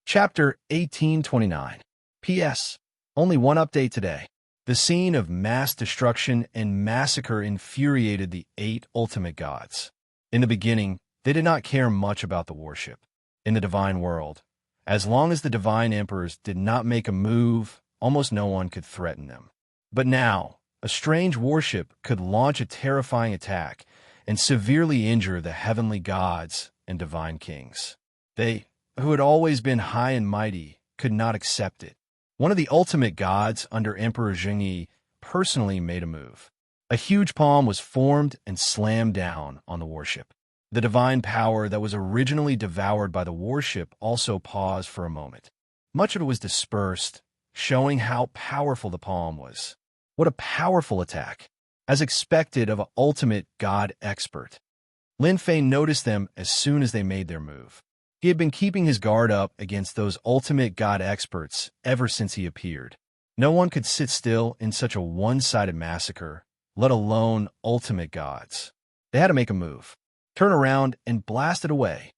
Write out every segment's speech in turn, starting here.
Chapter 1829. P.S. Only one update today. The scene of mass destruction and massacre infuriated the 8 ultimate gods. In the beginning, they did not care much about the worship. In the divine world, as long as the divine emperors did not make a move, almost no one could threaten them. But now, a strange worship could launch a terrifying attack and severely injure the heavenly gods and divine kings. They, who had always been high and mighty, could not accept it. One of the ultimate gods under Emperor Xianxia personally made a move. A huge palm was formed and slammed down on the worship. The divine power that was originally devoured by the worship also paused for a moment. Much of it was dispersed, showing how powerful the palm was. What a powerful attack, as expected of an ultimate god expert. Lin Fei noticed them as soon as they made their move. He had been keeping his guard up against those ultimate god experts ever since he appeared. No one could sit still in such a one-sided massacre, let alone ultimate gods. They had to make a move, turn around, and blast it away.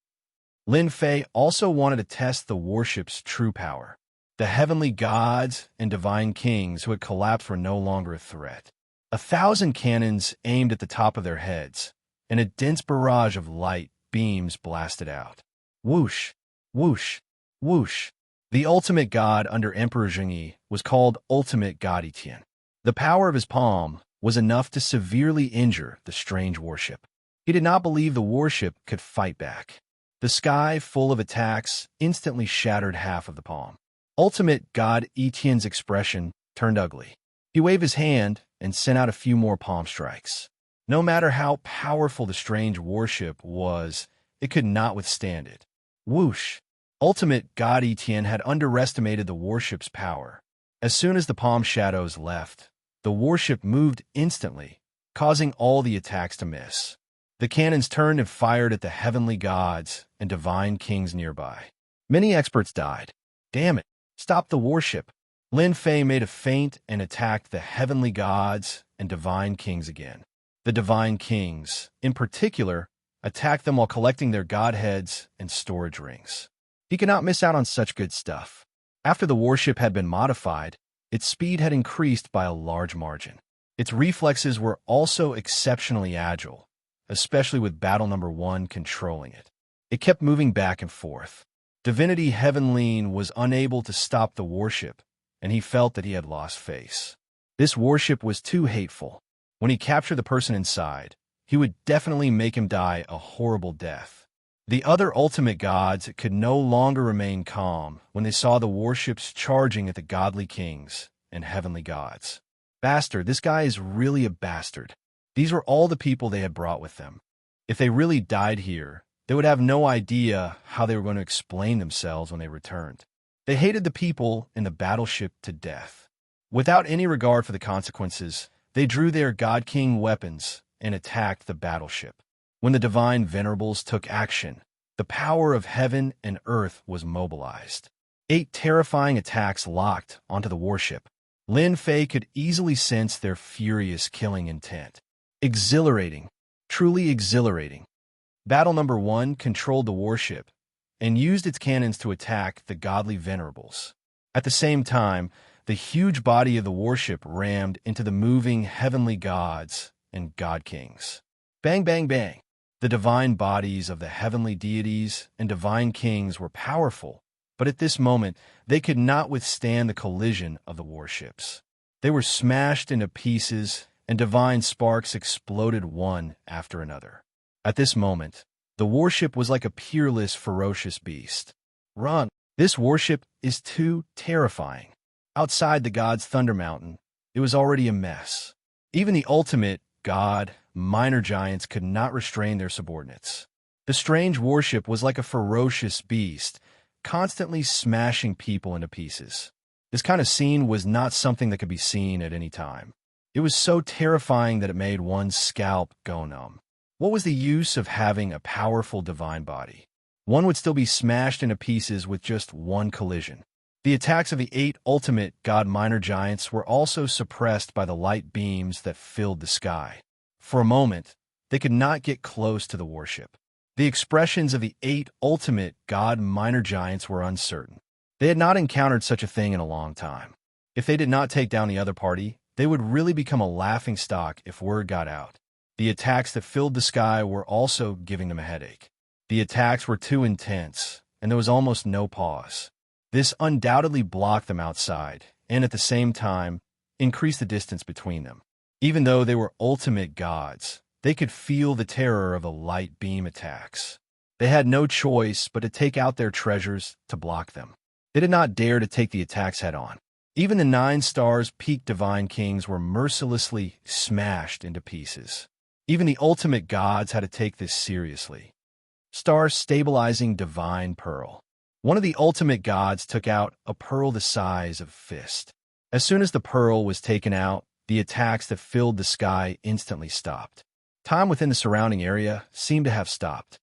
Lin Fei also wanted to test the worship's true power. The heavenly gods and divine kings who had collapsed were no longer a threat. 1,000 cannons aimed at the top of their heads, and a dense barrage of light beams blasted out. Whoosh, whoosh, whoosh. The ultimate god under Emperor Xianxia was called Ultimate God Etienne. The power of his palm was enough to severely injure the strange worship. He did not believe the worship could fight back. The sky, full of attacks, instantly shattered half of the palm. Ultimate God Etienne's expression turned ugly. He waved his hand and sent out a few more palm strikes. No matter how powerful the strange worship was, it could not withstand it. Whoosh! Ultimate God Etienne had underestimated the worship's power. As soon as the palm shadows left, the worship moved instantly, causing all the attacks to miss. The cannons turned and fired at the heavenly gods and divine kings nearby. Many experts died. Damn it! Stop the worship! Lin Fei made a feint and attacked the heavenly gods and divine kings again. The divine kings, in particular, attacked them while collecting their godheads and storage rings. He could not miss out on such good stuff. After the warship had been modified, its speed had increased by a large margin. Its reflexes were also exceptionally agile, especially with Battle Number 1 controlling it. It kept moving back and forth. Divinity Heavenline was unable to stop the warship, and he felt that he had lost face. This warship was too hateful. When he captured the person inside, he would definitely make him die a horrible death. The other ultimate gods could no longer remain calm when they saw the warships charging at the godly kings and heavenly gods. Bastard, this guy is really a bastard. These were all the people they had brought with them. If they really died here, they would have no idea how they were going to explain themselves when they returned. They hated the people in the battleship to death. Without any regard for the consequences, they drew their god-king weapons and attacked the battleship. When the divine venerables took action, the power of heaven and earth was mobilized. 8 terrifying attacks locked onto the warship. Lin Fei could easily sense their furious killing intent. Exhilarating, truly exhilarating. Battle Number 1 controlled the warship and used its cannons to attack the godly venerables. At the same time, the huge body of the warship rammed into the moving heavenly gods and god kings. Bang, bang, bang. The divine bodies of the heavenly deities and divine kings were powerful, but at this moment, they could not withstand the collision of the warships. They were smashed into pieces, and divine sparks exploded one after another. At this moment, the warship was like a peerless, ferocious beast. Run! This warship is too terrifying. Outside the god's Thunder Mountain, it was already a mess. Even the ultimate god, minor giants could not restrain their subordinates. The strange warship was like a ferocious beast, constantly smashing people into pieces. This kind of scene was not something that could be seen at any time. It was so terrifying that it made one's scalp go numb. What was the use of having a powerful divine body? One would still be smashed into pieces with just one collision. The attacks of the 8 ultimate god minor giants were also suppressed by the light beams that filled the sky. For a moment, they could not get close to the warship. The expressions of the 8 ultimate god minor giants were uncertain. They had not encountered such a thing in a long time. If they did not take down the other party, they would really become a laughingstock if word got out. The attacks that filled the sky were also giving them a headache. The attacks were too intense, and there was almost no pause. This undoubtedly blocked them outside, and at the same time, increased the distance between them. Even though they were ultimate gods, they could feel the terror of the light beam attacks. They had no choice but to take out their treasures to block them. They did not dare to take the attacks head-on. Even the 9 stars peak divine kings were mercilessly smashed into pieces. Even the ultimate gods had to take this seriously. Star stabilizing divine pearl. One of the ultimate gods took out a pearl the size of a fist. As soon as the pearl was taken out, the attacks that filled the sky instantly stopped. Time within the surrounding area seemed to have stopped.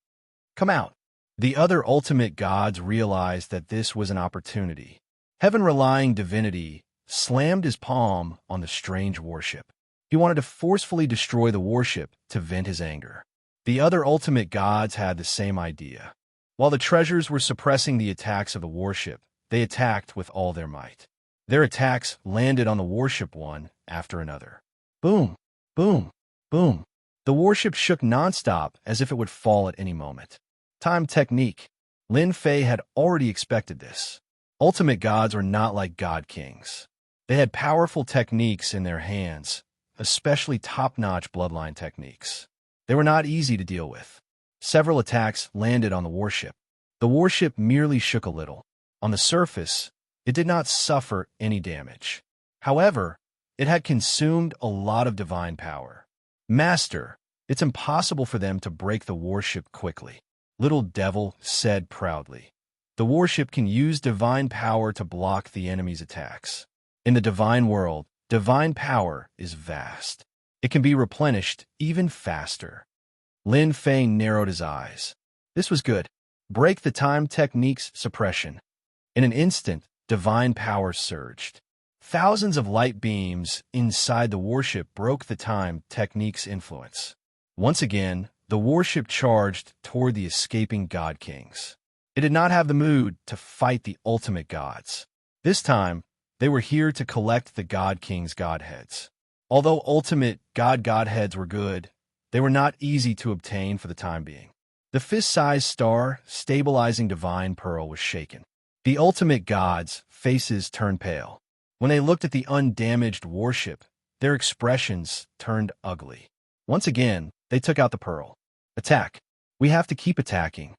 Come out. The other ultimate gods realized that this was an opportunity. Heaven-relying divinity slammed his palm on the strange warship. He wanted to forcefully destroy the warship to vent his anger. The other ultimate gods had the same idea. While the treasures were suppressing the attacks of the warship, they attacked with all their might. Their attacks landed on the warship one after another. Boom, boom, boom. The warship shook nonstop as if it would fall at any moment. Time technique. Lin Fei had already expected this. Ultimate gods were not like god kings. They had powerful techniques in their hands, especially top-notch bloodline techniques. They were not easy to deal with. Several attacks landed on the warship. The warship merely shook a little. On the surface, it did not suffer any damage. However, it had consumed a lot of divine power. Master, it's impossible for them to break the warship quickly, Little Devil said proudly. The warship can use divine power to block the enemy's attacks. In the divine world, divine power is vast. It can be replenished even faster. Lin Fei narrowed his eyes. This was good. Break the time technique's suppression. In an instant, divine power surged. Thousands of light beams inside the warship broke the time technique's influence. Once again, the warship charged toward the escaping god kings. It did not have the mood to fight the ultimate gods. This time, they were here to collect the god kings' godheads. Although ultimate godheads were good, they were not easy to obtain for the time being. The fist-sized star stabilizing divine pearl was shaken. The ultimate gods' faces turned pale. When they looked at the undamaged warship, their expressions turned ugly. Once again, they took out the pearl. Attack. We have to keep attacking.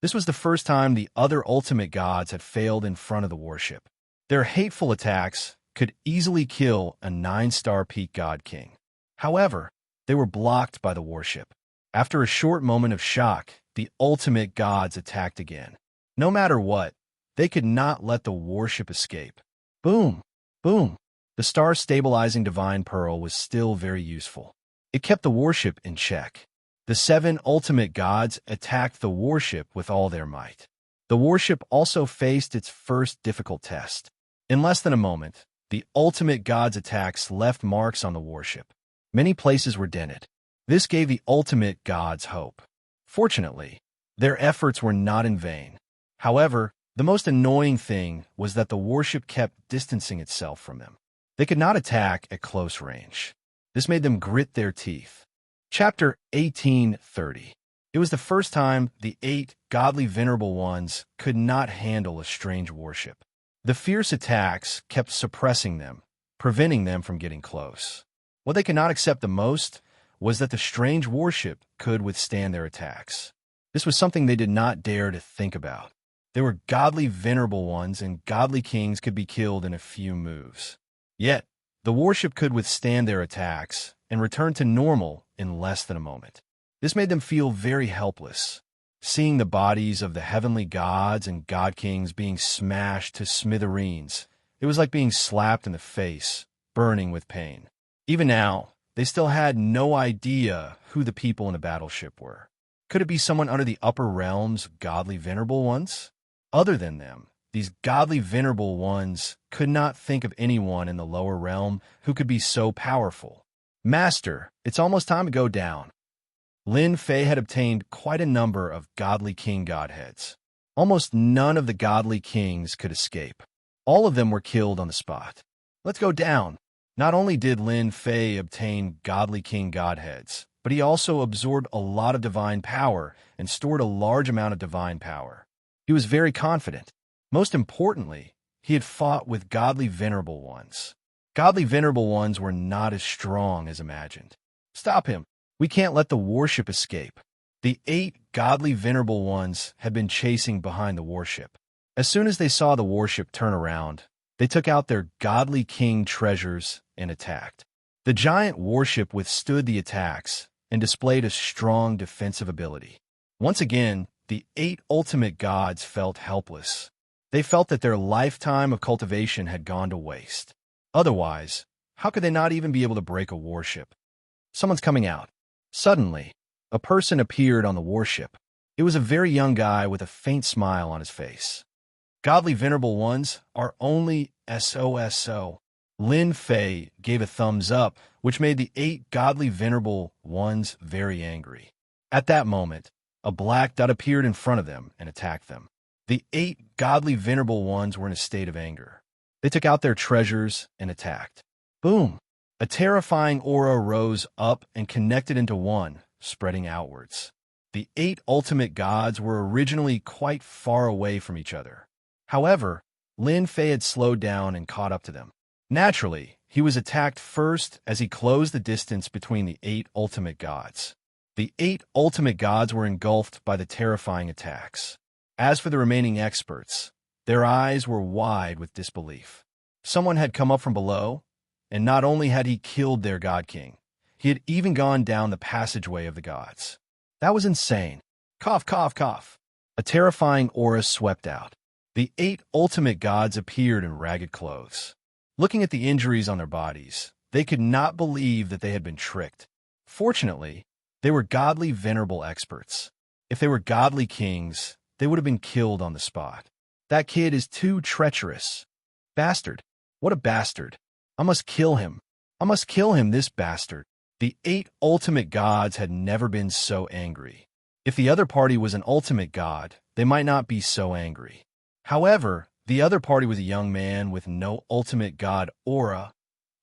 This was the first time the other ultimate gods had failed in front of the warship. Their hateful attacks could easily kill a 9-star peak god king. However, they were blocked by the warship. After a short moment of shock, the ultimate gods attacked again. No matter what, they could not let the warship escape. Boom, boom. The star-stabilizing divine pearl was still very useful. It kept the warship in check. The 7 ultimate gods attacked the warship with all their might. The warship also faced its first difficult test. In less than a moment, the ultimate gods' attacks left marks on the warship. Many places were dented. This gave the ultimate gods hope. Fortunately, their efforts were not in vain. However, the most annoying thing was that the warship kept distancing itself from them. They could not attack at close range. This made them grit their teeth. Chapter 1830. It was the first time the 8 godly venerable ones could not handle a strange warship. The fierce attacks kept suppressing them, preventing them from getting close. What they could not accept the most was that the strange warship could withstand their attacks. This was something they did not dare to think about. They were godly venerable ones, and godly kings could be killed in a few moves. Yet, the warship could withstand their attacks and return to normal in less than a moment. This made them feel very helpless. Seeing the bodies of the heavenly gods and god kings being smashed to smithereens, it was like being slapped in the face, burning with pain. Even now, they still had no idea who the people in the battleship were. Could it be someone under the upper realms, godly venerable ones? Other than them, these godly venerable ones could not think of anyone in the lower realm who could be so powerful. Master, it's almost time to go down. Lin Fei had obtained quite a number of godly king godheads. Almost none of the godly kings could escape. All of them were killed on the spot. Let's go down. Not only did Lin Fei obtain godly king godheads, but he also absorbed a lot of divine power and stored a large amount of divine power. He was very confident. Most importantly, he had fought with godly venerable ones. Godly venerable ones were not as strong as imagined. Stop him. We can't let the warship escape. The 8 godly venerable ones had been chasing behind the warship. As soon as they saw the warship turn around, they took out their godly king treasures and attacked. The giant warship withstood the attacks and displayed a strong defensive ability. Once again, the 8 ultimate gods felt helpless. They felt that their lifetime of cultivation had gone to waste. Otherwise, how could they not even be able to break a warship? Someone's coming out. Suddenly, a person appeared on the warship. It was a very young guy with a faint smile on his face. Godly venerable ones are only SOSO. Lin Fei gave a thumbs up, which made the 8 godly venerable ones very angry. At that moment, a black dot appeared in front of them and attacked them. The 8 godly venerable ones were in a state of anger. They took out their treasures and attacked. Boom! A terrifying aura rose up and connected into one, spreading outwards. The 8 ultimate gods were originally quite far away from each other. However, Lin Fei had slowed down and caught up to them. Naturally, he was attacked first as he closed the distance between the 8 ultimate gods. The 8 ultimate gods were engulfed by the terrifying attacks. As for the remaining experts, their eyes were wide with disbelief. Someone had come up from below, and not only had he killed their god king, he had even gone down the passageway of the gods. That was insane. Cough, cough, cough. A terrifying aura swept out. The 8 ultimate gods appeared in ragged clothes. Looking at the injuries on their bodies, they could not believe that they had been tricked. Fortunately, they were godly venerable experts. If they were godly kings, they would have been killed on the spot. That kid is too treacherous. Bastard. What a bastard. I must kill him. I must kill him, this bastard. The 8 ultimate gods had never been so angry. If the other party was an ultimate god, they might not be so angry. However, the other party was a young man with no ultimate god aura,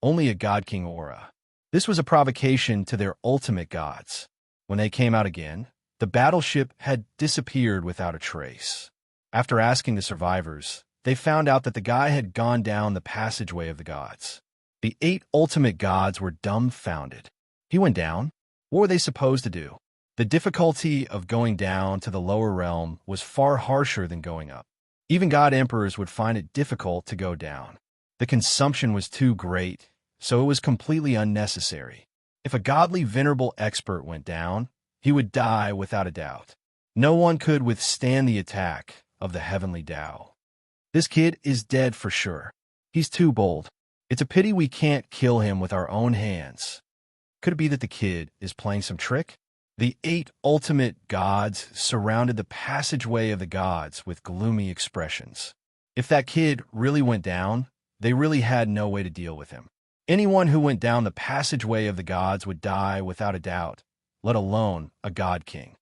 only a god king aura. This was a provocation to their ultimate gods. When they came out again, the battleship had disappeared without a trace. After asking the survivors, they found out that the guy had gone down the passageway of the gods. The 8 ultimate gods were dumbfounded. He went down? What were they supposed to do? The difficulty of going down to the lower realm was far harsher than going up. Even god emperors would find it difficult to go down. The consumption was too great, so it was completely unnecessary. If a godly venerable expert went down, he would die without a doubt. No one could withstand the attack of the heavenly Tao. This kid is dead for sure. He's too bold. It's a pity we can't kill him with our own hands. Could it be that the kid is playing some trick? The 8 ultimate gods surrounded the passageway of the gods with gloomy expressions. If that kid really went down, they really had no way to deal with him. Anyone who went down the passageway of the gods would die without a doubt, let alone a god king.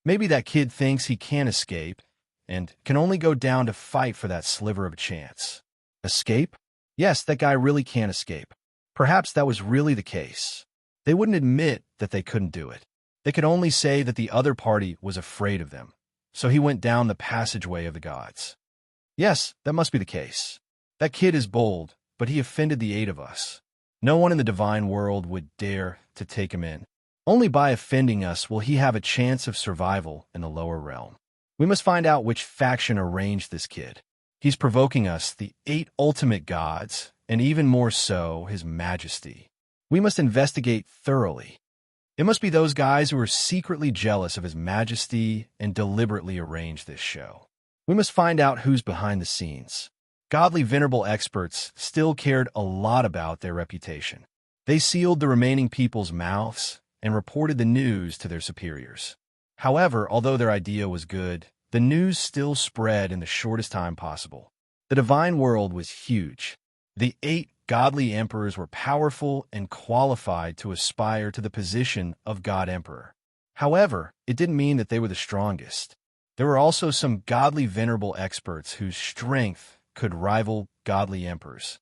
Maybe that kid thinks he can escape and can only go down to fight for that sliver of a chance. Escape? Yes, that guy really can escape. Perhaps that was really the case. They wouldn't admit that they couldn't do it. They could only say that the other party was afraid of them, so he went down the passageway of the gods. Yes, that must be the case. That kid is bold, but he offended the 8 of us. No one in the divine world would dare to take him in. Only by offending us will he have a chance of survival in the lower realm. We must find out which faction arranged this kid. He's provoking us, the 8 ultimate gods, and even more so, His Majesty. We must investigate thoroughly. It must be those guys who are secretly jealous of His Majesty and deliberately arranged this show. We must find out who's behind the scenes. Godly venerable experts still cared a lot about their reputation. They sealed the remaining people's mouths and reported the news to their superiors. However, although their idea was good, the news still spread in the shortest time possible. The divine world was huge. The 8 godly emperors were powerful and qualified to aspire to the position of God Emperor. However, it didn't mean that they were the strongest. There were also some godly venerable experts whose strength could rival godly emperors.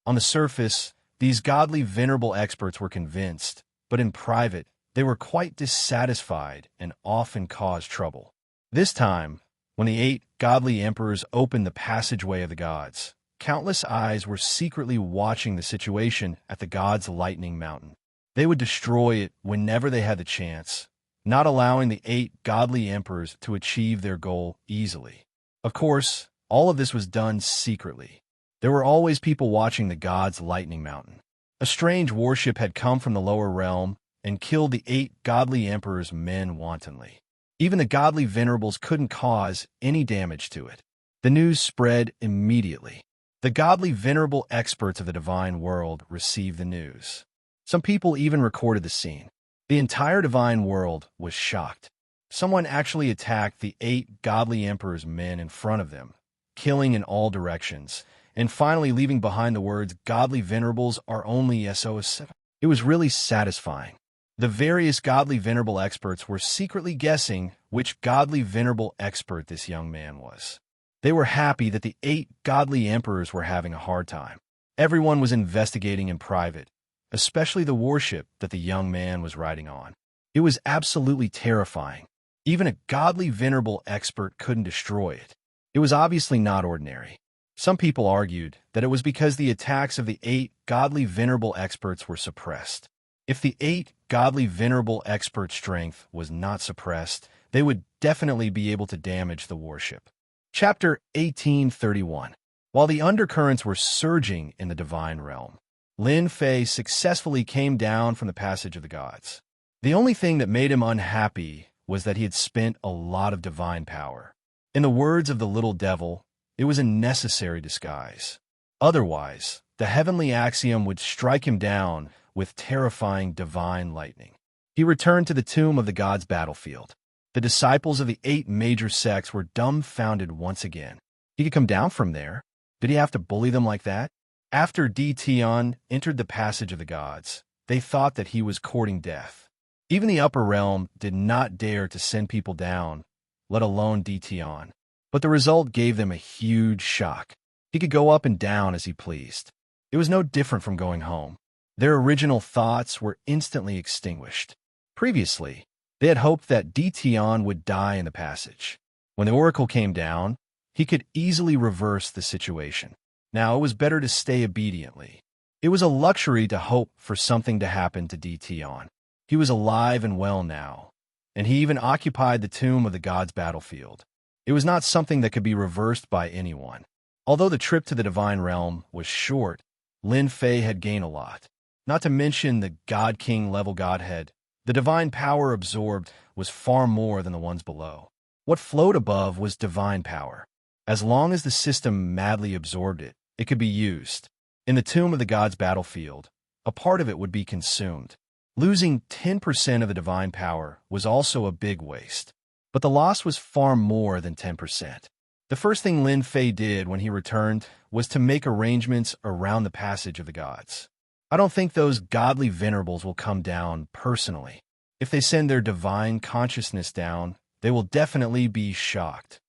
On the surface, these godly venerable experts were convinced, but in private, they were quite dissatisfied and often caused trouble. This time, when the 8 godly emperors opened the passageway of the gods, countless eyes were secretly watching the situation at the gods' lightning mountain. They would destroy it whenever they had the chance, not allowing the 8 godly emperors to achieve their goal easily. Of course, all of this was done secretly. There were always people watching the gods' lightning mountain. A strange warship had come from the lower realm and killed the 8 godly emperors' men wantonly. Even the godly venerables couldn't cause any damage to it. The news spread immediately. The godly venerable experts of the divine world received the news. Some people even recorded the scene. The entire divine world was shocked. Someone actually attacked the 8 godly emperors' men in front of them, killing in all directions, and finally leaving behind the words, "Godly venerables are only SOS7." It was really satisfying. The various godly venerable experts were secretly guessing which godly venerable expert this young man was. They were happy that the 8 godly emperors were having a hard time. Everyone was investigating in private, especially the warship that the young man was riding on. It was absolutely terrifying. Even a godly venerable expert couldn't destroy it. It was obviously not ordinary. Some people argued that it was because the attacks of the 8 godly venerable experts were suppressed. If the 8 godly venerable expert strength was not suppressed, they would definitely be able to damage the warship. Chapter 1831. While the undercurrents were surging in the divine realm, Lin Fei successfully came down from the passage of the gods. The only thing that made him unhappy was that he had spent a lot of divine power. In the words of the little devil, it was a necessary disguise. Otherwise, the heavenly axiom would strike him down with terrifying divine lightning. He returned to the tomb of the gods' battlefield. The disciples of the 8 major sects were dumbfounded once again. He could come down from there. Did he have to bully them like that? After Di Tian entered the passage of the gods, they thought that he was courting death. Even the upper realm did not dare to send people down, let alone Di Tian. But the result gave them a huge shock. He could go up and down as he pleased. It was no different from going home. Their original thoughts were instantly extinguished. Previously, they had hoped that Di Tian would die in the passage. When the oracle came down, he could easily reverse the situation. Now it was better to stay obediently. It was a luxury to hope for something to happen to Di Tian. He was alive and well now, and he even occupied the tomb of the gods' battlefield. It was not something that could be reversed by anyone. Although the trip to the divine realm was short, Lin Fei had gained a lot. Not to mention the God King level godhead, the divine power absorbed was far more than the ones below. What flowed above was divine power. As long as the system madly absorbed it, it could be used. In the tomb of the gods' battlefield, a part of it would be consumed. Losing 10% of the divine power was also a big waste. But the loss was far more than 10%. The first thing Lin Fei did when he returned was to make arrangements around the passage of the gods. I don't think those godly venerables will come down personally. If they send their divine consciousness down, they will definitely be shocked.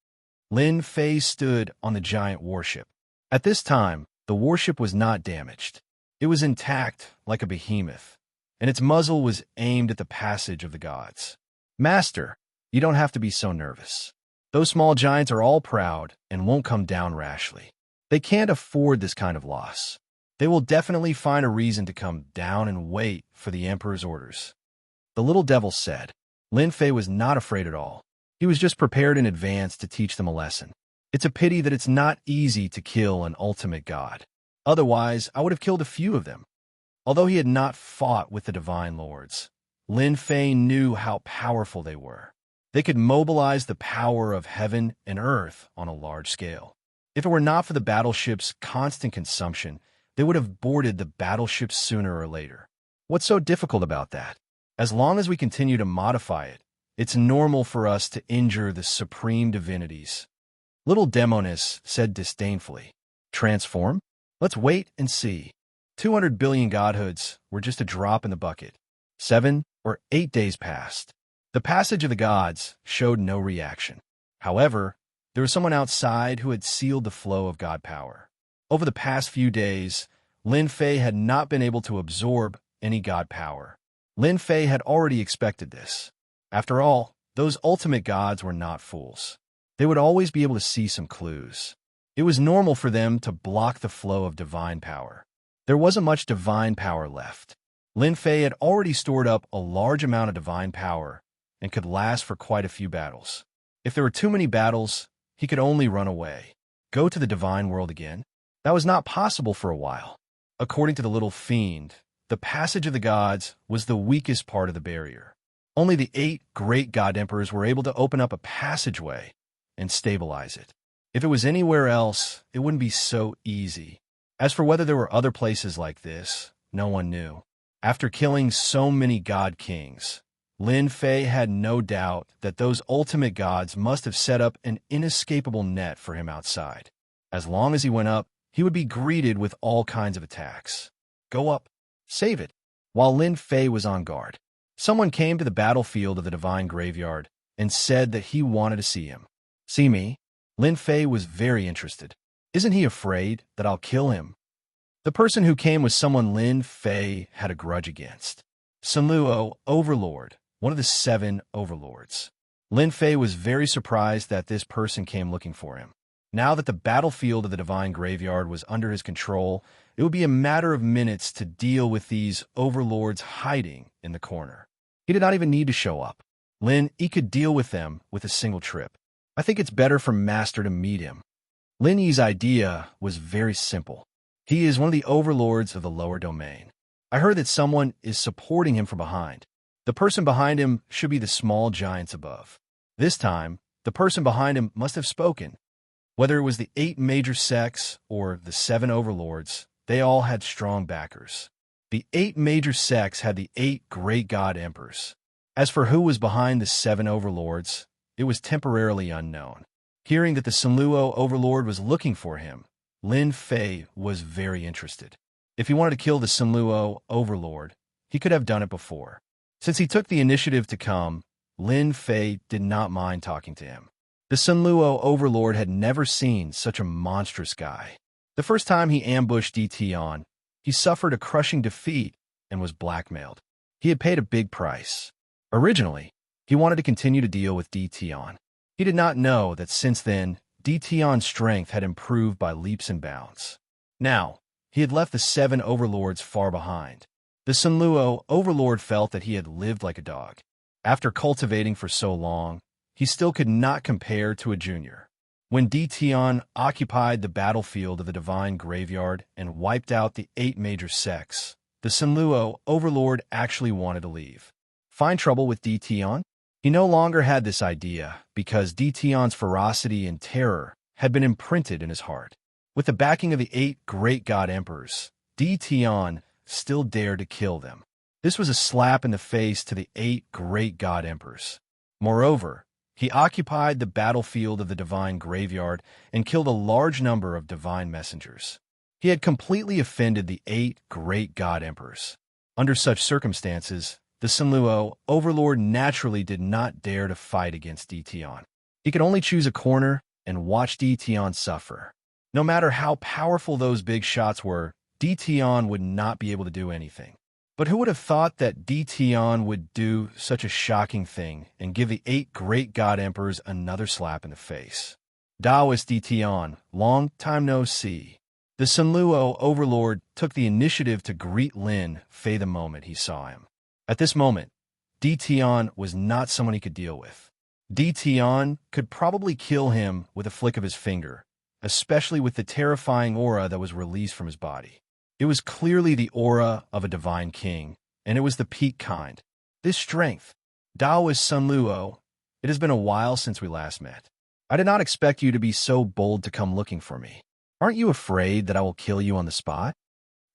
Lin Fei stood on the giant warship. At this time, the warship was not damaged. It was intact like a behemoth, and its muzzle was aimed at the passage of the gods. "Master, you don't have to be so nervous. Those small giants are all proud and won't come down rashly. They can't afford this kind of loss. They will definitely find a reason to come down and wait for the emperor's orders." The little devil said. Lin Fei was not afraid at all. He was just prepared in advance to teach them a lesson. It's a pity that it's not easy to kill an ultimate god. Otherwise, I would have killed a few of them. Although he had not fought with the divine lords, Lin Fei knew how powerful they were. They could mobilize the power of heaven and earth on a large scale. If it were not for the battleship's constant consumption, they would have boarded the battleship sooner or later. What's so difficult about that? As long as we continue to modify it, it's normal for us to injure the supreme divinities. Little Demonis said disdainfully. Transform? Let's wait and see. 200 billion godhoods were just a drop in the bucket. 7 or 8 days passed. The passage of the gods showed no reaction. However, there was someone outside who had sealed the flow of God power. Over the past few days, Lin Fei had not been able to absorb any God power. Lin Fei had already expected this. After all, those ultimate gods were not fools. They would always be able to see some clues. It was normal for them to block the flow of divine power. There wasn't much divine power left. Lin Fei had already stored up a large amount of divine power and could last for quite a few battles. If there were too many battles, he could only run away. Go to the divine world again? That was not possible for a while. According to the little fiend, the passage of the gods was the weakest part of the barrier. Only the 8 great god emperors were able to open up a passageway and stabilize it. If it was anywhere else, it wouldn't be so easy. As for whether there were other places like this, no one knew. After killing so many god kings, Lin Fei had no doubt that those ultimate gods must have set up an inescapable net for him outside. As long as he went up, he would be greeted with all kinds of attacks. Go up. Save it. While Lin Fei was on guard, someone came to the battlefield of the divine graveyard and said that he wanted to see him. See me? Lin Fei was very interested. Isn't he afraid that I'll kill him? The person who came was someone Lin Fei had a grudge against. Sunluo, Overlord, one of the 7 overlords. Lin Fei was very surprised that this person came looking for him. Now that the battlefield of the divine graveyard was under his control, it would be a matter of minutes to deal with these overlords hiding in the corner. He did not even need to show up. He could deal with them with a single trip. I think it's better for Master to meet him. Lin Yi's idea was very simple. He is one of the overlords of the lower domain. I heard that someone is supporting him from behind. The person behind him should be the small giants above. This time, the person behind him must have spoken. Whether it was the 8 major sects or the 7 overlords, they all had strong backers. The 8 major sects had the 8 great god emperors. As for who was behind the 7 overlords, it was temporarily unknown. Hearing that the Sunluo overlord was looking for him, Lin Fei was very interested. If he wanted to kill the Sunluo overlord, he could have done it before. Since he took the initiative to come, Lin Fei did not mind talking to him. The Sunluo overlord had never seen such a monstrous guy. The first time he ambushed Dition, he suffered a crushing defeat and was blackmailed. He had paid a big price. Originally, he wanted to continue to deal with Dition. He did not know that since then, Dition's strength had improved by leaps and bounds. Now, he had left the 7 overlords far behind. The Sunluo overlord felt that he had lived like a dog. After cultivating for so long, he still could not compare to a junior. When Dition occupied the battlefield of the divine graveyard and wiped out the 8 major sects, the Sunluo overlord actually wanted to leave. Find trouble with Dition? He no longer had this idea because Dition's ferocity and terror had been imprinted in his heart. With the backing of the 8 great god emperors, Dition still dared to kill them. This was a slap in the face to the 8 great god emperors. Moreover, he occupied the battlefield of the divine graveyard and killed a large number of divine messengers. He had completely offended the 8 great god emperors. Under such circumstances, the Sunluo overlord naturally did not dare to fight against Dition. He could only choose a corner and watch Dition suffer. No matter how powerful those big shots were, Dition would not be able to do anything. But who would have thought that Dition would do such a shocking thing and give the 8 great god emperors another slap in the face? Taoist Dition, long time no see. The Sunluo overlord took the initiative to greet Lin Fei the moment he saw him. At this moment, Dition was not someone he could deal with. Dition could probably kill him with a flick of his finger, especially with the terrifying aura that was released from his body. It was clearly the aura of a divine king, and it was the peak kind. This strength, Taoist Sunluo, it has been a while since we last met. I did not expect you to be so bold to come looking for me. Aren't you afraid that I will kill you on the spot?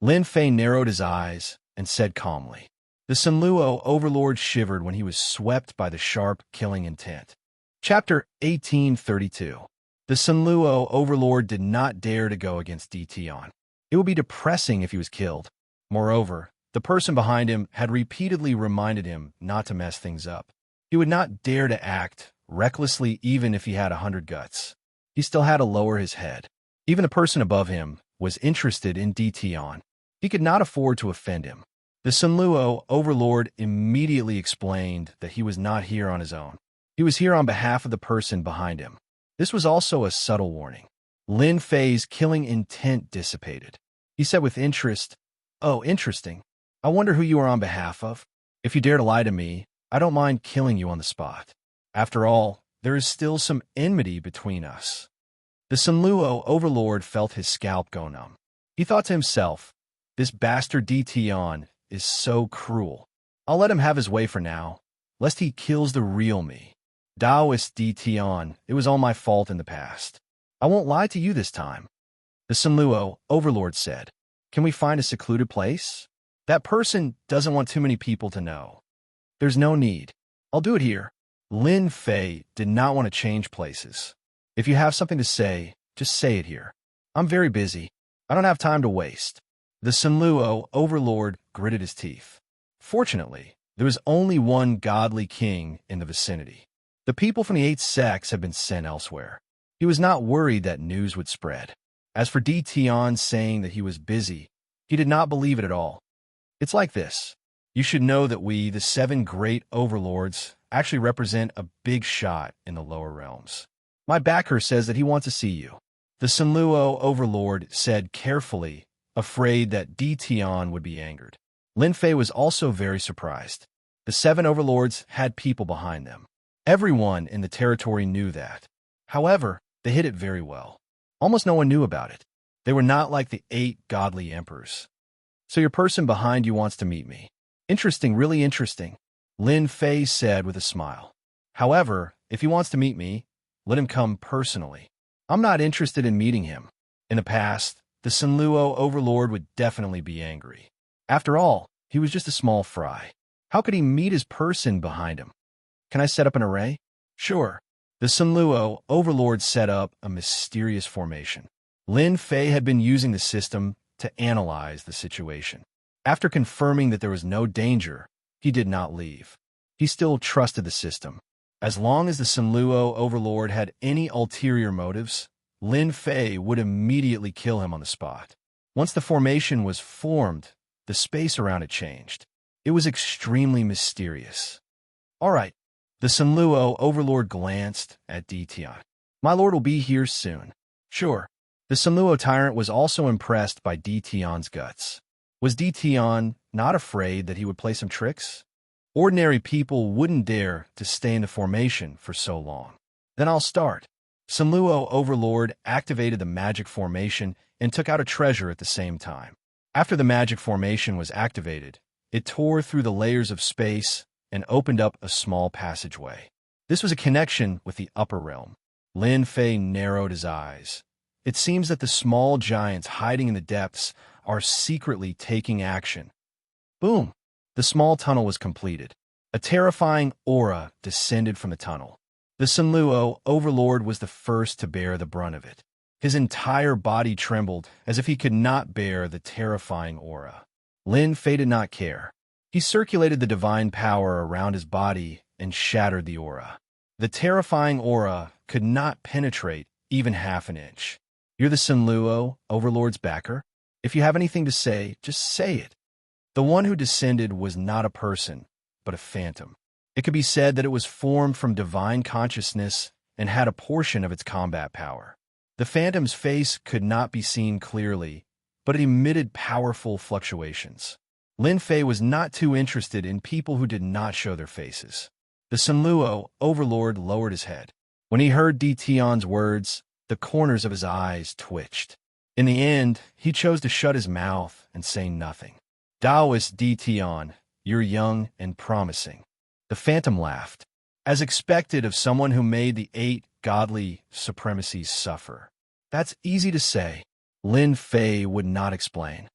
Lin Fei narrowed his eyes and said calmly. The Sunluo overlord shivered when he was swept by the sharp, killing intent. Chapter 1832. The Sunluo overlord did not dare to go against Dition. It would be depressing if he was killed. Moreover, the person behind him had repeatedly reminded him not to mess things up. He would not dare to act recklessly even if he had 100 guts. He still had to lower his head. Even the person above him was interested in Dition. He could not afford to offend him. The Sunluo overlord immediately explained that he was not here on his own. He was here on behalf of the person behind him. This was also a subtle warning. Lin Fei's killing intent dissipated. He said with interest, "Oh, interesting. I wonder who you are on behalf of. If you dare to lie to me, I don't mind killing you on the spot. After all, there is still some enmity between us." The Sunluo overlord felt his scalp go numb. He thought to himself, "This bastard Dition is so cruel. I'll let him have his way for now, lest he kills the real me. Taoist Dition, it was all my fault in the past. I won't lie to you this time." The Sunluo overlord said, "Can we find a secluded place? That person doesn't want too many people to know." "There's no need. I'll do it here." Lin Fei did not want to change places. "If you have something to say, just say it here. I'm very busy. I don't have time to waste." The Sunluo overlord gritted his teeth. Fortunately, there was only one godly king in the vicinity. The people from the 8 sects had been sent elsewhere. He was not worried that news would spread. As for Dition saying that he was busy, he did not believe it at all. "It's like this. You should know that we, the 7 great overlords, actually represent a big shot in the lower realms. My backer says that he wants to see you." The Sunluo overlord said carefully, afraid that Dition would be angered. Lin Fei was also very surprised. The 7 overlords had people behind them. Everyone in the territory knew that. However, they hid it very well. Almost no one knew about it. They were not like the 8 godly emperors. "So your person behind you wants to meet me. Interesting, really interesting," Lin Fei said with a smile. "However, if he wants to meet me, let him come personally. I'm not interested in meeting him." In the past, the Sunluo overlord would definitely be angry. After all, he was just a small fry. How could he meet his person behind him? "Can I set up an array?" "Sure." The Sunluo overlord set up a mysterious formation. Lin Fei had been using the system to analyze the situation. After confirming that there was no danger, he did not leave. He still trusted the system. As long as the Sunluo overlord had any ulterior motives, Lin Fei would immediately kill him on the spot. Once the formation was formed, the space around it changed. It was extremely mysterious. "All right." The Sunluo overlord glanced at Dition. "My lord will be here soon." "Sure." The Sunluo tyrant was also impressed by Dition's guts. Was Dition not afraid that he would play some tricks? Ordinary people wouldn't dare to stay in the formation for so long. "Then I'll start." Sunluo overlord activated the magic formation and took out a treasure at the same time. After the magic formation was activated, it tore through the layers of space and opened up a small passageway. This was a connection with the upper realm. Lin Fei narrowed his eyes. It seems that the small giants hiding in the depths are secretly taking action. Boom! The small tunnel was completed. A terrifying aura descended from the tunnel. The Sunluo overlord was the first to bear the brunt of it. His entire body trembled as if he could not bear the terrifying aura. Lin Fei did not care. He circulated the divine power around his body and shattered the aura. The terrifying aura could not penetrate even half an inch. "You're the Sunluo overlord's backer? If you have anything to say, just say it." The one who descended was not a person, but a phantom. It could be said that it was formed from divine consciousness and had a portion of its combat power. The phantom's face could not be seen clearly, but it emitted powerful fluctuations. Lin Fei was not too interested in people who did not show their faces. The Sunluo overlord lowered his head. When he heard Dition's words, the corners of his eyes twitched. In the end, he chose to shut his mouth and say nothing. "Taoist Dition, you're young and promising." The phantom laughed, as expected of someone who made the 8 godly supremacies suffer. "That's easy to say." Lin Fei would not explain.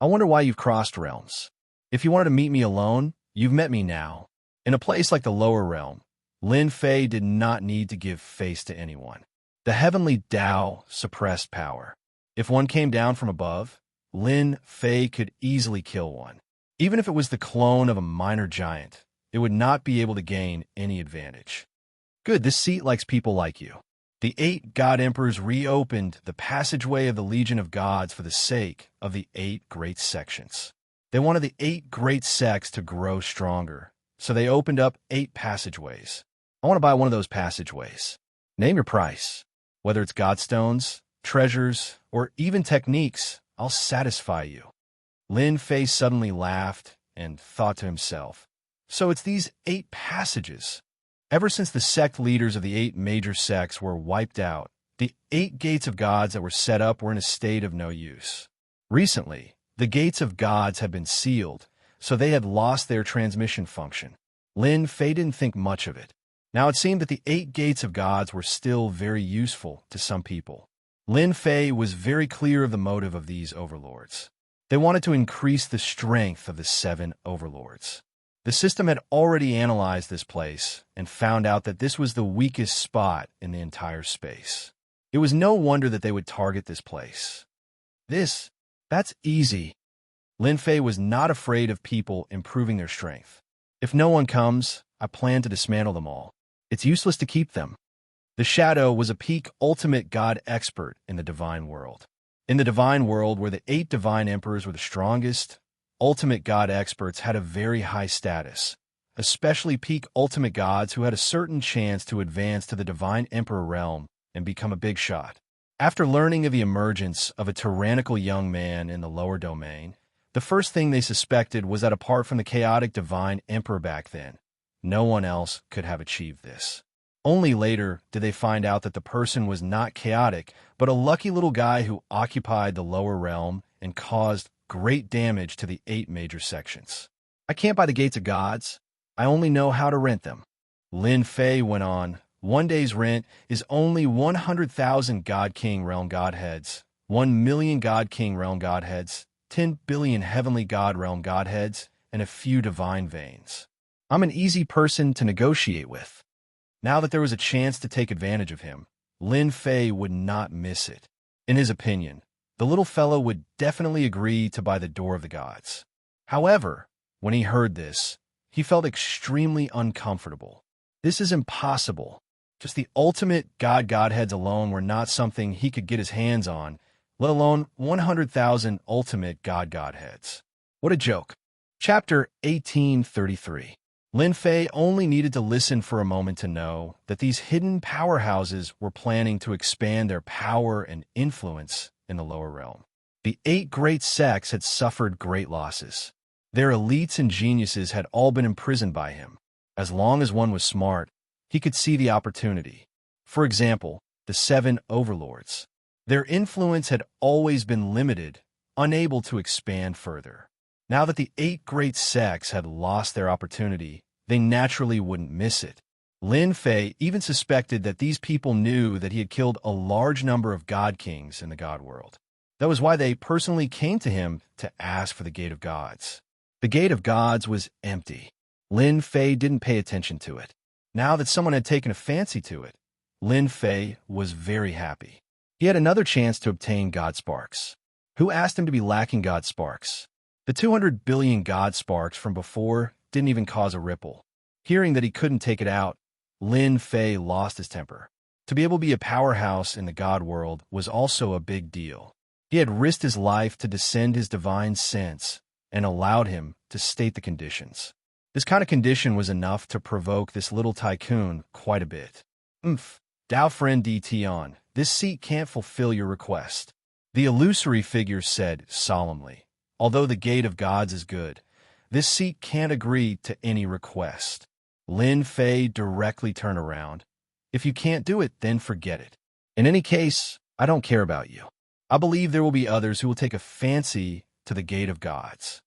"I wonder why you've crossed realms. If you wanted to meet me alone, you've met me now." In a place like the lower realm, Lin Fei did not need to give face to anyone. The heavenly Tao suppressed power. If one came down from above, Lin Fei could easily kill one. Even if it was the clone of a minor giant, it would not be able to gain any advantage. Good, this seat likes people like you. The 8 god emperors reopened the passageway of the Legion of Gods for the sake of the 8 great sections. They wanted the 8 great sects to grow stronger, so they opened up 8 passageways. I want to buy one of those passageways. Name your price. Whether it's godstones, treasures, or even techniques, I'll satisfy you. Lin Fei suddenly laughed and thought to himself, so it's these 8 passages. Ever since the sect leaders of the 8 major sects were wiped out, the 8 gates of gods that were set up were in a state of no use. Recently, the gates of gods had been sealed, so they had lost their transmission function. Lin Fei didn't think much of it. Now it seemed that the 8 gates of gods were still very useful to some people. Lin Fei was very clear of the motive of these overlords. They wanted to increase the strength of the 7 overlords. The system had already analyzed this place and found out that this was the weakest spot in the entire space. It was no wonder that they would target this place. That's easy. Lin Fei was not afraid of people improving their strength. If no one comes, I plan to dismantle them all. It's useless to keep them. The Shadow was a peak ultimate god expert in the divine world. In the divine world, where the 8 divine emperors were the strongest, ultimate god experts had a very high status, especially peak ultimate gods who had a certain chance to advance to the divine emperor realm and become a big shot. After learning of the emergence of a tyrannical young man in the lower domain, the first thing they suspected was that apart from the chaotic divine emperor back then, no one else could have achieved this. Only later did they find out that the person was not chaotic, but a lucky little guy who occupied the lower realm and caused great damage to the 8 major sections. I can't buy the gates of gods. I only know how to rent them. Lin Fei went on. One day's rent is only 100,000 God King realm godheads, 1 million God King realm godheads, 10 billion heavenly God realm godheads, and a few divine veins. I'm an easy person to negotiate with. Now that there was a chance to take advantage of him, Lin Fei would not miss it. In his opinion, the little fellow would definitely agree to buy the door of the gods. However, when he heard this, he felt extremely uncomfortable. This is impossible. Just the ultimate godheads alone were not something he could get his hands on, let alone 100,000 ultimate godheads. What a joke. Chapter 1833. Lin Fei only needed to listen for a moment to know that these hidden powerhouses were planning to expand their power and influence in the lower realm. The 8 great sects had suffered great losses. Their elites and geniuses had all been imprisoned by him. As long as one was smart, he could see the opportunity. For example, the 7 overlords. Their influence had always been limited, unable to expand further. Now that the 8 great sects had lost their opportunity, they naturally wouldn't miss it. Lin Fei even suspected that these people knew that he had killed a large number of god kings in the god world. That was why they personally came to him to ask for the Gate of Gods. The Gate of Gods was empty. Lin Fei didn't pay attention to it. Now that someone had taken a fancy to it, Lin Fei was very happy. He had another chance to obtain God Sparks. Who asked him to be lacking God Sparks? The 200 billion God Sparks from before didn't even cause a ripple. Hearing that he couldn't take it out, Lin Fei lost his temper. To be able to be a powerhouse in the god world was also a big deal. He had risked his life to descend his divine sense and allowed him to state the conditions. This kind of condition was enough to provoke this little tycoon quite a bit. Dao friend D. Tian, this seat can't fulfill your request. The illusory figure said solemnly, although the Gate of Gods is good, this seat can't agree to any request. Lin Fei directly turned around. If you can't do it, then forget it. In any case, I don't care about you. I believe there will be others who will take a fancy to the Gate of Gods.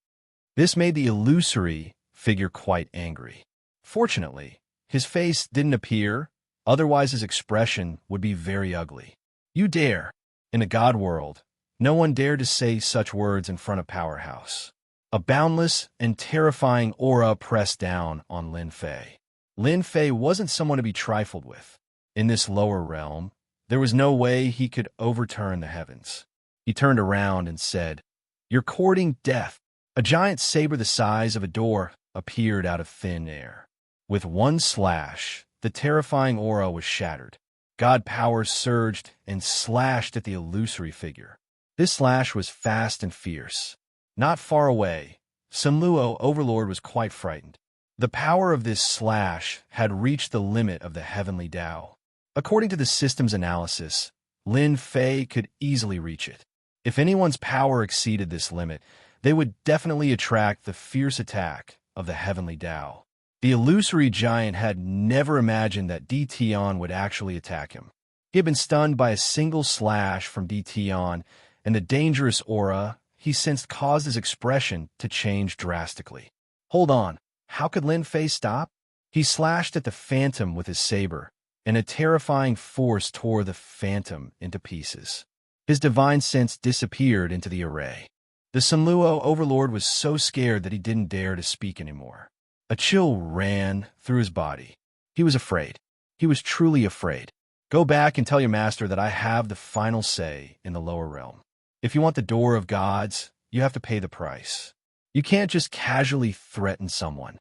This made the illusory figure quite angry. Fortunately, his face didn't appear, otherwise his expression would be very ugly. You dare! In the god world, no one dared to say such words in front of Powerhouse. A boundless and terrifying aura pressed down on Lin Fei. Lin Fei wasn't someone to be trifled with. In this lower realm, there was no way he could overturn the heavens. He turned around and said, "You're courting death." A giant saber the size of a door appeared out of thin air. With one slash, the terrifying aura was shattered. God power surged and slashed at the illusory figure. This slash was fast and fierce. Not far away, Sunluo Overlord was quite frightened. The power of this slash had reached the limit of the heavenly Tao. According to the system's analysis, Lin Fei could easily reach it. If anyone's power exceeded this limit, they would definitely attract the fierce attack of the heavenly Tao. The illusory giant had never imagined that Di Tian would actually attack him. He had been stunned by a single slash from Di Tian, and the dangerous aura he sensed caused his expression to change drastically. Hold on, how could Lin Fei stop? He slashed at the phantom with his saber, and a terrifying force tore the phantom into pieces. His divine sense disappeared into the array. The Sunluo Overlord was so scared that he didn't dare to speak anymore. A chill ran through his body. He was afraid. He was truly afraid. Go back and tell your master that I have the final say in the lower realm. If you want the door of gods, you have to pay the price. You can't just casually threaten someone.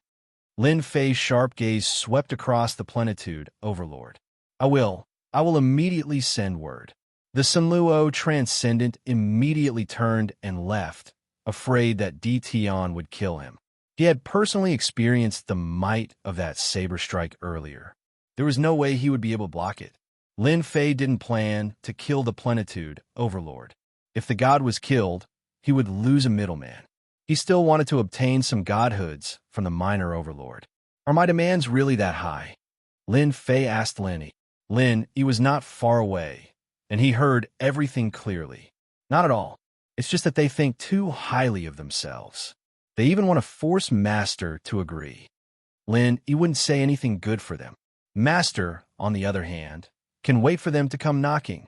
Lin Fei's sharp gaze swept across the plenitude Overlord. I will immediately send word. The Sunluo Transcendent immediately turned and left, afraid that Di Tian would kill him. He had personally experienced the might of that saber strike earlier. There was no way he would be able to block it. Lin Fei didn't plan to kill the plenitude Overlord. If the god was killed, he would lose a middleman. He still wanted to obtain some godhoods from the minor Overlord. Are my demands really that high? Lin Fei asked Lin. He was not far away, and he heard everything clearly. Not at all. It's just that they think too highly of themselves. They even want to force Master to agree. He wouldn't say anything good for them. Master, on the other hand, can wait for them to come knocking.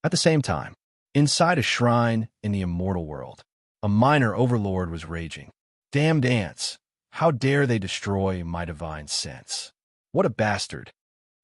At the same time, inside a shrine in the immortal world, a minor Overlord was raging. Damned ants! How dare they destroy my divine sense? What a bastard!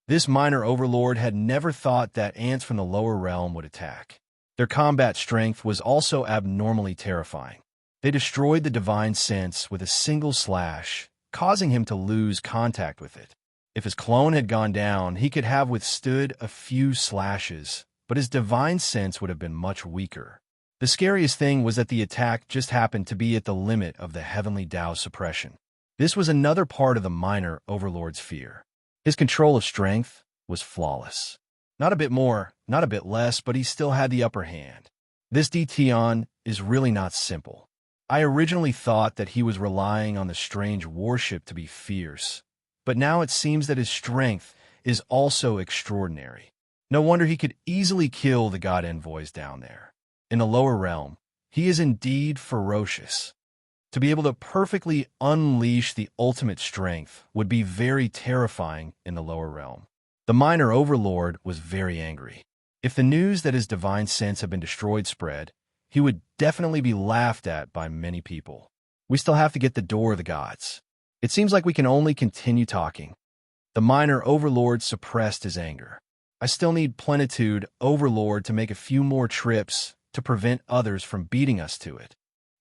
This minor Overlord had never thought that ants from the lower realm would attack. Their combat strength was also abnormally terrifying. They destroyed the divine sense with a single slash, causing him to lose contact with it. If his clone had gone down, he could have withstood a few slashes, but his divine sense would have been much weaker. The scariest thing was that the attack just happened to be at the limit of the heavenly Tao suppression. This was another part of the minor Overlord's fear. His control of strength was flawless. Not a bit more, not a bit less, but he still had the upper hand. This Di Tian is really not simple. I originally thought that he was relying on the strange warship to be fierce, but now it seems that his strength is also extraordinary. No wonder he could easily kill the god envoys down there. In the lower realm, he is indeed ferocious. To be able to perfectly unleash the ultimate strength would be very terrifying in the lower realm. The minor Overlord was very angry. If the news that his divine sense had been destroyed spread, he would definitely be laughed at by many people. We still have to get the door of the gods. It seems like we can only continue talking. The minor Overlord suppressed his anger. I still need Plenitude Overlord to make a few more trips to prevent others from beating us to it.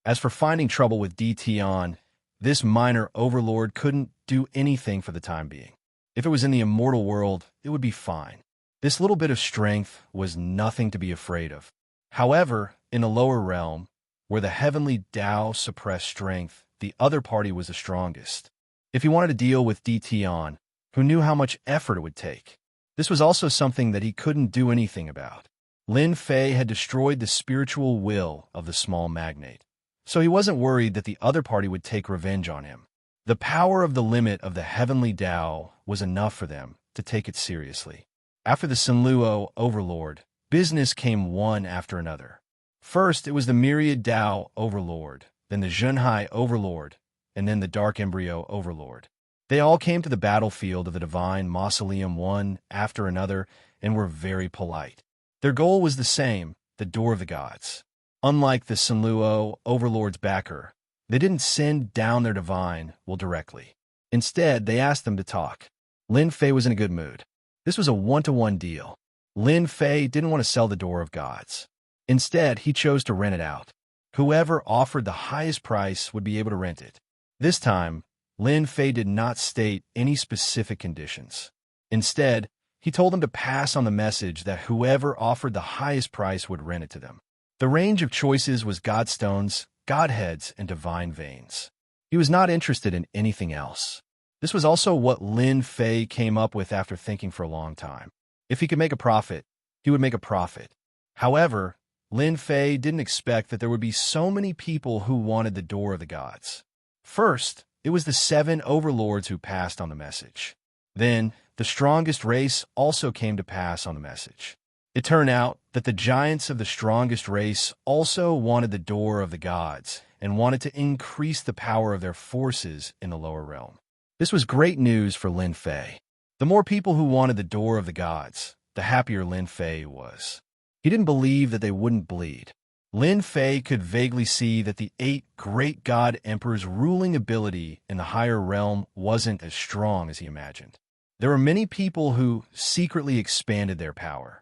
As for finding trouble with Di Tian, this minor Overlord couldn't do anything for the time being. If it was in the immortal world, it would be fine. This little bit of strength was nothing to be afraid of. However, in the lower realm, where the heavenly Tao suppressed strength, the other party was the strongest. If he wanted to deal with Di Tian, who knew how much effort it would take, this was also something that he couldn't do anything about. Lin Fei had destroyed the spiritual will of the small magnate, so he wasn't worried that the other party would take revenge on him. The power of the limit of the heavenly Tao was enough for them to take it seriously. After the Sunluo Overlord, business came one after another. First, it was the Myriad Tao Overlord, then the Zhenhai Overlord, and then the Dark Embryo Overlord. They all came to the battlefield of the Divine Mausoleum one after another and were very polite. Their goal was the same, the door of the gods. Unlike the Sunluo Overlord's backer, they didn't send down their divine will directly. Instead, they asked them to talk. Lin Fei was in a good mood. This was a one-to-one deal. Lin Fei didn't want to sell the door of gods. Instead, he chose to rent it out. Whoever offered the highest price would be able to rent it. This time, Lin Fei did not state any specific conditions. Instead, he told them to pass on the message that whoever offered the highest price would rent it to them. The range of choices was godstones, godheads, and divine veins. He was not interested in anything else. This was also what Lin Fei came up with after thinking for a long time. If he could make a profit, he would make a profit. However, Lin Fei didn't expect that there would be so many people who wanted the door of the gods. First, it was the 7 overlords who passed on the message. Then, the strongest race also came to pass on the message. It turned out that the giants of the strongest race also wanted the door of the gods and wanted to increase the power of their forces in the lower realm. This was great news for Lin Fei. The more people who wanted the door of the gods, the happier Lin Fei was. He didn't believe that they wouldn't bleed. Lin Fei could vaguely see that the 8 great god emperors' ruling ability in the higher realm wasn't as strong as he imagined. There were many people who secretly expanded their power.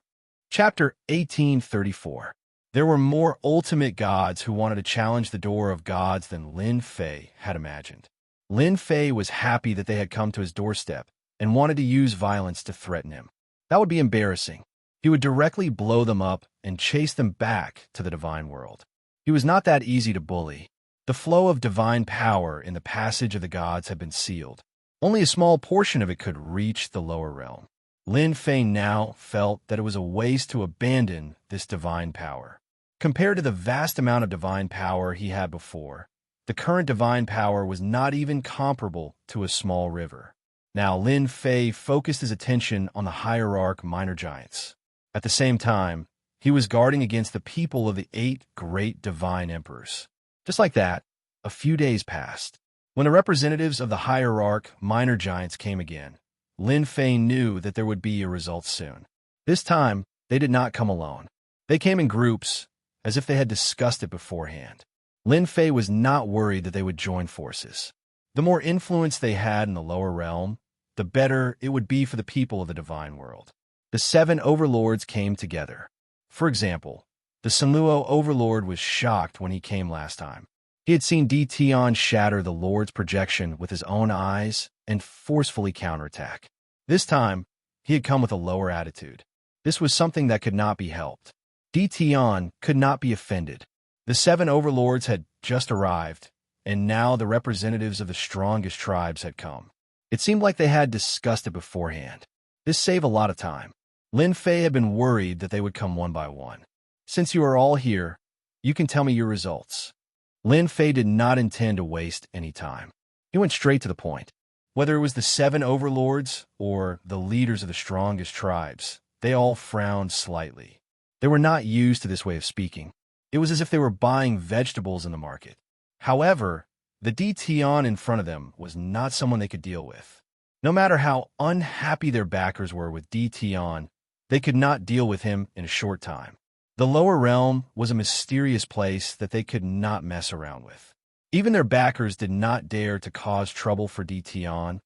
Chapter 1834. There were more ultimate gods who wanted to challenge the door of gods than Lin Fei had imagined. Lin Fei was happy that they had come to his doorstep and wanted to use violence to threaten him. That would be embarrassing. He would directly blow them up and chase them back to the divine world. He was not that easy to bully. The flow of divine power in the passage of the gods had been sealed. Only a small portion of it could reach the lower realm. Lin Fei now felt that it was a waste to abandon this divine power. Compared to the vast amount of divine power he had before, the current divine power was not even comparable to a small river. Now Lin Fei focused his attention on the hierarch minor giants. At the same time, he was guarding against the people of the 8 great divine emperors. Just like that, a few days passed. When the representatives of the hierarch minor giants came again, Lin Fei knew that there would be a result soon. This time, they did not come alone. They came in groups, as if they had discussed it beforehand. Lin Fei was not worried that they would join forces. The more influence they had in the lower realm, the better it would be for the people of the divine world. The 7 overlords came together. For example, the Sanluo overlord was shocked when he came last time. He had seen Di Tian shatter the Lord's projection with his own eyes and forcefully counterattack. This time, he had come with a lower attitude. This was something that could not be helped. Di Tian could not be offended. The 7 overlords had just arrived, and now the representatives of the strongest tribes had come. It seemed like they had discussed it beforehand. This saved a lot of time. Lin Fei had been worried that they would come one by one. Since you are all here, you can tell me your results. Lin Fei did not intend to waste any time. He went straight to the point. Whether it was the 7 overlords or the leaders of the strongest tribes, they all frowned slightly. They were not used to this way of speaking. It was as if they were buying vegetables in the market. However, the Di Tian in front of them was not someone they could deal with. No matter how unhappy their backers were with Di Tian, they could not deal with him in a short time. The lower realm was a mysterious place that they could not mess around with. Even their backers did not dare to cause trouble for Di Tian,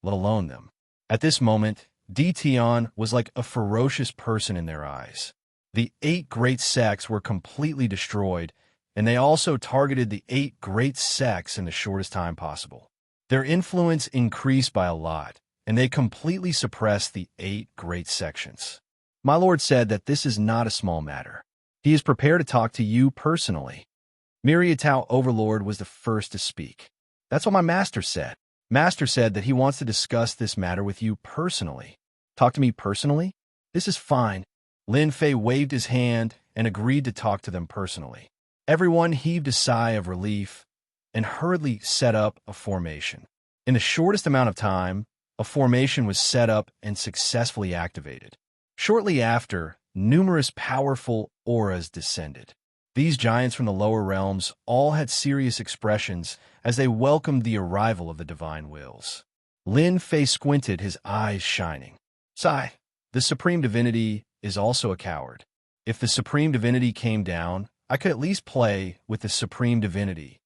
let alone them. At this moment, Di Tian was like a ferocious person in their eyes. The 8 great sects were completely destroyed, and they also targeted the 8 great sects in the shortest time possible. Their influence increased by a lot, and they completely suppressed the 8 great sections. My lord said that this is not a small matter. He is prepared to talk to you personally. Myriatao Overlord was the first to speak. That's what my master said. Master said that he wants to discuss this matter with you personally. Talk to me personally? This is fine. Lin Fei waved his hand and agreed to talk to them personally. Everyone heaved a sigh of relief and hurriedly set up a formation. In the shortest amount of time, a formation was set up and successfully activated. Shortly after, numerous powerful auras descended. These giants from the lower realms all had serious expressions as they welcomed the arrival of the divine wills. Lin Fei squinted, his eyes shining. Sigh, the Supreme Divinity is also a coward. If the Supreme Divinity came down, I could at least play with the Supreme Divinity.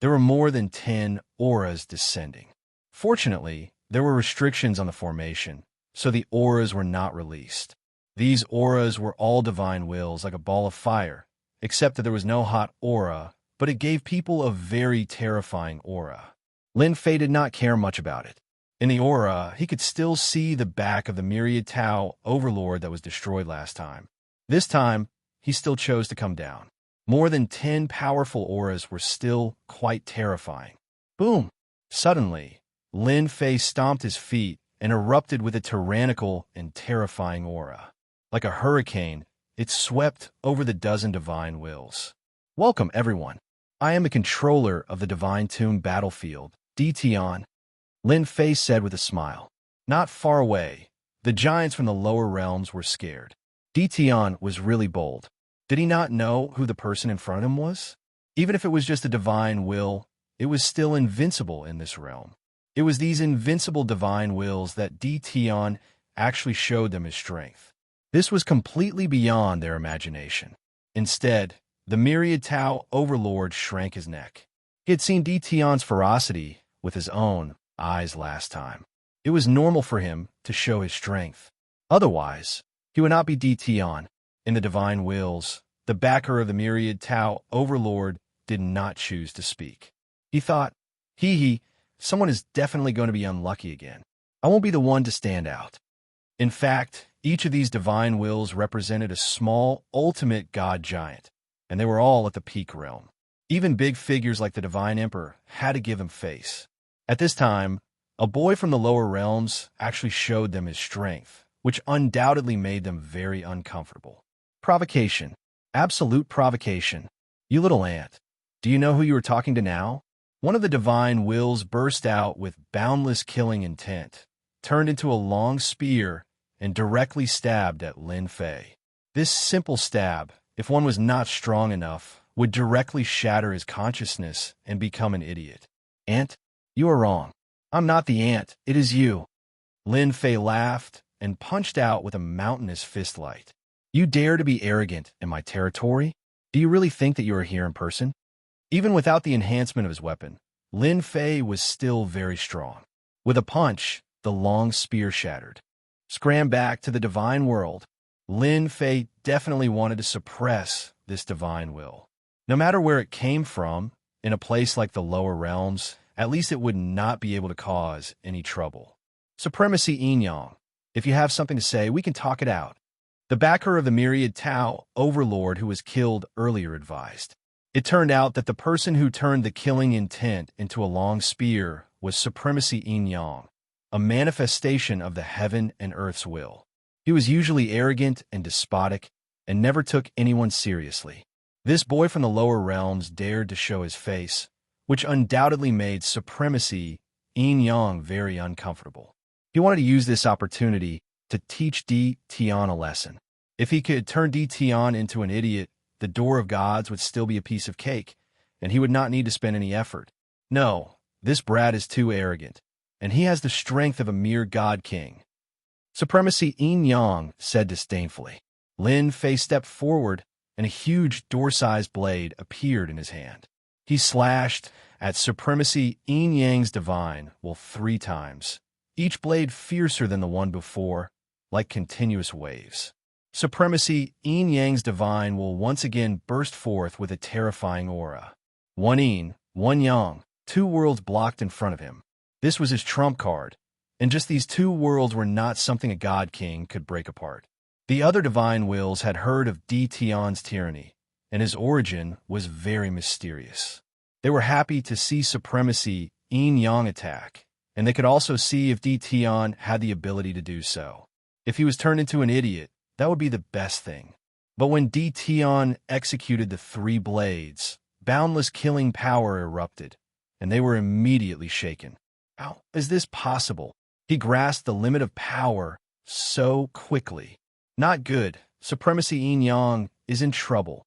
There were more than 10 auras descending. Fortunately, there were restrictions on the formation, so the auras were not released. These auras were all divine wills, like a ball of fire, except that there was no hot aura, but it gave people a very terrifying aura. Lin Fei did not care much about it. In the aura, he could still see the back of the myriad Tao overlord that was destroyed last time. This time, he still chose to come down. More than 10 powerful auras were still quite terrifying. Boom! Suddenly, Lin Fei stomped his feet and erupted with a tyrannical and terrifying aura. Like a hurricane, it swept over the dozen divine wills. Welcome, everyone. I am the controller of the Divine Tomb battlefield, Tian. Lin Fei said with a smile. Not far away, the giants from the lower realms were scared. Tian was really bold. Did he not know who the person in front of him was? Even if it was just a divine will, it was still invincible in this realm. It was these invincible divine wills that Tian actually showed them his strength. This was completely beyond their imagination. Instead, the myriad Tao overlord shrank his neck. He had seen Tian's ferocity with his own eyes last time. It was normal for him to show his strength. Otherwise, he would not be Tian. In the divine wills, the backer of the myriad Tao overlord did not choose to speak. He thought, someone is definitely going to be unlucky again. I won't be the one to stand out. In fact, each of these divine wills represented a small, ultimate god giant, and they were all at the peak realm. Even big figures like the Divine Emperor had to give him face. At this time, a boy from the lower realms actually showed them his strength, which undoubtedly made them very uncomfortable. Provocation. Absolute provocation. You little ant. Do you know who you are talking to now? One of the divine wills burst out with boundless killing intent, turned into a long spear, and directly stabbed at Lin Fei. This simple stab, if one was not strong enough, would directly shatter his consciousness and become an idiot. Ant, you are wrong. I'm not the ant, it is you. Lin Fei laughed and punched out with a mountainous fistlight. You dare to be arrogant in my territory? Do you really think that you are here in person? Even without the enhancement of his weapon, Lin Fei was still very strong. With a punch, the long spear shattered. Scram back to the divine world, Lin Fei definitely wanted to suppress this divine will. No matter where it came from, in a place like the lower realms, at least it would not be able to cause any trouble. Supremacy Yin Yang. If you have something to say, we can talk it out. The backer of the myriad Tao overlord who was killed earlier advised. It turned out that the person who turned the killing intent into a long spear was Supremacy Yin Yang, a manifestation of the heaven and earth's will. He was usually arrogant and despotic and never took anyone seriously. This boy from the lower realms dared to show his face, which undoubtedly made Supremacy Yin Yang very uncomfortable. He wanted to use this opportunity to teach Tian a lesson. If he could turn Tian into an idiot, the door of gods would still be a piece of cake, and he would not need to spend any effort. No, this brat is too arrogant, and he has the strength of a mere god king. Supremacy Yin Yang said disdainfully. Lin Fei stepped forward, and a huge door-sized blade appeared in his hand. He slashed at Supremacy Yin Yang's divine will 3 times, each blade fiercer than the one before, like continuous waves. Supremacy Yin Yang's divine will once again burst forth with a terrifying aura. One Yin, one Yang, 2 worlds blocked in front of him. This was his trump card, and just these 2 worlds were not something a god king could break apart. The other divine wills had heard of Tian's tyranny, and his origin was very mysterious. They were happy to see Supremacy Yin Yang attack, and they could also see if Tian had the ability to do so. If he was turned into an idiot, that would be the best thing. But when Tian executed the 3 blades, boundless killing power erupted, and they were immediately shaken. How is this possible? He grasped the limit of power so quickly. Not good. Supremacy Yin Yang is in trouble.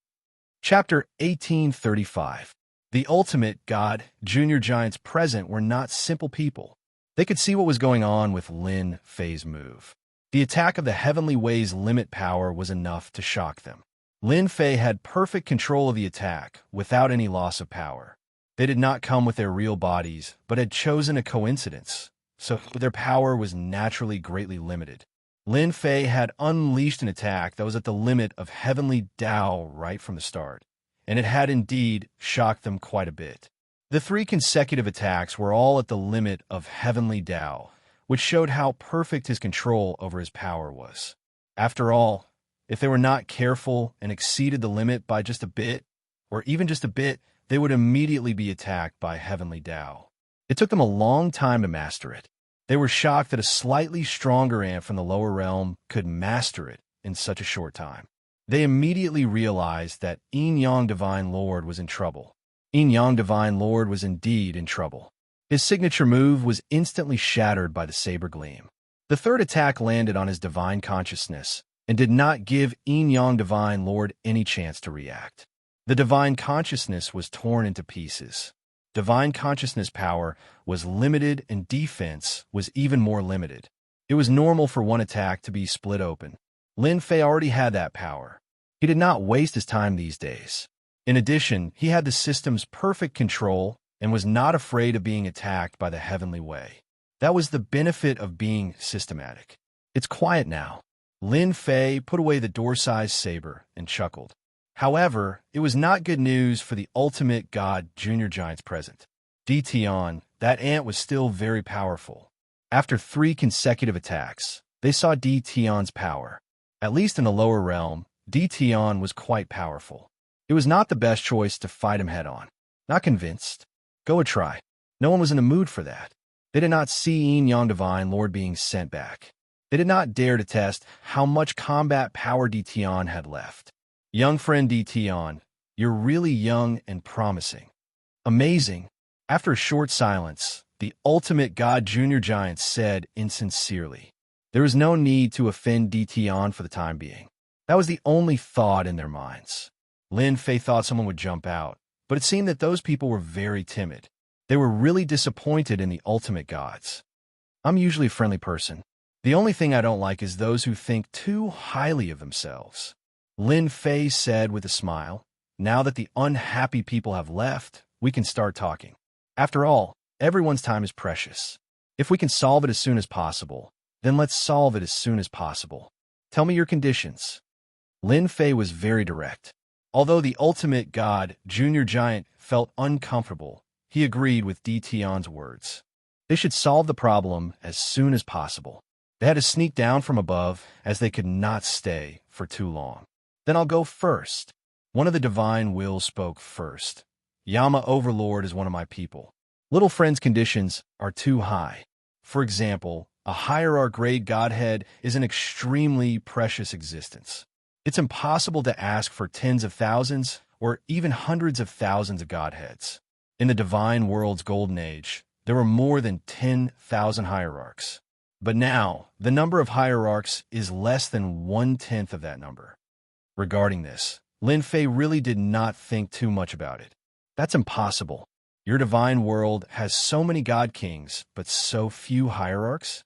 Chapter 1835. The ultimate god, junior giants present were not simple people. They could see what was going on with Lin Fei's move. The attack of the Heavenly Way's limit power was enough to shock them. Lin Fei had perfect control of the attack without any loss of power. They did not come with their real bodies, but had chosen a coincidence, so their power was naturally greatly limited. Lin Fei had unleashed an attack that was at the limit of heavenly Tao right from the start, and it had indeed shocked them quite a bit. The 3 consecutive attacks were all at the limit of heavenly Tao, which showed how perfect his control over his power was. After all, if they were not careful and exceeded the limit by just a bit, or even just a bit, they would immediately be attacked by heavenly Tao. It took them a long time to master it. They were shocked that a slightly stronger ant from the lower realm could master it in such a short time. They immediately realized that Yin Yang Divine Lord was in trouble. Yin Yang Divine Lord was indeed in trouble. His signature move was instantly shattered by the saber gleam. The 3rd attack landed on his divine consciousness and did not give Yin Yang Divine Lord any chance to react. The divine consciousness was torn into pieces. Divine consciousness power was limited and defense was even more limited. It was normal for one attack to be split open. Lin Fei already had that power. He did not waste his time these days. In addition, he had the system's perfect control and was not afraid of being attacked by the heavenly way. That was the benefit of being systematic. It's quiet now. Lin Fei put away the door-sized saber and chuckled. However, it was not good news for the ultimate god junior giants present. Di Tian, that ant was still very powerful. After 3 consecutive attacks, they saw Di Tian's power. At least in the lower realm, Di Tian was quite powerful. It was not the best choice to fight him head-on. Not convinced? Go a try. No one was in the mood for that. They did not see Yin Yang Divine Lord being sent back. They did not dare to test how much combat power Di Tian had left. Young friend Di Tian, you're really young and promising. Amazing. After a short silence, the ultimate god junior giant said insincerely, there is no need to offend Di Tian for the time being. That was the only thought in their minds. Lin Fei thought someone would jump out, but it seemed that those people were very timid. They were really disappointed in the ultimate gods. I'm usually a friendly person. The only thing I don't like is those who think too highly of themselves. Lin Fei said with a smile, now that the unhappy people have left, we can start talking. After all, everyone's time is precious. If we can solve it as soon as possible, then let's solve it as soon as possible. Tell me your conditions. Lin Fei was very direct. Although the ultimate god, junior giant, felt uncomfortable, he agreed with Di Tian's words. They should solve the problem as soon as possible. They had to sneak down from above, as they could not stay for too long. Then I'll go first. One of the divine wills spoke first. Yama Overlord is one of my people. Little friend's conditions are too high. For example, a hierarch grade godhead is an extremely precious existence. It's impossible to ask for tens of thousands or even hundreds of thousands of godheads. In the divine world's golden age, there were more than 10,000 hierarchs. But now, the number of hierarchs is less than 1/10 of that number. Regarding this, Lin Fei really did not think too much about it. That's impossible. Your divine world has so many god kings, but so few hierarchs?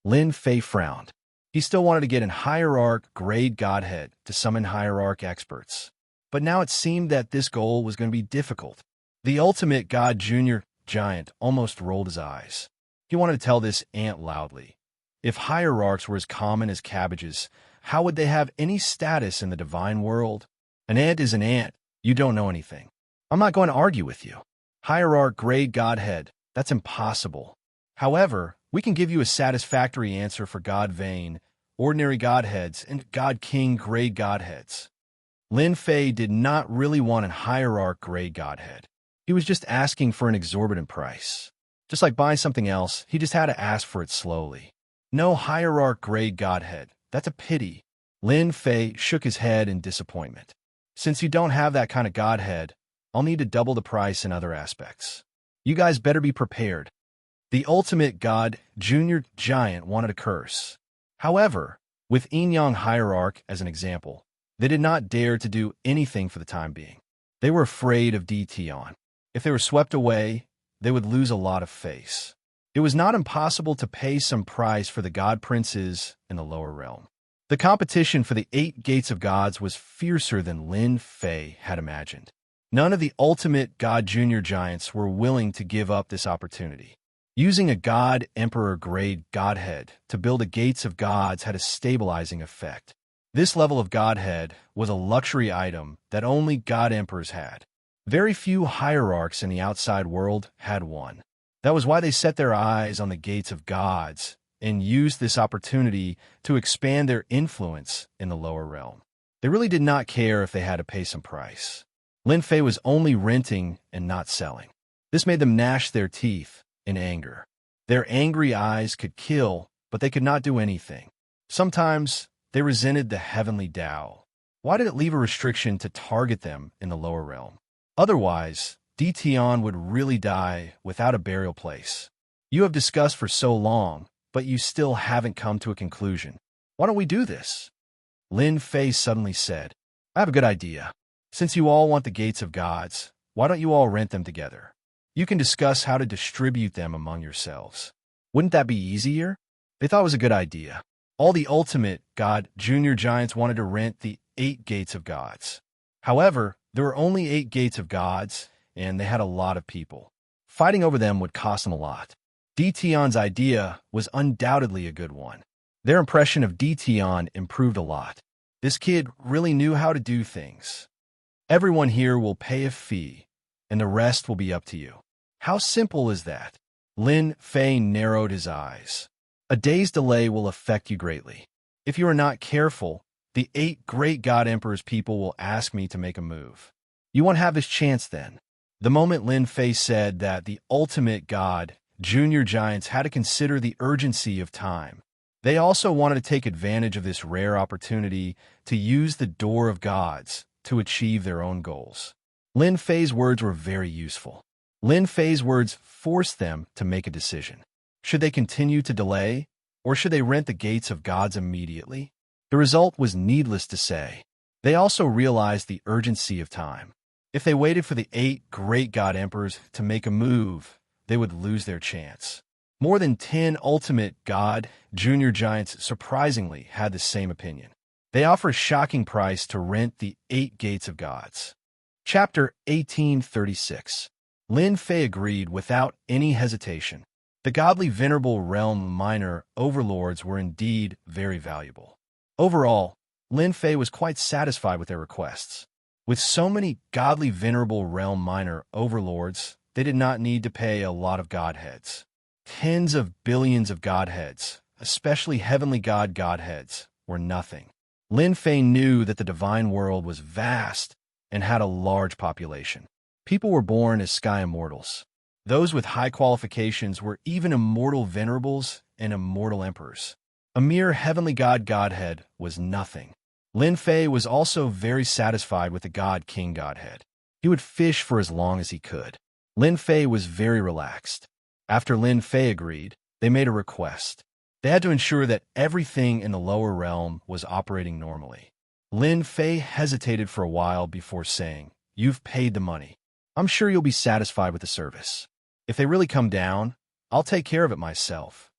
Lin Fei frowned. He still wanted to get an hierarch grade godhead to summon hierarch experts. But now it seemed that this goal was going to be difficult. The ultimate god junior giant almost rolled his eyes. He wanted to tell this ant loudly. If hierarchs were as common as cabbages, how would they have any status in the divine world? An ant is an ant. You don't know anything. I'm not going to argue with you. Hierarch grade godhead, that's impossible. However, we can give you a satisfactory answer for God Vane, ordinary godheads, and God King grade godheads. Lin Fei did not really want a hierarch grade godhead. He was just asking for an exorbitant price. Just like buying something else, he just had to ask for it slowly. No hierarch grade godhead. That's a pity. Lin Fei shook his head in disappointment. Since you don't have that kind of godhead, I'll need to double the price in other aspects. You guys better be prepared. The ultimate god, junior giant, wanted a curse. However, with Yin Yang hierarch as an example, they did not dare to do anything for the time being. They were afraid of Di Tian. If they were swept away, they would lose a lot of face. It was not impossible to pay some price for the god princes in the lower realm. The competition for the 8 gates of gods was fiercer than Lin Fei had imagined. None of the ultimate god junior giants were willing to give up this opportunity. Using a god emperor grade godhead to build a gates of gods had a stabilizing effect. This level of godhead was a luxury item that only god emperors had. Very few hierarchs in the outside world had one. That was why they set their eyes on the gates of gods and used this opportunity to expand their influence in the lower realm. They really did not care if they had to pay some price. Lin Fei was only renting and not selling. This made them gnash their teeth in anger. Their angry eyes could kill, but they could not do anything. Sometimes they resented the heavenly Tao. Why did it leave a restriction to target them in the lower realm? Otherwise, Tian would really die without a burial place. You have discussed for so long, but you still haven't come to a conclusion. Why don't we do this? Lin Fei suddenly said, I have a good idea. Since you all want the gates of gods, why don't you all rent them together? You can discuss how to distribute them among yourselves. Wouldn't that be easier? They thought it was a good idea. All the ultimate god junior giants wanted to rent the 8 gates of gods. However, there were only 8 gates of gods, and they had a lot of people. Fighting over them would cost them a lot. Tian's idea was undoubtedly a good one. Their impression of Tian improved a lot. This kid really knew how to do things. Everyone here will pay a fee, and the rest will be up to you. How simple is that? Lin Fei narrowed his eyes. A day's delay will affect you greatly. If you are not careful, the 8 great god emperors people will ask me to make a move. You won't have this chance then. The moment Lin Fei said that the ultimate god, junior giants had to consider the urgency of time. They also wanted to take advantage of this rare opportunity to use the door of gods to achieve their own goals. Lin Fei's words were very useful. Lin Fei's words forced them to make a decision. Should they continue to delay, or should they rent the gates of gods immediately? The result was needless to say. They also realized the urgency of time. If they waited for the 8 great god emperors to make a move, they would lose their chance. More than 10 ultimate god junior giants surprisingly had the same opinion. They offer a shocking price to rent the 8 gates of gods. Chapter 1836. Lin Fei agreed without any hesitation. The godly venerable realm minor overlords were indeed very valuable. Overall, Lin Fei was quite satisfied with their requests. With so many godly venerable realm minor overlords, they did not need to pay a lot of godheads. Tens of billions of godheads, especially heavenly godheads, were nothing. Lin Fei knew that the divine world was vast and had a large population. People were born as sky immortals. Those with high qualifications were even immortal venerables and immortal emperors. A mere heavenly godhead was nothing. Lin Fei was also very satisfied with the god king godhead. He would fish for as long as he could. Lin Fei was very relaxed. After Lin Fei agreed, they made a request. They had to ensure that everything in the lower realm was operating normally. Lin Fei hesitated for a while before saying, You've paid the money. I'm sure you'll be satisfied with the service. If they really come down, I'll take care of it myself.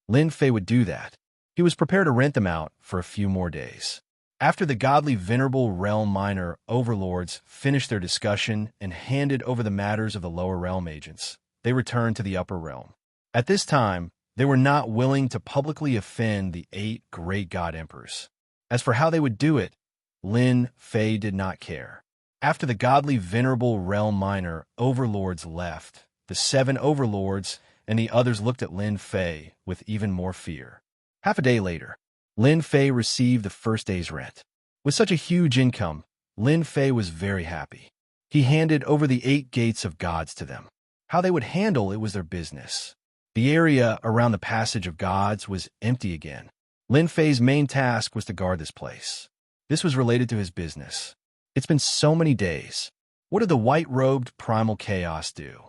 Lin Fei would do that. He was prepared to rent them out for a few more days. After the godly venerable realm minor overlords finished their discussion and handed over the matters of the lower realm agents, they returned to the upper realm. At this time, they were not willing to publicly offend the 8 great god emperors. As for how they would do it, Lin Fei did not care. After the godly venerable realm minor overlords left, the 7 overlords and the others looked at Lin Fei with even more fear. Half a day later, Lin Fei received the first day's rent. With such a huge income, Lin Fei was very happy. He handed over the 8 gates of gods to them. How they would handle it was their business. The area around the passage of gods was empty again. Lin Fei's main task was to guard this place. This was related to his business. It's been so many days. What did the white-robed primal chaos do?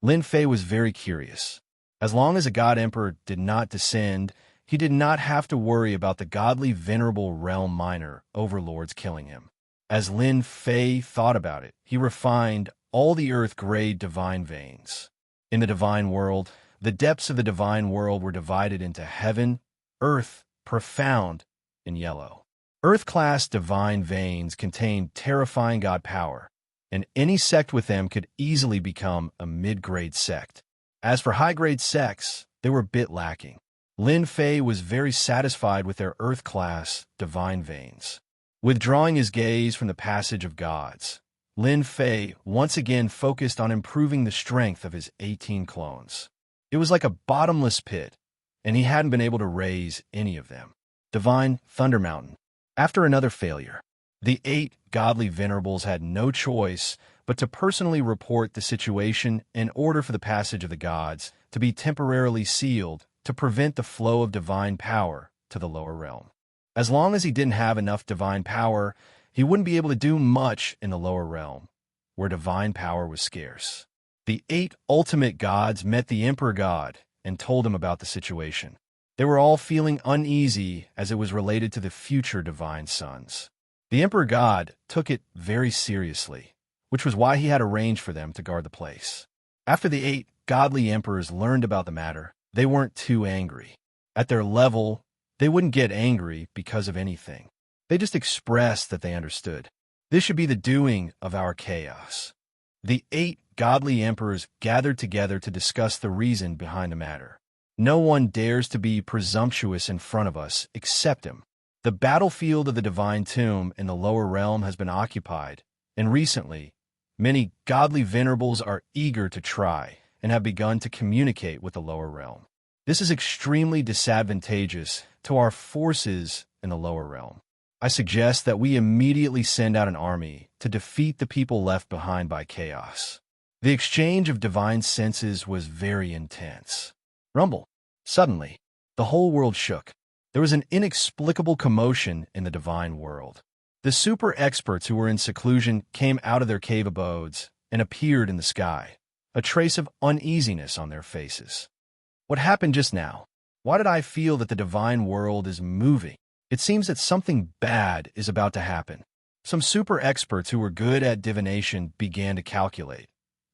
Lin Fei was very curious. As long as a god emperor did not descend, he did not have to worry about the godly venerable realm minor overlords killing him. As Lin Fei thought about it, he refined all the earth-grade divine veins. In the divine world, the depths of the divine world were divided into heaven, earth, profound, and yellow. Earth-class divine veins contained terrifying god power, and any sect with them could easily become a mid-grade sect. As for high-grade sects, they were a bit lacking. Lin Fei was very satisfied with their earth-class divine veins. Withdrawing his gaze from the passage of gods, Lin Fei once again focused on improving the strength of his 18 clones. It was like a bottomless pit, and he hadn't been able to raise any of them. Divine Thunder Mountain. After another failure, the 8 godly venerables had no choice but to personally report the situation in order for the passage of the gods to be temporarily sealed to prevent the flow of divine power to the lower realm. As long as he didn't have enough divine power, he wouldn't be able to do much in the lower realm, where divine power was scarce. The 8 ultimate gods met the Emperor God and told him about the situation. They were all feeling uneasy as it was related to the future divine sons. The Emperor God took it very seriously, which was why he had arranged for them to guard the place. After the 8 godly emperors learned about the matter, they weren't too angry. At their level, they wouldn't get angry because of anything. They just expressed that they understood. This should be the doing of our chaos. The 8 godly emperors gathered together to discuss the reason behind the matter. No one dares to be presumptuous in front of us except him. The battlefield of the divine tomb in the lower realm has been occupied, and recently, many godly venerables are eager to try and have begun to communicate with the lower realm. This is extremely disadvantageous to our forces in the lower realm. I suggest that we immediately send out an army to defeat the people left behind by chaos. The exchange of divine senses was very intense. Rumble. Suddenly, the whole world shook. There was an inexplicable commotion in the divine world. The super experts who were in seclusion came out of their cave abodes and appeared in the sky, a trace of uneasiness on their faces. What happened just now? Why did I feel that the divine world is moving? It seems that something bad is about to happen. Some super experts who were good at divination began to calculate,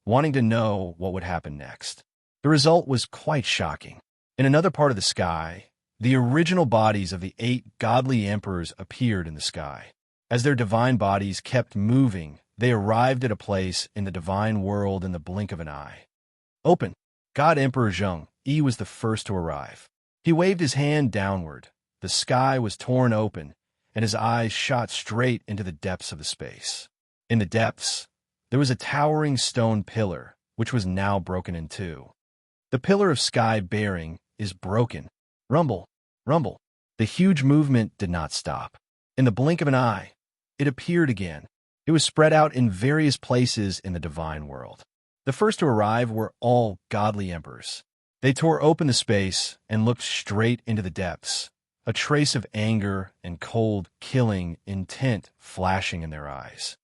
wanting to know what would happen next. The result was quite shocking. In another part of the sky, the original bodies of the 8 godly emperors appeared in the sky. As their divine bodies kept moving, they arrived at a place in the divine world in the blink of an eye. Open. God Emperor Zheng Yi was the first to arrive. He waved his hand downward. The sky was torn open, and his eyes shot straight into the depths of the space. In the depths, there was a towering stone pillar, which was now broken in two. The pillar of sky bearing is broken. Rumble, rumble. The huge movement did not stop. In the blink of an eye, it appeared again. It was spread out in various places in the divine world. The first to arrive were all godly emperors. They tore open the space and looked straight into the depths, a trace of anger and cold, killing intent flashing in their eyes.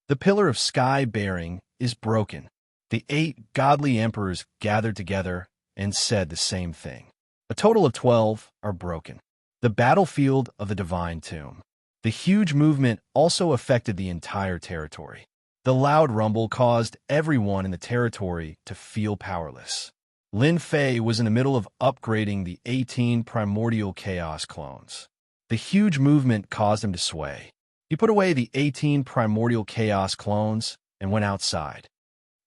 The pillar of sky bearing is broken. The 8 godly emperors gathered together and said the same thing. A total of 12 are broken. The battlefield of the divine tomb. The huge movement also affected the entire territory. The loud rumble caused everyone in the territory to feel powerless. Lin Fei was in the middle of upgrading the 18 primordial chaos clones. The huge movement caused him to sway. He put away the 18 primordial chaos clones and went outside.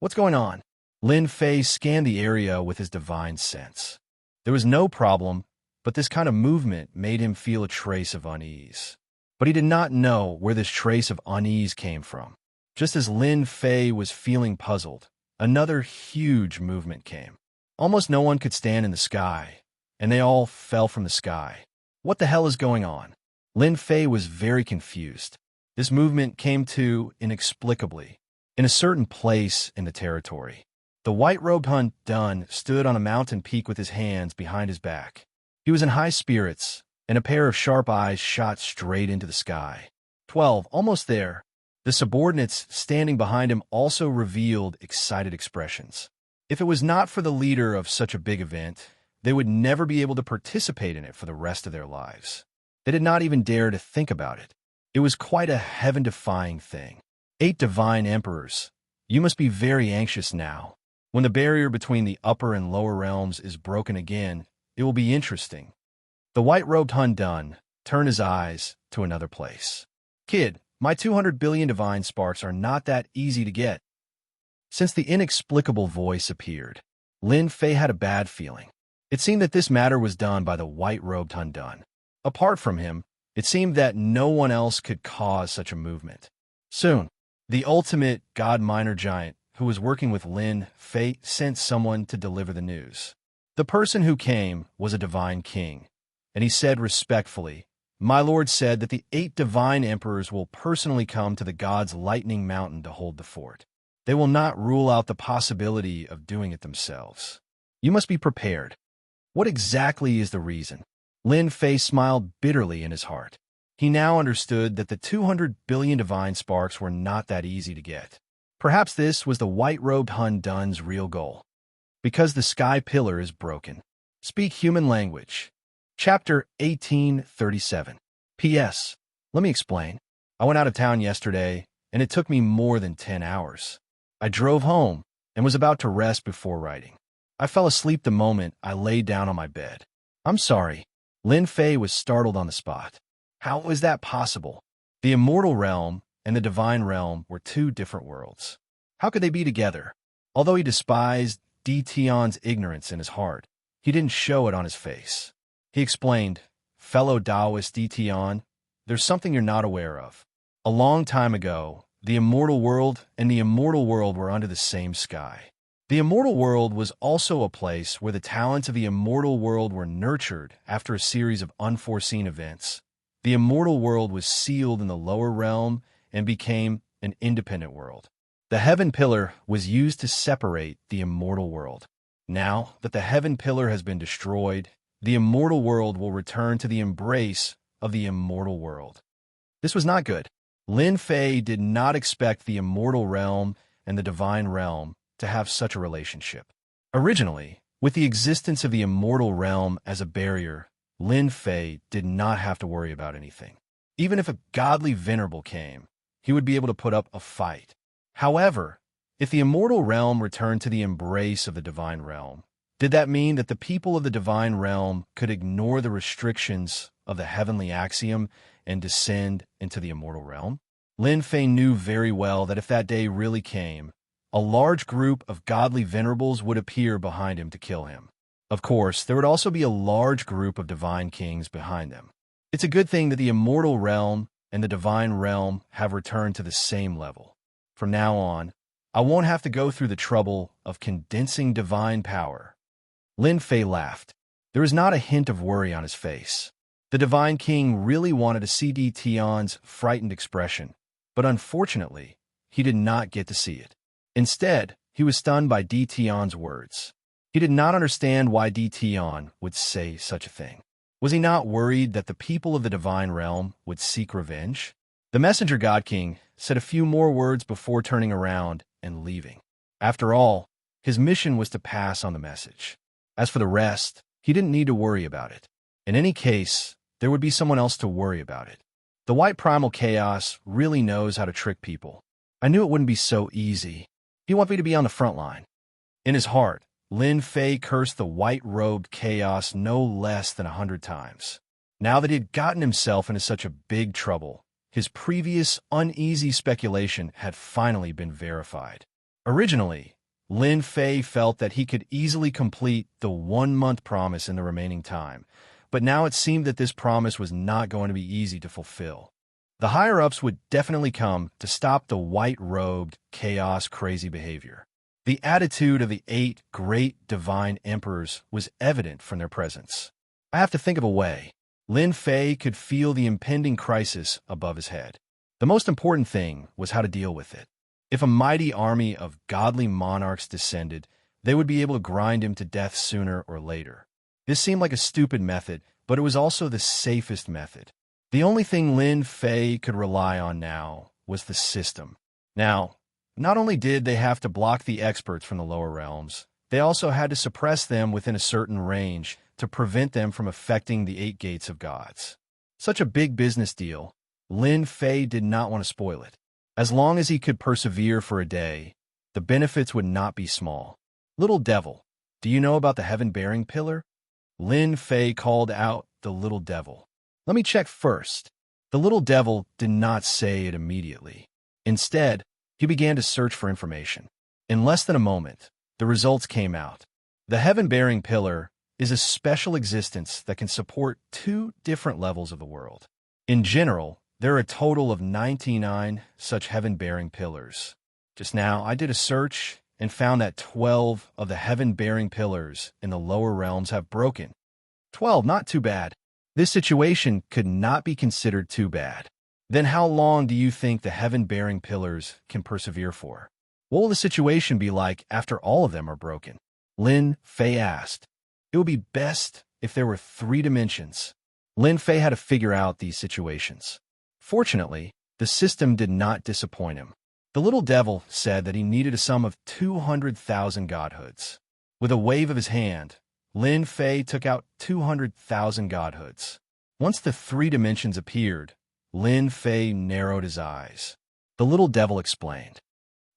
What's going on? Lin Fei scanned the area with his divine sense. There was no problem, but this kind of movement made him feel a trace of unease. But he did not know where this trace of unease came from. Just as Lin Fei was feeling puzzled, another huge movement came. Almost no one could stand in the sky, and they all fell from the sky. What the hell is going on? Lin Fei was very confused. This movement came to inexplicably, in a certain place in the territory. The white-robed Hun Dun stood on a mountain peak with his hands behind his back. He was in high spirits, and a pair of sharp eyes shot straight into the sky. 12, almost there. The subordinates standing behind him also revealed excited expressions. If it was not for the leader of such a big event, they would never be able to participate in it for the rest of their lives. They did not even dare to think about it. It was quite a heaven-defying thing. 8 divine emperors. You must be very anxious now. When the barrier between the upper and lower realms is broken again, it will be interesting. The white-robed Hun Dun turned his eyes to another place. Kid, my 200 billion divine sparks are not that easy to get. Since the inexplicable voice appeared, Lin Fei had a bad feeling. It seemed that this matter was done by the white-robed Hun Dun. Apart from him, it seemed that no one else could cause such a movement. Soon, The ultimate god minor giant who was working with Lin Fei sent someone to deliver the news. The person who came was a divine king, and he said respectfully, "My lord said that the 8 divine emperors will personally come to the god's lightning mountain to hold the fort. They will not rule out the possibility of doing it themselves. You must be prepared." What exactly is the reason? Lin Fei smiled bitterly in his heart. He now understood that the 200 billion divine sparks were not that easy to get. Perhaps this was the white-robed Hun Dun's real goal. Because the sky pillar is broken. Speak human language. Chapter 1837. P.S. Let me explain. I went out of town yesterday, and it took me more than 10 hours. I drove home and was about to rest before writing. I fell asleep the moment I laid down on my bed. I'm sorry. Lin Fei was startled on the spot. How was that possible? The immortal realm and the divine realm were 2 different worlds. How could they be together? Although he despised Di Tian's ignorance in his heart, he didn't show it on his face. He explained, "Fellow Taoist Di Tian, there's something you're not aware of. A long time ago, the immortal world and the immortal world were under the same sky. The immortal world was also a place where the talents of the immortal world were nurtured after a series of unforeseen events. The immortal world was sealed in the lower realm and became an independent world. The heaven pillar was used to separate the immortal world. Now that the heaven pillar has been destroyed, the immortal world will return to the embrace of the immortal world." This was not good. Lin Fei did not expect the immortal realm and the divine realm to have such a relationship. Originally, with the existence of the immortal realm as a barrier, Lin Fei did not have to worry about anything. Even if a godly venerable came, he would be able to put up a fight. However, if the immortal realm returned to the embrace of the divine realm, did that mean that the people of the divine realm could ignore the restrictions of the heavenly axiom and descend into the immortal realm? Lin Fei knew very well that if that day really came, a large group of godly venerables would appear behind him to kill him. Of course, there would also be a large group of divine kings behind them. It's a good thing that the immortal realm and the divine realm have returned to the same level. From now on, I won't have to go through the trouble of condensing divine power. Lin Fei laughed. There was not a hint of worry on his face. The divine king really wanted to see Di Tian's frightened expression, but unfortunately, he did not get to see it. Instead, he was stunned by Di Tian's words. He did not understand why Di Tian would say such a thing. Was he not worried that the people of the divine realm would seek revenge? The messenger god king said a few more words before turning around and leaving. After all, his mission was to pass on the message. As for the rest, he didn't need to worry about it. In any case, there would be someone else to worry about it. The white primal chaos really knows how to trick people. I knew it wouldn't be so easy. He wanted me to be on the front line. In his heart, Lin Fei cursed the white-robed chaos no less than 100 times. Now that he had gotten himself into such a big trouble, his previous uneasy speculation had finally been verified. Originally, Lin Fei felt that he could easily complete the 1-month promise in the remaining time, but now it seemed that this promise was not going to be easy to fulfill. The higher-ups would definitely come to stop the white-robed, chaos-crazy behavior. The attitude of the 8 great divine emperors was evident from their presence. I have to think of a way. Lin Fei could feel the impending crisis above his head. The most important thing was how to deal with it. If a mighty army of godly monarchs descended, they would be able to grind him to death sooner or later. This seemed like a stupid method, but it was also the safest method. The only thing Lin Fei could rely on now was the system. Now, not only did they have to block the experts from the lower realms, they also had to suppress them within a certain range to prevent them from affecting the 8 gates of gods. Such a big business deal, Lin Fei did not want to spoil it. As long as he could persevere for a day, the benefits would not be small. Little devil, do you know about the heaven-bearing pillar? Lin Fei called out the little devil. Let me check first. The little devil did not say it immediately. Instead, he began to search for information. In less than a moment, the results came out. The heaven-bearing pillar is a special existence that can support 2 different levels of the world. In general, There are a total of 99 such heaven-bearing pillars. Just now, I did a search and found that 12 of the heaven-bearing pillars in the lower realms have broken. 12, not too bad. This situation could not be considered too bad. Then how long do you think the heaven-bearing pillars can persevere for? What will the situation be like after all of them are broken? Lin Fei asked. It would be best if there were 3 dimensions. Lin Fei had to figure out these situations. Fortunately, the system did not disappoint him. The little devil said that he needed a sum of 200,000 godhoods. With a wave of his hand, Lin Fei took out 200,000 godhoods. Once the 3 dimensions appeared, Lin Fei narrowed his eyes. The little devil explained.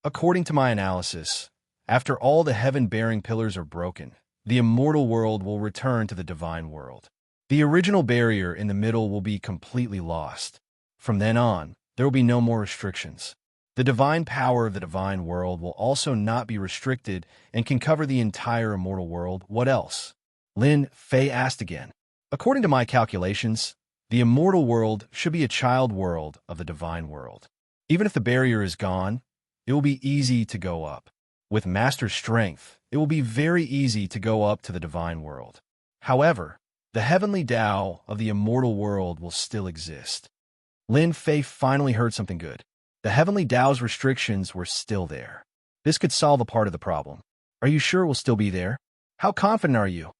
According to my analysis, after all the heaven-bearing pillars are broken, the immortal world will return to the divine world. The original barrier in the middle will be completely lost. From then on, there will be no more restrictions. The divine power of the divine world will also not be restricted and can cover the entire immortal world. What else? Lin Fei asked again. According to my calculations, the immortal world should be a child world of the divine world. Even if the barrier is gone, it will be easy to go up. With master strength, it will be very easy to go up to the divine world. However, the heavenly Tao of the immortal world will still exist. Lin Fei finally heard something good. The heavenly Tao's restrictions were still there. This could solve a part of the problem. Are you sure it will still be there? How confident are you?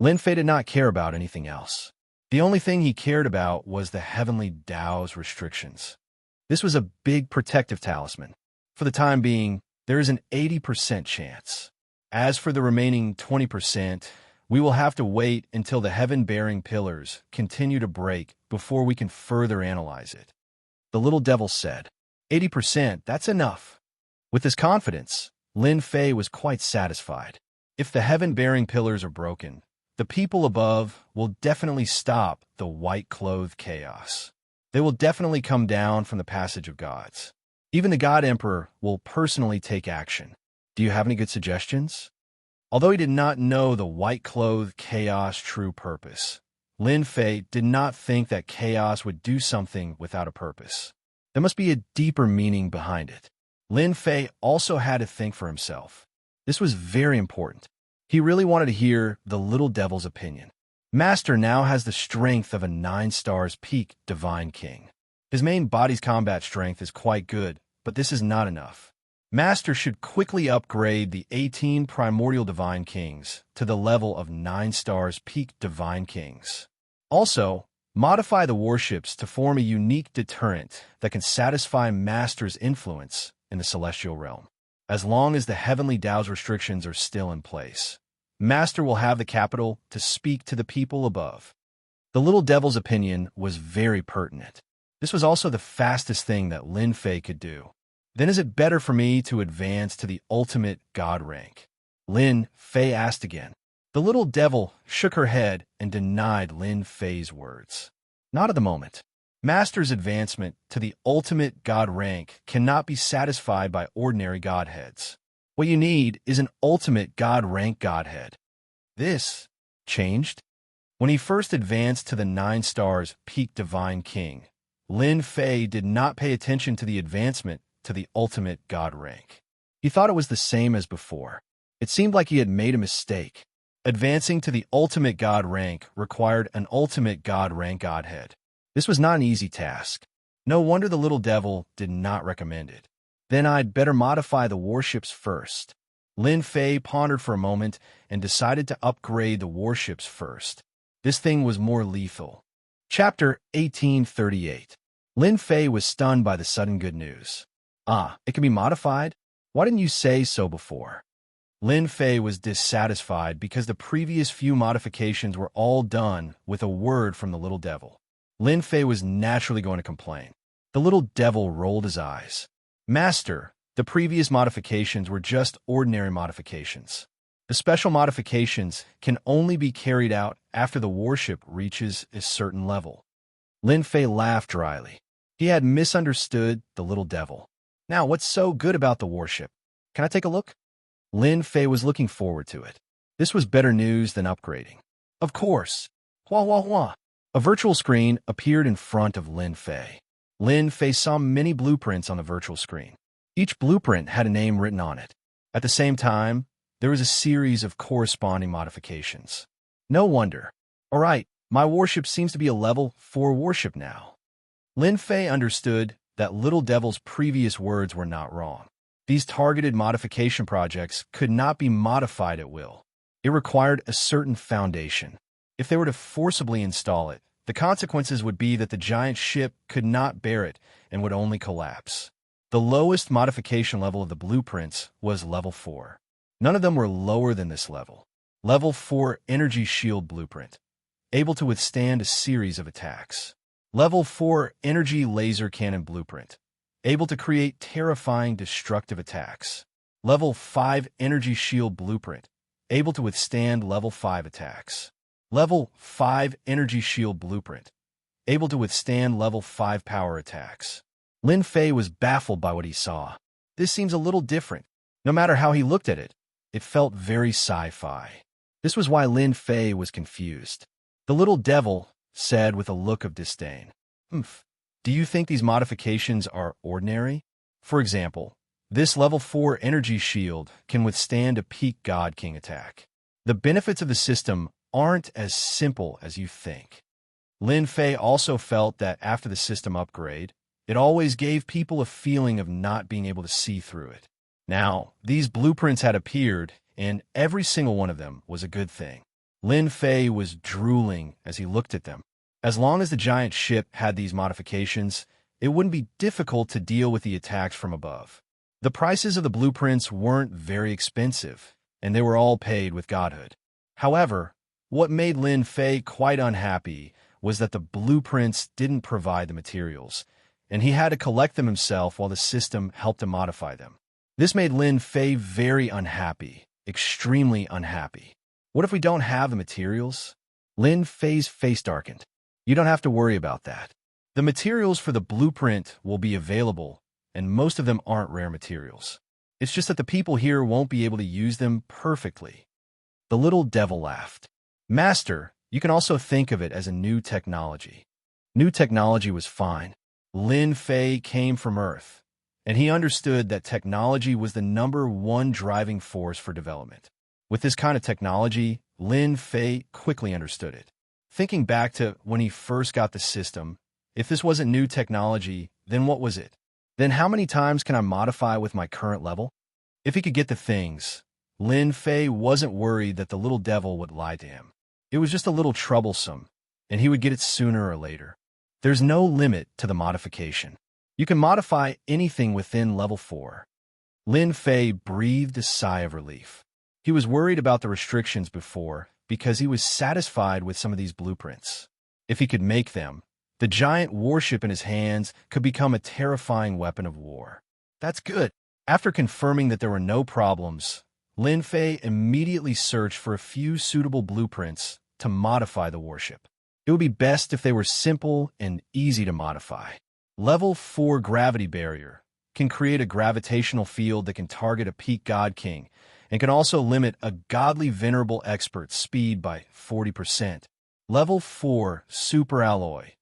Lin Fei did not care about anything else. The only thing he cared about was the heavenly Tao's restrictions. This was a big protective talisman. For the time being, there is an 80% chance. As for the remaining 20%, we will have to wait until the heaven-bearing pillars continue to break before we can further analyze it. The little devil said, 80%, that's enough. With his confidence, Lin Fei was quite satisfied. If the heaven-bearing pillars are broken, the people above will definitely stop the white-clothed chaos. They will definitely come down from the passage of gods. Even the God Emperor will personally take action. Do you have any good suggestions? Although he did not know the white-clothed chaos' true purpose, Lin Fei did not think that chaos would do something without a purpose. There must be a deeper meaning behind it. Lin Fei also had to think for himself. This was very important. He really wanted to hear the little devil's opinion. Master now has the strength of a 9 stars peak divine king. His main body's combat strength is quite good, but this is not enough. Master should quickly upgrade the 18 primordial divine kings to the level of 9 stars peak divine kings. Also, modify the warships to form a unique deterrent that can satisfy Master's influence in the celestial realm. As long as the heavenly Tao's restrictions are still in place, Master will have the capital to speak to the people above. The little devil's opinion was very pertinent. This was also the fastest thing that Lin Fei could do. Then is it better for me to advance to the ultimate god rank? Lin Fei asked again. The little devil shook her head and denied Lin Fei's words. Not at the moment. Master's advancement to the ultimate god rank cannot be satisfied by ordinary godheads. What you need is an ultimate god rank godhead. This changed. When he first advanced to the 9 stars peak divine king, Lin Fei did not pay attention to the advancement to the ultimate god rank. He thought it was the same as before. It seemed like he had made a mistake. Advancing to the ultimate god rank required an ultimate god rank godhead. This was not an easy task. No wonder the little devil did not recommend it. Then I'd better modify the warships first. Lin Fei pondered for a moment and decided to upgrade the warships first. This thing was more lethal. Chapter 1838. Lin Fei was stunned by the sudden good news. It can be modified? Why didn't you say so before? Lin Fei was dissatisfied because the previous few modifications were all done with a word from the little devil. Lin Fei was naturally going to complain. The little devil rolled his eyes. Master, the previous modifications were just ordinary modifications. The special modifications can only be carried out after the warship reaches a certain level. Lin Fei laughed dryly. He had misunderstood the little devil. Now, what's so good about the warship? Can I take a look? Lin Fei was looking forward to it. This was better news than upgrading. Of course. Hua hua hua. A virtual screen appeared in front of Lin Fei. Lin Fei saw many blueprints on the virtual screen. Each blueprint had a name written on it. At the same time, there was a series of corresponding modifications. No wonder. All right, my warship seems to be a level 4 warship now. Lin Fei understood that Little Devil's previous words were not wrong. These targeted modification projects could not be modified at will. It required a certain foundation. If they were to forcibly install it, the consequences would be that the giant ship could not bear it and would only collapse. The lowest modification level of the blueprints was level 4. None of them were lower than this level. Level 4 Energy Shield Blueprint, able to withstand a series of attacks. Level 4 Energy Laser Cannon Blueprint, able to create terrifying destructive attacks. Level 5 Energy Shield Blueprint, able to withstand level 5 attacks. Level 5 Energy Shield Blueprint, able to withstand level 5 power attacks. Lin Fei was baffled by what he saw. This seems a little different. No matter how he looked at it, it felt very sci-fi. This was why Lin Fei was confused. The little devil said with a look of disdain, Do you think these modifications are ordinary? For example, this level 4 energy shield can withstand a peak God King attack. The benefits of the system aren't as simple as you think. Lin Fei also felt that after the system upgrade, it always gave people a feeling of not being able to see through it. Now, these blueprints had appeared, and every single one of them was a good thing. Lin Fei was drooling as he looked at them. As long as the giant ship had these modifications, it wouldn't be difficult to deal with the attacks from above. The prices of the blueprints weren't very expensive, and they were all paid with godhood. However, what made Lin Fei quite unhappy was that the blueprints didn't provide the materials, and he had to collect them himself while the system helped to modify them. This made Lin Fei very unhappy, extremely unhappy. What if we don't have the materials? Lin Fei's face darkened. You don't have to worry about that. The materials for the blueprint will be available, and most of them aren't rare materials. It's just that the people here won't be able to use them perfectly. The little devil laughed. Master, you can also think of it as a new technology. New technology was fine. Lin Fei came from Earth, and he understood that technology was the #1 driving force for development. With this kind of technology, Lin Fei quickly understood it. Thinking back to when he first got the system, if this wasn't new technology, then what was it? Then how many times can I modify with my current level? If he could get the things, Lin Fei wasn't worried that the little devil would lie to him. It was just a little troublesome, and he would get it sooner or later. There's no limit to the modification. You can modify anything within level 4. Lin Fei breathed a sigh of relief. He was worried about the restrictions before because he was satisfied with some of these blueprints. If he could make them, the giant warship in his hands could become a terrifying weapon of war. That's good. After confirming that there were no problems, Lin Fei immediately searched for a few suitable blueprints to modify the warship. It would be best if they were simple and easy to modify. Level 4 Gravity Barrier can create a gravitational field that can target a peak God King and can also limit a godly venerable expert's speed by 40%. Level 4 Super Alloy.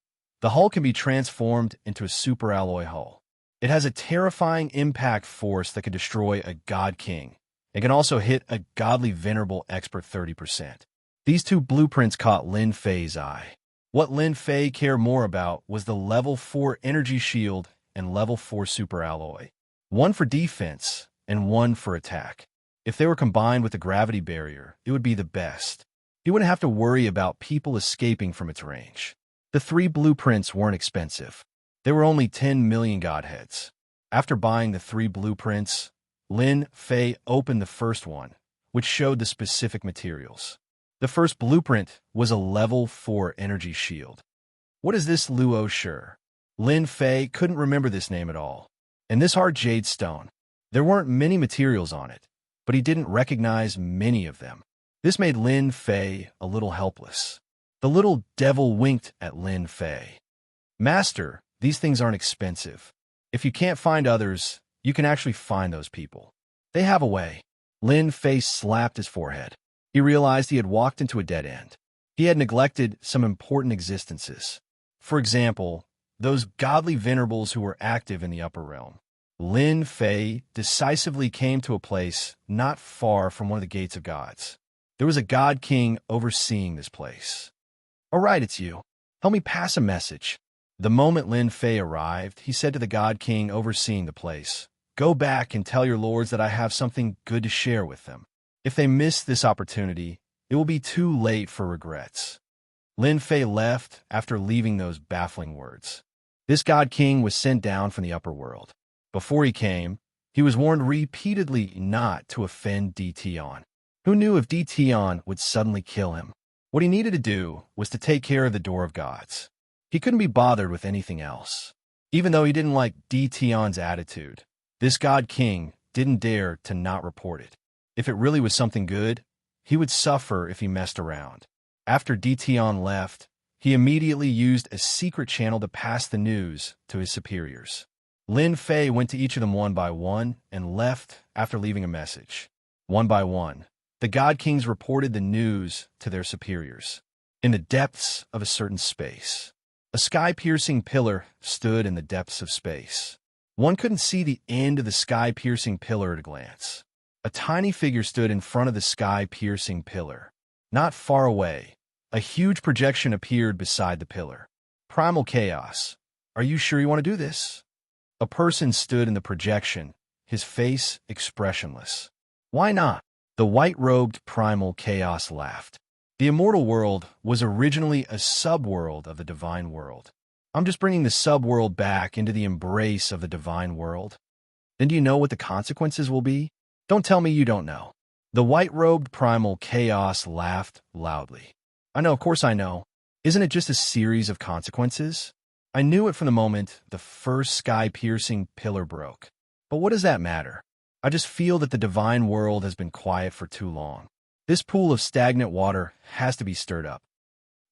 The hull can be transformed into a super alloy hull. It has a terrifying impact force that can destroy a God King. It can also hit a godly venerable expert 30%. These two blueprints caught Lin Fei's eye. What Lin Fei cared more about was the level 4 energy shield and level 4 super alloy. One for defense and one for attack. If they were combined with the gravity barrier, it would be the best. He wouldn't have to worry about people escaping from its range. The 3 blueprints weren't expensive. They were only 10 million godheads. After buying the 3 blueprints, Lin Fei opened the first one, which showed the specific materials. The first blueprint was a level 4 energy shield. What is this Luo Shi? Lin Fei couldn't remember this name at all. And this hard jade stone. There weren't many materials on it, but he didn't recognize many of them. This made Lin Fei a little helpless. The little devil winked at Lin Fei. Master, these things aren't expensive. If you can't find others, you can actually find those people. They have a way. Lin Fei slapped his forehead. He realized he had walked into a dead end. He had neglected some important existences. For example, those godly venerables who were active in the upper realm. Lin Fei decisively came to a place not far from one of the gates of gods. There was a god king overseeing this place. "All right, it's you. Help me pass a message." The moment Lin Fei arrived, he said to the god king overseeing the place, "Go back and tell your lords that I have something good to share with them. If they miss this opportunity, it will be too late for regrets." Lin Fei left after leaving those baffling words. This god king was sent down from the upper world. Before he came, he was warned repeatedly not to offend Dition. Who knew if Dition would suddenly kill him? What he needed to do was to take care of the door of gods. He couldn't be bothered with anything else. Even though he didn't like Dition's attitude, this god king didn't dare to not report it. If it really was something good, he would suffer if he messed around. After Dition left, he immediately used a secret channel to pass the news to his superiors. Lin Fei went to each of them one by one and left after leaving a message. One by one, the god kings reported the news to their superiors. In the depths of a certain space, a sky-piercing pillar stood in the depths of space. One couldn't see the end of the sky-piercing pillar at a glance. A tiny figure stood in front of the sky-piercing pillar. Not far away, a huge projection appeared beside the pillar. "Primal chaos. Are you sure you want to do this?" A person stood in the projection, his face expressionless. "Why not?" The white-robed primal chaos laughed. "The immortal world was originally a subworld of the divine world. I'm just bringing the subworld back into the embrace of the divine world." "Then do you know what the consequences will be?" "Don't tell me you don't know." The white-robed primal chaos laughed loudly. "I know, of course I know. Isn't it just a series of consequences? I knew it from the moment the first sky-piercing pillar broke. But what does that matter? I just feel that the divine world has been quiet for too long. This pool of stagnant water has to be stirred up."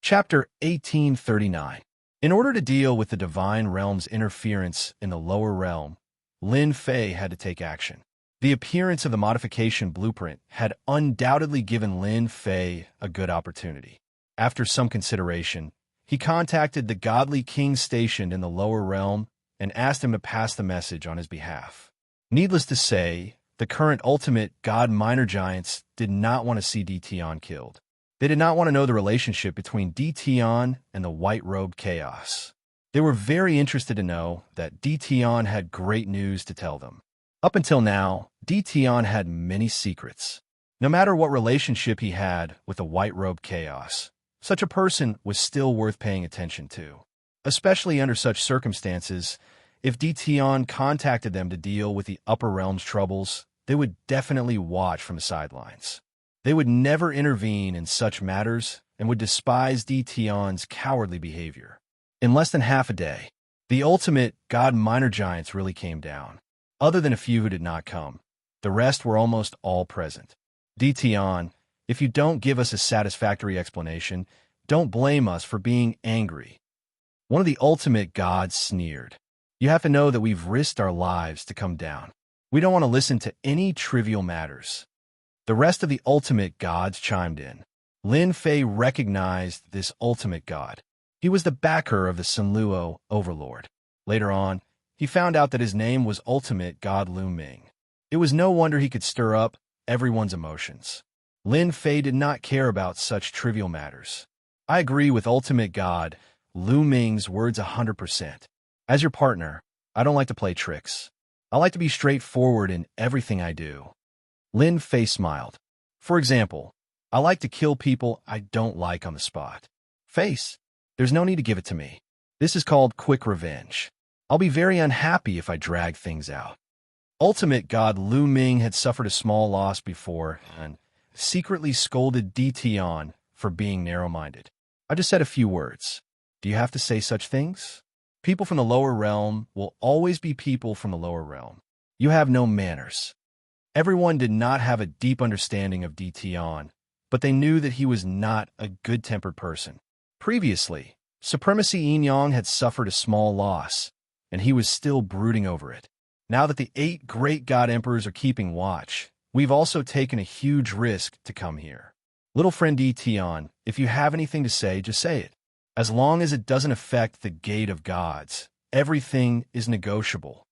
Chapter 1839. In order to deal with the divine realm's interference in the lower realm, Lin Fei had to take action. The appearance of the modification blueprint had undoubtedly given Lin Fei a good opportunity. After some consideration, he contacted the godly king stationed in the lower realm and asked him to pass the message on his behalf. Needless to say, the current ultimate god minor giants did not want to see Dition killed. They did not want to know the relationship between Dition and the white-robed chaos. They were very interested to know that Dition had great news to tell them. Up until now, Dition had many secrets. No matter what relationship he had with the white-robed chaos, such a person was still worth paying attention to. Especially under such circumstances, if Dition contacted them to deal with the upper realm's troubles, they would definitely watch from the sidelines. They would never intervene in such matters and would despise Dition's cowardly behavior. In less than half a day, the ultimate god minor giants really came down. Other than a few who did not come, the rest were almost all present. "Dition, if you don't give us a satisfactory explanation, don't blame us for being angry." One of the ultimate gods sneered. "You have to know that we've risked our lives to come down. We don't want to listen to any trivial matters." The rest of the ultimate gods chimed in. Lin Fei recognized this ultimate god. He was the backer of the Sunluo overlord. Later on, he found out that his name was Ultimate God Lu Ming. It was no wonder he could stir up everyone's emotions. Lin Fei did not care about such trivial matters. "I agree with Ultimate God Lu Ming's words 100%. As your partner, I don't like to play tricks. I like to be straightforward in everything I do." Lin Fei smiled. "For example, I like to kill people I don't like on the spot." "Face, there's no need to give it to me. This is called quick revenge. I'll be very unhappy if I drag things out." Ultimate God Lu Ming had suffered a small loss before and secretly scolded Dition for being narrow-minded. "I just said a few words. Do you have to say such things? People from the lower realm will always be people from the lower realm. You have no manners." Everyone did not have a deep understanding of Dition, but they knew that he was not a good-tempered person. Previously, Supremacy Yin had suffered a small loss, and he was still brooding over it. Now that the 8 great god emperors are keeping watch, we've also taken a huge risk to come here. Little friend Dition, if you have anything to say, just say it. As long as it doesn't affect the gate of gods, everything is negotiable.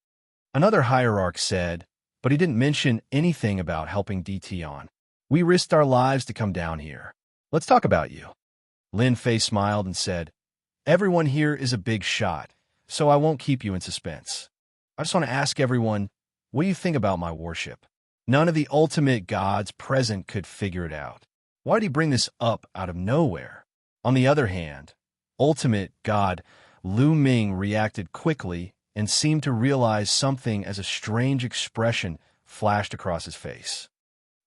Another hierarch said, but he didn't mention anything about helping DT. We risked our lives to come down here. Let's talk about you. Lin Fei smiled and said, everyone here is a big shot, so I won't keep you in suspense. I just want to ask everyone, what do you think about my worship? None of the ultimate gods present could figure it out. Why did he bring this up out of nowhere? On the other hand, ultimate god Lu Ming reacted quickly and seemed to realize something as a strange expression flashed across his face.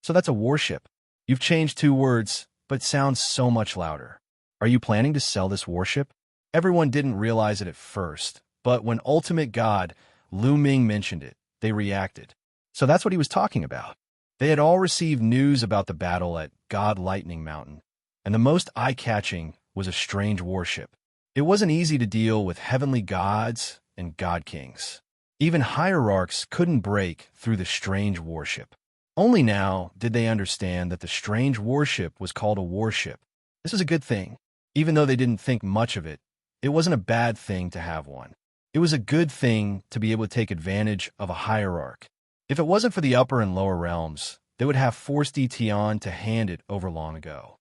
So that's a warship. You've changed 2 words, but it sounds so much louder. Are you planning to sell this warship? Everyone didn't realize it at first, but when ultimate god Lu Ming mentioned it, they reacted. So that's what he was talking about. They had all received news about the battle at God Lightning Mountain, and the most eye-catching was a strange warship. It wasn't easy to deal with heavenly gods and god kings. Even hierarchs couldn't break through the strange warship. Only now did they understand that the strange warship was called a warship. This was a good thing. Even though they didn't think much of it, it wasn't a bad thing to have one. It was a good thing to be able to take advantage of a hierarch. If it wasn't for the upper and lower realms, they would have forced DT to hand it over long ago.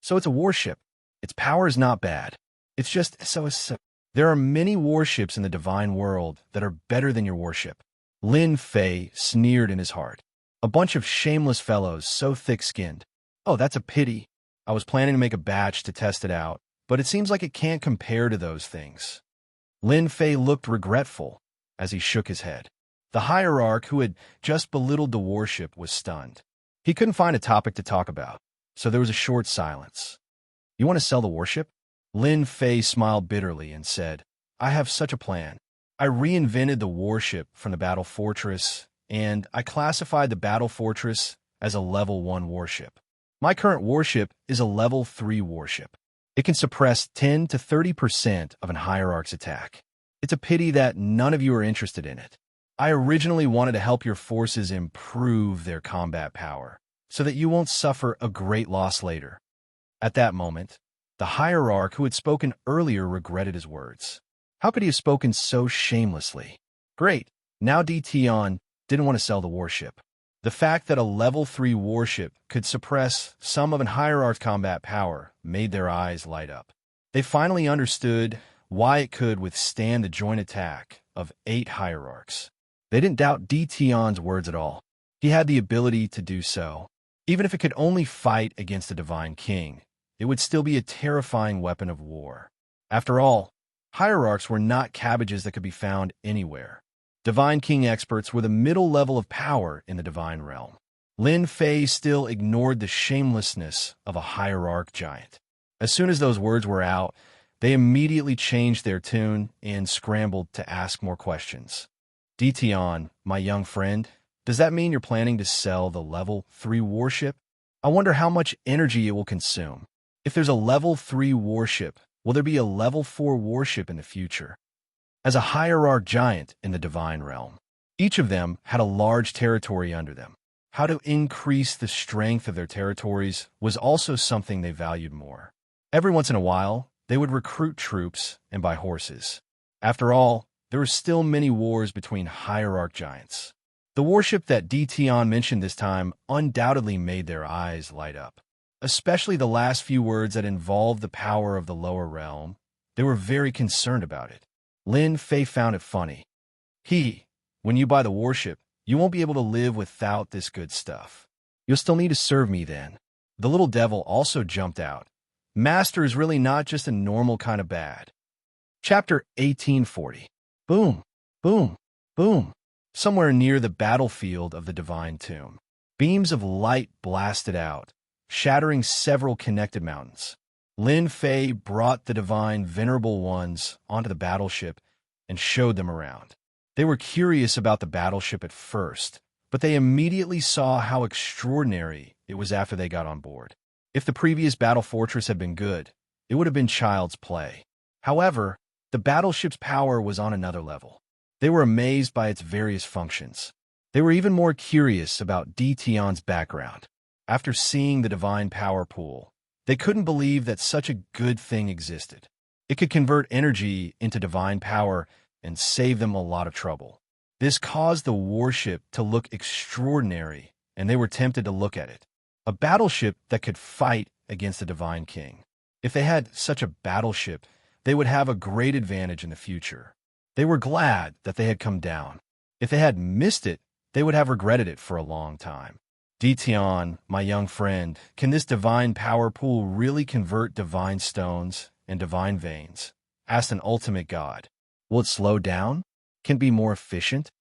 So it's a warship. Its power is not bad. It's just so. There are many warships in the divine world that are better than your warship. Lin Fei sneered in his heart. A bunch of shameless fellows so thick-skinned. Oh, that's a pity. I was planning to make a batch to test it out, but it seems like it can't compare to those things. Lin Fei looked regretful as he shook his head. The hierarch who had just belittled the warship was stunned. He couldn't find a topic to talk about, so there was a short silence. You want to sell the warship? Lin Fei smiled bitterly and said, I have such a plan. I reinvented the warship from the battle fortress, and I classified the battle fortress as a level 1 warship. My current warship is a level 3 warship. It can suppress 10 to 30% of an hierarch's attack. It's a pity that none of you are interested in it. I originally wanted to help your forces improve their combat power, so that you won't suffer a great loss later. At that moment, the hierarch who had spoken earlier regretted his words. How could he have spoken so shamelessly? Great, now DT didn't want to sell the warship. The fact that a level 3 warship could suppress some of an hierarch's combat power made their eyes light up. They finally understood why it could withstand the joint attack of 8 hierarchs. They didn't doubt DT words at all. He had the ability to do so. Even if it could only fight against a divine king, it would still be a terrifying weapon of war. After all, hierarchs were not cabbages that could be found anywhere. Divine king experts were the middle level of power in the divine realm. Lin Fei still ignored the shamelessness of a hierarch giant. As soon as those words were out, they immediately changed their tune and scrambled to ask more questions. DT, my young friend, does that mean you're planning to sell the level 3 warship? I wonder how much energy it will consume. If there's a level 3 warship, will there be a level 4 warship in the future? As a hierarch giant in the divine realm, each of them had a large territory under them. How to increase the strength of their territories was also something they valued more. Every once in a while, they would recruit troops and buy horses. After all, there were still many wars between hierarch giants. The warship that DT mentioned this time undoubtedly made their eyes light up. Especially the last few words that involved the power of the lower realm. They were very concerned about it. Lin Fei found it funny. When you buy the warship, you won't be able to live without this good stuff. You'll still need to serve me then. The little devil also jumped out. Master is really not just a normal kind of bad. Chapter 1840. Boom, boom, boom. Somewhere near the battlefield of the divine tomb, beams of light blasted out, shattering several connected mountains. Lin Fei brought the divine venerable ones onto the battleship and showed them around. They were curious about the battleship at first, but they immediately saw how extraordinary it was after they got on board. If the previous battle fortress had been good, it would have been child's play. However, the battleship's power was on another level. They were amazed by its various functions. They were even more curious about DT's background. After seeing the divine power pool, they couldn't believe that such a good thing existed. It could convert energy into divine power and save them a lot of trouble. This caused the warship to look extraordinary, and they were tempted to look at it. A battleship that could fight against the Divine King. If they had such a battleship, they would have a great advantage in the future. They were glad that they had come down. If they had missed it, they would have regretted it for a long time. Ditian, my young friend, can this divine power pool really convert divine stones and divine veins? Asked an ultimate god. Will it slow down? Can it be more efficient?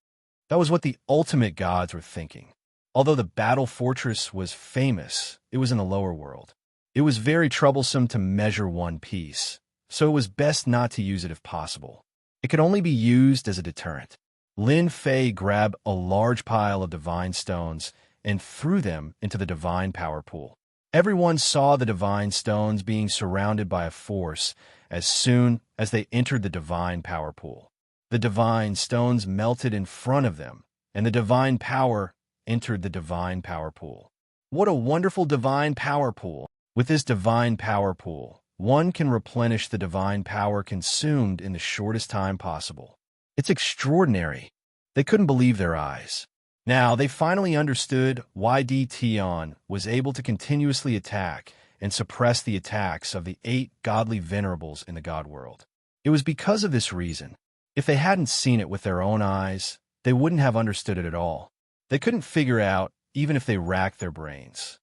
That was what the ultimate gods were thinking. Although the battle fortress was famous, it was in the lower world. It was very troublesome to measure one piece, so it was best not to use it if possible. It could only be used as a deterrent. Lin Fei grabbed a large pile of divine stones and threw them into the divine power pool. Everyone saw the divine stones being surrounded by a force as soon as they entered the divine power pool. The divine stones melted in front of them, and the divine power entered the divine power pool. What a wonderful divine power pool! With this divine power pool, one can replenish the divine power consumed in the shortest time possible. It's extraordinary. They couldn't believe their eyes. Now, they finally understood why Ditian was able to continuously attack and suppress the attacks of the 8 godly venerables in the god world. It was because of this reason. If they hadn't seen it with their own eyes, they wouldn't have understood it at all. They couldn't figure out even if they racked their brains.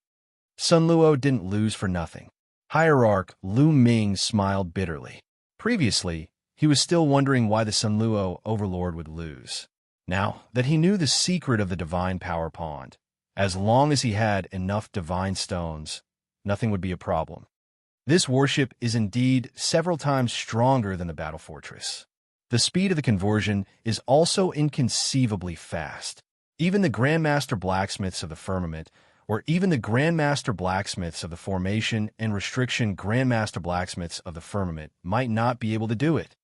Sun Luo didn't lose for nothing. Hierarch Lu Ming smiled bitterly. Previously, he was still wondering why the Sun Luo overlord would lose. Now that he knew the secret of the divine power pond, as long as he had enough divine stones, nothing would be a problem. This warship is indeed several times stronger than the battle fortress. The speed of the conversion is also inconceivably fast. Even the Grandmaster Blacksmiths of the Firmament, or even the Grandmaster Blacksmiths of the Formation and Restriction Grandmaster Blacksmiths of the Firmament might not be able to do it.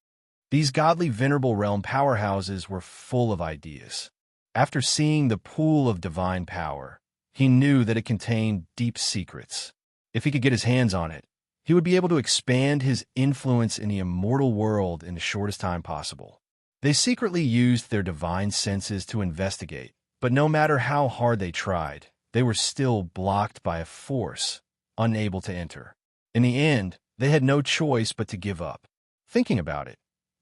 These godly venerable realm powerhouses were full of ideas. After seeing the pool of divine power, he knew that it contained deep secrets. If he could get his hands on it, he would be able to expand his influence in the immortal world in the shortest time possible. They secretly used their divine senses to investigate, but no matter how hard they tried, they were still blocked by a force, unable to enter. In the end, they had no choice but to give up. Thinking about it,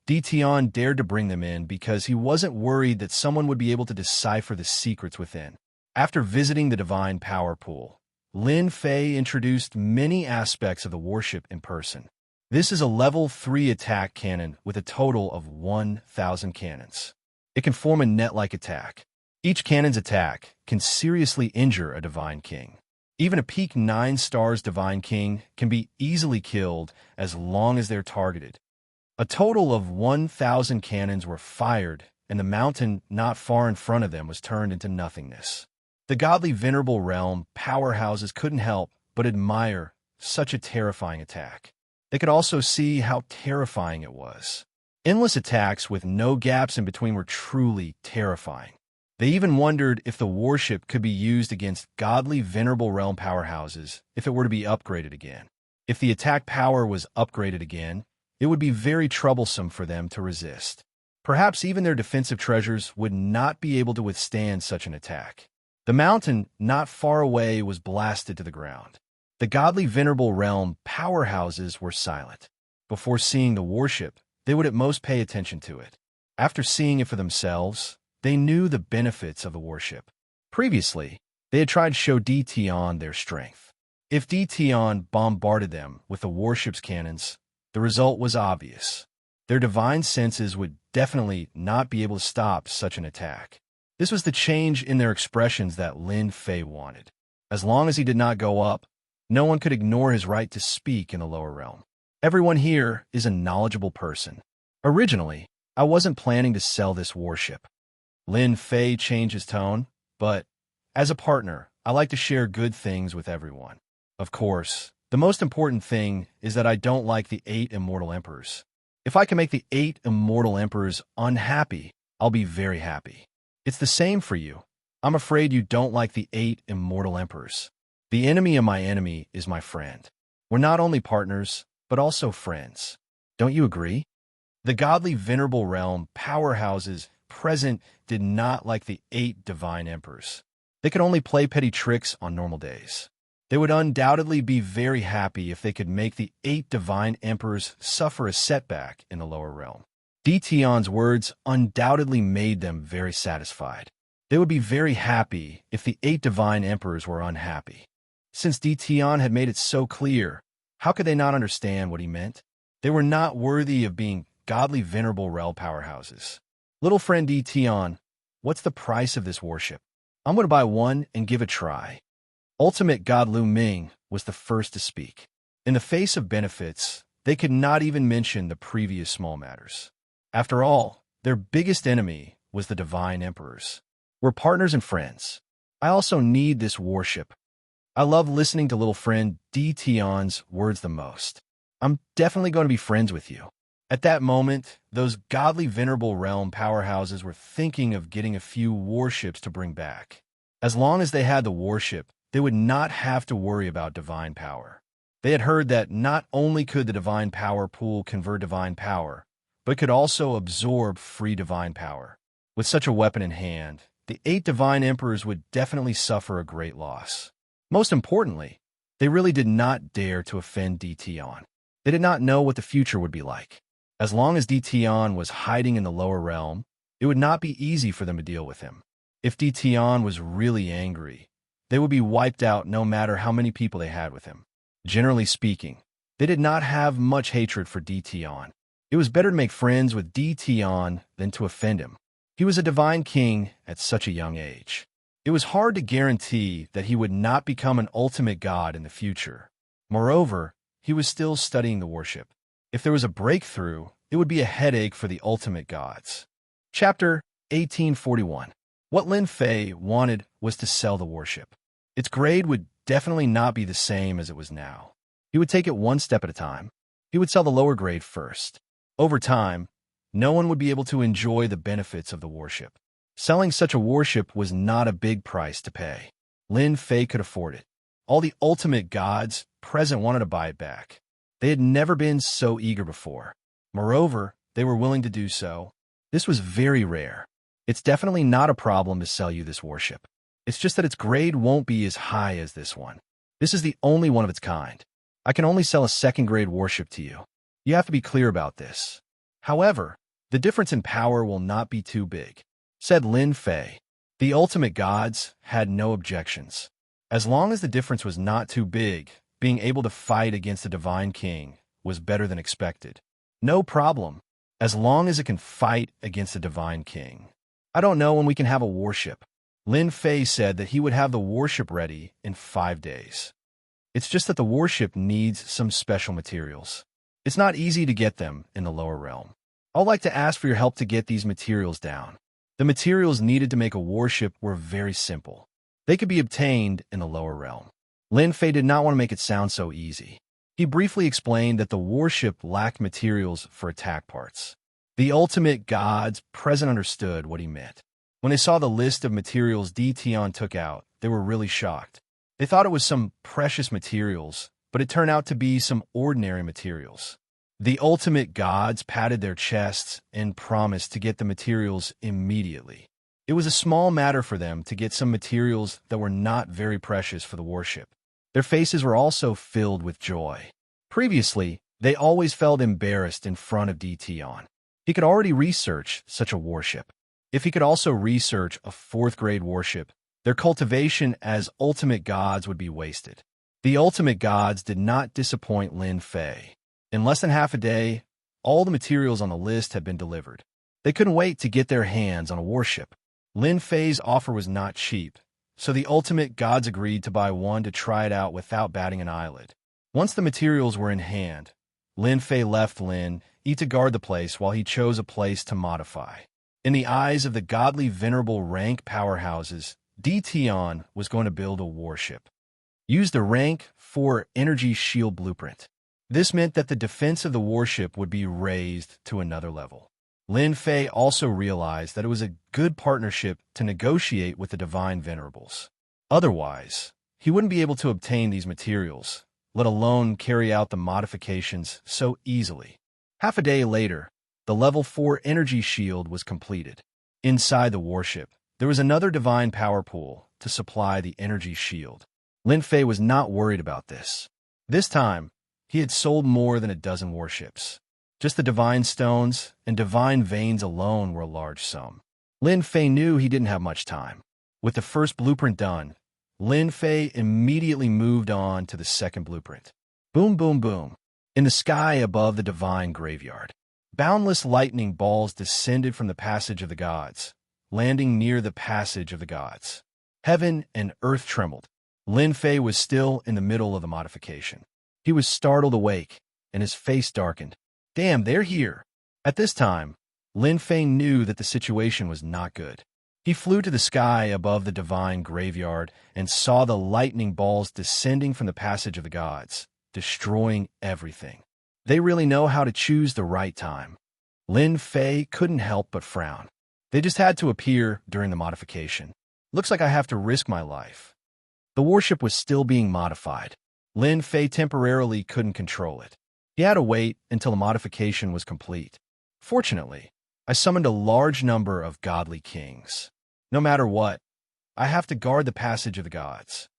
Ditian dared to bring them in because he wasn't worried that someone would be able to decipher the secrets within. After visiting the divine power pool, Lin Fei introduced many aspects of the warship in person. This is a level 3 attack cannon with a total of 1,000 cannons. It can form a net-like attack. Each cannon's attack can seriously injure a Divine King. Even a peak 9 stars Divine King can be easily killed as long as they're targeted. A total of 1,000 cannons were fired, and the mountain not far in front of them was turned into nothingness. The godly venerable realm powerhouses couldn't help but admire such a terrifying attack. They could also see how terrifying it was. Endless attacks with no gaps in between were truly terrifying. They even wondered if the warship could be used against godly venerable realm powerhouses if it were to be upgraded again. If the attack power was upgraded again, it would be very troublesome for them to resist. Perhaps even their defensive treasures would not be able to withstand such an attack. The mountain not far away was blasted to the ground. The godly venerable realm powerhouses were silent. Before seeing the warship, they would at most pay attention to it. After seeing it for themselves, they knew the benefits of the warship. Previously, they had tried to show Ditian their strength. If Ditian bombarded them with the warship's cannons, the result was obvious. Their divine senses would definitely not be able to stop such an attack. This was the change in their expressions that Lin Fei wanted. As long as he did not go up, no one could ignore his right to speak in the lower realm. Everyone here is a knowledgeable person. Originally, I wasn't planning to sell this warship. Lin Fei changed his tone, but as a partner, I like to share good things with everyone. Of course, the most important thing is that I don't like the 8 immortal emperors. If I can make the 8 immortal emperors unhappy, I'll be very happy. It's the same for you. I'm afraid you don't like the 8 immortal emperors. The enemy of my enemy is my friend. We're not only partners, but also friends. Don't you agree? The godly venerable realm powerhouses present did not like the 8 divine emperors. They could only play petty tricks on normal days. They would undoubtedly be very happy if they could make the 8 divine emperors suffer a setback in the lower realm. Dtion's words undoubtedly made them very satisfied. They would be very happy if the 8 divine emperors were unhappy. Since Dtion had made it so clear, how could they not understand what he meant? They were not worthy of being godly venerable realm powerhouses. Little friend Dtion, what's the price of this worship? I'm going to buy one and give it a try. Ultimate God Lu Ming was the first to speak. In the face of benefits, they could not even mention the previous small matters. After all, their biggest enemy was the divine emperors. We're partners and friends. I also need this worship. I love listening to little friend Dtion's words the most. I'm definitely going to be friends with you. At that moment, those godly venerable realm powerhouses were thinking of getting a few warships to bring back. As long as they had the warship, they would not have to worry about divine power. They had heard that not only could the divine power pool convert divine power, but could also absorb free divine power. With such a weapon in hand, the 8 divine emperors would definitely suffer a great loss. Most importantly, they really did not dare to offend Dtion. They did not know what the future would be like. As long as Dtion was hiding in the lower realm, it would not be easy for them to deal with him. If Dtion was really angry, they would be wiped out no matter how many people they had with him. Generally speaking, they did not have much hatred for Dtion. It was better to make friends with Dtion than to offend him. He was a divine king at such a young age. It was hard to guarantee that he would not become an ultimate god in the future. Moreover, he was still studying the worship. If there was a breakthrough, it would be a headache for the ultimate gods. Chapter 1841. What Lin Fei wanted was to sell the worship. Its grade would definitely not be the same as it was now. He would take it one step at a time. He would sell the lower grade first. Over time, no one would be able to enjoy the benefits of the worship. Selling such a worship was not a big price to pay. Lin Fei could afford it. All the ultimate gods present wanted to buy it back. They had never been so eager before. Moreover, they were willing to do so. This was very rare. It's definitely not a problem to sell you this worship. It's just that its grade won't be as high as this one. This is the only one of its kind. I can only sell a second-grade worship to you. You have to be clear about this. However, the difference in power will not be too big, said Lin Fei. The ultimate gods had no objections. As long as the difference was not too big, being able to fight against the divine king was better than expected. No problem, as long as it can fight against the divine king. I don't know when we can have a warship. Lin Fei said that he would have the warship ready in 5 days. It's just that the warship needs some special materials. It's not easy to get them in the lower realm. I'd like to ask for your help to get these materials down. The materials needed to make a warship were very simple. They could be obtained in the lower realm. Lin Fei did not want to make it sound so easy. He briefly explained that the warship lacked materials for attack parts. The ultimate gods present understood what he meant. When they saw the list of materials Dtion took out, they were really shocked. They thought it was some precious materials, but it turned out to be some ordinary materials. The ultimate gods patted their chests and promised to get the materials immediately. It was a small matter for them to get some materials that were not very precious for the warship. Their faces were also filled with joy. Previously, they always felt embarrassed in front of Dtion. He could already research such a warship. If he could also research a 4th-grade warship, their cultivation as ultimate gods would be wasted. The ultimate gods did not disappoint Lin Fei. In less than half a day, all the materials on the list had been delivered. They couldn't wait to get their hands on a warship. Lin Fei's offer was not cheap, so the ultimate gods agreed to buy one to try it out without batting an eyelid. Once the materials were in hand, Lin Fei left Lin Yi to guard the place while he chose a place to modify. In the eyes of the godly venerable rank powerhouses, Dtion was going to build a warship. Use the rank 4 energy shield blueprint. This meant that the defense of the warship would be raised to another level. Lin Fei also realized that it was a good partnership to negotiate with the divine venerables. Otherwise, he wouldn't be able to obtain these materials, let alone carry out the modifications so easily. Half a day later, the level 4 energy shield was completed. Inside the warship, there was another divine power pool to supply the energy shield. Lin Fei was not worried about this. This time, he had sold more than a dozen warships. Just the divine stones and divine veins alone were a large sum. Lin Fei knew he didn't have much time. With the first blueprint done, Lin Fei immediately moved on to the second blueprint. Boom, boom, boom. In the sky above the divine graveyard, boundless lightning balls descended from the passage of the gods, landing near the passage of the gods. Heaven and earth trembled. Lin Fei was still in the middle of the modification. He was startled awake, and his face darkened. Damn, they're here. At this time, Lin Fei knew that the situation was not good. He flew to the sky above the divine graveyard and saw the lightning balls descending from the passage of the gods, destroying everything. They really know how to choose the right time. Lin Fei couldn't help but frown. They just had to appear during the modification. Looks like I have to risk my life. The warship was still being modified. Lin Fei temporarily couldn't control it. He had to wait until the modification was complete. Fortunately, I summoned a large number of godly kings. No matter what, I have to guard the passage of the gods.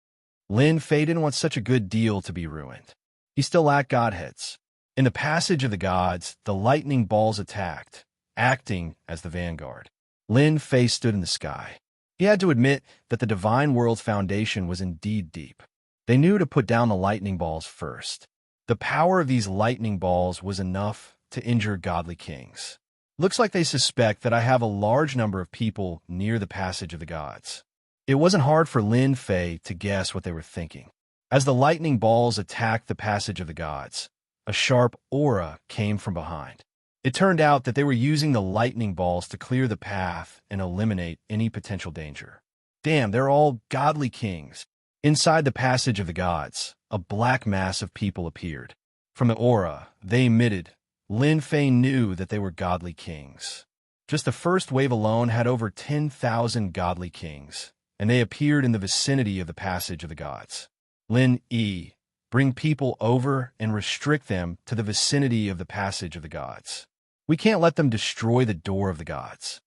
Lin Fei didn't want such a good deal to be ruined. He still lacked godheads. In the passage of the gods, the lightning balls attacked, acting as the vanguard. Lin Fei stood in the sky. He had to admit that the divine world's foundation was indeed deep. They knew to put down the lightning balls first. The power of these lightning balls was enough to injure godly kings. Looks like they suspect that I have a large number of people near the passage of the gods. It wasn't hard for Lin Fei to guess what they were thinking. As the lightning balls attacked the passage of the gods, a sharp aura came from behind. It turned out that they were using the lightning balls to clear the path and eliminate any potential danger. Damn, they're all godly kings. Inside the passage of the gods, a black mass of people appeared. From the aura they emitted, Lin Fei knew that they were godly kings. Just the first wave alone had over 10,000 godly kings, and they appeared in the vicinity of the passage of the gods. Lin Yi, bring people over and restrict them to the vicinity of the passage of the gods. We can't let them destroy the door of the gods.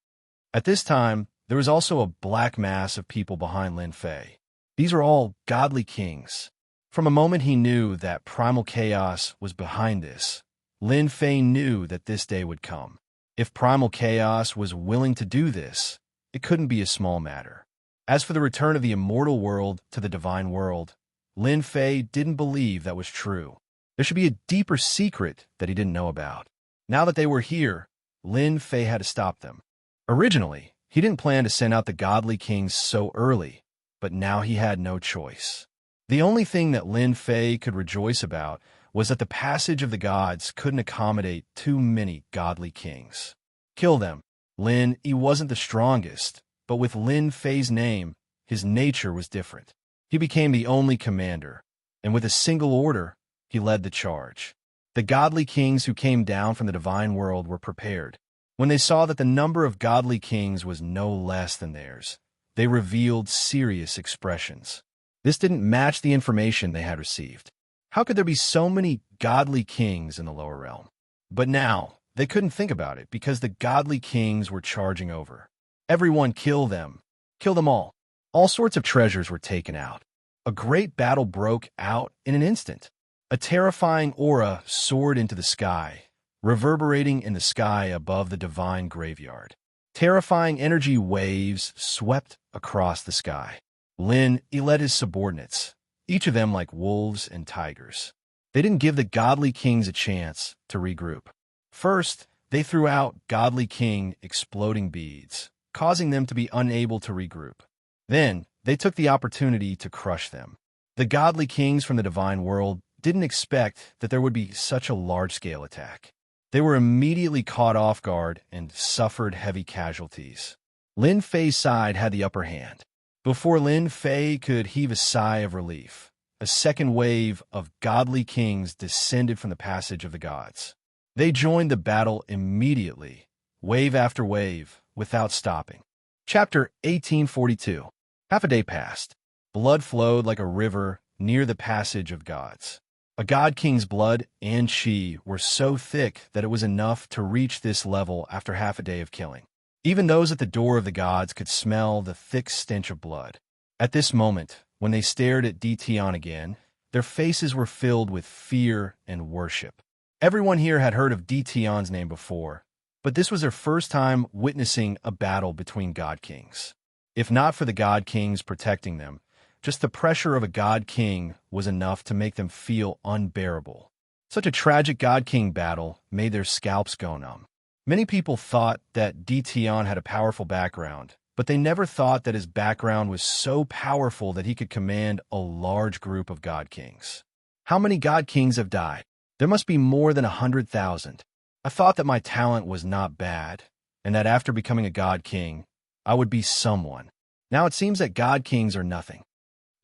At this time, there was also a black mass of people behind Lin Fei. These are all godly kings. From a moment he knew that primal chaos was behind this, Lin Fei knew that this day would come. If primal chaos was willing to do this, it couldn't be a small matter. As for the return of the immortal world to the divine world, Lin Fei didn't believe that was true. There should be a deeper secret that he didn't know about. Now that they were here, Lin Fei had to stop them. Originally, he didn't plan to send out the godly kings so early, but now he had no choice. The only thing that Lin Fei could rejoice about was that the passage of the gods couldn't accommodate too many godly kings. Kill them. Lin Yi wasn't the strongest, but with Lin Fei's name, his nature was different. He became the only commander, and with a single order, he led the charge. The godly kings who came down from the divine world were prepared. When they saw that the number of godly kings was no less than theirs, they revealed serious expressions. This didn't match the information they had received. How could there be so many godly kings in the lower realm? But now, they couldn't think about it because the godly kings were charging over. Everyone kill them. Kill them all. All sorts of treasures were taken out. A great battle broke out in an instant. A terrifying aura soared into the sky, reverberating in the sky above the divine graveyard. Terrifying energy waves swept across the sky. Lin Yi led his subordinates, each of them like wolves and tigers. They didn't give the godly kings a chance to regroup. First, they threw out godly king exploding beads, causing them to be unable to regroup. Then, they took the opportunity to crush them. The godly kings from the divine world didn't expect that there would be such a large-scale attack. They were immediately caught off guard and suffered heavy casualties. Lin Fei's side had the upper hand. Before Lin Fei could heave a sigh of relief, a second wave of godly kings descended from the passage of the gods. They joined the battle immediately, wave after wave, without stopping. Chapter 1842. Half a day passed. Blood flowed like a river near the passage of gods. A god king's blood and chi were so thick that it was enough to reach this level after half a day of killing. Even those at the door of the gods could smell the thick stench of blood. At this moment, when they stared at Dition again, their faces were filled with fear and worship. Everyone here had heard of Dition's name before, but this was their first time witnessing a battle between god kings. If not for the god kings protecting them, just the pressure of a god king was enough to make them feel unbearable. Such a tragic god king battle made their scalps go numb. Many people thought that Dition had a powerful background, but they never thought that his background was so powerful that he could command a large group of god kings. How many god kings have died? There must be more than 100,000. I thought that my talent was not bad, and that after becoming a god king, I would be someone. Now it seems that god kings are nothing.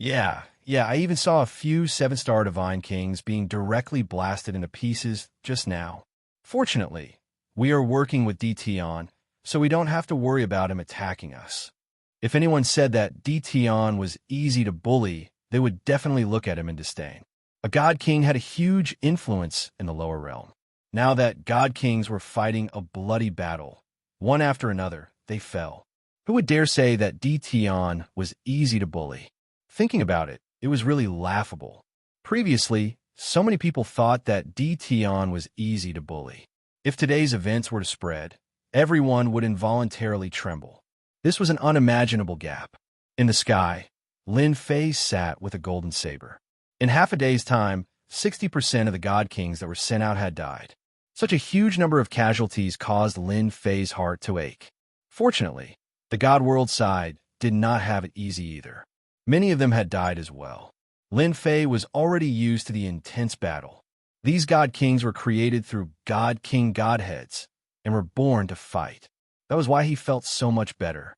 Yeah, I even saw a few 7-star divine kings being directly blasted into pieces just now. Fortunately, we are working with Dition, so we don't have to worry about him attacking us. If anyone said that Dition was easy to bully, they would definitely look at him in disdain. A god king had a huge influence in the lower realm. Now that god kings were fighting a bloody battle, one after another, they fell. Who would dare say that Dition was easy to bully? Thinking about it, it was really laughable. Previously, so many people thought that Dition was easy to bully. If today's events were to spread, everyone would involuntarily tremble. This was an unimaginable gap. In the sky, Lin Fei sat with a golden saber. In half a day's time, 60% of the god kings that were sent out had died. Such a huge number of casualties caused Lin Fei's heart to ache. Fortunately, the god world side did not have it easy either. Many of them had died as well. Lin Fei was already used to the intense battle. These god kings were created through god king godheads and were born to fight. That was why he felt so much better.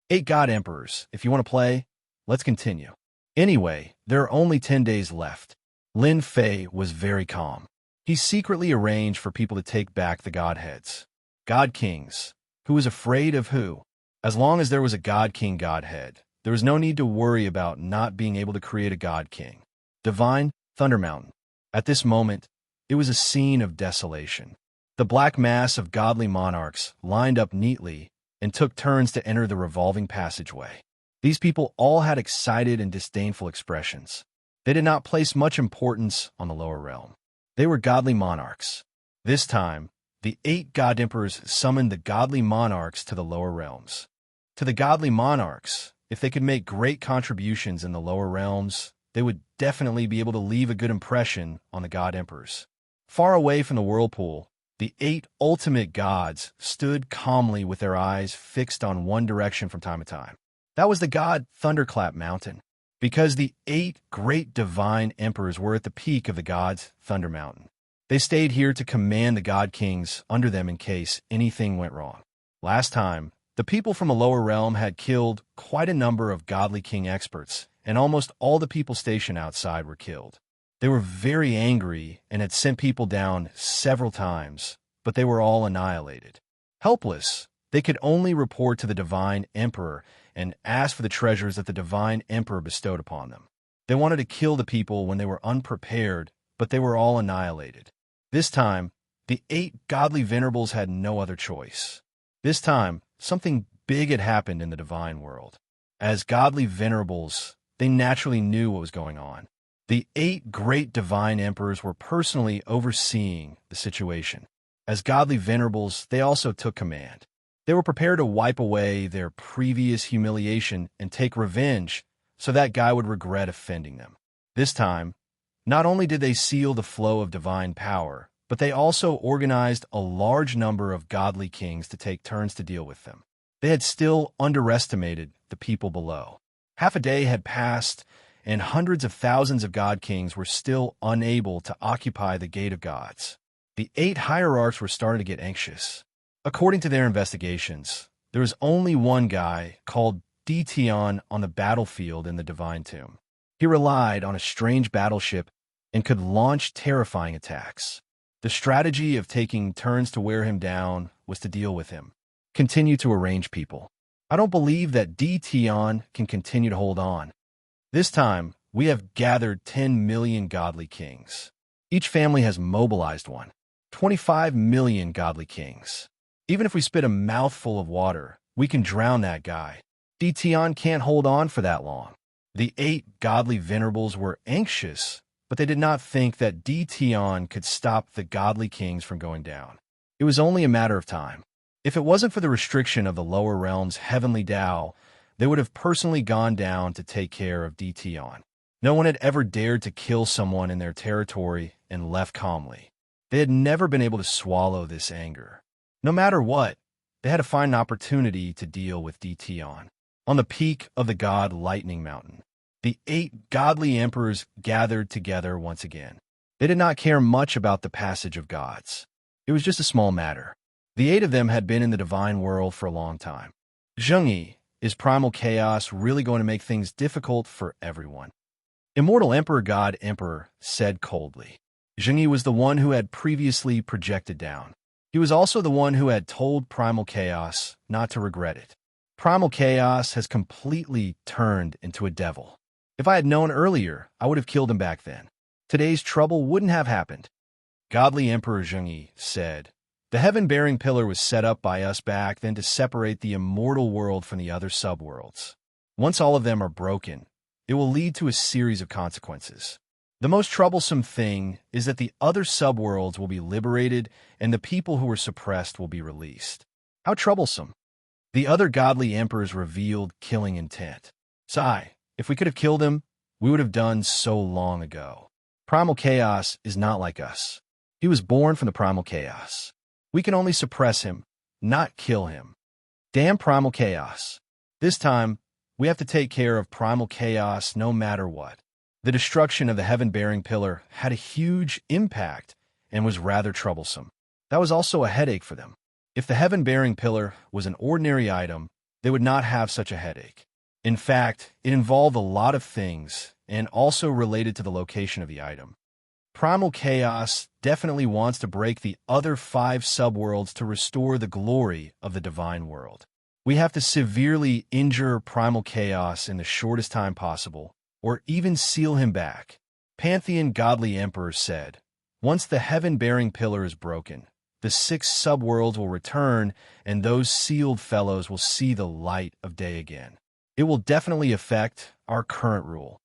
8 god emperors. If you want to play, let's continue. Anyway, there are only 10 days left. Lin Fei was very calm. He secretly arranged for people to take back the godheads. God kings. Who was afraid of who? As long as there was a god king godhead, there was no need to worry about not being able to create a god king. Divine Thunder Mountain. At this moment, it was a scene of desolation. The black mass of godly monarchs lined up neatly and took turns to enter the revolving passageway. These people all had excited and disdainful expressions. They did not place much importance on the lower realm. They were godly monarchs. This time, the 8 god emperors summoned the godly monarchs to the lower realms. To the godly monarchs, if they could make great contributions in the lower realms, they would definitely be able to leave a good impression on the god emperors. Far away from the whirlpool, the 8 ultimate gods stood calmly with their eyes fixed on one direction from time to time. That was the god Thunderclap Mountain. Because the 8 great divine emperors were at the peak of the gods' Thunder Mountain. They stayed here to command the god kings under them in case anything went wrong. Last time, the people from the lower realm had killed quite a number of godly king experts, and almost all the people stationed outside were killed. They were very angry and had sent people down several times, but they were all annihilated. Helpless, they could only report to the divine emperor and ask for the treasures that the divine emperor bestowed upon them. They wanted to kill the people when they were unprepared, but they were all annihilated. This time, the 8 godly venerables had no other choice. This time, something big had happened in the divine world. As godly venerables, they naturally knew what was going on. The 8 great divine emperors were personally overseeing the situation. As godly venerables, they also took command. They were prepared to wipe away their previous humiliation and take revenge so that guy would regret offending them. This time, not only did they seal the flow of divine power, but they also organized a large number of godly kings to take turns to deal with them. They had still underestimated the people below. Half a day had passed, and hundreds of thousands of god kings were still unable to occupy the Gate of Gods. The 8 hierarchs were starting to get anxious. According to their investigations, there was only one guy called Dition on the battlefield in the Divine Tomb. He relied on a strange battleship and could launch terrifying attacks. The strategy of taking turns to wear him down was to deal with him. Continue to arrange people. I don't believe that Dition can continue to hold on. This time, we have gathered 10 million godly kings. Each family has mobilized one. 25 million godly kings. Even if we spit a mouthful of water, we can drown that guy. Dtion can't hold on for that long. The 8 godly venerables were anxious, but they did not think that Dtion could stop the godly kings from going down. It was only a matter of time. If it wasn't for the restriction of the lower realm's heavenly Tao, they would have personally gone down to take care of Dtion. No one had ever dared to kill someone in their territory and left calmly. They had never been able to swallow this anger. No matter what, they had to find an opportunity to deal with Dtion. On the peak of the god Lightning Mountain, the 8 godly emperors gathered together once again. They did not care much about the passage of gods. It was just a small matter. The 8 of them had been in the divine world for a long time. Xianxia, is primal chaos really going to make things difficult for everyone? Immortal Emperor God Emperor said coldly. Xianxia was the one who had previously projected down. He was also the one who had told primal chaos not to regret it. Primal chaos has completely turned into a devil. If I had known earlier, I would have killed him back then. Today's trouble wouldn't have happened. Godly Emperor Xianxia said, the heaven-bearing pillar was set up by us back then to separate the immortal world from the other subworlds. Once all of them are broken, it will lead to a series of consequences. The most troublesome thing is that the other subworlds will be liberated and the people who were suppressed will be released. How troublesome. The other godly emperors revealed killing intent. Sigh, if we could have killed him, we would have done so long ago. Primal chaos is not like us. He was born from the primal chaos. We can only suppress him, not kill him. Damn primal chaos. This time, we have to take care of primal chaos no matter what. The destruction of the heaven-bearing pillar had a huge impact and was rather troublesome. That was also a headache for them. If the heaven-bearing pillar was an ordinary item, they would not have such a headache. In fact, it involved a lot of things and also related to the location of the item. Primal chaos definitely wants to break the other 5 subworlds to restore the glory of the divine world. We have to severely injure primal chaos in the shortest time possible, or even seal him back. Pantheon Godly Emperor said, once the heaven-bearing pillar is broken, the 6 subworlds will return and those sealed fellows will see the light of day again. It will definitely affect our current rule.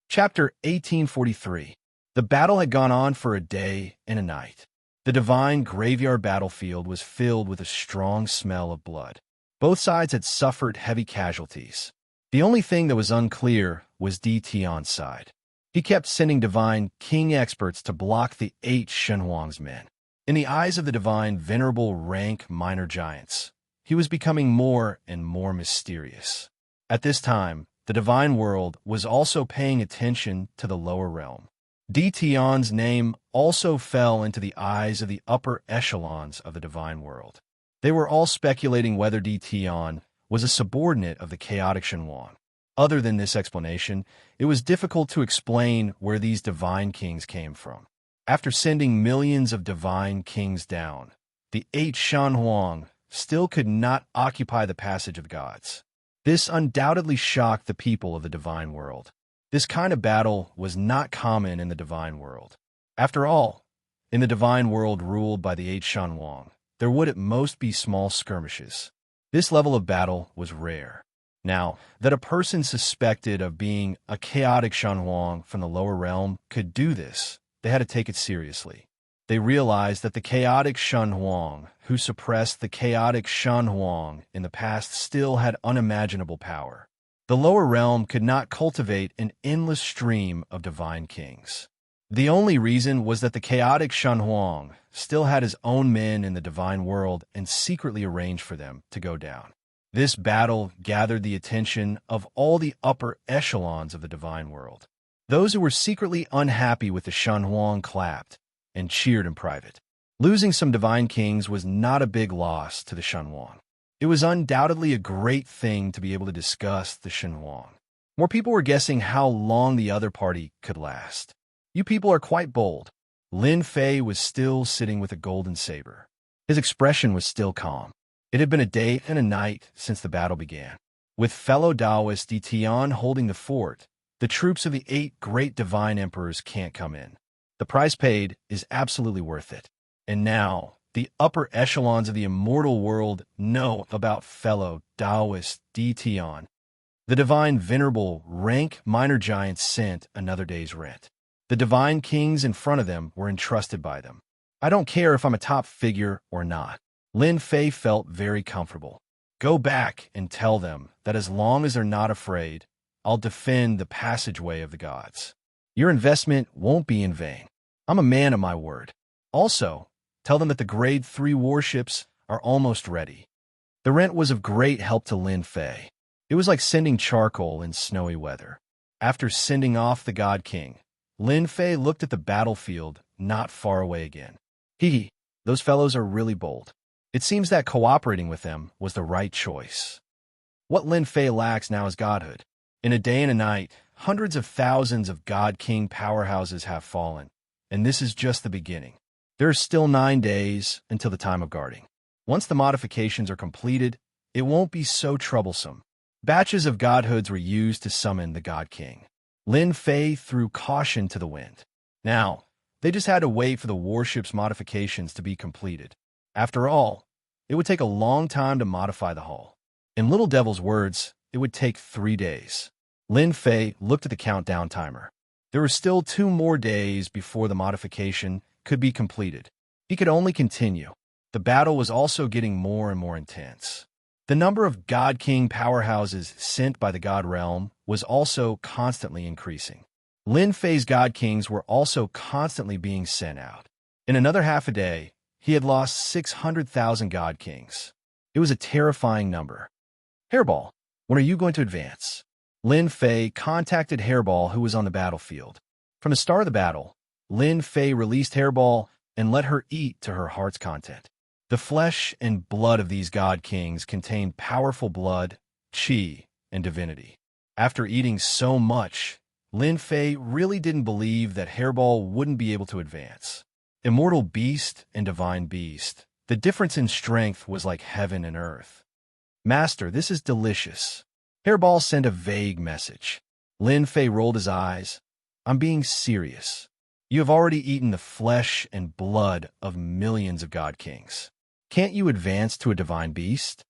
Chapter 1843. The battle had gone on for a day and a night. The divine graveyard battlefield was filled with a strong smell of blood. Both sides had suffered heavy casualties. The only thing that was unclear was Dtion's side. He kept sending divine king experts to block the 8 Shenhuang's men. In the eyes of the divine venerable rank minor giants, he was becoming more and more mysterious. At this time, the divine world was also paying attention to the lower realm. Dtion's name also fell into the eyes of the upper echelons of the divine world. They were all speculating whether Dtion was a subordinate of the chaotic Shenhuang. Other than this explanation, it was difficult to explain where these divine kings came from. After sending millions of divine kings down, the 8 Shenhuang still could not occupy the passage of gods. This undoubtedly shocked the people of the divine world. This kind of battle was not common in the divine world. After all, in the divine world ruled by the 8 Shenhuang, there would at most be small skirmishes. This level of battle was rare. Now, that a person suspected of being a chaotic Shenhuang from the lower realm could do this, they had to take it seriously. They realized that the chaotic Shenhuang, who suppressed the chaotic Shenhuang in the past, still had unimaginable power. The lower realm could not cultivate an endless stream of divine kings. The only reason was that the chaotic Shenhuang still had his own men in the divine world and secretly arranged for them to go down. This battle gathered the attention of all the upper echelons of the divine world. Those who were secretly unhappy with the Shenhuang clapped and cheered in private. Losing some divine kings was not a big loss to the Shenhuang. It was undoubtedly a great thing to be able to discuss the Shenhuang. More people were guessing how long the other party could last. You people are quite bold. Lin Fei was still sitting with a golden saber. His expression was still calm. It had been a day and a night since the battle began. With fellow Taoist Dtion holding the fort, the troops of the 8 great divine emperors can't come in. The price paid is absolutely worth it. And now, the upper echelons of the immortal world know about fellow Taoist Dtion. The divine venerable rank minor giants sent another day's rent. The divine kings in front of them were entrusted by them. I don't care if I'm a top figure or not. Lin Fei felt very comfortable. Go back and tell them that as long as they're not afraid, I'll defend the passageway of the gods. Your investment won't be in vain. I'm a man of my word. Also, tell them that the Grade 3 warships are almost ready. The rent was of great help to Lin Fei. It was like sending charcoal in snowy weather. After sending off the God King, Lin Fei looked at the battlefield not far away again. Those fellows are really bold. It seems that cooperating with them was the right choice. What Lin Fei lacks now is godhood. In a day and a night, hundreds of thousands of God King powerhouses have fallen, and this is just the beginning. There are still 9 days until the time of guarding. Once the modifications are completed, it won't be so troublesome. Batches of godhoods were used to summon the God King. Lin Fei threw caution to the wind. Now, they just had to wait for the warship's modifications to be completed. After all, it would take a long time to modify the hull. In Little Devil's words, it would take 3 days. Lin Fei looked at the countdown timer. There were still 2 more days before the modification could be completed. He could only continue. The battle was also getting more and more intense. The number of God King powerhouses sent by the God Realm was also constantly increasing. Lin Fei's God Kings were also constantly being sent out. In another half a day, he had lost 600,000 God Kings. It was a terrifying number. Hairball, when are you going to advance? Lin Fei contacted Hairball, who was on the battlefield. From the start of the battle, Lin Fei released Hairball and let her eat to her heart's content. The flesh and blood of these God Kings contained powerful blood, qi, and divinity. After eating so much, Lin Fei really didn't believe that Hairball wouldn't be able to advance. Immortal Beast and Divine Beast, the difference in strength was like heaven and earth. Master, this is delicious. Hairball sent a vague message. Lin Fei rolled his eyes. I'm being serious. You have already eaten the flesh and blood of millions of God Kings. Can't you advance to a divine beast?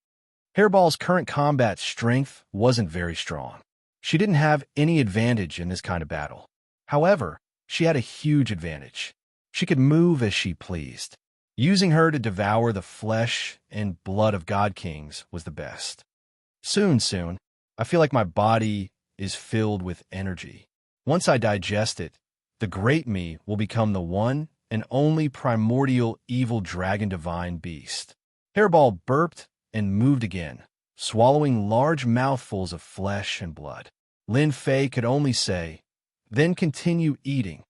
Hairball's current combat strength wasn't very strong. She didn't have any advantage in this kind of battle. However, she had a huge advantage. She could move as she pleased. Using her to devour the flesh and blood of God Kings was the best. Soon, I feel like my body is filled with energy. Once I digest it, the great me will become the one and only primordial evil dragon divine beast. Hairball burped and moved again, swallowing large mouthfuls of flesh and blood. Lin Fei could only say, then continue eating.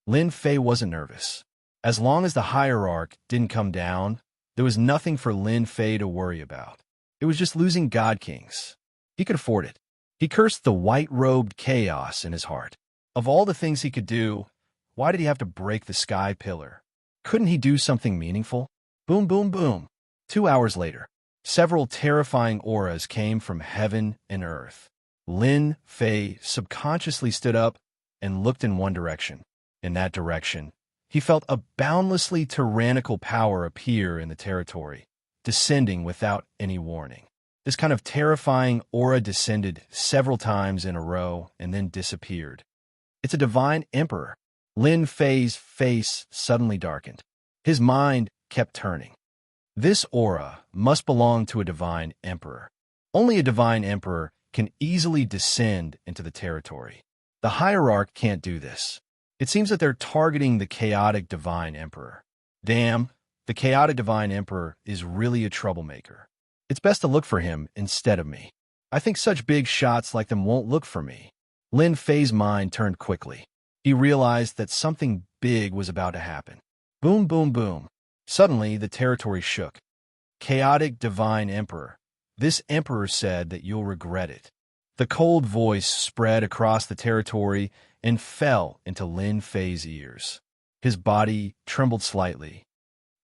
Lin Fei wasn't nervous. As long as the hierarch didn't come down, there was nothing for Lin Fei to worry about. It was just losing God Kings. He could afford it. He cursed the white-robed chaos in his heart. Of all the things he could do, why did he have to break the sky pillar? Couldn't he do something meaningful? Boom, boom, boom. 2 hours later, several terrifying auras came from heaven and earth. Lin Fei subconsciously stood up and looked in one direction. In that direction, he felt a boundlessly tyrannical power appear in the territory, descending without any warning. This kind of terrifying aura descended several times in a row and then disappeared. It's a divine emperor. Lin Fei's face suddenly darkened. His mind kept turning. This aura must belong to a divine emperor. Only a divine emperor can easily descend into the territory. The hierarch can't do this. It seems that they're targeting the chaotic divine emperor. Damn, the chaotic divine emperor is really a troublemaker. It's best to look for him instead of me. I think such big shots like them won't look for me. Lin Fei's mind turned quickly. He realized that something big was about to happen. Boom, boom, boom. Suddenly, the territory shook. Chaotic divine emperor. This emperor said that you'll regret it. The cold voice spread across the territory and fell into Lin Fei's ears. His body trembled slightly.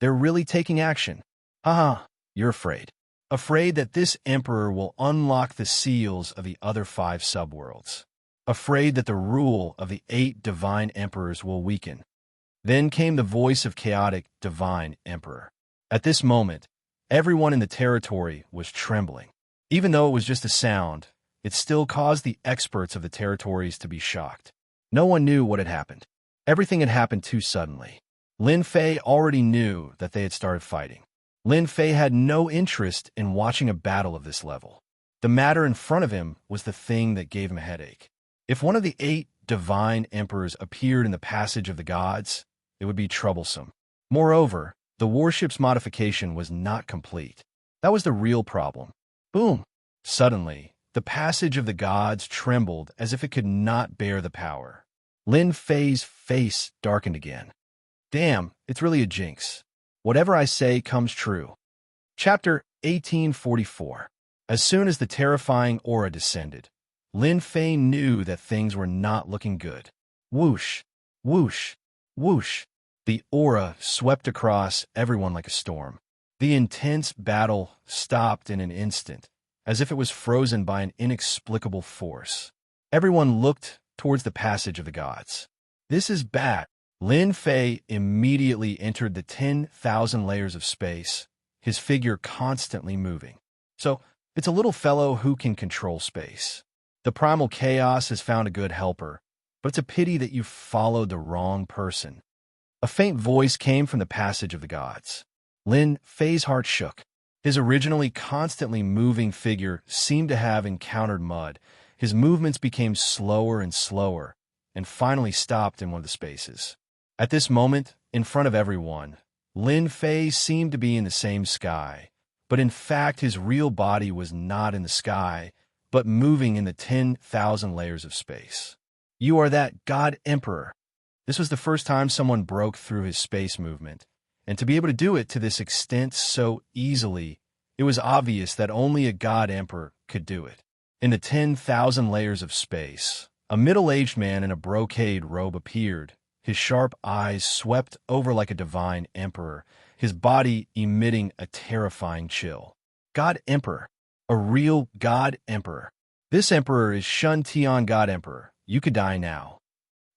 They're really taking action. Haha, you're afraid. Afraid that this emperor will unlock the seals of the other 5 subworlds. Afraid that the rule of the 8 divine emperors will weaken. Then came the voice of chaotic divine emperor. At this moment, everyone in the territory was trembling. Even though it was just a sound, it still caused the experts of the territories to be shocked. No one knew what had happened. Everything had happened too suddenly. Lin Fei already knew that they had started fighting. Lin Fei had no interest in watching a battle of this level. The matter in front of him was the thing that gave him a headache. If one of the 8 divine emperors appeared in the passage of the gods, it would be troublesome. Moreover, the warship's modification was not complete. That was the real problem. Boom! Suddenly, the passage of the gods trembled as if it could not bear the power. Lin Fei's face darkened again. Damn, it's really a jinx. Whatever I say comes true. Chapter 1844. As soon as the terrifying aura descended, Lin Fei knew that things were not looking good. Whoosh, whoosh, whoosh. The aura swept across everyone like a storm. The intense battle stopped in an instant, as if it was frozen by an inexplicable force. Everyone looked towards the passage of the gods. This is bad. Lin Fei immediately entered the 10,000 layers of space, his figure constantly moving. So, it's a little fellow who can control space. The primal chaos has found a good helper, but it's a pity that you followed the wrong person. A faint voice came from the passage of the gods. Lin Fei's heart shook. His originally constantly moving figure seemed to have encountered mud. His movements became slower and slower, and finally stopped in one of the spaces. At this moment, in front of everyone, Lin Fei seemed to be in the same sky, but in fact his real body was not in the sky, but moving in the 10,000 layers of space. You are that God Emperor. This was the first time someone broke through his space movement, and to be able to do it to this extent so easily, it was obvious that only a God Emperor could do it. In the 10,000 layers of space, a middle-aged man in a brocade robe appeared, his sharp eyes swept over like a divine emperor, his body emitting a terrifying chill. God Emperor. A real God Emperor. This emperor is Xianxia God Emperor. You could die now.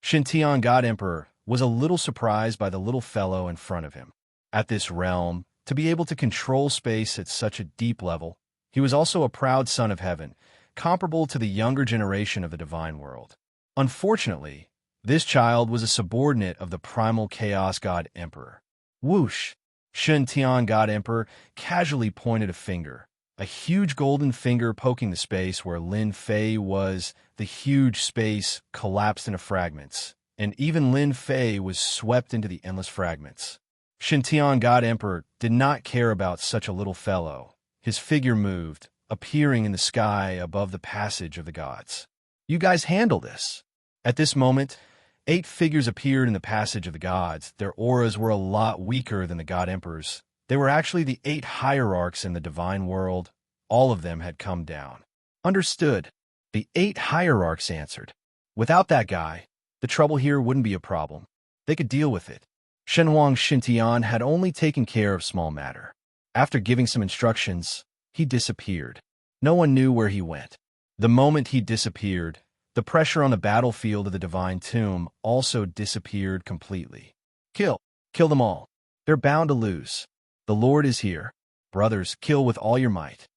Xianxia God Emperor was a little surprised by the little fellow in front of him. At this realm, to be able to control space at such a deep level, he was also a proud son of heaven, comparable to the younger generation of the divine world. Unfortunately, this child was a subordinate of the primal chaos God Emperor. Whoosh! Xianxia God Emperor casually pointed a finger. A huge golden finger poking the space where Lin Fei was. The huge space collapsed into fragments, and even Lin Fei was swept into the endless fragments. Xianxia God Emperor did not care about such a little fellow. His figure moved, appearing in the sky above the passage of the gods. You guys handle this. At this moment, 8 figures appeared in the passage of the gods. Their auras were a lot weaker than the God Emperors. They were actually the 8 hierarchs in the divine world. All of them had come down. Understood. The 8 hierarchs answered. Without that guy, the trouble here wouldn't be a problem. They could deal with it. Shenhuang Xintian had only taken care of small matter. After giving some instructions, he disappeared. No one knew where he went. The moment he disappeared, the pressure on the battlefield of the divine tomb also disappeared completely. Kill them all. They're bound to lose. The Lord is here. Brothers, kill with all your might.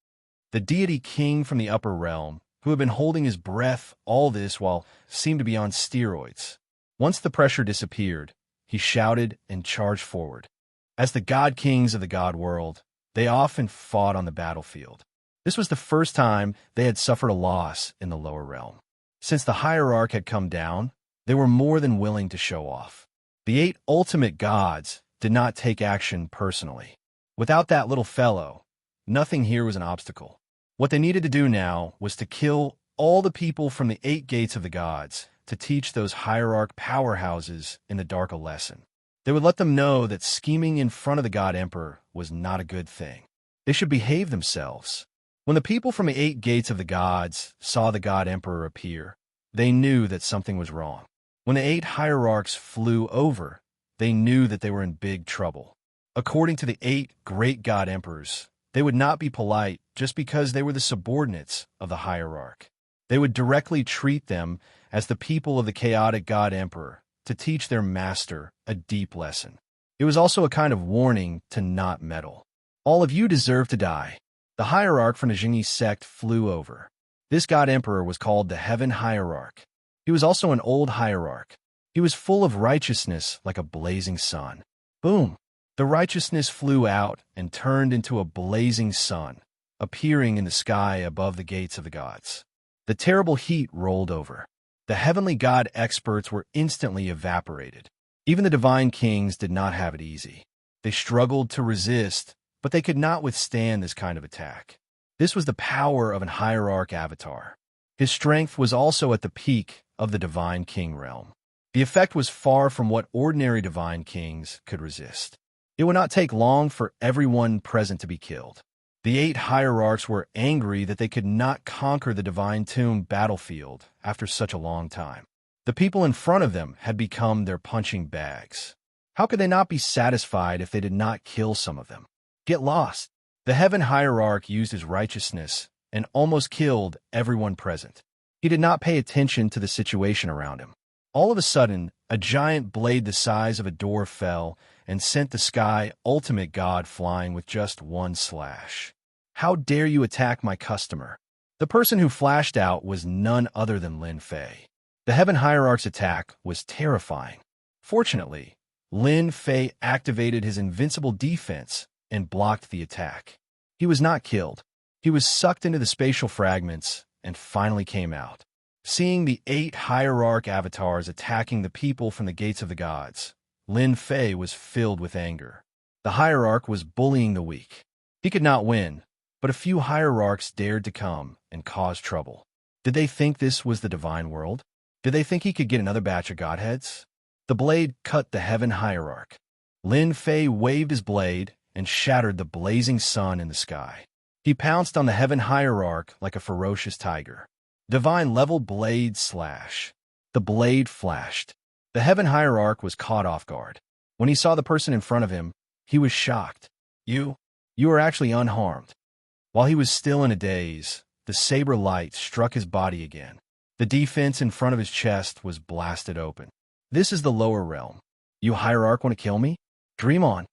The deity king from the upper realm, who had been holding his breath all this while seemed to be on steroids. Once the pressure disappeared, he shouted and charged forward. As the god kings of the god world, they often fought on the battlefield. This was the first time they had suffered a loss in the lower realm. Since the hierarch had come down, they were more than willing to show off. The 8 ultimate gods did not take action personally. Without that little fellow, nothing here was an obstacle. What they needed to do now was to kill all the people from the 8 gates of the gods to teach those hierarch powerhouses in the dark a lesson. They would let them know that scheming in front of the God Emperor was not a good thing. They should behave themselves. When the people from the 8 gates of the gods saw the God Emperor appear, they knew that something was wrong. When the 8 hierarchs flew over, they knew that they were in big trouble. According to the 8 great God Emperors, they would not be polite just because they were the subordinates of the hierarch. They would directly treat them as the people of the chaotic God Emperor, to teach their master a deep lesson. It was also a kind of warning to not meddle. All of you deserve to die. The hierarch from the Jingyi sect flew over. This god emperor was called the Heaven Hierarch. He was also an old hierarch. He was full of righteousness like a blazing sun. Boom! The righteousness flew out and turned into a blazing sun, appearing in the sky above the gates of the gods. The terrible heat rolled over. The heavenly god experts were instantly evaporated. Even the divine kings did not have it easy. They struggled to resist, but they could not withstand this kind of attack. This was the power of an hierarch avatar. His strength was also at the peak of the divine king realm. The effect was far from what ordinary divine kings could resist. It would not take long for everyone present to be killed. The 8 hierarchs were angry that they could not conquer the divine tomb battlefield after such a long time. The people in front of them had become their punching bags. How could they not be satisfied if they did not kill some of them? Get lost! The heaven hierarch used his righteousness and almost killed everyone present. He did not pay attention to the situation around him. All of a sudden, a giant blade the size of a door fell and sent the sky ultimate god flying with just one slash. How dare you attack my customer? The person who flashed out was none other than Lin Fei. The Heaven Hierarch's attack was terrifying. Fortunately, Lin Fei activated his invincible defense and blocked the attack. He was not killed. He was sucked into the spatial fragments and finally came out. Seeing the 8 hierarch avatars attacking the people from the gates of the gods, Lin Fei was filled with anger. The hierarch was bullying the weak. He could not win, but a few hierarchs dared to come and cause trouble. Did they think this was the divine world? Did they think he could get another batch of godheads? The blade cut the heaven hierarch. Lin Fei waved his blade and shattered the blazing sun in the sky. He pounced on the heaven hierarch like a ferocious tiger. Divine level blade slash. The blade flashed. The heaven hierarch was caught off guard. When he saw the person in front of him, he was shocked. You are actually unharmed. While he was still in a daze, the saber light struck his body again. The defense in front of his chest was blasted open. This is the lower realm. You hierarch want to kill me? Dream on.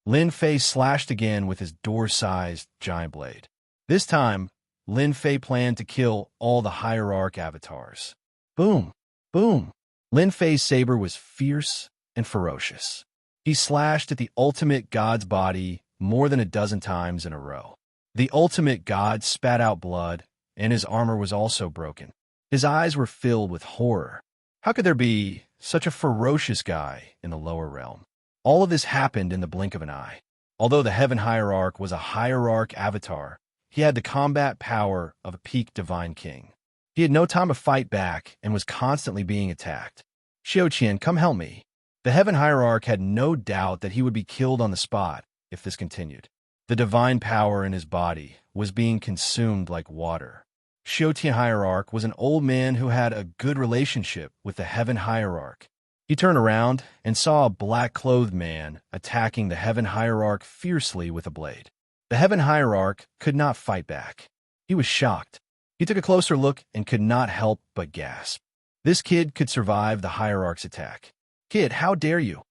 Lin Fei slashed again with his door-sized giant blade. This time, Lin Fei planned to kill all the hierarch avatars. Boom! Boom! Lin Fei's saber was fierce and ferocious. He slashed at the ultimate god's body more than a dozen times in a row. The ultimate god spat out blood, and his armor was also broken. His eyes were filled with horror. How could there be such a ferocious guy in the lower realm? All of this happened in the blink of an eye. Although the Heaven Hierarch was a hierarch avatar, he had the combat power of a peak divine king. He had no time to fight back and was constantly being attacked. Xianxia, come help me. The Heaven Hierarch had no doubt that he would be killed on the spot if this continued. The divine power in his body was being consumed like water. Xianxia Hierarch was an old man who had a good relationship with the Heaven Hierarch. He turned around and saw a black-clothed man attacking the Heaven Hierarch fiercely with a blade. The Heaven Hierarch could not fight back. He was shocked. He took a closer look and could not help but gasp. This kid could survive the Hierarch's attack. Kid, how dare you?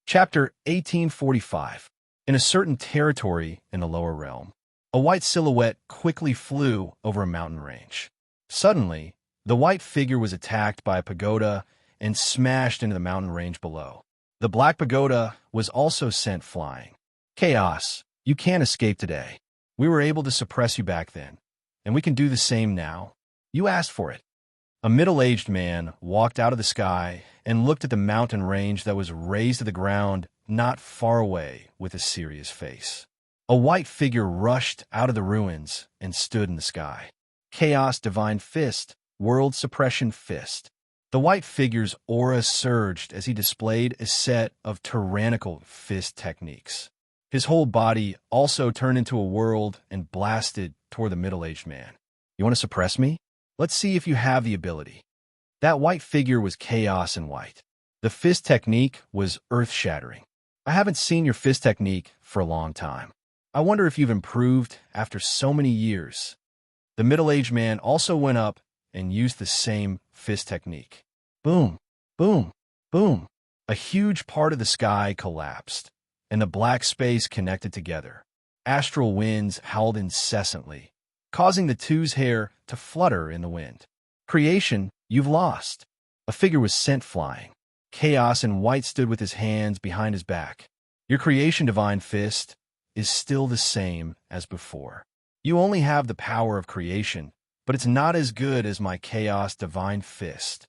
Chapter 1845. In a certain territory in the lower realm, a white silhouette quickly flew over a mountain range. Suddenly, the white figure was attacked by a pagoda and smashed into the mountain range below. The black pagoda was also sent flying. Chaos, you can't escape today. We were able to suppress you back then, and we can do the same now. You asked for it. A middle-aged man walked out of the sky and looked at the mountain range that was raised to the ground not far away with a serious face. A white figure rushed out of the ruins and stood in the sky. Chaos Divine Fist, World Suppression Fist. The white figure's aura surged as he displayed a set of tyrannical fist techniques. His whole body also turned into a world and blasted toward the middle-aged man. You want to suppress me? Let's see if you have the ability. That white figure was chaos in white. The fist technique was earth-shattering. I haven't seen your fist technique for a long time. I wonder if you've improved after so many years. The middle-aged man also went up and used the same fist technique. Boom, boom, Boom! A huge part of the sky collapsed, and the black space connected together. Astral winds howled incessantly, causing the two's hair to flutter in the wind. Creation, you've lost. A figure was sent flying. Chaos in white stood with his hands behind his back. Your creation divine fist is still the same as before. You only have the power of creation, but it's not as good as my chaos divine fist.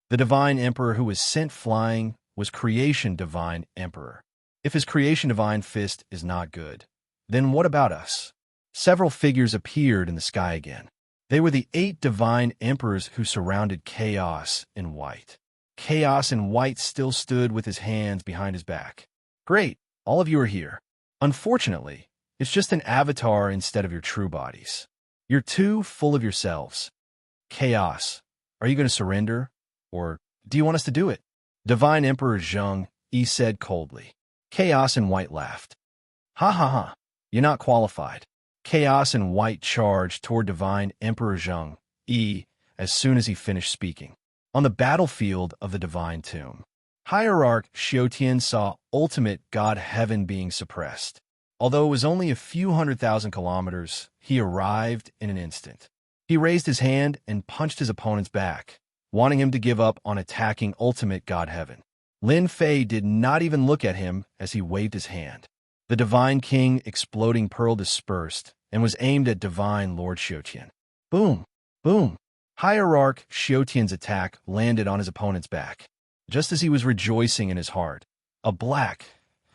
The divine emperor who was sent flying was creation divine emperor. If his creation divine fist is not good, then what about us? Several figures appeared in the sky again. They were the 8 divine emperors who surrounded Chaos in white. Chaos in white still stood with his hands behind his back. Great, all of you are here. Unfortunately, it's just an avatar instead of your true bodies. You're too full of yourselves. Chaos, are you going to surrender? Or do you want us to do it? Divine Emperor Zheng Yi said coldly. Chaos in white laughed. Ha ha ha, you're not qualified. Chaos in white charged toward Divine Emperor Zheng Yi as soon as he finished speaking. On the battlefield of the Divine Tomb, Hierarch Xiaotian saw ultimate God Heaven being suppressed. Although it was only a few 100,000 kilometers, he arrived in an instant. He raised his hand and punched his opponent's back, wanting him to give up on attacking ultimate God Heaven. Lin Fei did not even look at him as he waved his hand. The Divine King Exploding Pearl dispersed and was aimed at Divine Lord Xiaotian. Boom! Boom! Hierarch Xiaotian's attack landed on his opponent's back. Just as he was rejoicing in his heart, a black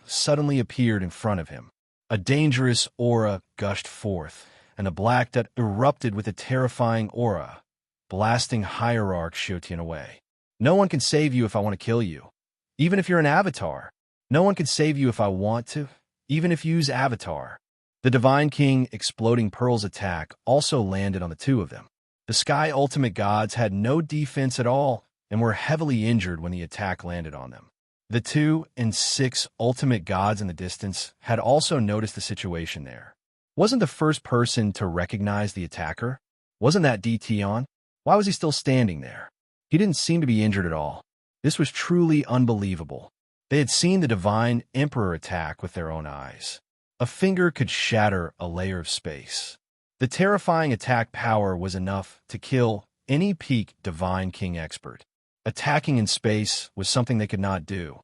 suddenly appeared in front of him. A dangerous aura gushed forth, and a black that erupted with a terrifying aura, blasting Hierarch Xiaotian away. No one can save you if I want to kill you, even if you're an avatar. No one can save you if I want to, even if you use avatar. The Divine King Exploding Pearl's attack also landed on the two of them. The Sky Ultimate Gods had no defense at all and were heavily injured when the attack landed on them. The 2 and 6 Ultimate Gods in the distance had also noticed the situation there. Wasn't the first person to recognize the attacker? Wasn't that DT? Why was he still standing there? He didn't seem to be injured at all. This was truly unbelievable. They had seen the Divine Emperor attack with their own eyes. A finger could shatter a layer of space. The terrifying attack power was enough to kill any peak Divine King expert. Attacking in space was something they could not do.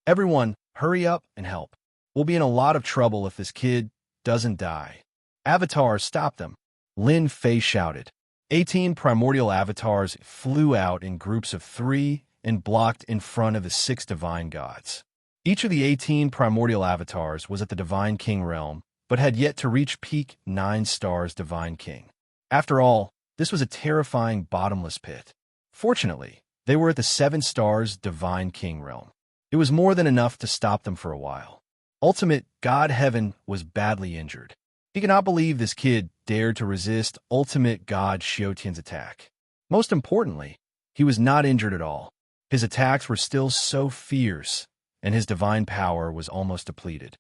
Everyone, hurry up and help. We'll be in a lot of trouble if this kid doesn't die. Avatars, stop them. Lin Fei shouted. 18 primordial avatars flew out in groups of 3 and blocked in front of the 6 divine gods. Each of the 18 primordial avatars was at the Divine King realm, but had yet to reach peak 9 stars Divine King. After all, this was a terrifying bottomless pit. Fortunately, they were at the 7 stars Divine King realm. It was more than enough to stop them for a while. Ultimate God Heaven was badly injured. He could not believe this kid dared to resist Ultimate God Xiaotian's attack. Most importantly, he was not injured at all. His attacks were still so fierce, and his divine power was almost depleted.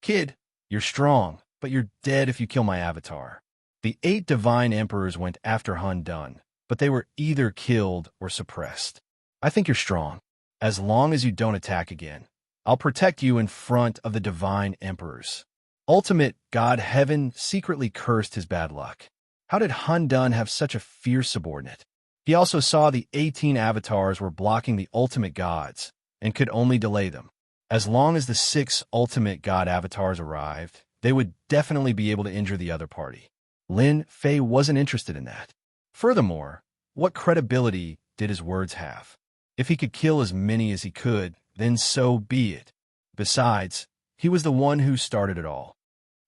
Kid, you're strong, but you're dead if you kill my avatar. The 8 divine emperors went after Hun Dun, but they were either killed or suppressed. I think you're strong. As long as you don't attack again, I'll protect you in front of the divine emperors. Ultimate God Heaven secretly cursed his bad luck. How did Hun Dun have such a fierce subordinate? He also saw the 18 avatars were blocking the ultimate gods and could only delay them. As long as the 6 ultimate god avatars arrived, they would definitely be able to injure the other party. Lin Fei wasn't interested in that. Furthermore, what credibility did his words have? If he could kill as many as he could, then so be it. Besides, he was the one who started it all.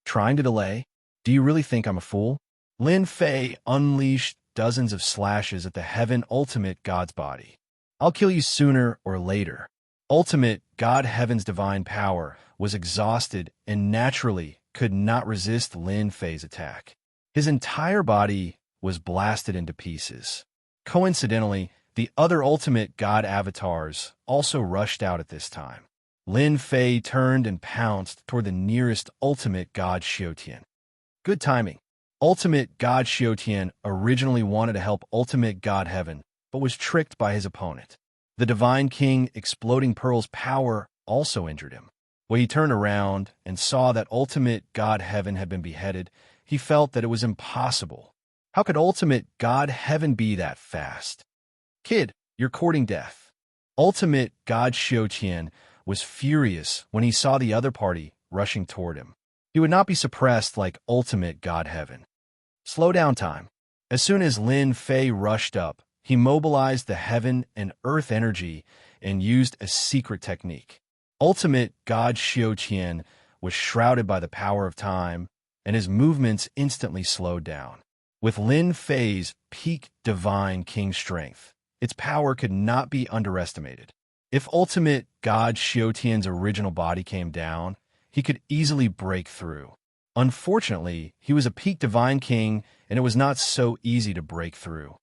Trying to delay? Do you really think I'm a fool? Lin Fei unleashed dozens of slashes at the Heaven Ultimate God's body. I'll kill you sooner or later. Ultimate God Heaven's divine power was exhausted and naturally could not resist Lin Fei's attack. His entire body was blasted into pieces. Coincidentally, the other ultimate god avatars also rushed out at this time. Lin Fei turned and pounced toward the nearest ultimate god Xiaotian. Good timing. Ultimate God Xiaotian originally wanted to help Ultimate God Heaven, but was tricked by his opponent. The Divine King exploding Pearl's power also injured him. When he turned around and saw that ultimate God Heaven had been beheaded, he felt that it was impossible. How could ultimate God Heaven be that fast? Kid, you're courting death. Ultimate God Xianxia was furious when he saw the other party rushing toward him. He would not be suppressed like ultimate God Heaven. Slow down time. As soon as Lin Fei rushed up, he mobilized the heaven and earth energy and used a secret technique. Ultimate God Xianxia was shrouded by the power of time, and his movements instantly slowed down. With Lin Fei's peak divine king strength, its power could not be underestimated. If ultimate God Xianxia's original body came down, he could easily break through. Unfortunately, he was a peak divine king, and it was not so easy to break through.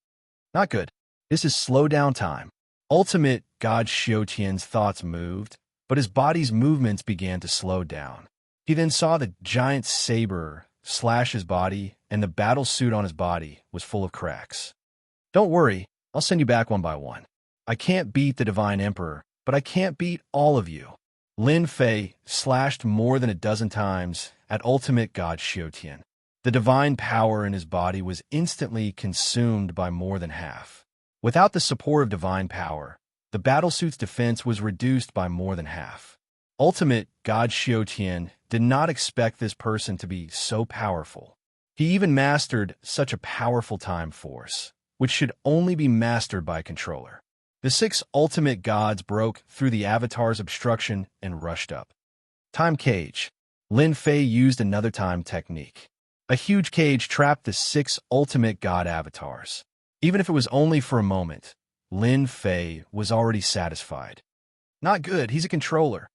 Not good. This is slow down time. Ultimate God Xianxia's thoughts moved, but his body's movements began to slow down. He then saw the giant saber slash his body, and the battle suit on his body was full of cracks. Don't worry, I'll send you back one by one. I can't beat the Divine Emperor, but I can't beat all of you. Lin Fei slashed more than a dozen times at ultimate God Xianxia. The divine power in his body was instantly consumed by more than half. Without the support of divine power, the battlesuit's defense was reduced by more than half. Ultimate God Xianxia did not expect this person to be so powerful. He even mastered such a powerful time force, which should only be mastered by a controller. The 6 ultimate gods broke through the avatar's obstruction and rushed up. Time cage. Lin Fei used another time technique. A huge cage trapped the 6 ultimate god avatars. Even if it was only for a moment, Lin Fei was already satisfied. Not good, he's a controller.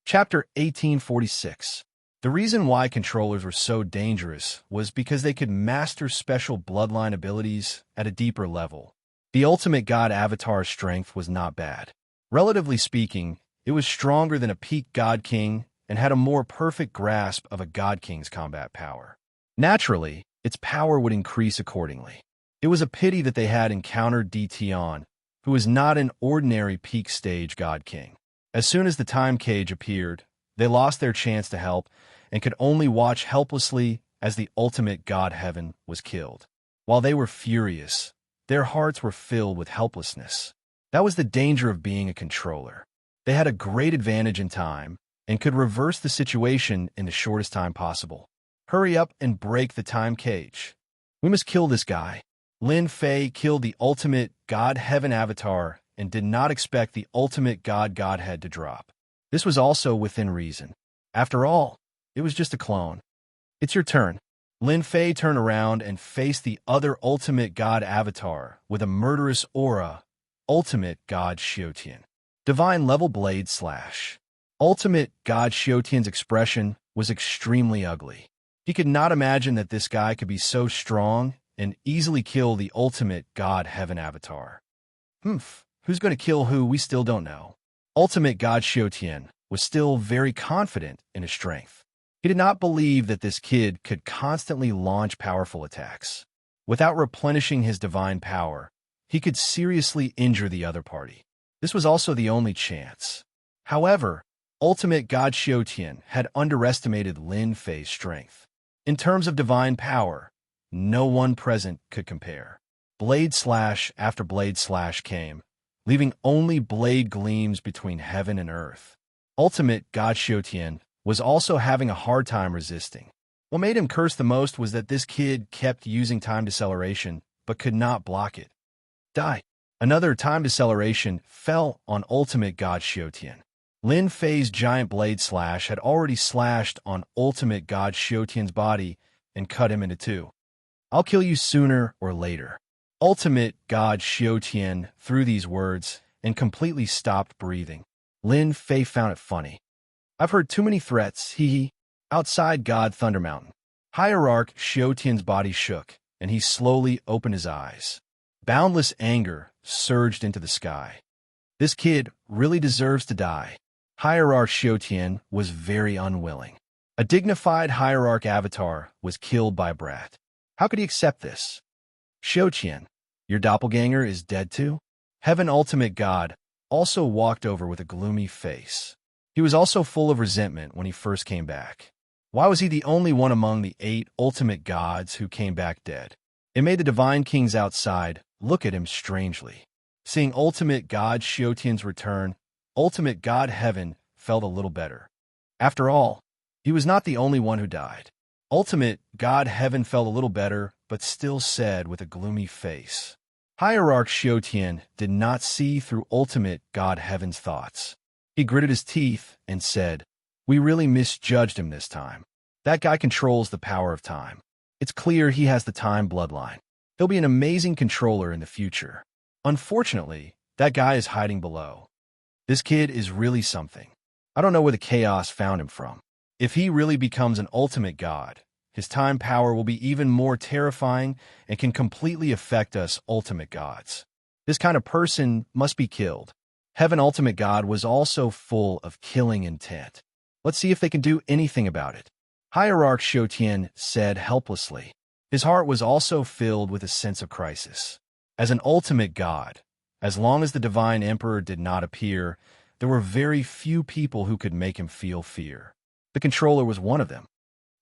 Chapter 1846. The reason why controllers were so dangerous was because they could master special bloodline abilities at a deeper level. The ultimate god avatar's strength was not bad. Relatively speaking, it was stronger than a peak god king and had a more perfect grasp of a god king's combat power. Naturally, its power would increase accordingly. It was a pity that they had encountered Tion, who was not an ordinary peak stage god king. As soon as the time cage appeared, they lost their chance to help and could only watch helplessly as the ultimate god heaven was killed. While they were furious, their hearts were filled with helplessness. That was the danger of being a controller. They had a great advantage in time and could reverse the situation in the shortest time possible. Hurry up and break the time cage. We must kill this guy. Lin Fei killed the ultimate god heaven avatar and did not expect the ultimate godhead to drop. This was also within reason. After all, it was just a clone. It's your turn. Lin Fei turned around and faced the other ultimate god avatar with a murderous aura, ultimate god Xianxia. Divine level blade slash. Ultimate god Xianxia's expression was extremely ugly. He could not imagine that this guy could be so strong and easily kill the ultimate god heaven avatar. Who's going to kill who, we still don't know. Ultimate god Xianxia was still very confident in his strength. He did not believe that this kid could constantly launch powerful attacks. Without replenishing his divine power, he could seriously injure the other party. This was also the only chance. However, ultimate god Xianxia had underestimated Lin Fei's strength. In terms of divine power, no one present could compare. Blade slash after blade slash came, leaving only blade gleams between heaven and earth. Ultimate god Xianxia was also having a hard time resisting. What made him curse the most was that this kid kept using time deceleration, but could not block it. Die. Another time deceleration fell on ultimate god Xianxia. Lin Fei's giant blade slash had already slashed on ultimate god Xianxia's body and cut him into 2. I'll kill you sooner or later. Ultimate god Xianxia threw these words and completely stopped breathing. Lin Fei found it funny. I've heard too many threats, hee. Outside God Thunder Mountain. Hierarch Xianxia's body shook, and he slowly opened his eyes. Boundless anger surged into the sky. This kid really deserves to die. Hierarch Xianxia was very unwilling. A dignified Hierarch avatar was killed by a brat. How could he accept this? Xianxia, your doppelganger is dead too? Heaven Ultimate God also walked over with a gloomy face. He was also full of resentment when he first came back. Why was he the only one among the 8 ultimate gods who came back dead? It made the divine kings outside look at him strangely. Seeing ultimate god Xiaotian's return, ultimate god Heaven felt a little better. After all, he was not the only one who died. Ultimate god Heaven felt a little better, but still said with a gloomy face. Hierarch Xiaotian did not see through ultimate god Heaven's thoughts. He gritted his teeth and said, "We really misjudged him this time. That guy controls the power of time. It's clear he has the time bloodline. He'll be an amazing controller in the future. Unfortunately, that guy is hiding below. This kid is really something. I don't know where the chaos found him from. If he really becomes an ultimate god, his time power will be even more terrifying and can completely affect us ultimate gods. This kind of person must be killed." Heaven Ultimate God was also full of killing intent. Let's see if they can do anything about it. Hierarch Xiaotian said helplessly. His heart was also filled with a sense of crisis. As an ultimate god, as long as the Divine Emperor did not appear, there were very few people who could make him feel fear. The controller was one of them.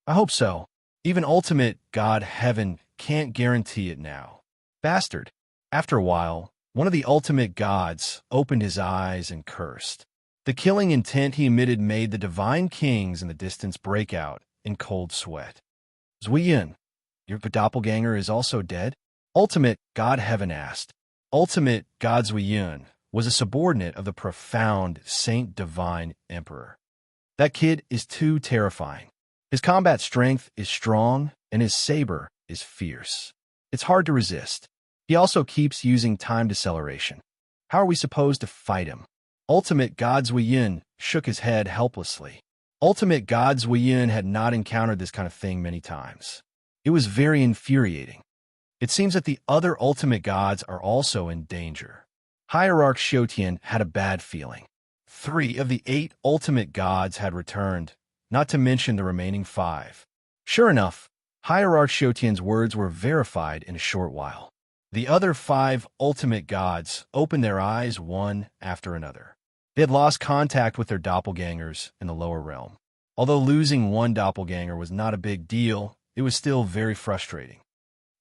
I hope so. Even ultimate God Heaven can't guarantee it now. Bastard. After a while, one of the ultimate gods opened his eyes and cursed. The killing intent he emitted made the divine kings in the distance break out in cold sweat. Zuiyin, your doppelganger is also dead? Ultimate God Heaven asked. Ultimate God Zuiyin was a subordinate of the profound Saint Divine Emperor. That kid is too terrifying. His combat strength is strong, and his saber is fierce. It's hard to resist. He also keeps using time deceleration. How are we supposed to fight him? Ultimate God Zuiyin shook his head helplessly. Ultimate God Zuiyin had not encountered this kind of thing many times. It was very infuriating. It seems that the other ultimate gods are also in danger. Hierarch Xiaotian had a bad feeling. 3 of the 8 ultimate gods had returned, not to mention the remaining 5. Sure enough, Hierarch Xiaotian's words were verified in a short while. The other 5 ultimate gods opened their eyes one after another. They had lost contact with their doppelgangers in the lower realm. Although losing one doppelganger was not a big deal, it was still very frustrating.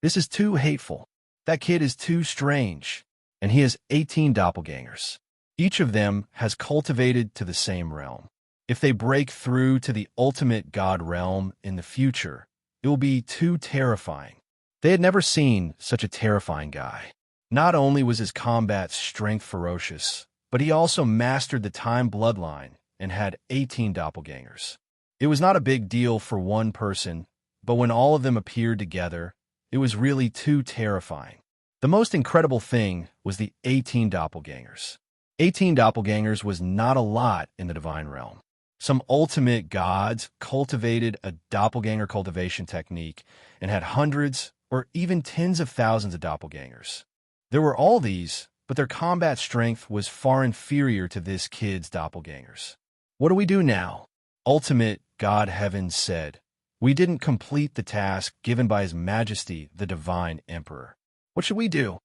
This is too hateful. That kid is too strange. And he has 18 doppelgangers. Each of them has cultivated to the same realm. If they break through to the ultimate god realm in the future, it will be too terrifying. They had never seen such a terrifying guy. Not only was his combat strength ferocious, but he also mastered the time bloodline and had 18 doppelgangers. It was not a big deal for one person, but when all of them appeared together, it was really too terrifying. The most incredible thing was the 18 doppelgangers. 18 doppelgangers was not a lot in the divine realm. Some ultimate gods cultivated a doppelganger cultivation technique and had hundreds or even tens of thousands of doppelgangers. There were all these, but their combat strength was far inferior to this kid's doppelgangers. What do we do now? Ultimate God Heaven said. We didn't complete the task given by His Majesty, the Divine Emperor. What should we do?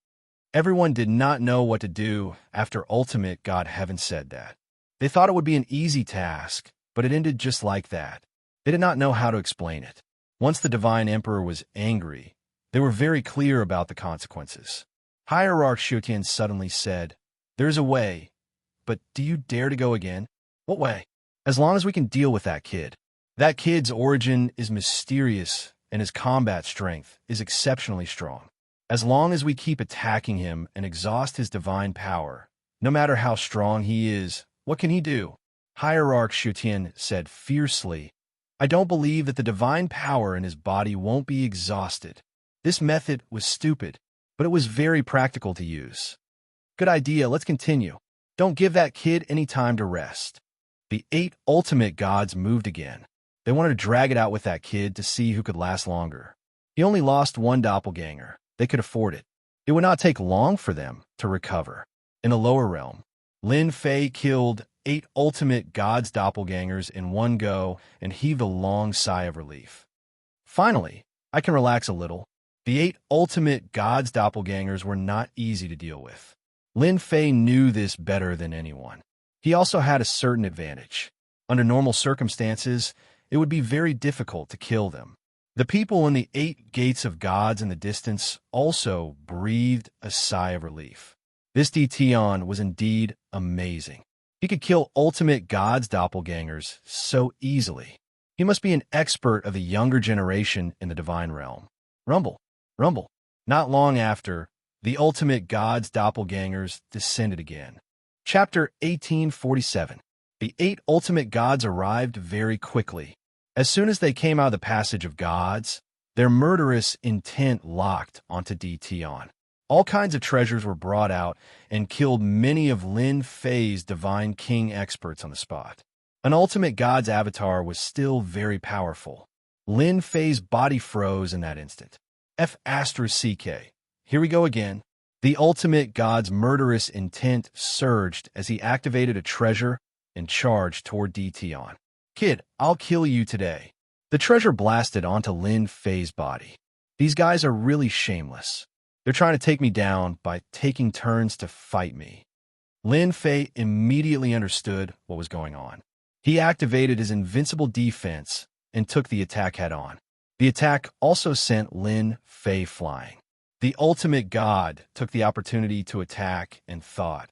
Everyone did not know what to do after Ultimate God Heaven said that. They thought it would be an easy task, but it ended just like that. They did not know how to explain it. Once the Divine Emperor was angry, they were very clear about the consequences. Hierarch Xiaotian suddenly said, "There's a way, but do you dare to go again?" "What way?" "As long as we can deal with that kid. That kid's origin is mysterious, and his combat strength is exceptionally strong. As long as we keep attacking him and exhaust his divine power, no matter how strong he is, what can he do?" Hierarch Xiaotian said fiercely, "I don't believe that the divine power in his body won't be exhausted. This method was stupid, but it was very practical to use." "Good idea, let's continue. Don't give that kid any time to rest." The 8 ultimate gods moved again. They wanted to drag it out with that kid to see who could last longer. He only lost one doppelganger. They could afford it. It would not take long for them to recover. In the lower realm, Lin Fei killed 8 ultimate gods' doppelgangers in one go and heaved a long sigh of relief. Finally, I can relax a little. The 8 ultimate gods' doppelgangers were not easy to deal with. Lin Fei knew this better than anyone. He also had a certain advantage. Under normal circumstances, it would be very difficult to kill them. The people in the 8 gates of gods in the distance also breathed a sigh of relief. This Tion was indeed amazing. He could kill ultimate gods' doppelgangers so easily. He must be an expert of the younger generation in the divine realm. Rumble, rumble. Not long after, the ultimate gods' doppelgangers descended again. Chapter 1847. The 8 ultimate gods arrived very quickly. As soon as they came out of the passage of gods, their murderous intent locked onto Tion. All kinds of treasures were brought out and killed many of Lin Fei's divine king experts on the spot. An ultimate god's avatar was still very powerful. Lin Fei's body froze in that instant. F***. Here we go again. The ultimate god's murderous intent surged as he activated a treasure and charged toward Tion. Kid, I'll kill you today. The treasure blasted onto Lin Fei's body. These guys are really shameless. They're trying to take me down by taking turns to fight me. Lin Fei immediately understood what was going on. He activated his invincible defense and took the attack head-on. The attack also sent Lin Fei flying. The ultimate god took the opportunity to attack and thought,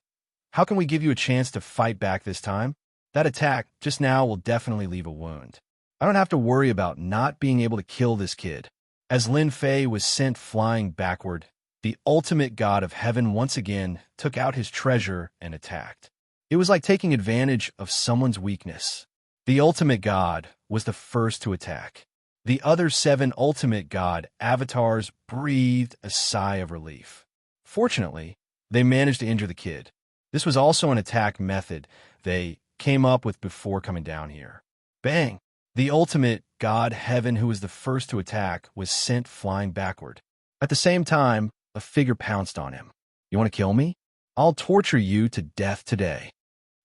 how can we give you a chance to fight back this time? That attack just now will definitely leave a wound. I don't have to worry about not being able to kill this kid. As Lin Fei was sent flying backward, the ultimate god of heaven once again took out his treasure and attacked. It was like taking advantage of someone's weakness. The ultimate god was the first to attack. The other 7 ultimate god avatars breathed a sigh of relief. Fortunately, they managed to injure the kid. This was also an attack method they came up with before coming down here. Bang! The ultimate god heaven who was the first to attack was sent flying backward. At the same time, a figure pounced on him. You want to kill me? I'll torture you to death today.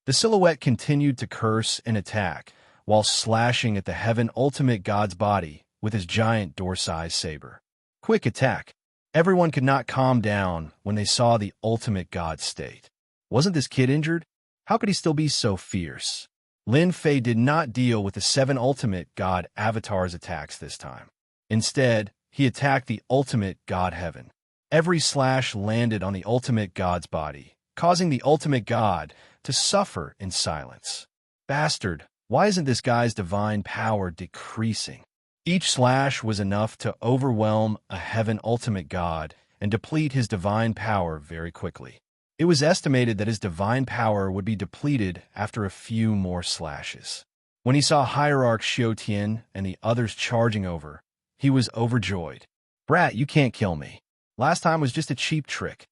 The silhouette continued to curse and attack while slashing at the heaven ultimate god's body with his giant door-sized saber. Quick attack. Everyone could not calm down when they saw the ultimate god's state. Wasn't this kid injured? How could he still be so fierce? Lin Fei did not deal with the 7 ultimate god avatars' attacks this time. Instead, he attacked the ultimate god heaven. Every slash landed on the ultimate god's body, causing the ultimate god to suffer in silence. Bastard, why isn't this guy's divine power decreasing? Each slash was enough to overwhelm a heaven ultimate god and deplete his divine power very quickly. It was estimated that his divine power would be depleted after a few more slashes. When he saw Hierarch Xianxia and the others charging over, he was overjoyed. Brat, you can't kill me. Last time was just a cheap trick.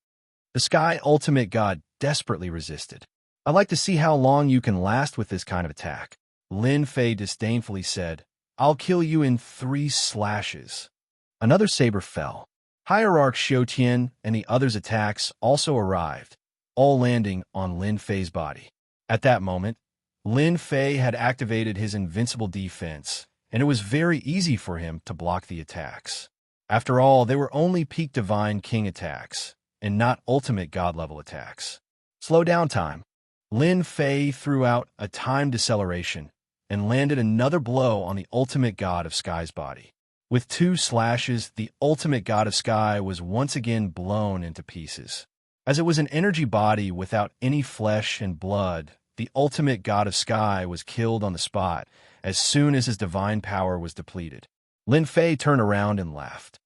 The Sky Ultimate God desperately resisted. I'd like to see how long you can last with this kind of attack. Lin Fei disdainfully said, I'll kill you in 3 slashes. Another saber fell. Hierarch Xianxia and the others' attacks also arrived, all landing on Lin Fei's body. At that moment, Lin Fei had activated his invincible defense, and it was very easy for him to block the attacks. After all, they were only peak Divine King attacks, and not ultimate God-level attacks. Slow down time. Lin Fei threw out a time deceleration and landed another blow on the ultimate God of Sky's body. With 2 slashes, the ultimate God of Sky was once again blown into pieces. As it was an energy body without any flesh and blood, the ultimate God of Sky was killed on the spot as soon as his divine power was depleted. Lin Fei turned around and laughed.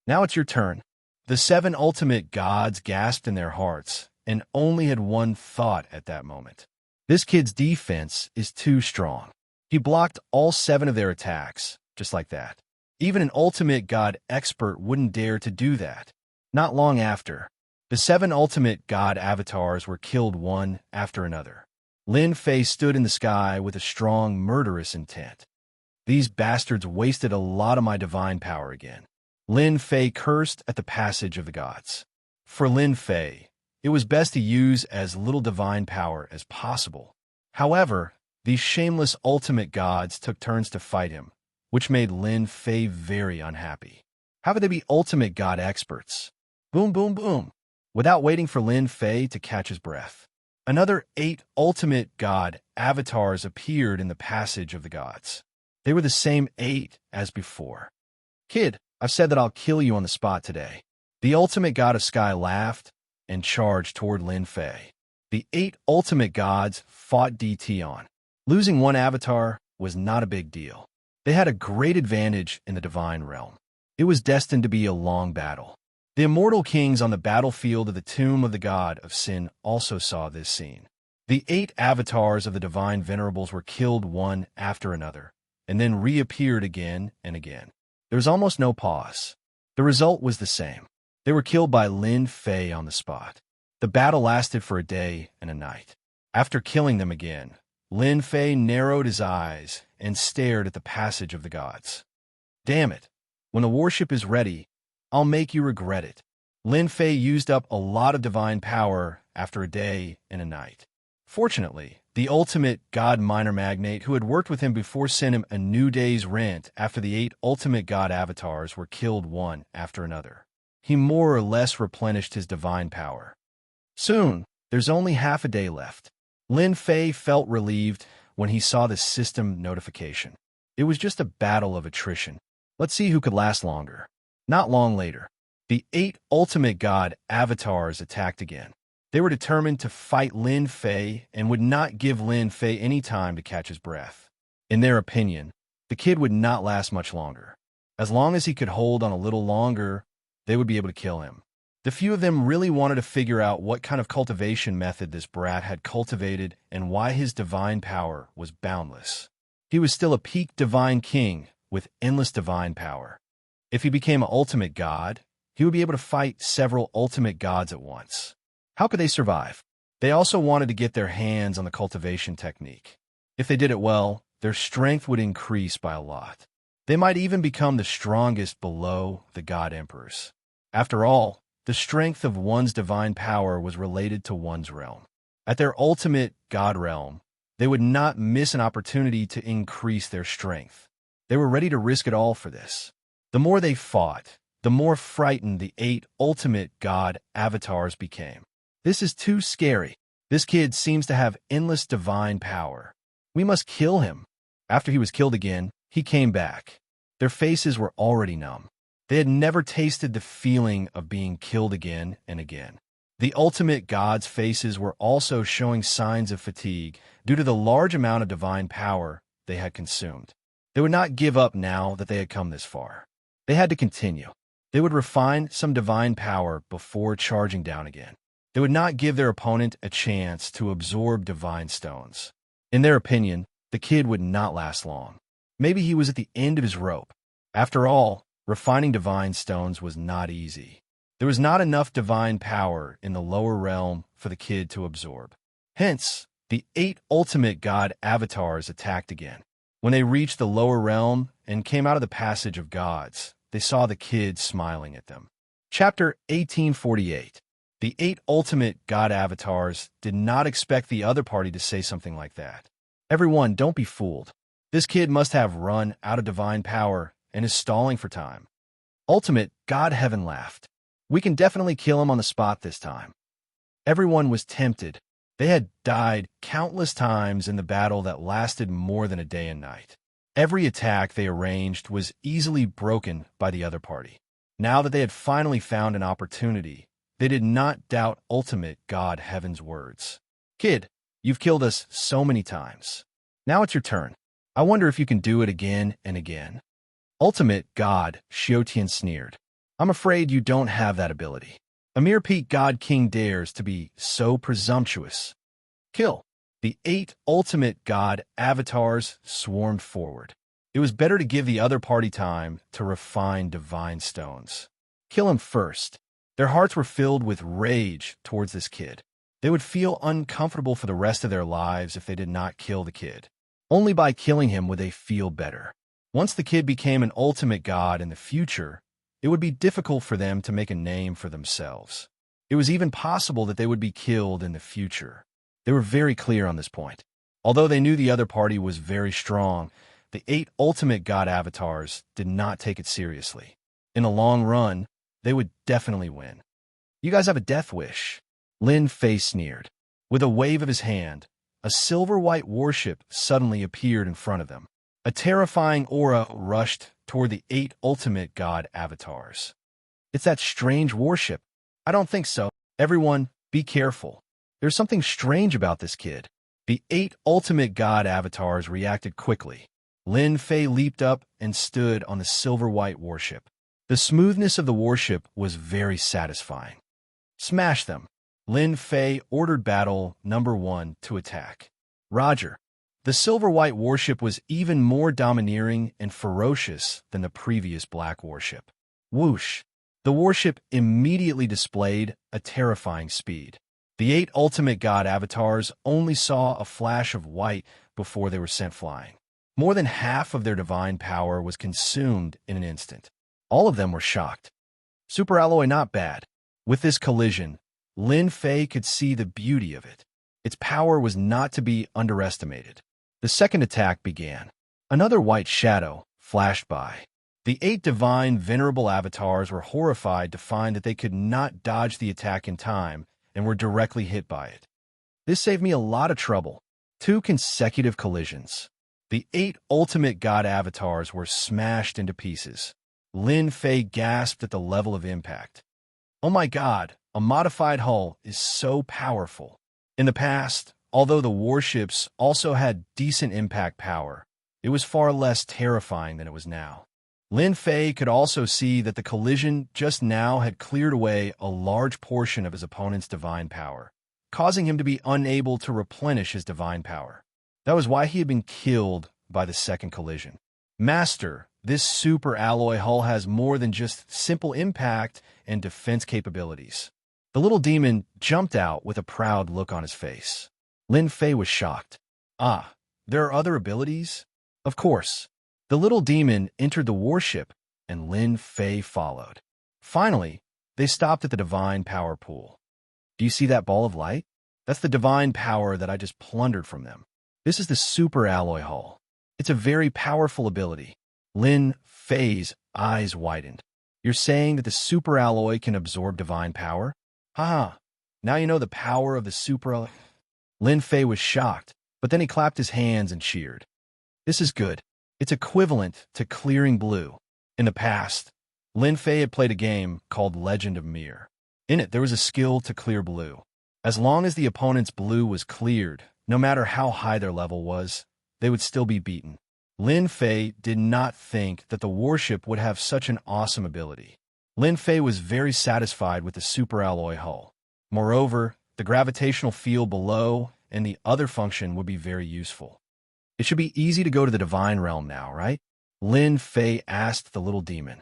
Now it's your turn. The 7 ultimate gods gasped in their hearts and only had one thought at that moment. This kid's defense is too strong. He blocked all 7 of their attacks, just like that. Even an ultimate god expert wouldn't dare to do that. Not long after, the 7 ultimate god avatars were killed one after another. Lin Fei stood in the sky with a strong, murderous intent. These bastards wasted a lot of my divine power again. Lin Fei cursed at the passage of the gods. For Lin Fei, it was best to use as little divine power as possible. However, these shameless ultimate gods took turns to fight him, which made Lin Fei very unhappy. How could they be ultimate god experts? Boom, boom, boom. without waiting for Lin Fei to catch his breath. Another 8 ultimate god avatars appeared in the passage of the gods. They were the same 8 as before. Kid, I've said that I'll kill you on the spot today. The ultimate god of sky laughed and charged toward Lin Fei. The 8 ultimate gods fought DT on. Losing one avatar was not a big deal. They had a great advantage in the divine realm. It was destined to be a long battle. The immortal kings on the battlefield of the tomb of the god of sin also saw this scene. The 8 avatars of the divine venerables were killed one after another, and then reappeared again and again. There was almost no pause. The result was the same. They were killed by Lin Fei on the spot. The battle lasted for a day and a night. After killing them again, Lin Fei narrowed his eyes and stared at the passage of the gods. Damn it. When the warship is ready, I'll make you regret it. Lin Fei used up a lot of divine power after a day and a night. Fortunately, the ultimate god minor magnate who had worked with him before sent him a new day's rent after the 8 ultimate god avatars were killed one after another. He more or less replenished his divine power. Soon, there's only half a day left. Lin Fei felt relieved when he saw the system notification. It was just a battle of attrition. Let's see who could last longer. Not long later, the 8 ultimate god avatars attacked again. They were determined to fight Lin Fei and would not give Lin Fei any time to catch his breath. In their opinion, the kid would not last much longer. As long as he could hold on a little longer, they would be able to kill him. The few of them really wanted to figure out what kind of cultivation method this brat had cultivated and why his divine power was boundless. He was still a peak divine king with endless divine power. If he became an ultimate god, he would be able to fight several ultimate gods at once. How could they survive? They also wanted to get their hands on the cultivation technique. If they did it well, their strength would increase by a lot. They might even become the strongest below the god emperors. After all, the strength of one's divine power was related to one's realm. At their ultimate god realm, they would not miss an opportunity to increase their strength. They were ready to risk it all for this. The more they fought, the more frightened the 8 ultimate god avatars became. This is too scary. This kid seems to have endless divine power. We must kill him. After he was killed again, he came back. Their faces were already numb. They had never tasted the feeling of being killed again and again. The ultimate gods' faces were also showing signs of fatigue due to the large amount of divine power they had consumed. They would not give up now that they had come this far. They had to continue. They would refine some divine power before charging down again. They would not give their opponent a chance to absorb divine stones. In their opinion, the kid would not last long. Maybe he was at the end of his rope. After all, refining divine stones was not easy. There was not enough divine power in the lower realm for the kid to absorb. Hence, the 8 ultimate god avatars attacked again. When they reached the lower realm and came out of the passage of gods, they saw the kid smiling at them. Chapter 1848. The 8 ultimate god avatars did not expect the other party to say something like that. Everyone, don't be fooled. This kid must have run out of divine power and is stalling for time. Ultimate God Heaven laughed. We can definitely kill him on the spot this time. Everyone was tempted. They had died countless times in the battle that lasted more than a day and night. Every attack they arranged was easily broken by the other party. Now that they had finally found an opportunity, they did not doubt Ultimate God Heaven's words. Kid, you've killed us so many times. Now it's your turn. I wonder if you can do it again and again. Ultimate God Xianxia sneered. I'm afraid you don't have that ability. A mere peak God King dares to be so presumptuous. Kill. The 8 ultimate God avatars swarmed forward. It was better to give the other party time to refine divine stones. Kill him first. Their hearts were filled with rage towards this kid. They would feel uncomfortable for the rest of their lives if they did not kill the kid. Only by killing him would they feel better. Once the kid became an ultimate god in the future, it would be difficult for them to make a name for themselves. It was even possible that they would be killed in the future. They were very clear on this point. Although they knew the other party was very strong, the 8 ultimate god avatars did not take it seriously. In the long run, they would definitely win. You guys have a death wish. Lin Fei sneered. With a wave of his hand, a silver-white warship suddenly appeared in front of them. A terrifying aura rushed toward the 8 ultimate god avatars. It's that strange warship. I don't think so. Everyone, be careful. There's something strange about this kid. The 8 ultimate god avatars reacted quickly. Lin Fei leaped up and stood on the silver-white warship. The smoothness of the warship was very satisfying. Smash them. Lin Fei ordered battle number 1 to attack. Roger. The silver-white warship was even more domineering and ferocious than the previous black warship. Whoosh! The warship immediately displayed a terrifying speed. The 8 ultimate god avatars only saw a flash of white before they were sent flying. More than half of their divine power was consumed in an instant. All of them were shocked. Super alloy not bad. With this collision, Lin Fei could see the beauty of it. Its power was not to be underestimated. The second attack began. Another white shadow flashed by. The 8 divine venerable avatars were horrified to find that they could not dodge the attack in time and were directly hit by it. This saved me a lot of trouble. 2 consecutive collisions. The 8 ultimate god avatars were smashed into pieces. Lin Fei gasped at the level of impact. Oh my god, a modified hull is so powerful. In the past, although the warships also had decent impact power, it was far less terrifying than it was now. Lin Fei could also see that the collision just now had cleared away a large portion of his opponent's divine power, causing him to be unable to replenish his divine power. That was why he had been killed by the second collision. Master, this super alloy hull has more than just simple impact and defense capabilities. The little demon jumped out with a proud look on his face. Lin Fei was shocked. Ah, there are other abilities? Of course. The little demon entered the warship, and Lin Fei followed. Finally, they stopped at the divine power pool. Do you see that ball of light? That's the divine power that I just plundered from them. This is the super alloy hull. It's a very powerful ability. Lin Fei's eyes widened. You're saying that the super alloy can absorb divine power? Haha, now you know the power of the super alloy. Lin Fei was shocked, but then he clapped his hands and cheered. This is good. It's equivalent to clearing blue. In the past, Lin Fei had played a game called Legend of Mir. In it, there was a skill to clear blue. As long as the opponent's blue was cleared, no matter how high their level was, they would still be beaten. Lin Fei did not think that the warship would have such an awesome ability. Lin Fei was very satisfied with the super alloy hull. Moreover, the gravitational field below and the other function would be very useful. It should be easy to go to the divine realm now, right? Lin Fei asked the little demon.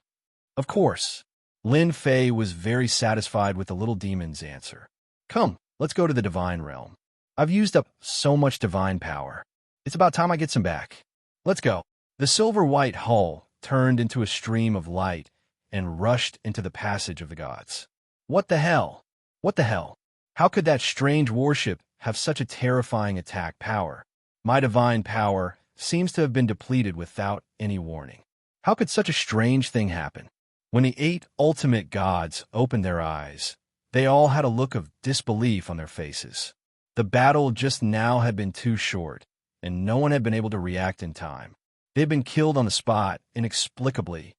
Of course. Lin Fei was very satisfied with the little demon's answer. Come, let's go to the divine realm. I've used up so much divine power. It's about time I get some back. Let's go. The silver-white hull turned into a stream of light and rushed into the passage of the gods. What the hell? What the hell? How could that strange warship have such a terrifying attack power? My divine power seems to have been depleted without any warning. How could such a strange thing happen? When the 8 ultimate gods opened their eyes, they all had a look of disbelief on their faces. The battle just now had been too short, and no one had been able to react in time. They had been killed on the spot, inexplicably.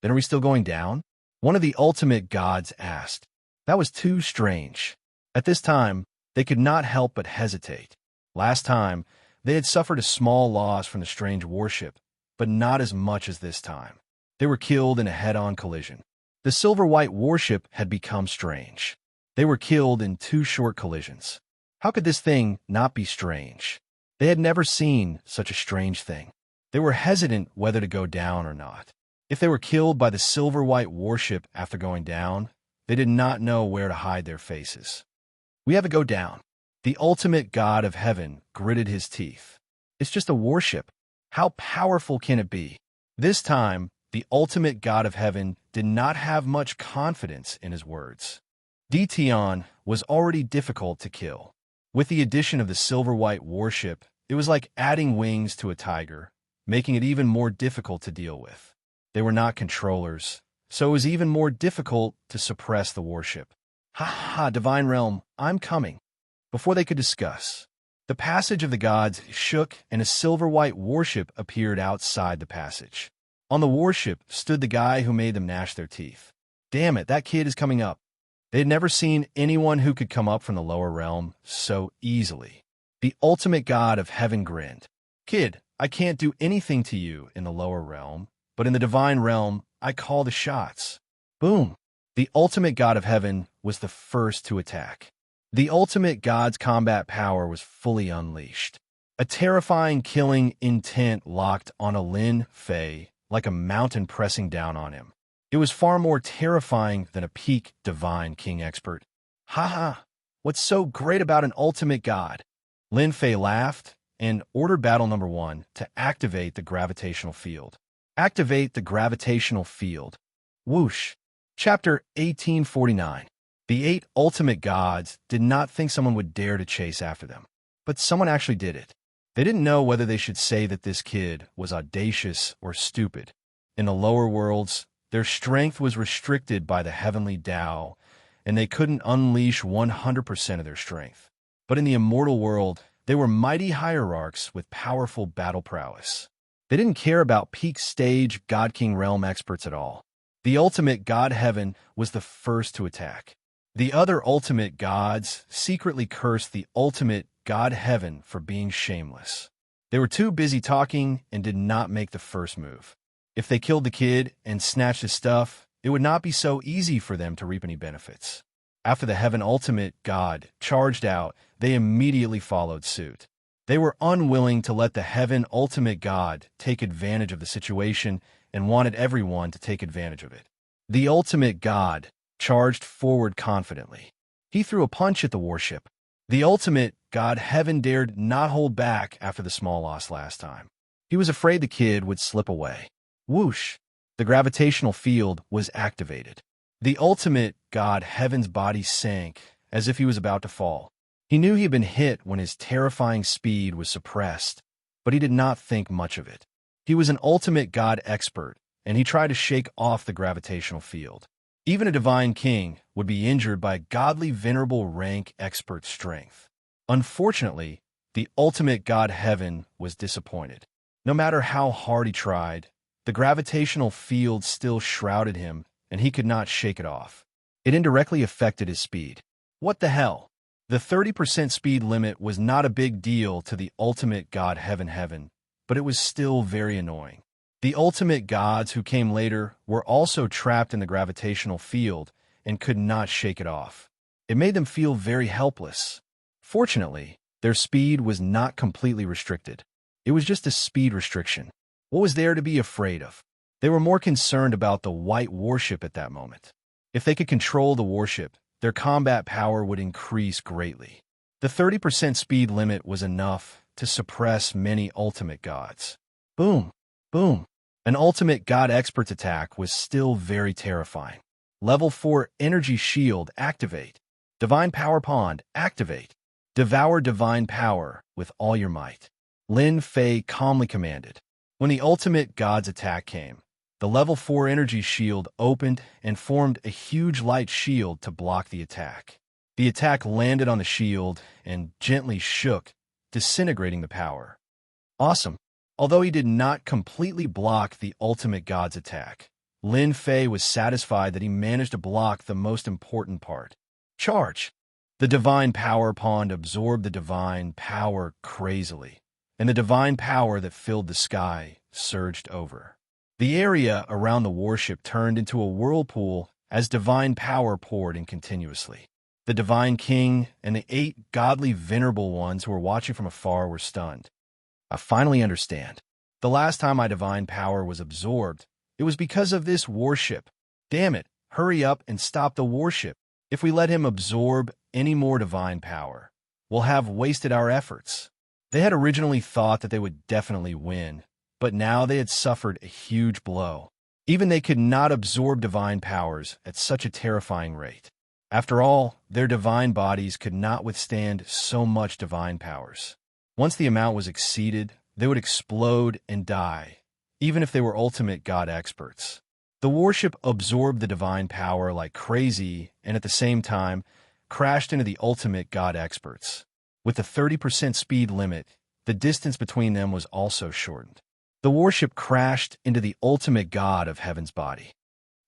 Then are we still going down? One of the ultimate gods asked. That was too strange. At this time, they could not help but hesitate. Last time, they had suffered a small loss from the strange warship, but not as much as this time. They were killed in a head-on collision. The silver-white warship had become strange. They were killed in 2 short collisions. How could this thing not be strange? They had never seen such a strange thing. They were hesitant whether to go down or not. If they were killed by the silver-white warship after going down, they did not know where to hide their faces. We have to go down. The ultimate god of heaven gritted his teeth. It's just a warship. How powerful can it be? This time, the ultimate god of heaven did not have much confidence in his words. Dition was already difficult to kill. With the addition of the silver-white warship, it was like adding wings to a tiger, making it even more difficult to deal with. They were not controllers, so it was even more difficult to suppress the warship. Ha ha, divine realm, I'm coming. Before they could discuss, the passage of the gods shook and a silver-white warship appeared outside the passage. On the warship stood the guy who made them gnash their teeth. Damn it, that kid is coming up. They had never seen anyone who could come up from the lower realm so easily. The ultimate god of heaven grinned. Kid, I can't do anything to you in the lower realm, but in the divine realm, I call the shots. Boom! The ultimate god of heaven was the first to attack. The ultimate god's combat power was fully unleashed. A terrifying killing intent locked on a Lin Fei like a mountain pressing down on him. It was far more terrifying than a peak divine king expert. Ha ha! What's so great about an ultimate god? Lin Fei laughed and ordered battle number 1 to activate the gravitational field. Activate the gravitational field. Whoosh! Chapter 1849. The 8 ultimate gods did not think someone would dare to chase after them, but someone actually did it. They didn't know whether they should say that this kid was audacious or stupid. In the lower worlds, their strength was restricted by the heavenly Tao, and they couldn't unleash 100% of their strength. But in the immortal world, they were mighty hierarchs with powerful battle prowess. They didn't care about peak stage God King realm experts at all. The ultimate god heaven was the first to attack. The other ultimate gods secretly cursed the ultimate god heaven for being shameless. They were too busy talking and did not make the first move. If they killed the kid and snatched his stuff, it would not be so easy for them to reap any benefits. After the heaven ultimate god charged out, they immediately followed suit. They were unwilling to let the heaven ultimate god take advantage of the situation and wanted everyone to take advantage of it. The ultimate god charged forward confidently. He threw a punch at the warship. The ultimate god heaven dared not hold back after the small loss last time. He was afraid the kid would slip away. Whoosh! The gravitational field was activated. The ultimate god heaven's body sank as if he was about to fall. He knew he had been hit when his terrifying speed was suppressed, but he did not think much of it. He was an ultimate god expert, and he tried to shake off the gravitational field. Even a divine king would be injured by godly venerable rank expert strength. Unfortunately, the ultimate god heaven was disappointed. No matter how hard he tried, the gravitational field still shrouded him, and he could not shake it off. It indirectly affected his speed. What the hell? The 30% speed limit was not a big deal to the ultimate god heaven, but it was still very annoying. The ultimate gods who came later were also trapped in the gravitational field and could not shake it off. It made them feel very helpless. Fortunately, their speed was not completely restricted. It was just a speed restriction. What was there to be afraid of? They were more concerned about the white warship at that moment. If they could control the warship, their combat power would increase greatly. The 30% speed limit was enough to suppress many ultimate gods. Boom! Boom! An ultimate god expert's attack was still very terrifying. Level 4 energy shield activate. Divine power pond activate. Devour divine power with all your might. Lin Fei calmly commanded. When the ultimate god's attack came, the level 4 energy shield opened and formed a huge light shield to block the attack. The attack landed on the shield and gently shook, disintegrating the power. Awesome. Although he did not completely block the ultimate god's attack, Lin Fei was satisfied that he managed to block the most important part. Charge! The divine power pond absorbed the divine power crazily, and the divine power that filled the sky surged over. The area around the warship turned into a whirlpool as divine power poured in continuously. The divine king and the 8 godly venerable ones who were watching from afar were stunned. I finally understand. The last time my divine power was absorbed, it was because of this warship. Damn it, hurry up and stop the warship. If we let him absorb any more divine power, we'll have wasted our efforts. They had originally thought that they would definitely win, but now they had suffered a huge blow. Even they could not absorb divine powers at such a terrifying rate. After all, their divine bodies could not withstand so much divine powers. Once the amount was exceeded, they would explode and die, even if they were ultimate god experts. The warship absorbed the divine power like crazy and at the same time crashed into the ultimate god experts. With the 30% speed limit, the distance between them was also shortened. The warship crashed into the ultimate god of heaven's body.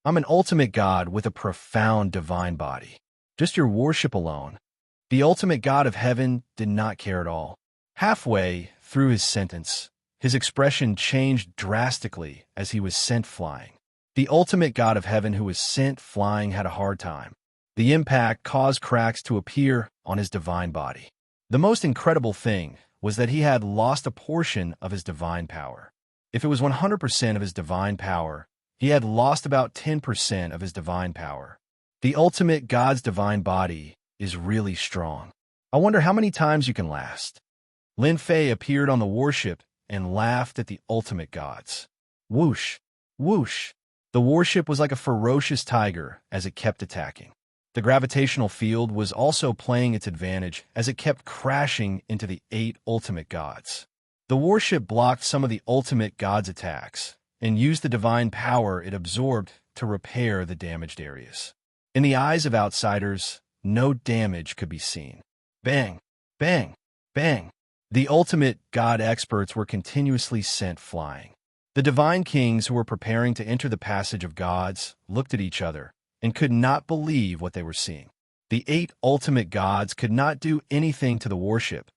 I'm an ultimate god with a profound divine body. Just your warship alone. The ultimate god of heaven did not care at all. Halfway through his sentence, his expression changed drastically as he was sent flying. The ultimate god of heaven who was sent flying had a hard time. The impact caused cracks to appear on his divine body. The most incredible thing was that he had lost a portion of his divine power. If it was 100% of his divine power, he had lost about 10% of his divine power. The ultimate god's divine body is really strong. I wonder how many times you can last. Lin Fei appeared on the warship and laughed at the ultimate gods. Whoosh, whoosh. The warship was like a ferocious tiger as it kept attacking. The gravitational field was also playing its advantage as it kept crashing into the 8 ultimate gods. The warship blocked some of the ultimate gods' attacks and used the divine power it absorbed to repair the damaged areas. In the eyes of outsiders, no damage could be seen. Bang, bang, bang. The ultimate god experts were continuously sent flying. The divine kings who were preparing to enter the passage of gods looked at each other and could not believe what they were seeing. The 8 ultimate gods could not do anything to the warship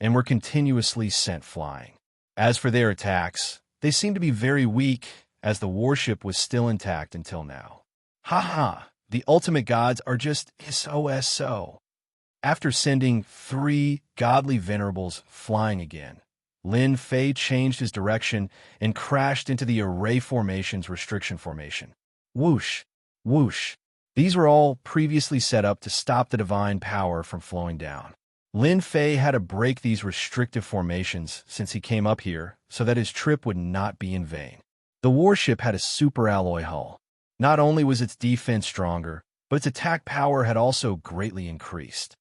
and were continuously sent flying. As for their attacks, they seemed to be very weak as the warship was still intact until now. Ha ha, the ultimate gods are just so. After sending 3 godly venerables flying again, Lin Fei changed his direction and crashed into the Array Formation's restriction formation. Whoosh, whoosh. These were all previously set up to stop the divine power from flowing down. Lin Fei had to break these restrictive formations since he came up here so that his trip would not be in vain. The warship had a super alloy hull. Not only was its defense stronger, but its attack power had also greatly increased.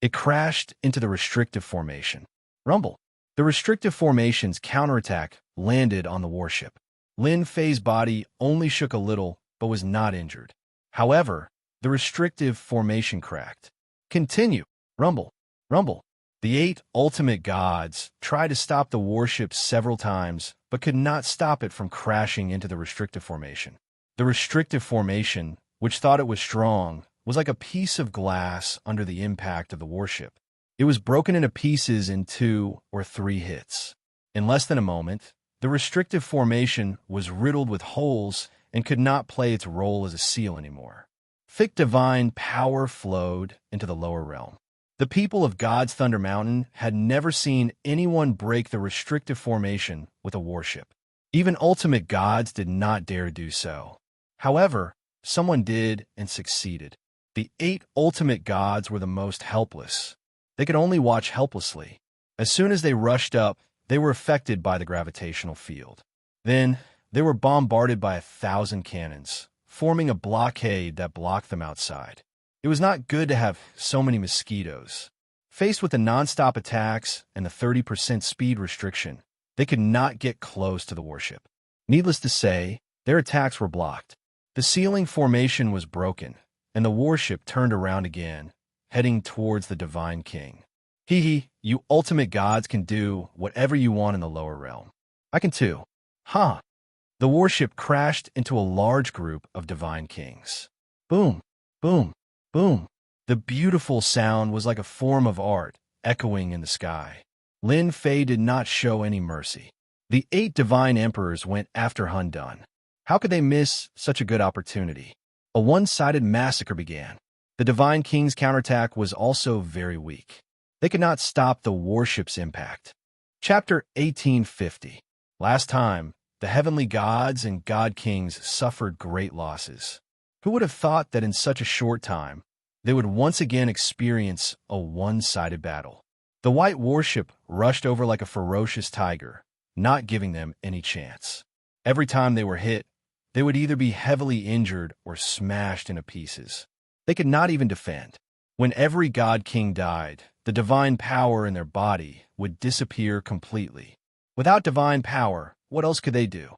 It crashed into the restrictive formation. Rumble. The restrictive formation's counterattack landed on the warship. Lin Fei's body only shook a little, but was not injured. However, the restrictive formation cracked. Continue. Rumble. Rumble. The 8 ultimate gods tried to stop the warship several times, but could not stop it from crashing into the restrictive formation. The restrictive formation, which thought it was strong, was like a piece of glass under the impact of the warship. It was broken into pieces in 2 or 3 hits. In less than a moment, the restrictive formation was riddled with holes and could not play its role as a seal anymore. Thick divine power flowed into the lower realm. The people of God's Thunder Mountain had never seen anyone break the restrictive formation with a warship. Even ultimate gods did not dare do so. However, someone did and succeeded. The 8 ultimate gods were the most helpless. They could only watch helplessly. As soon as they rushed up, they were affected by the gravitational field. Then, they were bombarded by 1,000 cannons, forming a blockade that blocked them outside. It was not good to have so many mosquitoes. Faced with the non-stop attacks and the 30% speed restriction, they could not get close to the warship. Needless to say, their attacks were blocked. The sealing formation was broken, and the warship turned around again, heading towards the Divine King. Hee, you ultimate gods can do whatever you want in the lower realm. I can too. Ha! The warship crashed into a large group of Divine Kings. Boom, boom, boom. The beautiful sound was like a form of art, echoing in the sky. Lin Fei did not show any mercy. The 8 Divine Emperors went after Hun Dun. How could they miss such a good opportunity? A one-sided massacre began. The Divine King's counterattack was also very weak. They could not stop the warship's impact. Chapter 1850. Last time, the heavenly gods and god kings suffered great losses. Who would have thought that in such a short time, they would once again experience a one-sided battle? The white warship rushed over like a ferocious tiger, not giving them any chance. Every time they were hit, they would either be heavily injured or smashed into pieces. They could not even defend. When every god king died, the divine power in their body would disappear completely. Without divine power, what else could they do?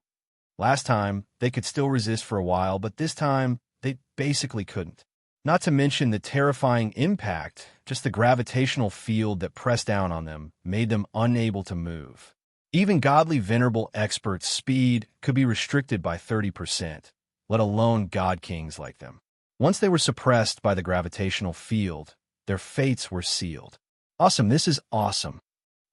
Last time, they could still resist for a while, but this time, they basically couldn't. Not to mention the terrifying impact, just the gravitational field that pressed down on them made them unable to move. Even godly venerable experts' speed could be restricted by 30%, let alone god kings like them. Once they were suppressed by the gravitational field, their fates were sealed. Awesome, this is awesome.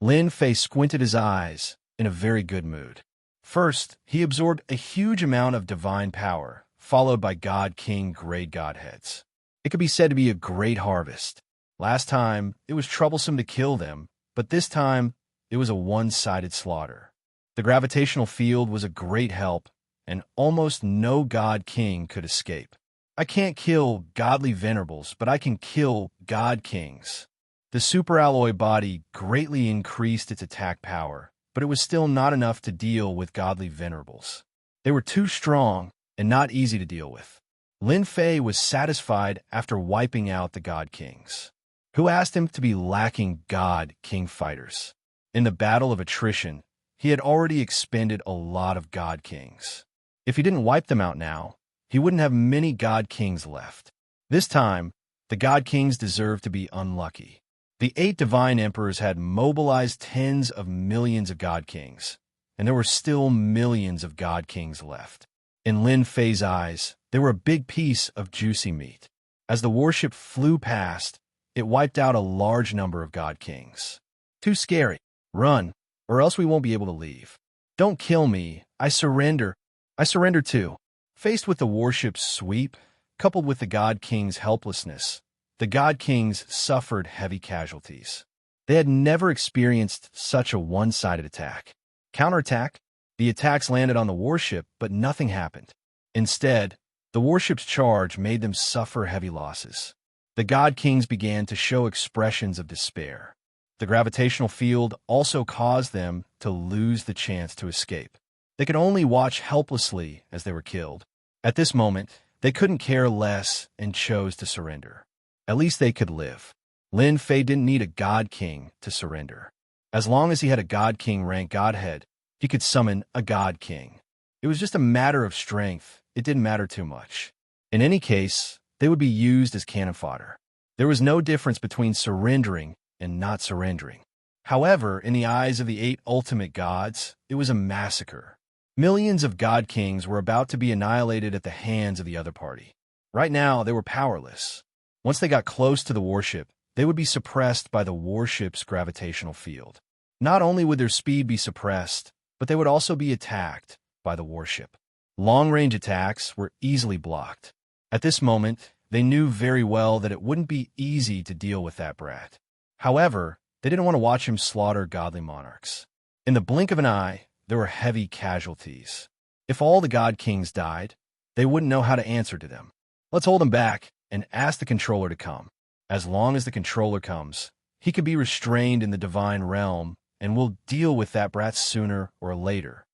Lin Fei squinted his eyes, in a very good mood. First, he absorbed a huge amount of divine power, followed by God King grade godheads. It could be said to be a great harvest. Last time, it was troublesome to kill them, but this time, it was a one-sided slaughter. The gravitational field was a great help, and almost no God King could escape. I can't kill godly venerables, but I can kill God Kings. The superalloy body greatly increased its attack power, but it was still not enough to deal with godly venerables. They were too strong and not easy to deal with. Lin Fei was satisfied after wiping out the God Kings, who asked him to be lacking God King fighters. In the battle of attrition, he had already expended a lot of God Kings. If he didn't wipe them out now, he wouldn't have many God Kings left. This time, the God Kings deserved to be unlucky. The 8 divine emperors had mobilized tens of millions of God Kings, and there were still millions of God Kings left. In Lin Fei's eyes, they were a big piece of juicy meat. As the warship flew past, it wiped out a large number of God Kings. Too scary. Run, or else we won't be able to leave. Don't kill me. I surrender. I surrender too. Faced with the warship's sweep, coupled with the God King's helplessness, the God Kings suffered heavy casualties. They had never experienced such a one-sided attack. Counterattack? The attacks landed on the warship, but nothing happened. Instead, the warship's charge made them suffer heavy losses. The God Kings began to show expressions of despair. The gravitational field also caused them to lose the chance to escape. They could only watch helplessly as they were killed. At this moment, they couldn't care less and chose to surrender. At least they could live. Lin Fei didn't need a God King to surrender. As long as he had a God King rank godhead, he could summon a God King. It was just a matter of strength. It didn't matter too much. In any case, they would be used as cannon fodder. There was no difference between surrendering and not surrendering. However, in the eyes of the 8 ultimate gods, it was a massacre. Millions of God Kings were about to be annihilated at the hands of the other party. Right now, they were powerless. Once they got close to the warship, they would be suppressed by the warship's gravitational field. Not only would their speed be suppressed, but they would also be attacked by the warship. Long-range attacks were easily blocked. At this moment, they knew very well that it wouldn't be easy to deal with that brat. However, they didn't want to watch him slaughter godly monarchs. In the blink of an eye, there were heavy casualties. If all the God Kings died, they wouldn't know how to answer to them. Let's hold them back and ask the controller to come. As long as the controller comes, he can be restrained in the divine realm, and we'll deal with that brat sooner or later.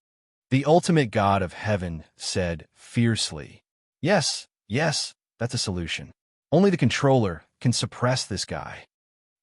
The ultimate god of heaven said fiercely, Yes, that's a solution. Only the controller can suppress this guy.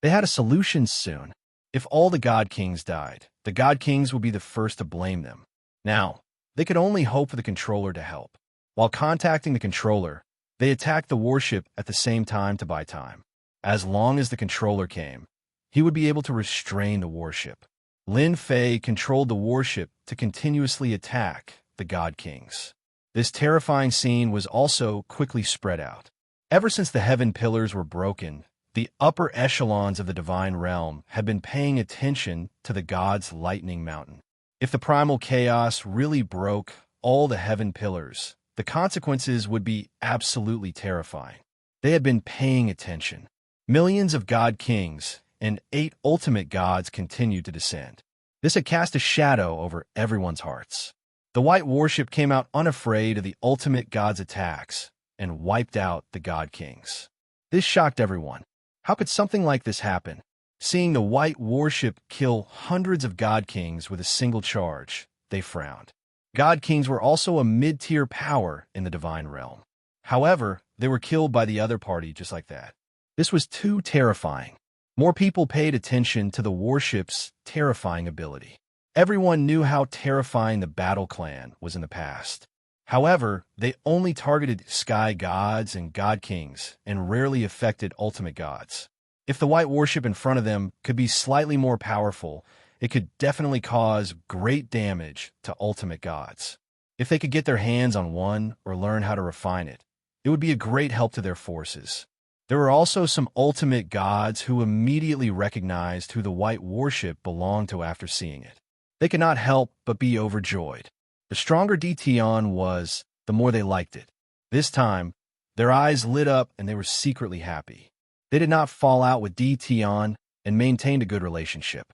They had a solution soon. If all the God Kings died, the God Kings would be the first to blame them. Now, they could only hope for the controller to help. While contacting the controller, they attacked the warship at the same time to buy time. As long as the controller came, he would be able to restrain the warship. Lin Fei controlled the warship to continuously attack the God Kings. This terrifying scene was also quickly spread out. Ever since the heaven pillars were broken, the upper echelons of the divine realm had been paying attention to the god's lightning mountain. If the primal chaos really broke all the heaven pillars, the consequences would be absolutely terrifying. They had been paying attention. Millions of God Kings and 8 ultimate gods continued to descend. This had cast a shadow over everyone's hearts. The white warship came out unafraid of the ultimate god's attacks and wiped out the God Kings. This shocked everyone. How could something like this happen? Seeing the white warship kill hundreds of God Kings with a single charge, they frowned. God Kings were also a mid-tier power in the divine realm. However, they were killed by the other party just like that. This was too terrifying. More people paid attention to the warship's terrifying ability. Everyone knew how terrifying the Battle Clan was in the past. However, they only targeted sky gods and god kings and rarely affected ultimate gods. If the white warship in front of them could be slightly more powerful, it could definitely cause great damage to ultimate gods. If they could get their hands on one or learn how to refine it, it would be a great help to their forces. There were also some ultimate gods who immediately recognized who the white warship belonged to after seeing it. They could not help but be overjoyed. The stronger Dtion was, the more they liked it. This time, their eyes lit up and they were secretly happy. They did not fall out with Dtion and maintained a good relationship.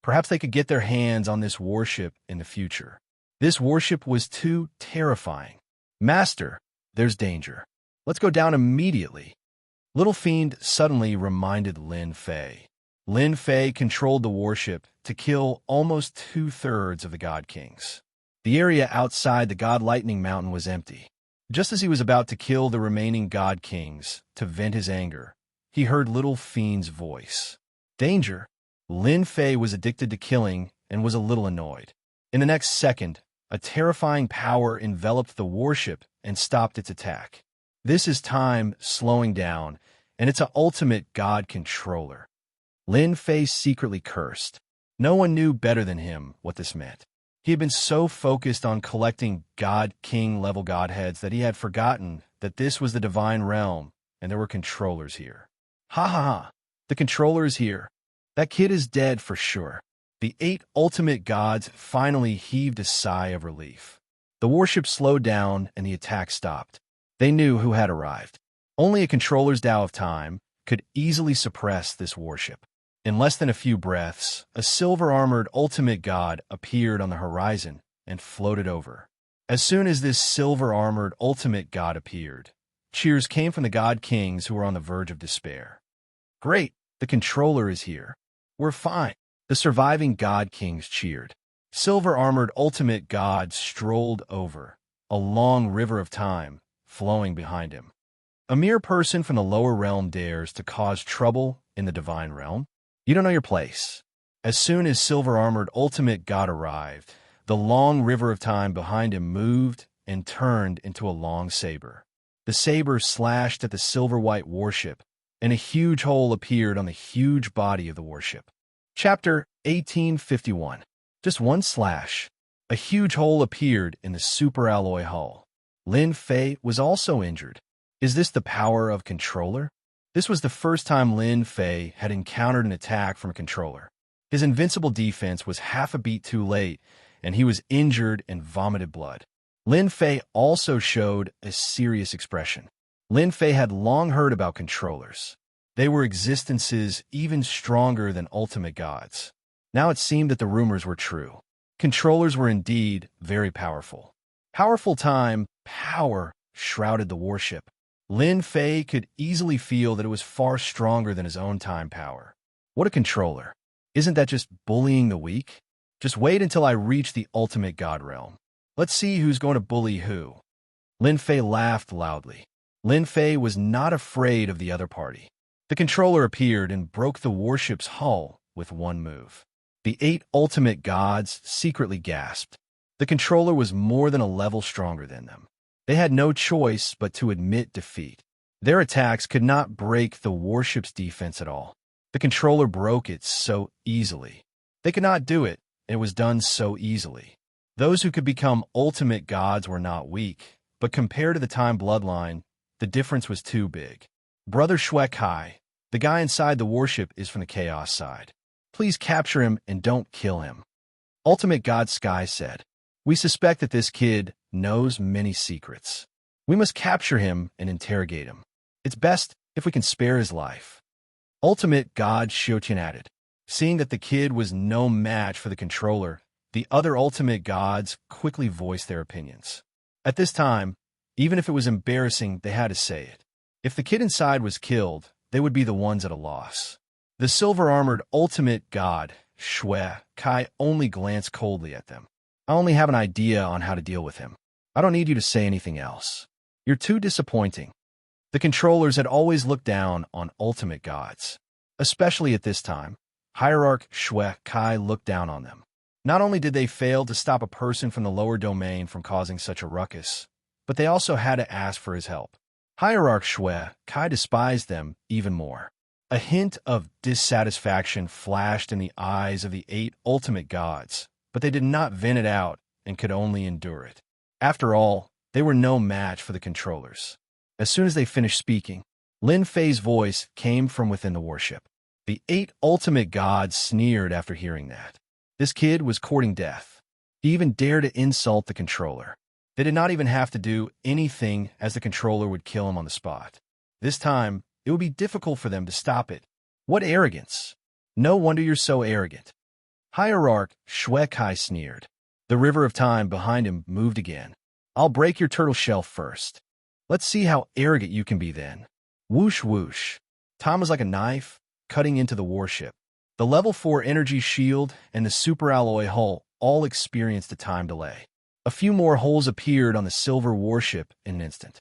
Perhaps they could get their hands on this warship in the future. This warship was too terrifying. Master, there's danger. Let's go down immediately. Little Fiend suddenly reminded Lin Fei. Lin Fei controlled the warship to kill almost 2/3 of the God Kings. The area outside the God Lightning Mountain was empty. Just as he was about to kill the remaining God Kings to vent his anger, he heard Little Fiend's voice. Danger! Lin Fei was addicted to killing and was a little annoyed. In the next second, a terrifying power enveloped the warship and stopped its attack. This is time slowing down, and it's an ultimate God controller. Lin Fei secretly cursed. No one knew better than him what this meant. He had been so focused on collecting God King level godheads that he had forgotten that this was the divine realm and there were controllers here. Ha ha ha! The controller is here. That kid is dead for sure. The 8 ultimate gods finally heaved a sigh of relief. The warship slowed down and the attack stopped. They knew who had arrived. Only a controller's Tao of Time could easily suppress this warship. In less than a few breaths, a silver-armored ultimate god appeared on the horizon and floated over. As soon as this silver-armored ultimate god appeared, cheers came from the god kings who were on the verge of despair. Great, the controller is here. We're fine. The surviving god kings cheered. Silver-armored ultimate god strolled over, a long river of time flowing behind him. A mere person from the lower realm dares to cause trouble in the divine realm? You don't know your place. As soon as silver-armored ultimate god arrived, the long river of time behind him moved and turned into a long saber. The saber slashed at the silver-white warship, and a huge hole appeared on the huge body of the warship. Chapter 1851. Just one slash. A huge hole appeared in the superalloy hull. Lin Fei was also injured. Is this the power of controller? This was the first time Lin Fei had encountered an attack from a controller. His invincible defense was half a beat too late, and he was injured and vomited blood. Lin Fei also showed a serious expression. Lin Fei had long heard about controllers. They were existences even stronger than ultimate gods. Now it seemed that the rumors were true. Controllers were indeed very powerful. Powerful time, power, shrouded the warship. Lin Fei could easily feel that it was far stronger than his own time power. What a controller. Isn't that just bullying the weak? Just wait until I reach the ultimate god realm. Let's see who's going to bully who. Lin Fei laughed loudly. Lin Fei was not afraid of the other party. The controller appeared and broke the warship's hull with one move. The 8 ultimate gods secretly gasped. The controller was more than a level stronger than them. They had no choice but to admit defeat. Their attacks could not break the warship's defense at all. The controller broke it so easily. They could not do it, and it was done so easily. Those who could become ultimate gods were not weak, but compared to the time bloodline, the difference was too big. Brother Xue Kai, the guy inside the warship, is from the chaos side. Please capture him and don't kill him. Ultimate God Sky said, we suspect that this kid knows many secrets. We must capture him and interrogate him. It's best if we can spare his life. Ultimate God Xianxia added. Seeing that the kid was no match for the controller, the other ultimate gods quickly voiced their opinions. At this time, even if it was embarrassing, they had to say it. If the kid inside was killed, they would be the ones at a loss. The silver-armored ultimate god, Xue Kai, only glanced coldly at them. I only have an idea on how to deal with him. I don't need you to say anything else. You're too disappointing. The controllers had always looked down on ultimate gods. Especially at this time, Hierarch Xue Kai looked down on them. Not only did they fail to stop a person from the lower domain from causing such a ruckus, but they also had to ask for his help. Hierarch Shui Kai despised them even more. A hint of dissatisfaction flashed in the eyes of the 8 ultimate gods, but they did not vent it out and could only endure it. After all, they were no match for the controllers. As soon as they finished speaking, Lin Fei's voice came from within the warship. The 8 ultimate gods sneered after hearing that. This kid was courting death. He even dared to insult the controller. They did not even have to do anything, as the controller would kill him on the spot. This time, it would be difficult for them to stop it. What arrogance! No wonder you're so arrogant. Hierarch Shui Kai sneered. The river of time behind him moved again. I'll break your turtle shell first. Let's see how arrogant you can be then. Whoosh whoosh. Time was like a knife, cutting into the warship. The level 4 energy shield and the superalloy hull all experienced a time delay. A few more holes appeared on the silver warship in an instant.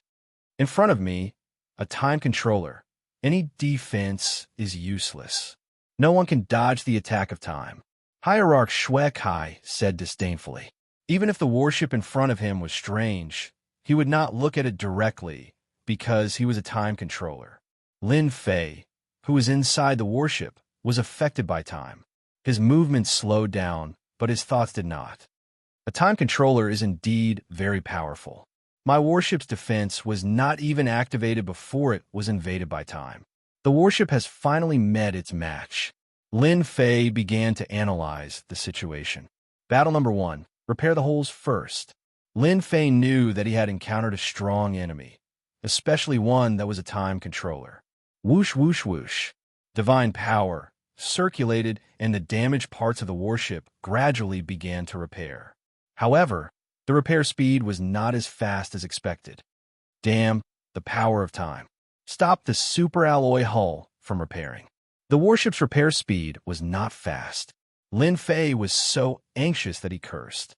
In front of me, a time controller. Any defense is useless. No one can dodge the attack of time. Hierarch Shui Kai said disdainfully. Even if the warship in front of him was strange, he would not look at it directly because he was a time controller. Lin Fei, who was inside the warship, was affected by time. His movements slowed down, but his thoughts did not. A time controller is indeed very powerful. My warship's defense was not even activated before it was invaded by time. The warship has finally met its match. Lin Fei began to analyze the situation. Battle number 1. Repair the holes first. Lin Fei knew that he had encountered a strong enemy, especially one that was a time controller. Whoosh whoosh whoosh. Divine power circulated and the damaged parts of the warship gradually began to repair. However, the repair speed was not as fast as expected. Damn, the power of time. Stop the superalloy hull from repairing. The warship's repair speed was not fast. Lin Fei was so anxious that he cursed.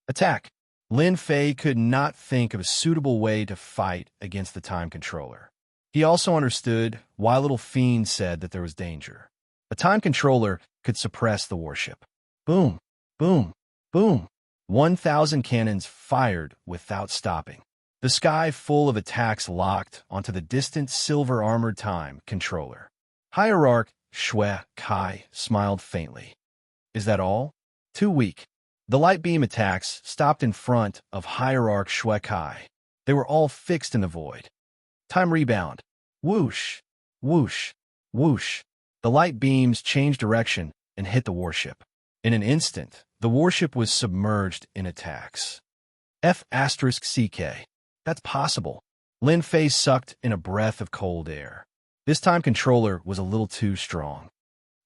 Attack. Lin Fei could not think of a suitable way to fight against the time controller. He also understood why Little Fiend said that there was danger. A time controller could suppress the warship. Boom, boom, boom. 1,000 cannons fired without stopping. The sky full of attacks locked onto the distant silver-armored time controller. Hierarch Shui Kai smiled faintly. Is that all? Too weak. The light beam attacks stopped in front of Hierarch Shui Kai. They were all fixed in the void. Time rebound. Whoosh, whoosh, whoosh. The light beams changed direction and hit the warship. In an instant, the warship was submerged in attacks. F*CK. That's possible. Lin Fei sucked in a breath of cold air. This time controller was a little too strong.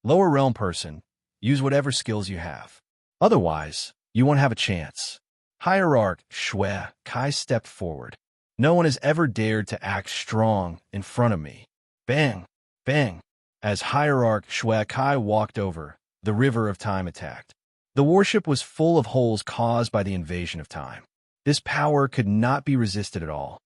Lower realm person, use whatever skills you have. Otherwise, you won't have a chance. Hierarch Shui Kai stepped forward. No one has ever dared to act strong in front of me. Bang, bang. As Hierarch Shui Kai walked over, the river of time attacked. The warship was full of holes caused by the invasion of time. This power could not be resisted at all.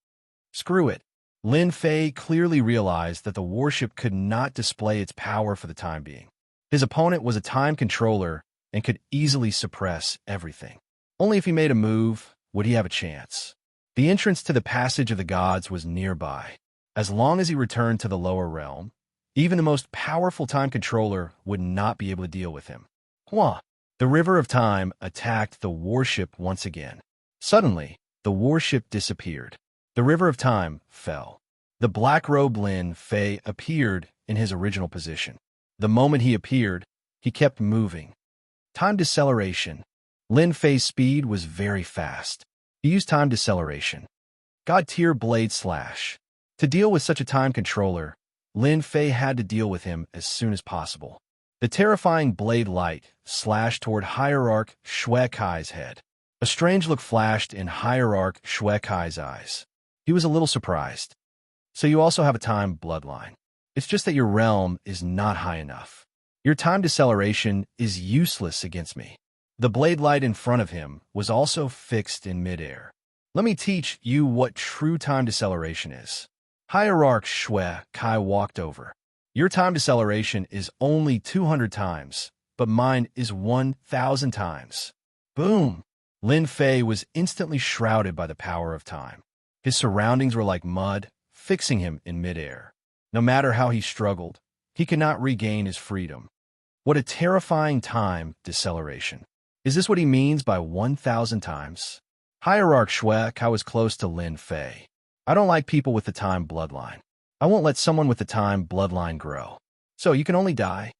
Screw it. Lin Fei clearly realized that the warship could not display its power for the time being. His opponent was a time controller and could easily suppress everything. Only if he made a move would he have a chance. The entrance to the passage of the gods was nearby. As long as he returned to the lower realm, even the most powerful time controller would not be able to deal with him. Hua! The river of time attacked the warship once again. Suddenly, the warship disappeared. The river of time fell. The black-robed Lin Fei appeared in his original position. The moment he appeared, he kept moving. Time deceleration. Lin Fei's speed was very fast. He used time deceleration. God-tier blade slash. To deal with such a time controller, Lin Fei had to deal with him as soon as possible. The terrifying blade light slashed toward Hierarch Shui Kai's head. A strange look flashed in Hierarch Shui Kai's eyes. He was a little surprised. So you also have a time bloodline. It's just that your realm is not high enough. Your time deceleration is useless against me. The blade light in front of him was also fixed in midair. Let me teach you what true time deceleration is. Hierarch Shui Kai walked over. Your time deceleration is only 200 times, but mine is 1,000 times. Boom! Lin Fei was instantly shrouded by the power of time. His surroundings were like mud, fixing him in midair. No matter how he struggled, he could not regain his freedom. What a terrifying time deceleration. Is this what he means by 1,000 times? Hierarch Shuek, I was close to Lin Fei. I don't like people with the time bloodline. I won't let someone with the time bloodline grow. So you can only die.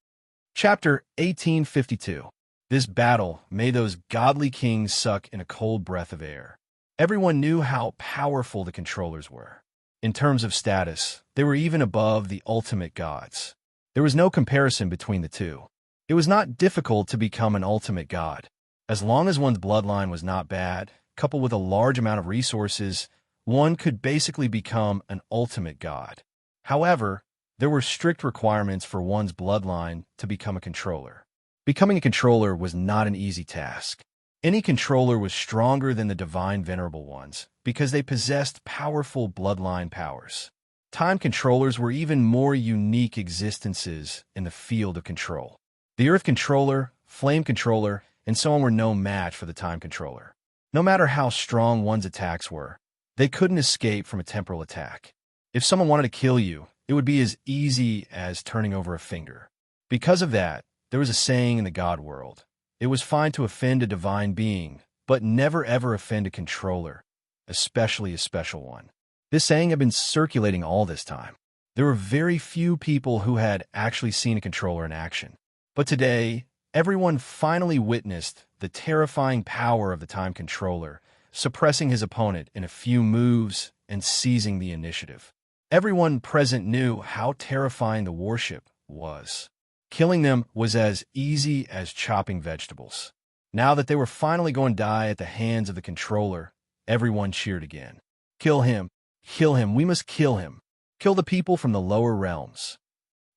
Chapter 1852. This battle made those godly kings suck in a cold breath of air. Everyone knew how powerful the controllers were. In terms of status, they were even above the ultimate gods. There was no comparison between the two. It was not difficult to become an ultimate god. As long as one's bloodline was not bad, coupled with a large amount of resources, one could basically become an ultimate god. However, there were strict requirements for one's bloodline to become a controller. Becoming a controller was not an easy task. Any controller was stronger than the divine venerable ones because they possessed powerful bloodline powers. Time controllers were even more unique existences in the field of control. The Earth Controller, Flame Controller, and so on were no match for the Time Controller. No matter how strong one's attacks were, they couldn't escape from a temporal attack. If someone wanted to kill you, it would be as easy as turning over a finger. Because of that, there was a saying in the God world. It was fine to offend a divine being, but never ever offend a controller, especially a special one. This saying had been circulating all this time. There were very few people who had actually seen a controller in action. But today, everyone finally witnessed the terrifying power of the time controller, suppressing his opponent in a few moves and seizing the initiative. Everyone present knew how terrifying the warship was. Killing them was as easy as chopping vegetables. Now that they were finally going to die at the hands of the controller, everyone cheered again. Kill him! Kill him! We must kill him! Kill the people from the lower realms!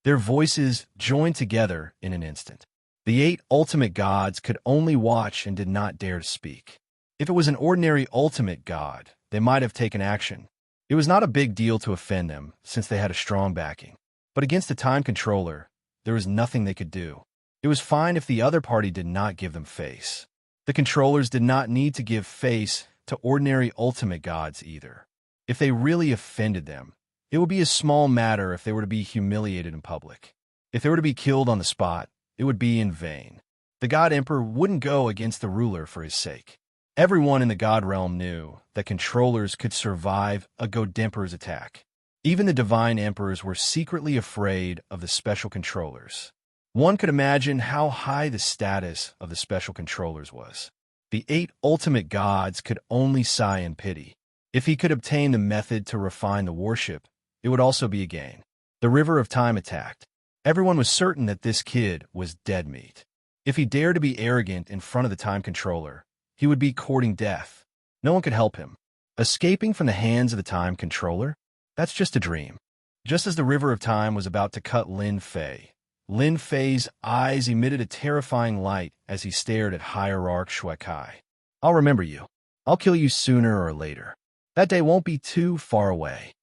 Their voices joined together in an instant. The 8 ultimate gods could only watch and did not dare to speak. If it was an ordinary ultimate god, they might have taken action. It was not a big deal to offend them, since they had a strong backing. But against the time controller, there was nothing they could do. It was fine if the other party did not give them face. The controllers did not need to give face to ordinary ultimate gods either. If they really offended them, it would be a small matter if they were to be humiliated in public. If they were to be killed on the spot, it would be in vain. The God Emperor wouldn't go against the ruler for his sake. Everyone in the God realm knew that controllers could survive a God Emperor's attack. Even the divine emperors were secretly afraid of the special controllers. One could imagine how high the status of the special controllers was. The 8 ultimate gods could only sigh in pity. If he could obtain the method to refine the warship, it would also be a gain. The River of Time attacked. Everyone was certain that this kid was dead meat. If he dared to be arrogant in front of the time controller, he would be courting death. No one could help him. Escaping from the hands of the time controller? That's just a dream. Just as the River of Time was about to cut Lin Fei's eyes emitted a terrifying light as he stared at Hierarch Shuekai. I'll remember you. I'll kill you sooner or later. That day won't be too far away.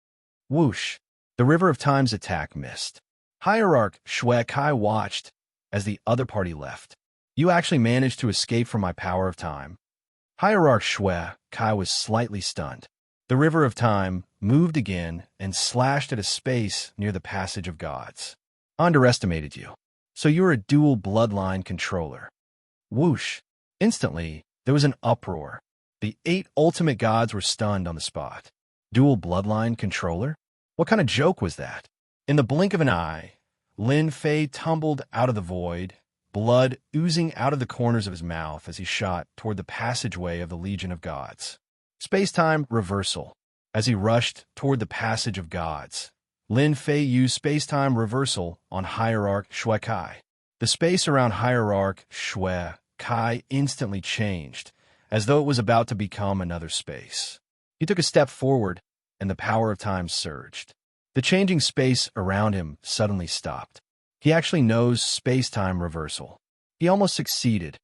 Whoosh! The River of Time's attack missed. Hierarch Shuekai watched as the other party left. You actually managed to escape from my power of time. Hierarch Shuekai was slightly stunned. The River of Time moved again and slashed at a space near the Passage of Gods. Underestimated you. So you're a dual bloodline controller. Whoosh! Instantly, there was an uproar. The 8 ultimate gods were stunned on the spot. Dual bloodline controller? What kind of joke was that? In the blink of an eye, Lin Fei tumbled out of the void, blood oozing out of the corners of his mouth as he shot toward the passageway of the Legion of Gods. Space-time reversal. As he rushed toward the Passage of Gods, Lin Fei used space-time reversal on Hierarch Shuekai. The space around Hierarch Shuekai instantly changed, as though it was about to become another space. He took a step forward, and the power of time surged. The changing space around him suddenly stopped. He actually knows space-time reversal. He almost succeeded.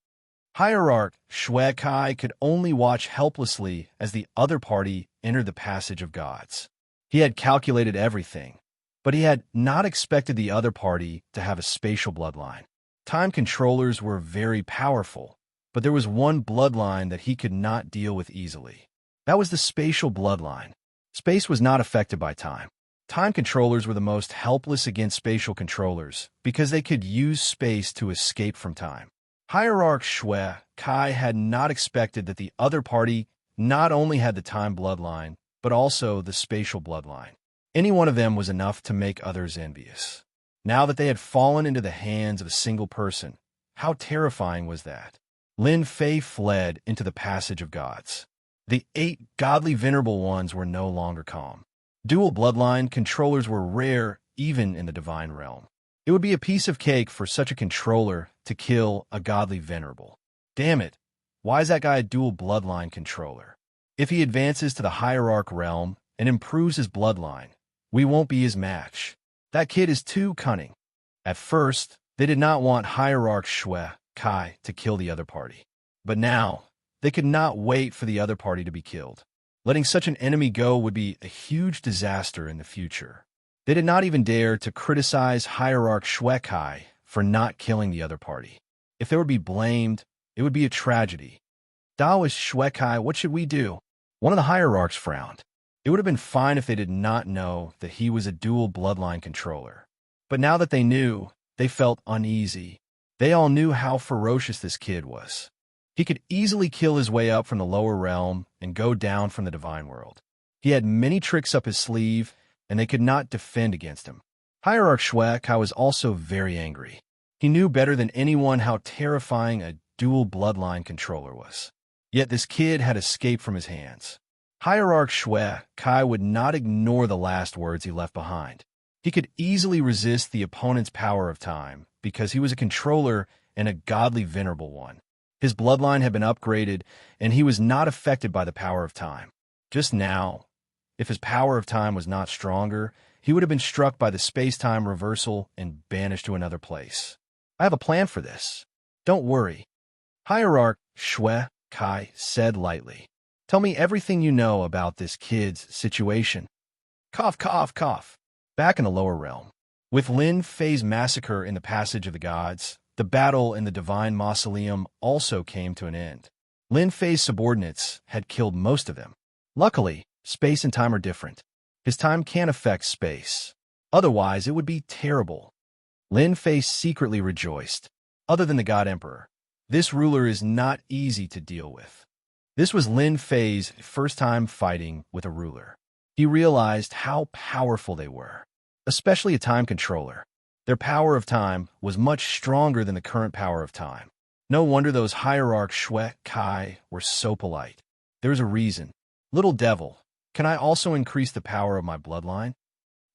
Hierarch Shuekai could only watch helplessly as the other party entered the Passage of Gods. He had calculated everything, but he had not expected the other party to have a spatial bloodline. Time controllers were very powerful, but there was one bloodline that he could not deal with easily. That was the spatial bloodline. Space was not affected by time. Time controllers were the most helpless against spatial controllers because they could use space to escape from time. Hierarch Shui Kai had not expected that the other party not only had the time bloodline, but also the spatial bloodline. Any one of them was enough to make others envious. Now that they had fallen into the hands of a single person, how terrifying was that? Lin Fei fled into the passage of gods. The 8 godly venerable ones were no longer calm. Dual bloodline controllers were rare even in the divine realm. It would be a piece of cake for such a controller to kill a godly venerable. Damn it, why is that guy a dual bloodline controller? If he advances to the hierarch realm and improves his bloodline, we won't be his match. That kid is too cunning. At first, they did not want Hierarch Shui Kai to kill the other party. But now, they could not wait for the other party to be killed. Letting such an enemy go would be a huge disaster in the future. They did not even dare to criticize Hierarch Shui Kai for not killing the other party. If they would be blamed, it would be a tragedy. Daoist Shui Kai, what should we do? One of the hierarchs frowned. It would have been fine if they did not know that he was a dual bloodline controller. But now that they knew, they felt uneasy. They all knew how ferocious this kid was. He could easily kill his way up from the lower realm and go down from the divine world. He had many tricks up his sleeve, and they could not defend against him. Hierarch Shui Kai was also very angry. He knew better than anyone how terrifying a dual bloodline controller was. Yet this kid had escaped from his hands. Hierarch Shui Kai would not ignore the last words he left behind. He could easily resist the opponent's power of time because he was a controller and a godly venerable one. His bloodline had been upgraded, and he was not affected by the power of time. Just now, if his power of time was not stronger, he would have been struck by the space-time reversal and banished to another place. I have a plan for this. Don't worry. Hierarch Shui Kai said lightly. Tell me everything you know about this kid's situation. Cough, cough, cough. Back in the lower realm. With Lin Fei's massacre in the Passage of the Gods, the battle in the Divine Mausoleum also came to an end. Lin Fei's subordinates had killed most of them. Luckily, space and time are different. His time can't affect space. Otherwise, it would be terrible. Lin Fei secretly rejoiced. Other than the God Emperor, this ruler is not easy to deal with. This was Lin Fei's first time fighting with a ruler. He realized how powerful they were, especially a time controller. Their power of time was much stronger than the current power of time. No wonder those hierarchs Shui Kai were so polite. There's a reason. Little devil, can I also increase the power of my bloodline?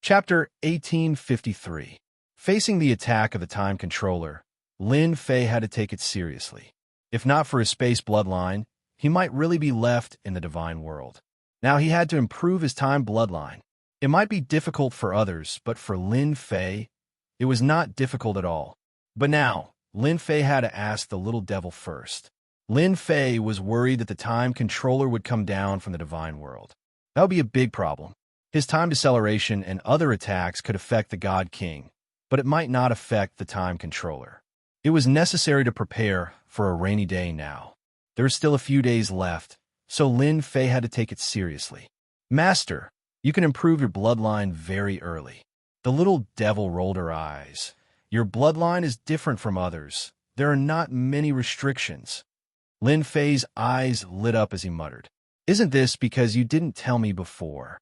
Chapter 1853. Facing the attack of the time controller, Lin Fei had to take it seriously. If not for his space bloodline, he might really be left in the divine world. Now he had to improve his time bloodline. It might be difficult for others, but for Lin Fei, it was not difficult at all. But now, Lin Fei had to ask the little devil first. Lin Fei was worried that the time controller would come down from the divine world. That would be a big problem. His time deceleration and other attacks could affect the God King, but it might not affect the time controller. It was necessary to prepare for a rainy day now. There were still a few days left, so Lin Fei had to take it seriously. Master, you can improve your bloodline very early. The little devil rolled her eyes. Your bloodline is different from others. There are not many restrictions. Lin Fei's eyes lit up as he muttered. Isn't this because you didn't tell me before?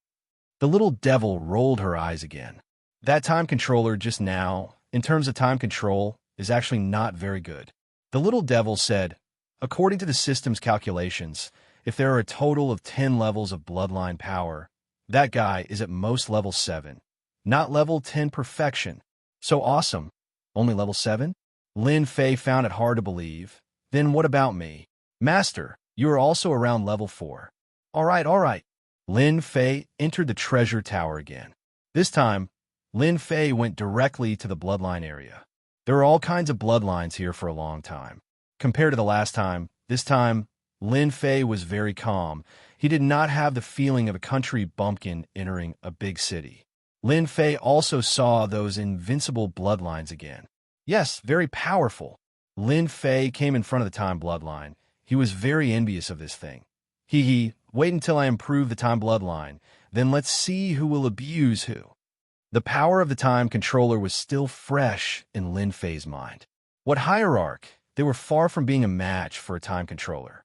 The little devil rolled her eyes again. That time controller just now, in terms of time control, is actually not very good. The little devil said, according to the system's calculations, if there are a total of 10 levels of bloodline power, that guy is at most level 7, not level 10 perfection. So awesome. Only level 7? Lin Fei found it hard to believe. Then what about me? Master, you are also around level 4. All right. Lin Fei entered the treasure tower again. This time, Lin Fei went directly to the bloodline area. There were all kinds of bloodlines here for a long time. Compared to the last time, this time, Lin Fei was very calm. He did not have the feeling of a country bumpkin entering a big city. Lin Fei also saw those invincible bloodlines again. Yes, very powerful. Lin Fei came in front of the Time Bloodline. He was very envious of this thing. Wait until I improve the Time Bloodline, then let's see who will abuse who. The power of the Time Controller was still fresh in Lin Fei's mind. What hierarch? They were far from being a match for a Time Controller.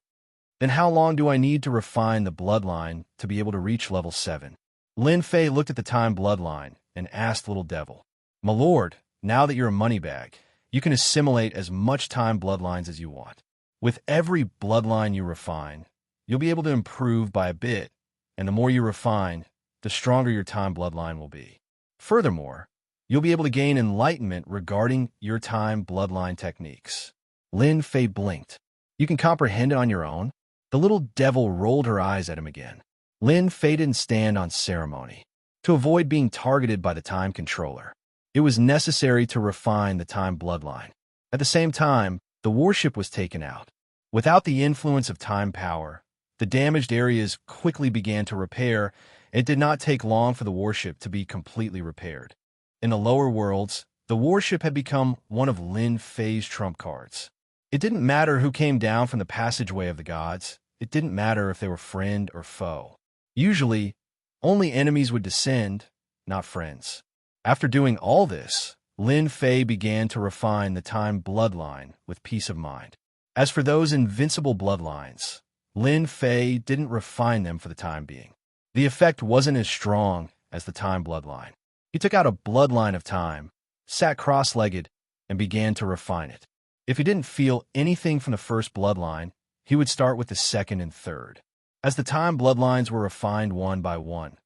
Then how long do I need to refine the Bloodline to be able to reach level 7? Lin Fei looked at the Time Bloodline and asked Little Devil, "My lord, now that you're a money bag, you can assimilate as much Time Bloodlines as you want. With every bloodline you refine, you'll be able to improve by a bit, and the more you refine, the stronger your Time Bloodline will be. Furthermore, you'll be able to gain enlightenment regarding your Time Bloodline techniques." Lin Fei blinked. "You can comprehend it on your own?" The Little Devil rolled her eyes at him again. Lin Fei didn't stand on ceremony. To avoid being targeted by the Time Controller, it was necessary to refine the Time Bloodline. At the same time, the warship was taken out. Without the influence of Time power, the damaged areas quickly began to repair. It did not take long for the warship to be completely repaired. In the lower worlds, the warship had become one of Lin Fei's trump cards. It didn't matter who came down from the passageway of the gods. It didn't matter if they were friend or foe. Usually, only enemies would descend, not friends. After doing all this, Lin Fei began to refine the Time Bloodline with peace of mind. As for those invincible bloodlines, Lin Fei didn't refine them for the time being. The effect wasn't as strong as the Time Bloodline. He took out a bloodline of time, sat cross-legged, and began to refine it. If he didn't feel anything from the first bloodline, he would start with the second and third. As the Time Bloodlines were refined one by one,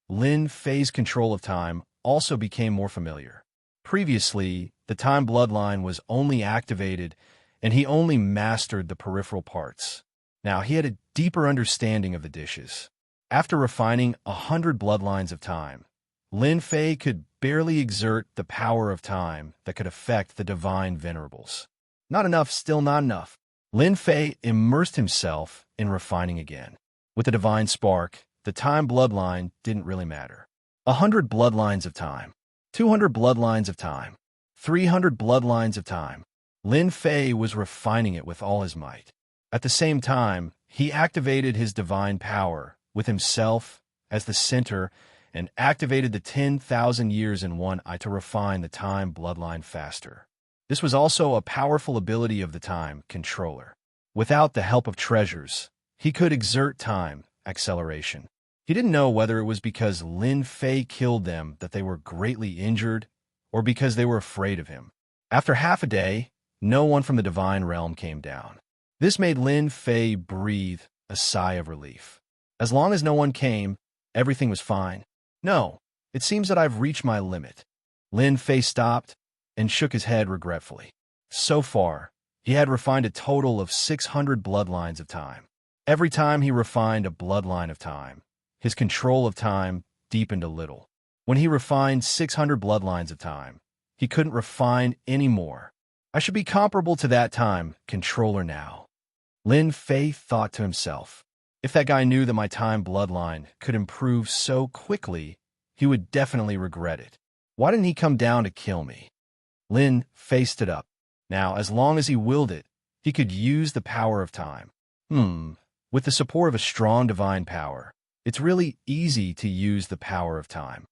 Lin Fei's control of time also became more familiar. Previously, the Time Bloodline was only activated and he only mastered the peripheral parts. Now he had a deeper understanding of the dishes. After refining 100 bloodlines of time, Lin Fei could barely exert the power of time that could affect the divine venerables. Not enough, still not enough. Lin Fei immersed himself in refining again. With the divine spark, the Time Bloodline didn't really matter. 100 bloodlines of time, 200 bloodlines of time, 300 bloodlines of time. Lin Fei was refining it with all his might. At the same time, he activated his divine power with himself as the center and activated the 10,000 years in one eye to refine the Time Bloodline faster. This was also a powerful ability of the Time Controller. Without the help of treasures, he could exert time acceleration. He didn't know whether it was because Lin Fei killed them that they were greatly injured or because they were afraid of him. After half a day, no one from the divine realm came down. This made Lin Fei breathe a sigh of relief. As long as no one came, everything was fine. No, it seems that I've reached my limit. Lin Fei stopped and shook his head regretfully. So far, he had refined a total of 600 bloodlines of time. Every time he refined a bloodline of time, his control of time deepened a little. When he refined 600 bloodlines of time, he couldn't refine any more. I should be comparable to that Time Controller now. Lin Fei thought to himself. If that guy knew that my Time Bloodline could improve so quickly, he would definitely regret it. Why didn't he come down to kill me? Lin Fei stood up. Now, as long as he willed it, he could use the power of time. With the support of a strong divine power, it's really easy to use the power of time.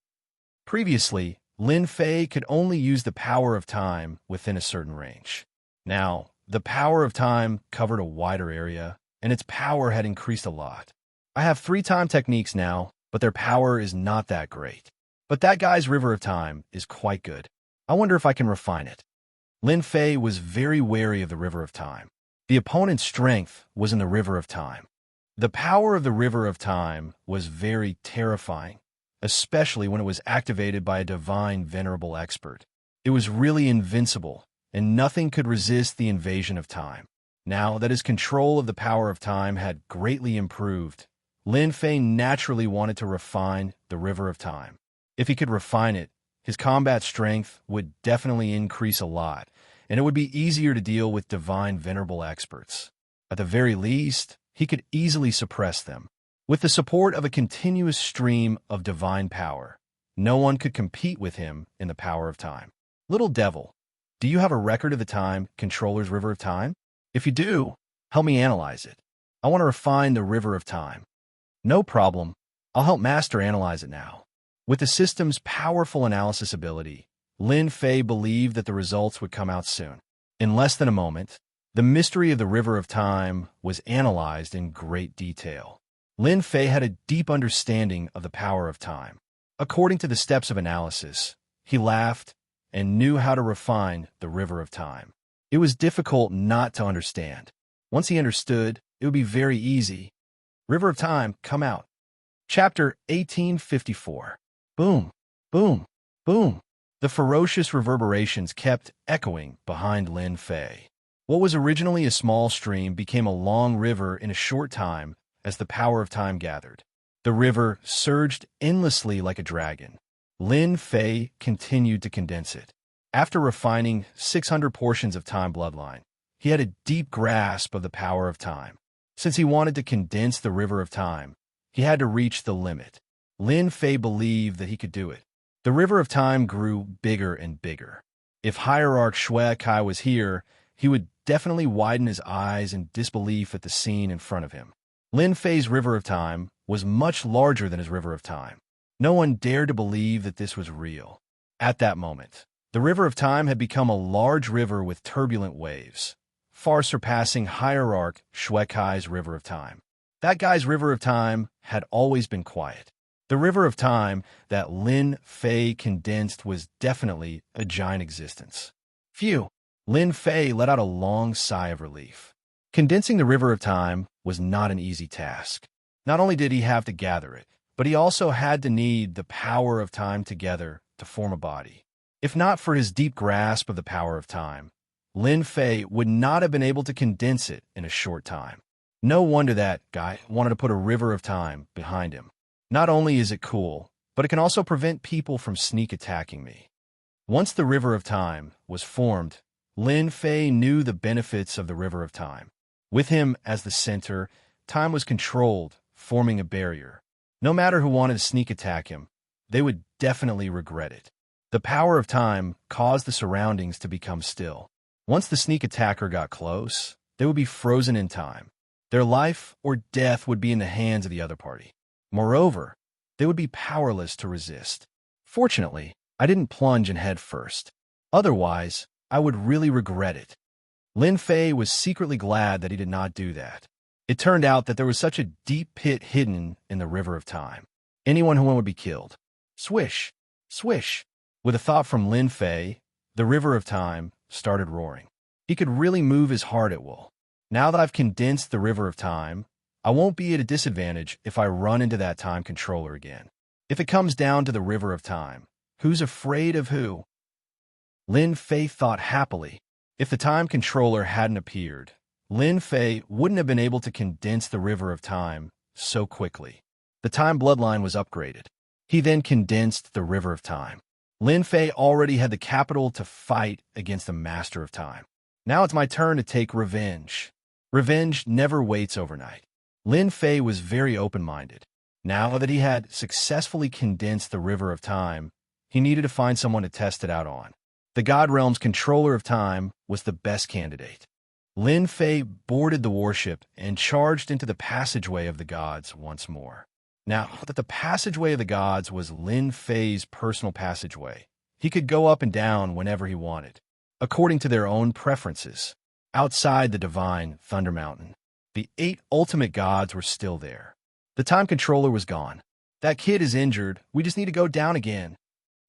Previously, Lin Fei could only use the power of time within a certain range. Now, the power of time covered a wider area, and its power had increased a lot. I have 3 time techniques now, but their power is not that great. But that guy's River of Time is quite good. I wonder if I can refine it. Lin Fei was very wary of the River of Time. The opponent's strength was in the River of Time. The power of the River of Time was very terrifying, especially when it was activated by a divine venerable expert. It was really invincible, and nothing could resist the invasion of time. Now that his control of the power of time had greatly improved, Lin Fei naturally wanted to refine the River of Time. If he could refine it, his combat strength would definitely increase a lot, and it would be easier to deal with divine venerable experts. At the very least, he could easily suppress them. With the support of a continuous stream of divine power, no one could compete with him in the power of time. Little Devil, Do you have a record of the Time Controller's River of Time? If you do, help me analyze it. I want to refine the River of Time. No problem. I'll help Master analyze it now. With the system's powerful analysis ability, Lin Fei believed that the results would come out soon. In less than a moment, the mystery of the River of Time was analyzed in great detail. Lin Fei had a deep understanding of the power of time. According to the steps of analysis, he laughed and knew how to refine the River of Time. It was difficult not to understand. Once he understood, it would be very easy. River of Time, come out. Chapter 1854. Boom, boom, boom. The ferocious reverberations kept echoing behind Lin Fei. What was originally a small stream became a long river in a short time as the power of time gathered. The river surged endlessly like a dragon. Lin Fei continued to condense it. After refining 600 portions of time bloodline, he had a deep grasp of the power of time. Since he wanted to condense the river of time, he had to reach the limit. Lin Fei believed that he could do it. The river of time grew bigger and bigger. If Hierarch Shui Kai was here, he would definitely widen his eyes in disbelief at the scene in front of him. Lin Fei's river of time was much larger than his river of time. No one dared to believe that this was real. At that moment, the river of time had become a large river with turbulent waves, far surpassing Hierarch Shui Kai's river of time. That guy's river of time had always been quiet. The river of time that Lin Fei condensed was definitely a giant existence. Phew! Lin Fei let out a long sigh of relief. Condensing the river of time was not an easy task. Not only did he have to gather it, but he also had to need the power of time together to form a body. If not for his deep grasp of the power of time, Lin Fei would not have been able to condense it in a short time. No wonder that guy wanted to put a river of time behind him. Not only is it cool, but it can also prevent people from sneak attacking me. Once the river of time was formed, Lin Fei knew the benefits of the river of time. With him as the center, time was controlled, forming a barrier. No matter who wanted to sneak attack him, they would definitely regret it. The power of time caused the surroundings to become still. Once the sneak attacker got close, they would be frozen in time. Their life or death would be in the hands of the other party. Moreover, they would be powerless to resist. Fortunately, I didn't plunge in head first. Otherwise, I would really regret it. Lin Fei was secretly glad that he did not do that. It turned out that there was such a deep pit hidden in the river of time. Anyone who went would be killed. Swish, swish. With a thought from Lin Fei, the river of time started roaring. He could really move his heart at will. Now that I've condensed the river of time, I won't be at a disadvantage if I run into that time controller again. If it comes down to the river of time, who's afraid of who? Lin Fei thought happily. If the time controller hadn't appeared, Lin Fei wouldn't have been able to condense the river of time so quickly. The time bloodline was upgraded. He then condensed the river of time. Lin Fei already had the capital to fight against the master of time. Now it's my turn to take revenge. Revenge never waits overnight. Lin Fei was very open-minded. Now that he had successfully condensed the river of time, he needed to find someone to test it out on. The God Realm's controller of time was the best candidate. Lin Fei boarded the warship and charged into the passageway of the gods once more. Now that the passageway of the gods was Lin Fei's personal passageway, he could go up and down whenever he wanted, according to their own preferences. Outside the divine Thunder Mountain, the 8 ultimate gods were still there. The time controller was gone. That kid is injured. We just need to go down again.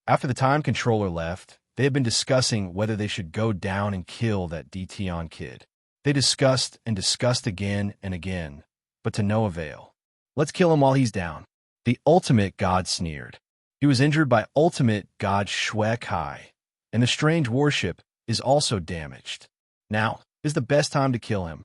After the time controller left, they had been discussing whether they should go down and kill that Dtion kid. They discussed and discussed again and again, but to no avail. Let's kill him while he's down. The ultimate god sneered. He was injured by ultimate god Shui Kai, and the strange warship is also damaged. Now is the best time to kill him.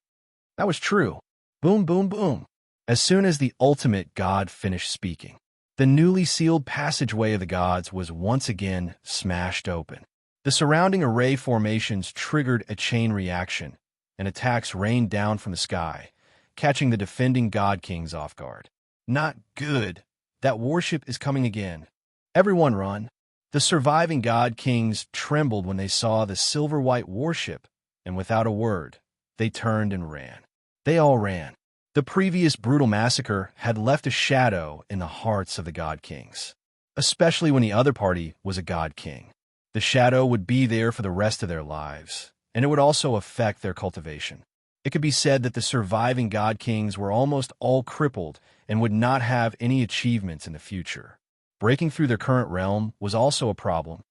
That was true. Boom, boom, boom. As soon as the ultimate god finished speaking, the newly sealed passageway of the gods was once again smashed open. The surrounding array formations triggered a chain reaction, and attacks rained down from the sky, catching the defending god kings off guard. Not good. That warship is coming again. Everyone run. The surviving god kings trembled when they saw the silver-white warship, and without a word, they turned and ran. They all ran. The previous brutal massacre had left a shadow in the hearts of the god kings, especially when the other party was a god king. The shadow would be there for the rest of their lives, and it would also affect their cultivation. It could be said that the surviving god kings were almost all crippled and would not have any achievements in the future. Breaking through their current realm was also a problem.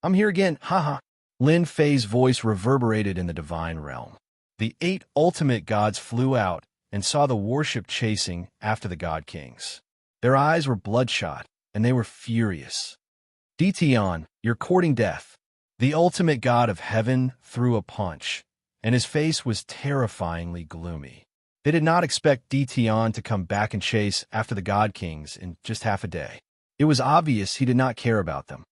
"I'm here again, haha." Lin Fei's voice reverberated in the divine realm. The 8 ultimate gods flew out and saw the warship chasing after the god kings. Their eyes were bloodshot, and they were furious. "Dition, you're courting death." The ultimate god of heaven threw a punch, and his face was terrifyingly gloomy. They did not expect Dition to come back and chase after the god kings in just half a day. It was obvious he did not care about them.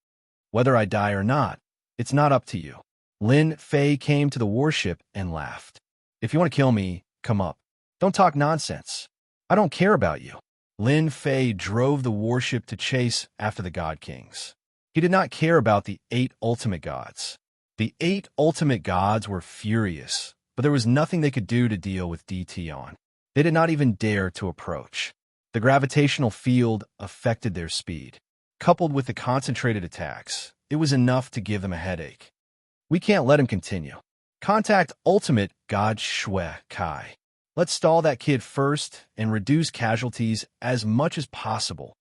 "Whether I die or not, it's not up to you." Lin Fei came to the warship and laughed. "If you want to kill me, come up. Don't talk nonsense. I don't care about you." Lin Fei drove the warship to chase after the god kings. He did not care about the 8 ultimate gods. The 8 ultimate gods were furious, but there was nothing they could do to deal with Dition. They did not even dare to approach. The gravitational field affected their speed. Coupled with the concentrated attacks, it was enough to give them a headache. "We can't let him continue. Contact Ultimate God Shui Kai. Let's stall that kid first and reduce casualties as much as possible."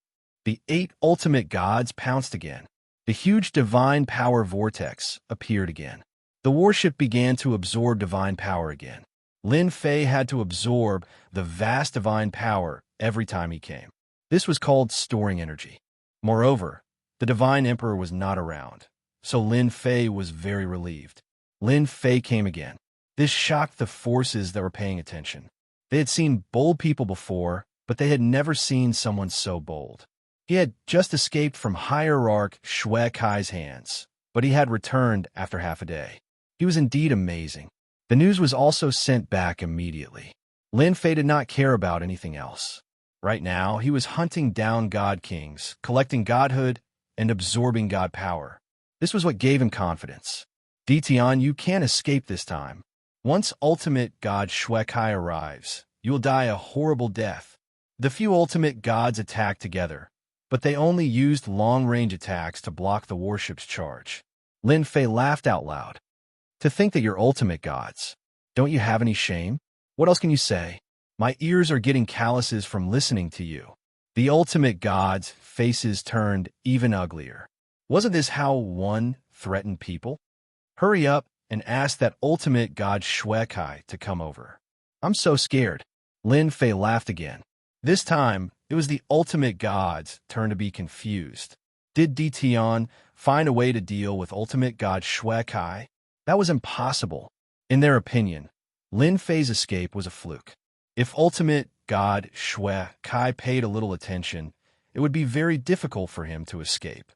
The 8 ultimate gods pounced again. The huge divine power vortex appeared again. The warship began to absorb divine power again. Lin Fei had to absorb the vast divine power every time he came. This was called storing energy. Moreover, the divine emperor was not around, so Lin Fei was very relieved. Lin Fei came again. This shocked the forces that were paying attention. They had seen bold people before, but they had never seen someone so bold. He had just escaped from Hierarch Shui Kai's hands, but he had returned after half a day. He was indeed amazing. The news was also sent back immediately. Lin Fei did not care about anything else. Right now, he was hunting down god kings, collecting godhood, and absorbing god power. This was what gave him confidence. "Dition, you can't escape this time. Once ultimate god Shui Kai arrives, you will die a horrible death." The few ultimate gods attacked together, but they only used long-range attacks to block the warship's charge. Lin Fei laughed out loud. "To think that you're ultimate gods. Don't you have any shame? What else can you say? My ears are getting calluses from listening to you." The ultimate gods' faces turned even uglier. Wasn't this how one threatened people? "Hurry up and ask that ultimate god Shui Kai to come over." "I'm so scared." Lin Fei laughed again. This time, it was the ultimate god's turn to be confused. Did Dition find a way to deal with ultimate god Shui Kai? That was impossible. In their opinion, Lin Fei's escape was a fluke. If ultimate god Shui Kai paid a little attention, it would be very difficult for him to escape.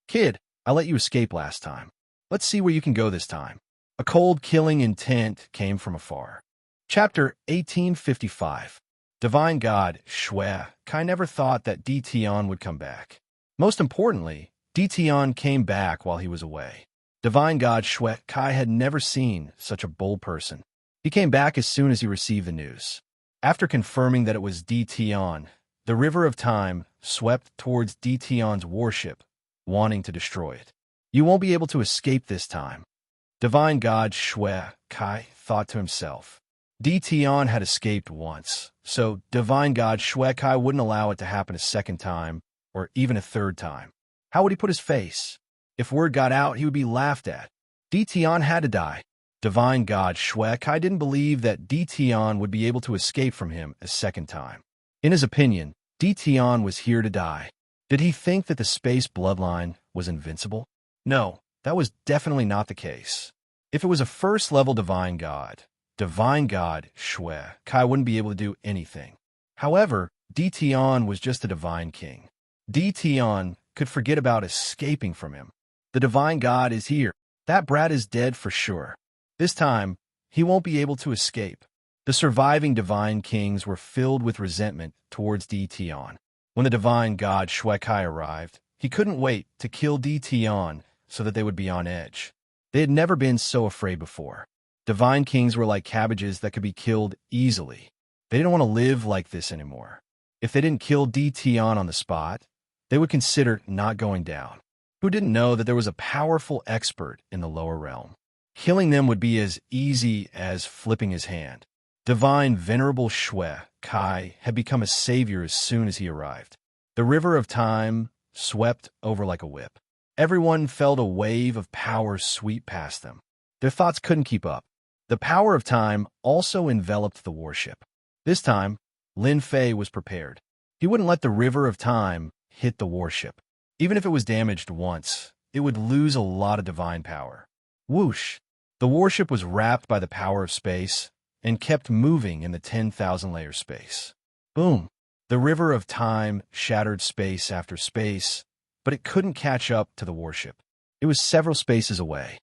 "Kid, I let you escape last time. Let's see where you can go this time." A cold, killing intent came from afar. Chapter 1855. Divine God Shui Kai never thought that Dition would come back. Most importantly, Dition came back while he was away. Divine God Shui Kai had never seen such a bold person. He came back as soon as he received the news. After confirming that it was Dition, the river of time swept towards Dition's warship, wanting to destroy it. "You won't be able to escape this time." Divine God Shui Kai thought to himself. Dition had escaped once, so Divine God Shui Kai wouldn't allow it to happen a second time, or even a third time. How would he put his face? If word got out, he would be laughed at. Dition had to die. Divine God Shui Kai didn't believe that Dition would be able to escape from him a second time. In his opinion, Dition was here to die. Did he think that the space bloodline was invincible? No, that was definitely not the case. If it was a first-level Divine God Shui Kai wouldn't be able to do anything. However, Dition was just a divine king. Dition could forget about escaping from him. The divine god is here. That brat is dead for sure. This time, he won't be able to escape. The surviving divine kings were filled with resentment towards Dition. When the divine god Shui Kai arrived, he He couldn't wait to kill Di Tian so that they would be on edge. They had never been so afraid before. Divine kings were like cabbages that could be killed easily. They didn't want to live like this anymore. If they didn't kill Di Tian on the spot, they would consider not going down. Who didn't know that there was a powerful expert in the lower realm? Killing them would be as easy as flipping his hand. Divine Venerable Shui Kai had become a savior as soon as he arrived. The river of time swept over like a whip. Everyone felt a wave of power sweep past them. Their thoughts couldn't keep up. The power of time also enveloped the warship. This time, Lin Fei was prepared. He wouldn't let the river of time hit the warship. Even if it was damaged once, it would lose a lot of divine power. Whoosh! The warship was wrapped by the power of space and kept moving in the 10,000-layer space. Boom! The river of time shattered space after space, but it couldn't catch up to the warship. It was several spaces away.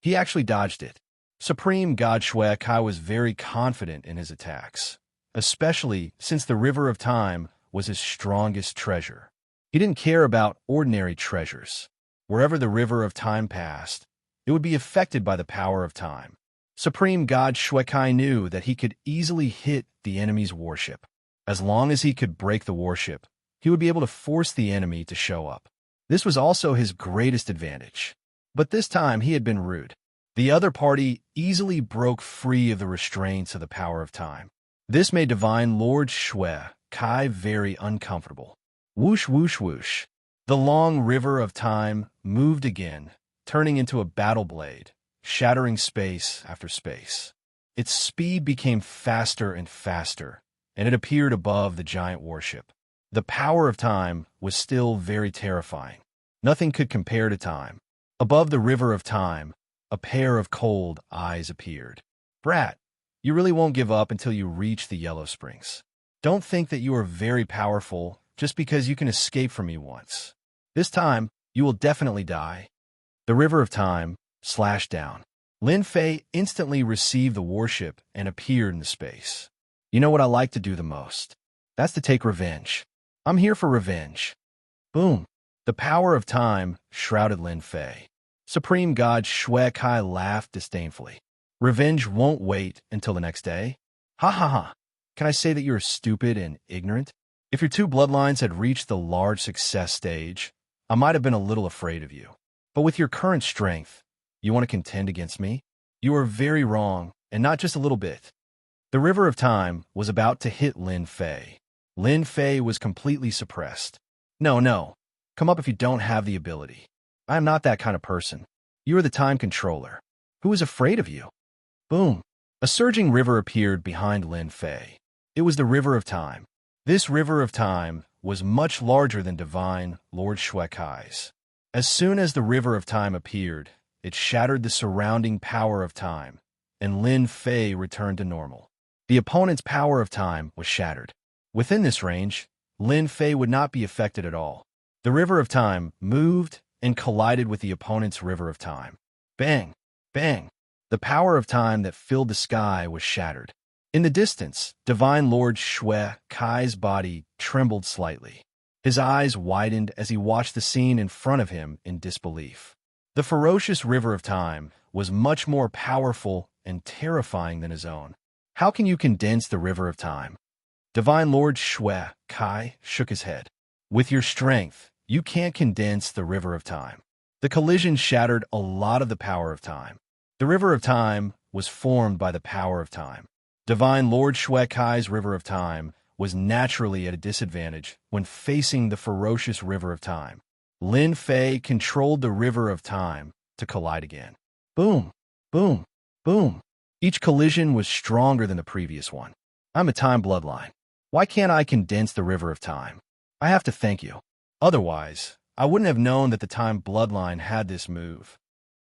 He actually dodged it. Supreme God Shui Kai was very confident in his attacks, especially since the river of time was his strongest treasure. He didn't care about ordinary treasures. Wherever the river of time passed, it would be affected by the power of time. Supreme God Shui Kai knew that he could easily hit the enemy's warship. As long as he could break the warship, he would be able to force the enemy to show up. This was also his greatest advantage. But this time he had been rude. The other party easily broke free of the restraints of the power of time. This made Divine Lord Shui Kai very uncomfortable. Whoosh, whoosh, whoosh. The long river of time moved again, turning into a battle blade, shattering space after space. Its speed became faster and faster, and it appeared above the giant warship. The power of time was still very terrifying. Nothing could compare to time. Above the river of time, a pair of cold eyes appeared. Brat, you really won't give up until you reach the Yellow Springs. Don't think that you are very powerful just because you can escape from me once. This time, you will definitely die. The river of time slashed down. Lin Fei instantly received the warship and appeared in the space. You know what I like to do the most? That's to take revenge. I'm here for revenge. Boom. The power of time shrouded Lin Fei. Supreme God Shui Kai laughed disdainfully. Revenge won't wait until the next day. Ha ha ha. Can I say that you're stupid and ignorant? If your two bloodlines had reached the large success stage, I might have been a little afraid of you. But with your current strength, you want to contend against me? You are very wrong, and not just a little bit. The river of time was about to hit Lin Fei. Lin Fei was completely suppressed. No. Come up if you don't have the ability. I am not that kind of person. You are the time controller. Who is afraid of you? Boom. A surging river appeared behind Lin Fei. It was the river of time. This river of time was much larger than Divine Lord Shui Kai's. As soon as the river of time appeared, it shattered the surrounding power of time, and Lin Fei returned to normal. The opponent's power of time was shattered. Within this range, Lin Fei would not be affected at all. The river of time moved and collided with the opponent's river of time. Bang! Bang! The power of time that filled the sky was shattered. In the distance, Divine Lord Shui Kai's body trembled slightly. His eyes widened as he watched the scene in front of him in disbelief. The ferocious river of time was much more powerful and terrifying than his own. How can you condense the river of time? Divine Lord Shui Kai shook his head. With your strength, you can't condense the river of time. The collision shattered a lot of the power of time. The river of time was formed by the power of time. Divine Lord Shui Kai's river of time was naturally at a disadvantage when facing the ferocious river of time. Lin Fei controlled the river of time to collide again. Boom, boom, boom. Each collision was stronger than the previous one. I'm a time bloodline. Why can't I condense the river of time? I have to thank you. Otherwise, I wouldn't have known that the time bloodline had this move.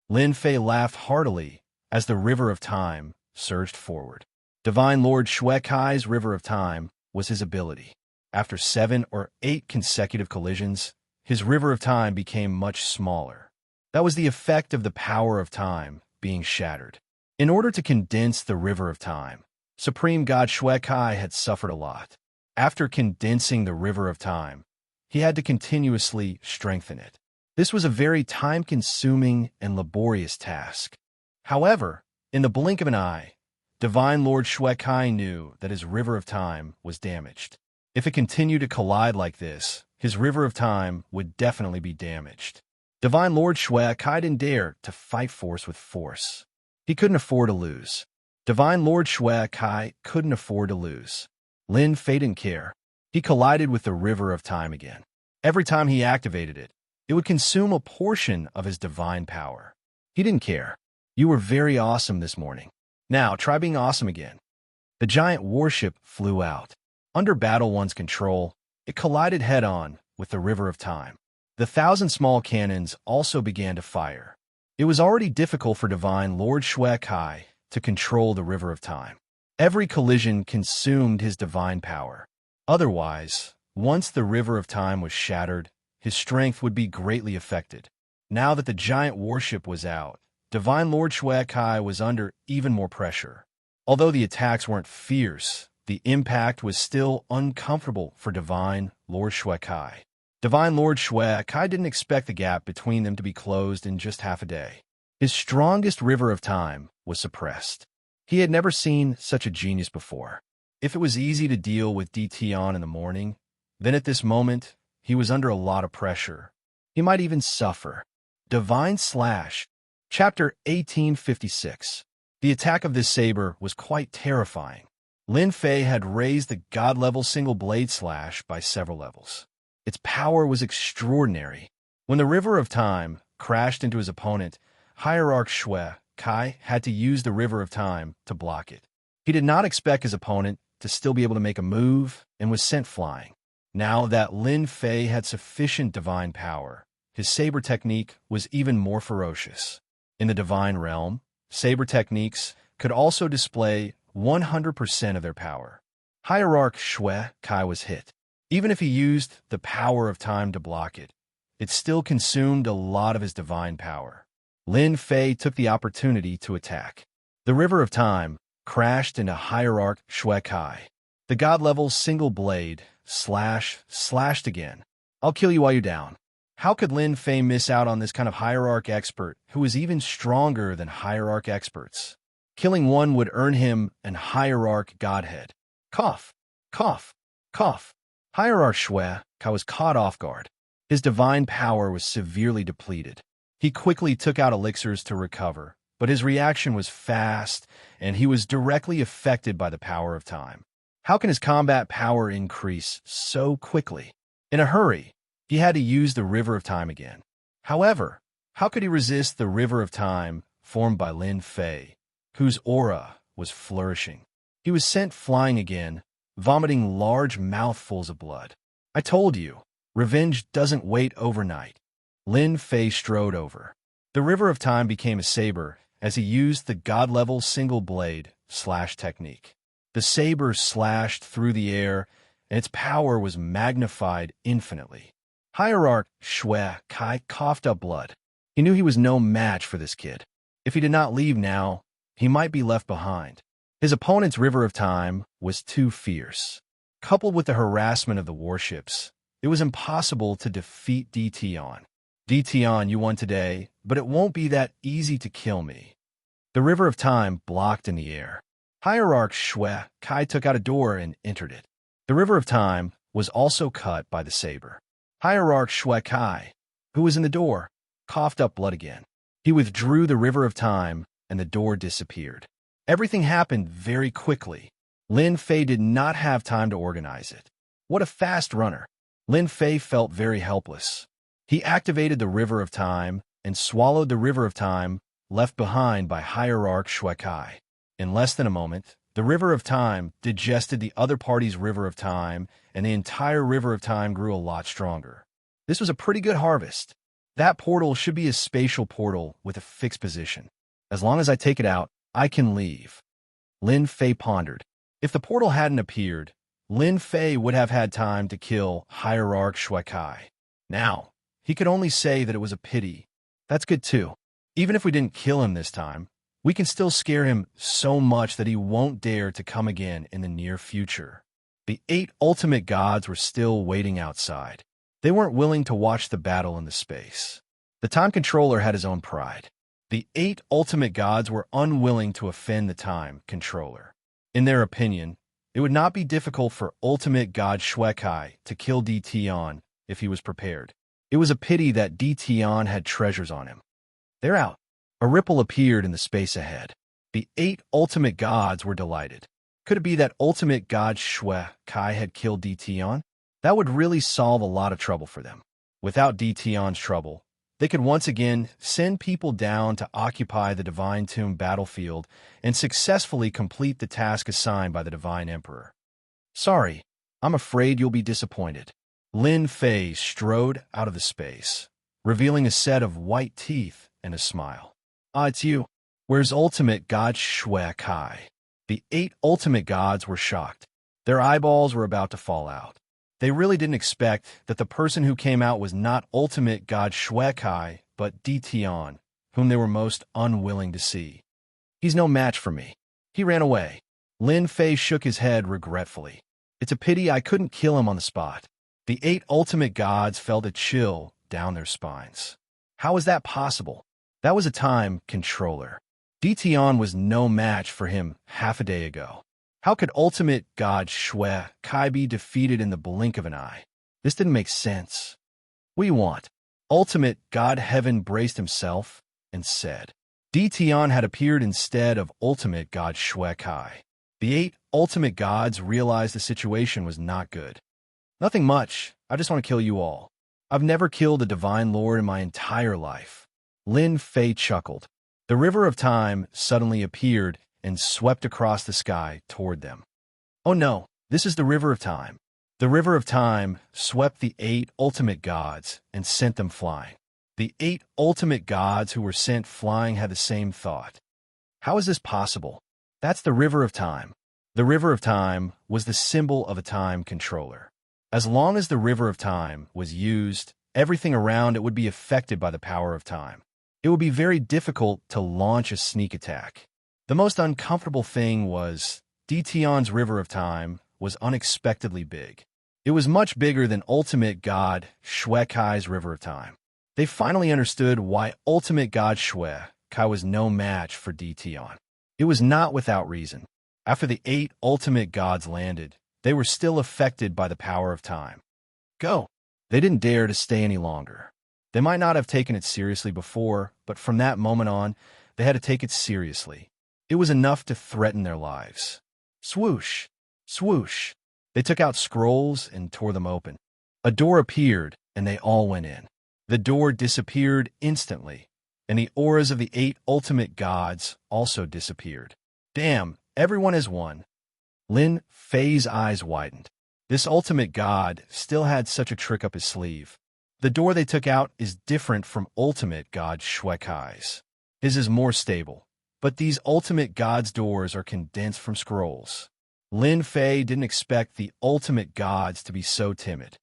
Lin Fei laughed heartily as the river of time surged forward. Divine Lord Shui Kai's river of time was his ability. After 7 or 8 consecutive collisions, his river of time became much smaller. That was the effect of the power of time being shattered. In order to condense the river of time, Supreme God Shui Kai had suffered a lot. After condensing the river of time, he had to continuously strengthen it. This was a very time-consuming and laborious task. However, in the blink of an eye, Divine Lord Xuekai knew that his River of Time was damaged. If it continued to collide like this, his River of Time would definitely be damaged. Divine Lord Xuekai didn't dare to fight force with force. He couldn't afford to lose. Divine Lord Xuekai couldn't afford to lose. Lin Fei didn't care. He collided with the River of Time again. Every time he activated it, it would consume a portion of his divine power. He didn't care. You were very awesome this morning. Now, try being awesome again. The giant warship flew out. Under Battle One's control, it collided head-on with the River of Time. The 1,000 small cannons also began to fire. It was already difficult for Divine Lord Xuekai to control the River of Time. Every collision consumed his divine power. Otherwise, once the River of Time was shattered, his strength would be greatly affected. Now that the giant warship was out, Divine Lord Xuekai was under even more pressure. Although the attacks weren't fierce, the impact was still uncomfortable for Divine Lord Xuekai. Divine Lord Xuekai didn't expect the gap between them to be closed in just half a day. His strongest River of Time was suppressed. He had never seen such a genius before. If it was easy to deal with DT in the morning, then at this moment, he was under a lot of pressure. He might even suffer. Divine Slash, Chapter 1856. The attack of this saber was quite terrifying. Lin Fei had raised the god-level single blade slash by several levels. Its power was extraordinary. When the River of Time crashed into his opponent, Hierarch Xuekai had to use the River of Time to block it. He did not expect his opponent to still be able to make a move and was sent flying. Now that Lin Fei had sufficient divine power, his saber technique was even more ferocious. In the divine realm, saber techniques could also display 100% of their power. Hierarch Xuekai was hit. Even if he used the power of time to block it, it still consumed a lot of his divine power. Lin Fei took the opportunity to attack. The River of Time crashed into Hierarch Xuekai. The god-level single blade slashed again. I'll kill you while you're down. How could Lin Fei miss out on this kind of Hierarch expert who is even stronger than Hierarch experts? Killing one would earn him an Hierarch godhead. Cough, cough, cough. Hierarch Xuekai was caught off guard. His divine power was severely depleted. He quickly took out elixirs to recover, but his reaction was fast, and he was directly affected by the power of time. How can his combat power increase so quickly? In a hurry, he had to use the River of Time again. However, how could he resist the River of Time formed by Lin Fei, whose aura was flourishing? He was sent flying again, vomiting large mouthfuls of blood. I told you, revenge doesn't wait overnight. Lin Fei strode over. The River of Time became a saber as he used the god-level single blade slash technique. The saber slashed through the air, and its power was magnified infinitely. Hierarch Xuekai coughed up blood. He knew he was no match for this kid. If he did not leave now, he might be left behind. His opponent's River of Time was too fierce. Coupled with the harassment of the warships, it was impossible to defeat DT. DT, you won today, but it won't be that easy to kill me. The River of Time blocked in the air. Hierarch Xuekai took out a door and entered it. The River of Time was also cut by the saber. Hierarch Xuekai, who was in the door, coughed up blood again. He withdrew the River of Time, and the door disappeared. Everything happened very quickly. Lin Fei did not have time to organize it. What a fast runner! Lin Fei felt very helpless. He activated the River of Time and swallowed the River of Time left behind by Hierarch Xuekai. In less than a moment, the River of Time digested the other party's River of Time, and the entire River of Time grew a lot stronger. This was a pretty good harvest. That portal should be a spatial portal with a fixed position. As long as I take it out, I can leave. Lin Fei pondered. If the portal hadn't appeared, Lin Fei would have had time to kill Hierarch Xuekai. Now, he could only say that it was a pity. That's good too. Even if we didn't kill him this time, we can still scare him so much that he won't dare to come again in the near future. The 8 ultimate gods were still waiting outside. They weren't willing to watch the battle in the space. The time controller had his own pride. The 8 ultimate gods were unwilling to offend the time controller. In their opinion, it would not be difficult for ultimate god Xuekai to kill Tian if he was prepared. It was a pity that Tian had treasures on him. They're out. A ripple appeared in the space ahead. The 8 ultimate gods were delighted. Could it be that ultimate god Xuekai had killed Tian? That would really solve a lot of trouble for them. Without Tian's trouble, they could once again send people down to occupy the Divine Tomb battlefield and successfully complete the task assigned by the Divine Emperor. Sorry, I'm afraid you'll be disappointed. Lin Fei strode out of the space, revealing a set of white teeth and a smile. Ah, it's you. Where's ultimate god Xuekai? The 8 ultimate gods were shocked. Their eyeballs were about to fall out. They really didn't expect that the person who came out was not ultimate god Xuekai, but Tian, whom they were most unwilling to see. He's no match for me. He ran away. Lin Fei shook his head regretfully. It's a pity I couldn't kill him on the spot. The 8 ultimate gods felt a chill down their spines. How was that possible? That was a time controller. Tian was no match for him half a day ago. How could ultimate god Xuekai be defeated in the blink of an eye? This didn't make sense. What do you want? Ultimate god Heaven braced himself and said. Tian had appeared instead of ultimate god Xuekai. The 8 ultimate gods realized the situation was not good. Nothing much. I just want to kill you all. I've never killed a divine lord in my entire life. Lin Fei chuckled. The river of time suddenly appeared and swept across the sky toward them. Oh no, this is the river of time. The river of time swept the 8 ultimate gods and sent them flying. The 8 ultimate gods who were sent flying had the same thought. How is this possible? That's the river of time. The river of time was the symbol of a time controller. As long as the river of time was used, everything around it would be affected by the power of time. It would be very difficult to launch a sneak attack. The most uncomfortable thing was Tian's river of time was unexpectedly big. It was much bigger than ultimate god Xuekai's river of time. They finally understood why ultimate god Xuekai was no match for Tian. It was not without reason. After the 8 ultimate gods landed, they were still affected by the power of time. Go! They didn't dare to stay any longer. They might not have taken it seriously before, but from that moment on, they had to take it seriously. It was enough to threaten their lives. Swoosh! Swoosh! They took out scrolls and tore them open. A door appeared, and they all went in. The door disappeared instantly, and the auras of the 8 ultimate gods also disappeared. Damn, everyone has won. Lin Fei's eyes widened. This ultimate god still had such a trick up his sleeve. The door they took out is different from ultimate god Xuekai's. His is more stable. But these ultimate gods' doors are condensed from scrolls. Lin Fei didn't expect the ultimate gods to be so timid.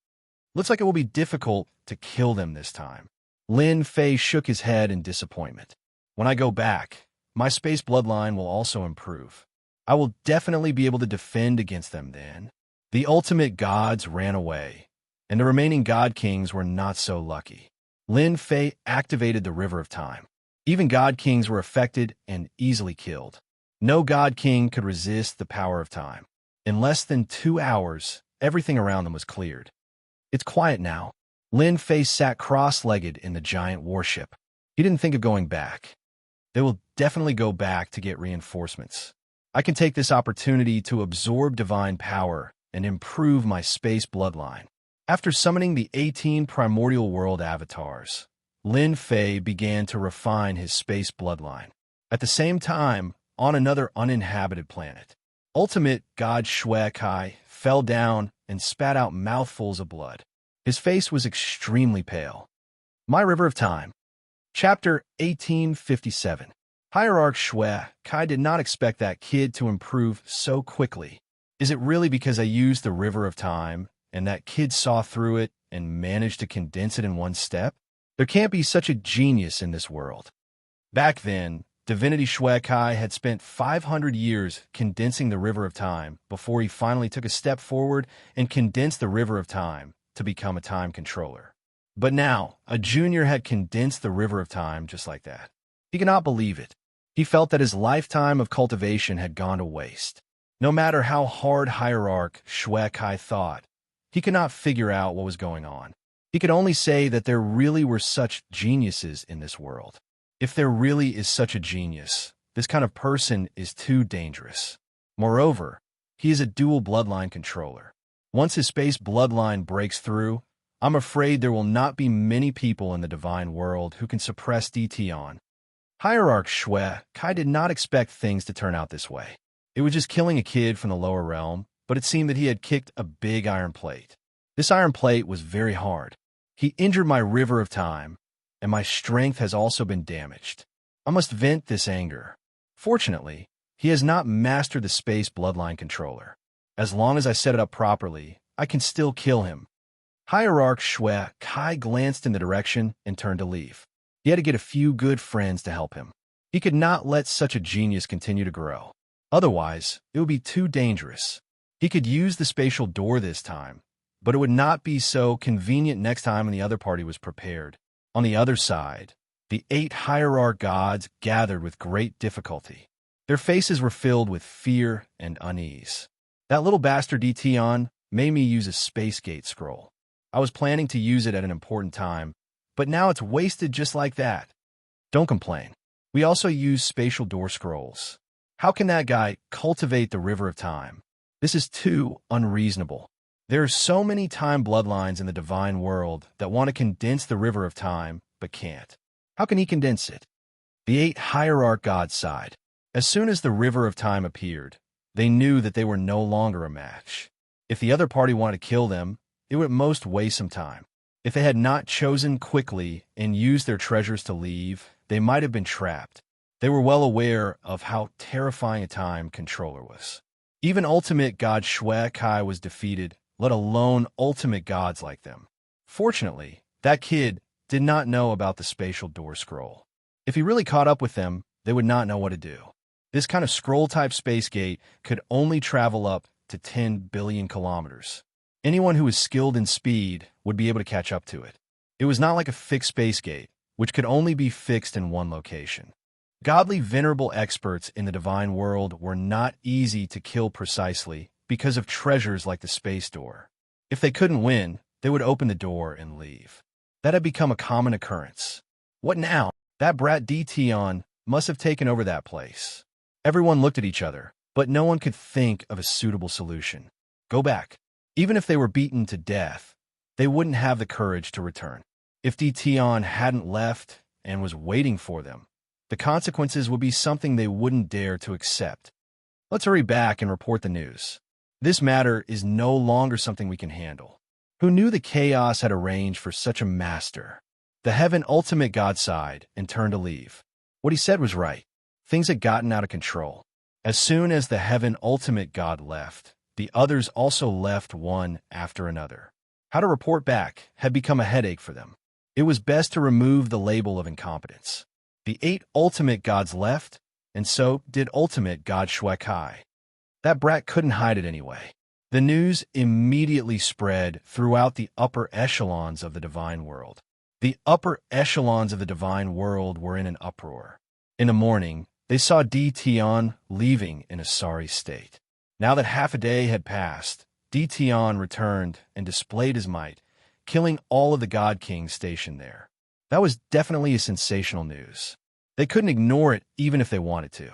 Looks like it will be difficult to kill them this time. Lin Fei shook his head in disappointment. When I go back, my space bloodline will also improve. I will definitely be able to defend against them then. The ultimate gods ran away, and the remaining god kings were not so lucky. Lin Fei activated the river of time. Even god kings were affected and easily killed. No god king could resist the power of time. In less than 2 hours, everything around them was cleared. It's quiet now. Lin Fei sat cross-legged in the giant warship. He didn't think of going back. They will definitely go back to get reinforcements. I can take this opportunity to absorb divine power and improve my space bloodline. After summoning the 18 primordial world avatars, Lin Fei began to refine his space bloodline. At the same time, on another uninhabited planet, ultimate god Xuekai fell down and spat out mouthfuls of blood. His face was extremely pale. My River of Time. Chapter 1857. Hierarch Xuekai did not expect that kid to improve so quickly. Is it really because I used the River of Time and that kid saw through it and managed to condense it in one step? There can't be such a genius in this world. Back then, Divinity Xuekai had spent 500 years condensing the River of Time before he finally took a step forward and condensed the River of Time to become a time controller. But now, a junior had condensed the river of time just like that. He could not believe it. He felt that his lifetime of cultivation had gone to waste. No matter how hard Hierarch Xuekai thought, he could not figure out what was going on. He could only say that there really were such geniuses in this world. If there really is such a genius, this kind of person is too dangerous. Moreover, he is a dual bloodline controller. Once his space bloodline breaks through, I'm afraid there will not be many people in the divine world who can suppress DTon. Hierarch Xuekai did not expect things to turn out this way. It was just killing a kid from the lower realm, but it seemed that he had kicked a big iron plate. This iron plate was very hard. He injured my river of time, and my strength has also been damaged. I must vent this anger. Fortunately, he has not mastered the space bloodline controller. As long as I set it up properly, I can still kill him. Hierarch Xuekai glanced in the direction and turned to leave. He had to get a few good friends to help him. He could not let such a genius continue to grow. Otherwise, it would be too dangerous. He could use the spatial door this time, but it would not be so convenient next time when the other party was prepared. On the other side, the 8 hierarch gods gathered with great difficulty. Their faces were filled with fear and unease. That little bastard DTon made me use a space gate scroll. I was planning to use it at an important time, but now it's wasted just like that. Don't complain. We also use spatial door scrolls. How can that guy cultivate the river of time? This is too unreasonable. There are so many time bloodlines in the divine world that want to condense the river of time, but can't. How can he condense it? The 8 hierarch gods sighed. As soon as the river of time appeared, they knew that they were no longer a match. If the other party wanted to kill them, it would at most waste some time. If they had not chosen quickly and used their treasures to leave, they might have been trapped. They were well aware of how terrifying a time controller was. Even ultimate god Xuekai was defeated, let alone ultimate gods like them. Fortunately, that kid did not know about the spatial door scroll. If he really caught up with them, they would not know what to do. This kind of scroll-type space gate could only travel up to 10 billion kilometers. Anyone who was skilled in speed would be able to catch up to it. It was not like a fixed space gate, which could only be fixed in one location. Godly venerable experts in the divine world were not easy to kill precisely because of treasures like the space door. If they couldn't win, they would open the door and leave. That had become a common occurrence. What now? That brat DTon must have taken over that place. Everyone looked at each other, but no one could think of a suitable solution. Go back. Even if they were beaten to death, they wouldn't have the courage to return. If DTon hadn't left and was waiting for them, the consequences would be something they wouldn't dare to accept. Let's hurry back and report the news. This matter is no longer something we can handle. Who knew the chaos had arranged for such a master? The heaven ultimate god sighed and turned to leave. What he said was right. Things had gotten out of control. As soon as the heaven ultimate god left, the others also left one after another. How to report back had become a headache for them. It was best to remove the label of incompetence. The 8 ultimate gods left, and so did ultimate god Xuekai. That brat couldn't hide it anyway. The news immediately spread throughout the upper echelons of the divine world. The upper echelons of the divine world were in an uproar. In the morning, they saw DTon leaving in a sorry state. Now that half a day had passed, DTon returned and displayed his might, killing all of the God Kings stationed there. That was definitely a sensational news. They couldn't ignore it even if they wanted to.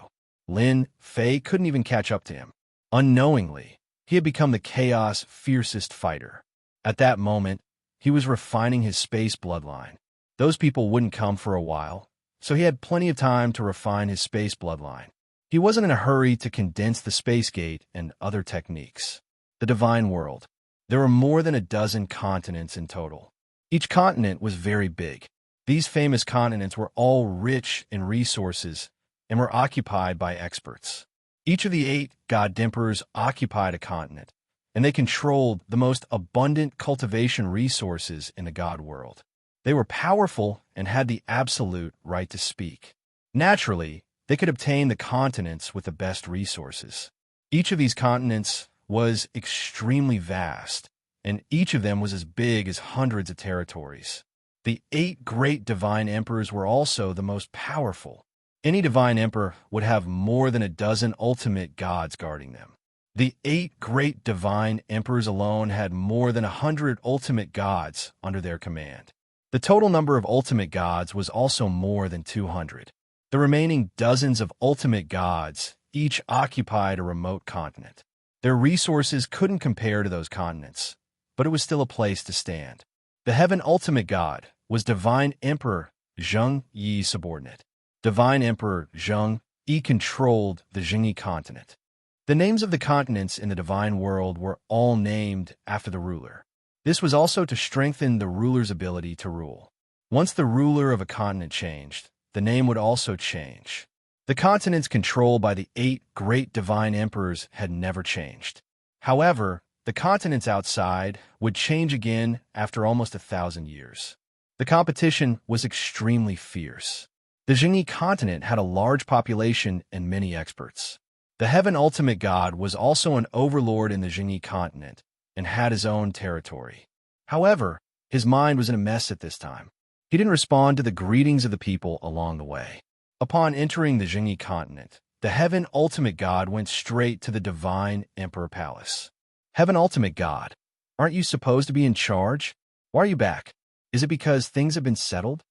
Lin Fei couldn't even catch up to him. Unknowingly, he had become the Chaos' fiercest fighter. At that moment, he was refining his space bloodline. Those people wouldn't come for a while, so he had plenty of time to refine his space bloodline. He wasn't in a hurry to condense the space gate and other techniques. The divine world. There were more than a dozen continents in total. Each continent was very big. These famous continents were all rich in resources and were occupied by experts. Each of the 8 god emperors occupied a continent, and they controlled the most abundant cultivation resources in the god world. They were powerful and had the absolute right to speak. Naturally, they could obtain the continents with the best resources. Each of these continents was extremely vast, and each of them was as big as hundreds of territories. The 8 great divine emperors were also the most powerful. Any divine emperor would have more than a dozen ultimate gods guarding them. The 8 great divine emperors alone had more than 100 ultimate gods under their command. The total number of ultimate gods was also more than 200. The remaining dozens of ultimate gods each occupied a remote continent. Their resources couldn't compare to those continents, but it was still a place to stand. The Heaven Ultimate God was Divine Emperor Xianxi's subordinate. Divine Emperor Xianxia controlled the Xianxia continent. The names of the continents in the divine world were all named after the ruler. This was also to strengthen the ruler's ability to rule. Once the ruler of a continent changed, the name would also change. The continents controlled by the 8 great divine emperors had never changed. However, the continents outside would change again after almost 1,000 years. The competition was extremely fierce. The Xianxia continent had a large population and many experts. The Heaven Ultimate God was also an overlord in the Xianxia continent and had his own territory. However, his mind was in a mess at this time. He didn't respond to the greetings of the people along the way. Upon entering the Xianxia continent, the Heaven Ultimate God went straight to the Divine Emperor Palace. Heaven Ultimate God, aren't you supposed to be in charge? Why are you back? Is it because things have been settled?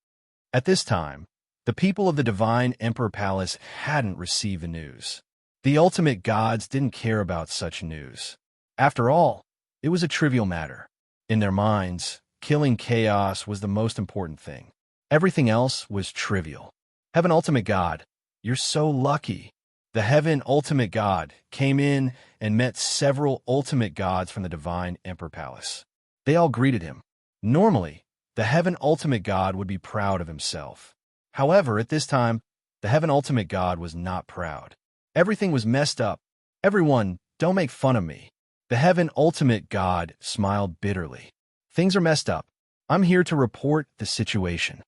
At this time, the people of the Divine Emperor Palace hadn't received the news. The ultimate gods didn't care about such news. After all, it was a trivial matter. In their minds, killing chaos was the most important thing. Everything else was trivial. Heaven Ultimate God, you're so lucky. The Heaven Ultimate God came in and met several ultimate gods from the Divine Emperor Palace. They all greeted him. Normally, the Heaven Ultimate God would be proud of himself. However, at this time, the Heaven Ultimate God was not proud. Everything was messed up. Everyone, don't make fun of me. The Heaven Ultimate God smiled bitterly. Things are messed up. I'm here to report the situation.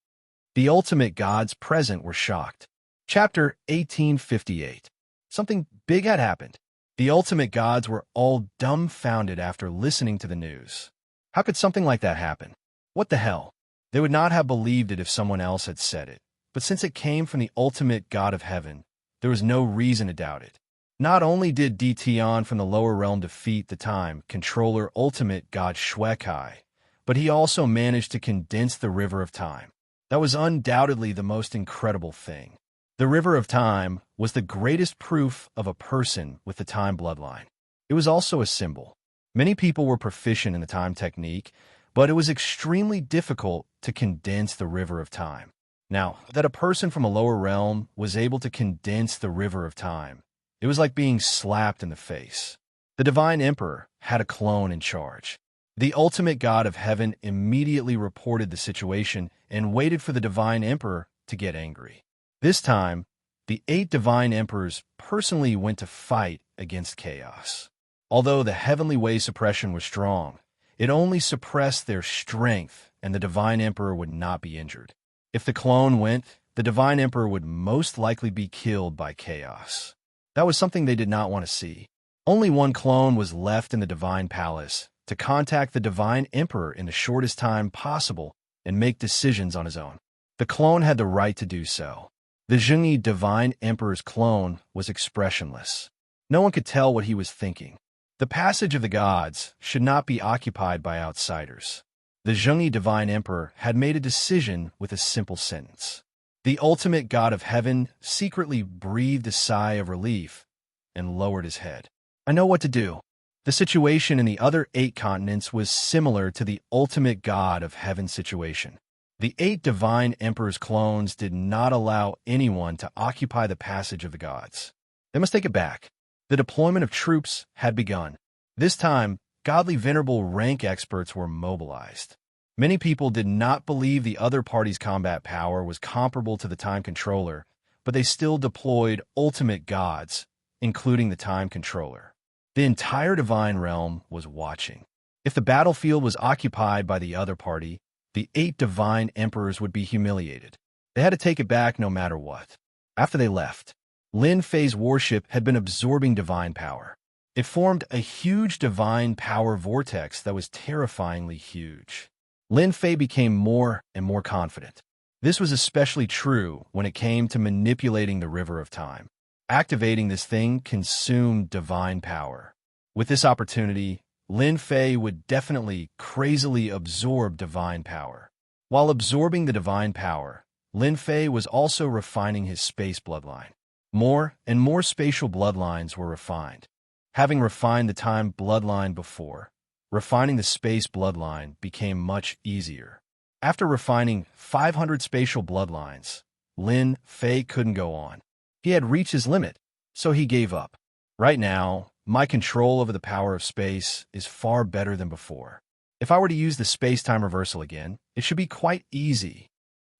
The ultimate gods present were shocked. Chapter 1858. Something big had happened. The ultimate gods were all dumbfounded after listening to the news. How could something like that happen? What the hell? They would not have believed it if someone else had said it. But since it came from the ultimate God of heaven, there was no reason to doubt it. Not only did Tion from the lower realm defeat the time controller ultimate god Xuekai, but he also managed to condense the river of time. That was undoubtedly the most incredible thing. The river of time was the greatest proof of a person with the time bloodline. It was also a symbol. Many people were proficient in the time technique, but it was extremely difficult to condense the river of time. Now, that a person from a lower realm was able to condense the river of time, it was like being slapped in the face. The Divine Emperor had a clone in charge. The ultimate God of heaven immediately reported the situation and waited for the Divine Emperor to get angry. This time, the 8 Divine Emperors personally went to fight against chaos. Although the heavenly way suppression was strong, it only suppressed their strength and the Divine Emperor would not be injured. If the clone went, the Divine Emperor would most likely be killed by chaos. That was something they did not want to see. Only one clone was left in the Divine Palace to contact the Divine Emperor in the shortest time possible and make decisions on his own. The clone had the right to do so. The Xianxia Divine Emperor's clone was expressionless. No one could tell what he was thinking. The passage of the gods should not be occupied by outsiders. The Xianxia Divine Emperor had made a decision with a simple sentence. The ultimate God of heaven secretly breathed a sigh of relief and lowered his head. I know what to do. The situation in the other 8 continents was similar to the ultimate God of heaven situation. The 8 Divine Emperor's clones did not allow anyone to occupy the passage of the gods. They must take it back. The deployment of troops had begun. This time, godly venerable rank experts were mobilized. Many people did not believe the other party's combat power was comparable to the time controller, but they still deployed ultimate gods, including the time controller. The entire divine realm was watching. If the battlefield was occupied by the other party, the 8 divine emperors would be humiliated. They had to take it back no matter what. After they left, Lin Fei's warship had been absorbing divine power. It formed a huge divine power vortex that was terrifyingly huge. Lin Fei became more and more confident. This was especially true when it came to manipulating the river of time. Activating this thing consumed divine power. With this opportunity, Lin Fei would definitely crazily absorb divine power. While absorbing the divine power, Lin Fei was also refining his space bloodline. More and more spatial bloodlines were refined. Having refined the time bloodline before, refining the space bloodline became much easier. After refining 500 spatial bloodlines, Lin Fei couldn't go on. He had reached his limit, so he gave up. Right now, my control over the power of space is far better than before. If I were to use the space-time reversal again, it should be quite easy.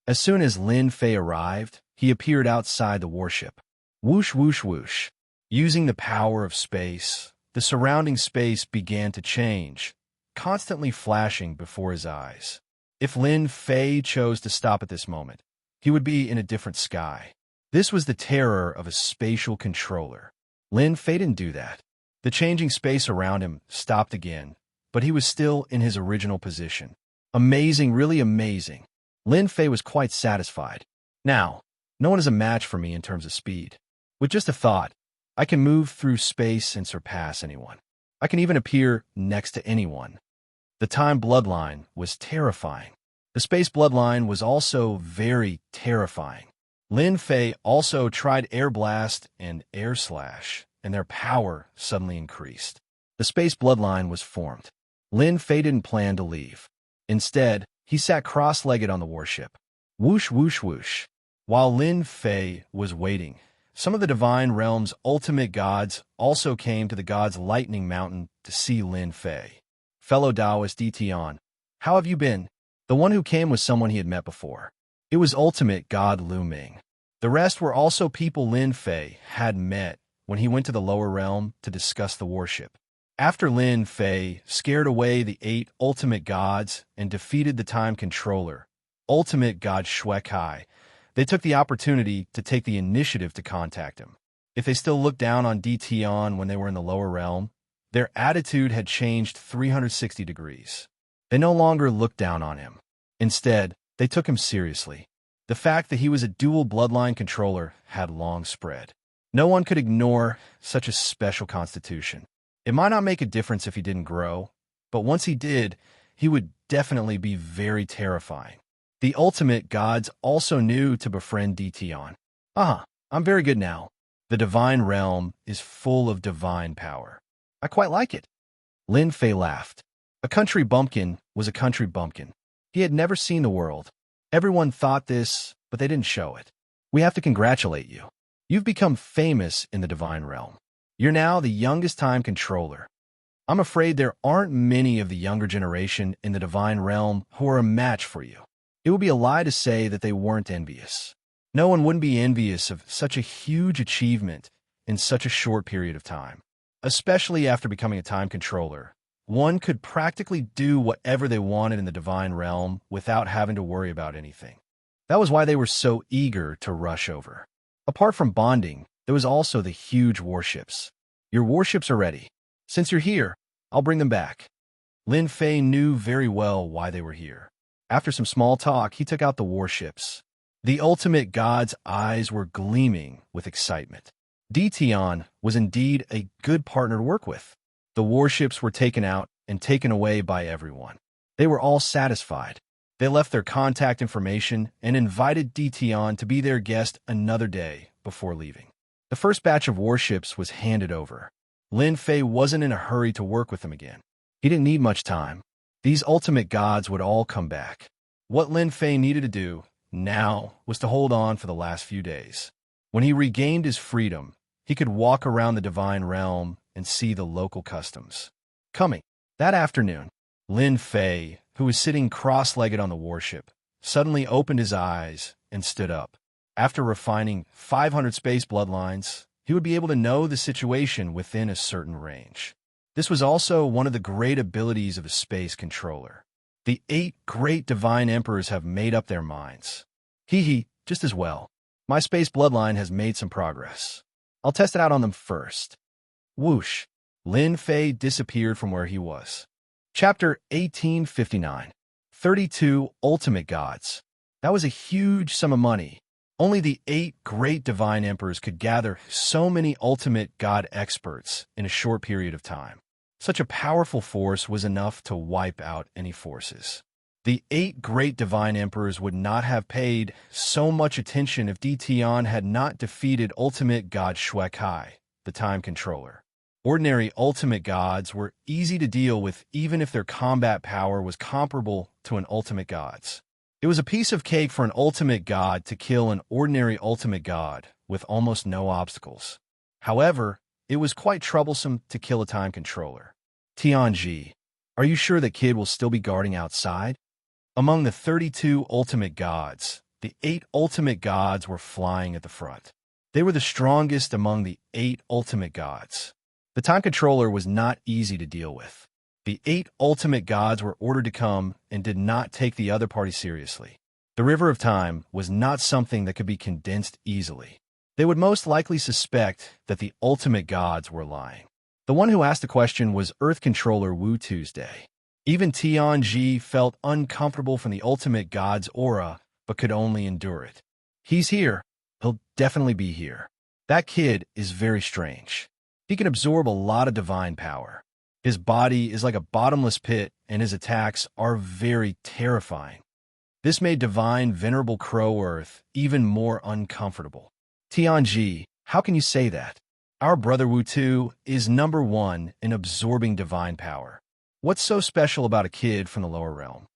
As soon as Lin Fei arrived, he appeared outside the warship. Whoosh, whoosh, whoosh. Using the power of space, the surrounding space began to change, constantly flashing before his eyes. If Lin Fei chose to stop at this moment, he would be in a different sky. This was the terror of a spatial controller. Lin Fei didn't do that. The changing space around him stopped again, but he was still in his original position. Amazing, really amazing. Lin Fei was quite satisfied. Now, no one is a match for me in terms of speed. With just a thought, I can move through space and surpass anyone. I can even appear next to anyone. The time bloodline was terrifying. The space bloodline was also very terrifying. Lin Fei also tried Air Blast and Air Slash, and their power suddenly increased. The space bloodline was formed. Lin Fei didn't plan to leave. Instead, he sat cross-legged on the warship. Whoosh, whoosh, whoosh. While Lin Fei was waiting, some of the divine realm's ultimate gods also came to the gods' lightning mountain to see Lin Fei. Fellow Taoist Ditian, how have you been? The one who came was someone he had met before. It was ultimate god Lu Ming. The rest were also people Lin Fei had met when he went to the lower realm to discuss the warship. After Lin Fei scared away the 8 ultimate gods and defeated the time controller, ultimate god Shui Kai, they took the opportunity to take the initiative to contact him. If they still looked down on Ditian when they were in the lower realm, their attitude had changed 360 degrees. They no longer looked down on him. Instead, they took him seriously. The fact that he was a dual bloodline controller had long spread. No one could ignore such a special constitution. It might not make a difference if he didn't grow, but once he did, he would definitely be very terrifying. The ultimate gods also knew to befriend Ditian. I'm very good now. The divine realm is full of divine power. I quite like it. Lin Fei laughed. A country bumpkin was a country bumpkin. He had never seen the world. Everyone thought this, but they didn't show it. We have to congratulate you. You've become famous in the divine realm. You're now the youngest time controller. I'm afraid there aren't many of the younger generation in the divine realm who are a match for you. It would be a lie to say that they weren't envious. No one wouldn't be envious of such a huge achievement in such a short period of time. Especially after becoming a time controller, one could practically do whatever they wanted in the divine realm without having to worry about anything. That was why they were so eager to rush over. Apart from bonding, there was also the huge warships. Your warships are ready. Since you're here, I'll bring them back. Lin Fei knew very well why they were here. After some small talk, he took out the warships. The ultimate god's eyes were gleaming with excitement. Ditian was indeed a good partner to work with. The warships were taken out and taken away by everyone. They were all satisfied. They left their contact information and invited Ditian to be their guest another day before leaving. The first batch of warships was handed over. Lin Fei wasn't in a hurry to work with them again. He didn't need much time. These ultimate gods would all come back. What Lin Fei needed to do now was to hold on for the last few days. When he regained his freedom, he could walk around the divine realm and see the local customs. Coming that afternoon, Lin Fei, who was sitting cross-legged on the warship, suddenly opened his eyes and stood up. After refining 500 space bloodlines, he would be able to know the situation within a certain range. This was also one of the great abilities of a space controller. The 8 great divine emperors have made up their minds. Just as well. My space bloodline has made some progress. I'll test it out on them first. Whoosh. Lin Fei disappeared from where he was. Chapter 1859. 32 Ultimate Gods. That was a huge sum of money. Only the 8 great divine emperors could gather so many ultimate god experts in a short period of time. Such a powerful force was enough to wipe out any forces. The 8 great divine emperors would not have paid so much attention if Di Tian had not defeated ultimate god Shui Kai, the time controller. Ordinary ultimate gods were easy to deal with even if their combat power was comparable to an ultimate god's. It was a piece of cake for an ultimate god to kill an ordinary ultimate god with almost no obstacles. However, it was quite troublesome to kill a time controller. Tianji, are you sure the kid will still be guarding outside? Among the 32 ultimate gods, the 8 ultimate gods were flying at the front. They were the strongest among the 8 ultimate gods. The time controller was not easy to deal with. The 8 ultimate gods were ordered to come and did not take the other party seriously. The river of time was not something that could be condensed easily. They would most likely suspect that the ultimate gods were lying. The one who asked the question was Earth Controller Wu Tuesday. Even Tianji felt uncomfortable from the ultimate god's aura, but could only endure it. He's here. He'll definitely be here. That kid is very strange. He can absorb a lot of divine power. His body is like a bottomless pit, and his attacks are very terrifying. This made divine Venerable Crow Earth even more uncomfortable. Tianji, how can you say that? Our brother Wu Tu is #1 in absorbing divine power. What's so special about a kid from the lower realm?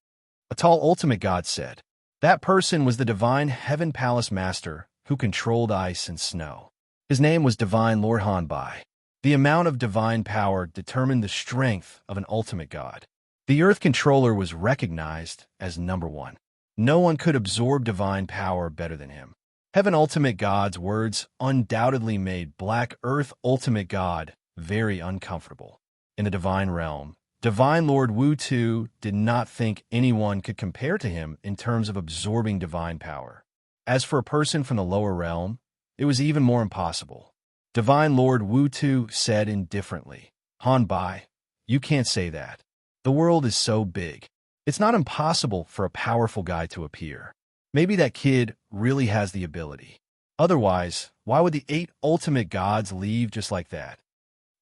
A tall ultimate god said. That person was the divine Heaven Palace Master who controlled ice and snow. His name was Divine Lord Hanbai. The amount of divine power determined the strength of an ultimate god. The Earth Controller was recognized as #1. No one could absorb divine power better than him. Heaven Ultimate God's words undoubtedly made Black Earth Ultimate God very uncomfortable. In the divine realm, Divine Lord Wu Tu did not think anyone could compare to him in terms of absorbing divine power. As for a person from the lower realm, it was even more impossible. Divine Lord Wu Tu said indifferently, Han Bai, you can't say that. The world is so big. It's not impossible for a powerful guy to appear. Maybe that kid really has the ability. Otherwise, why would the 8 ultimate gods leave just like that?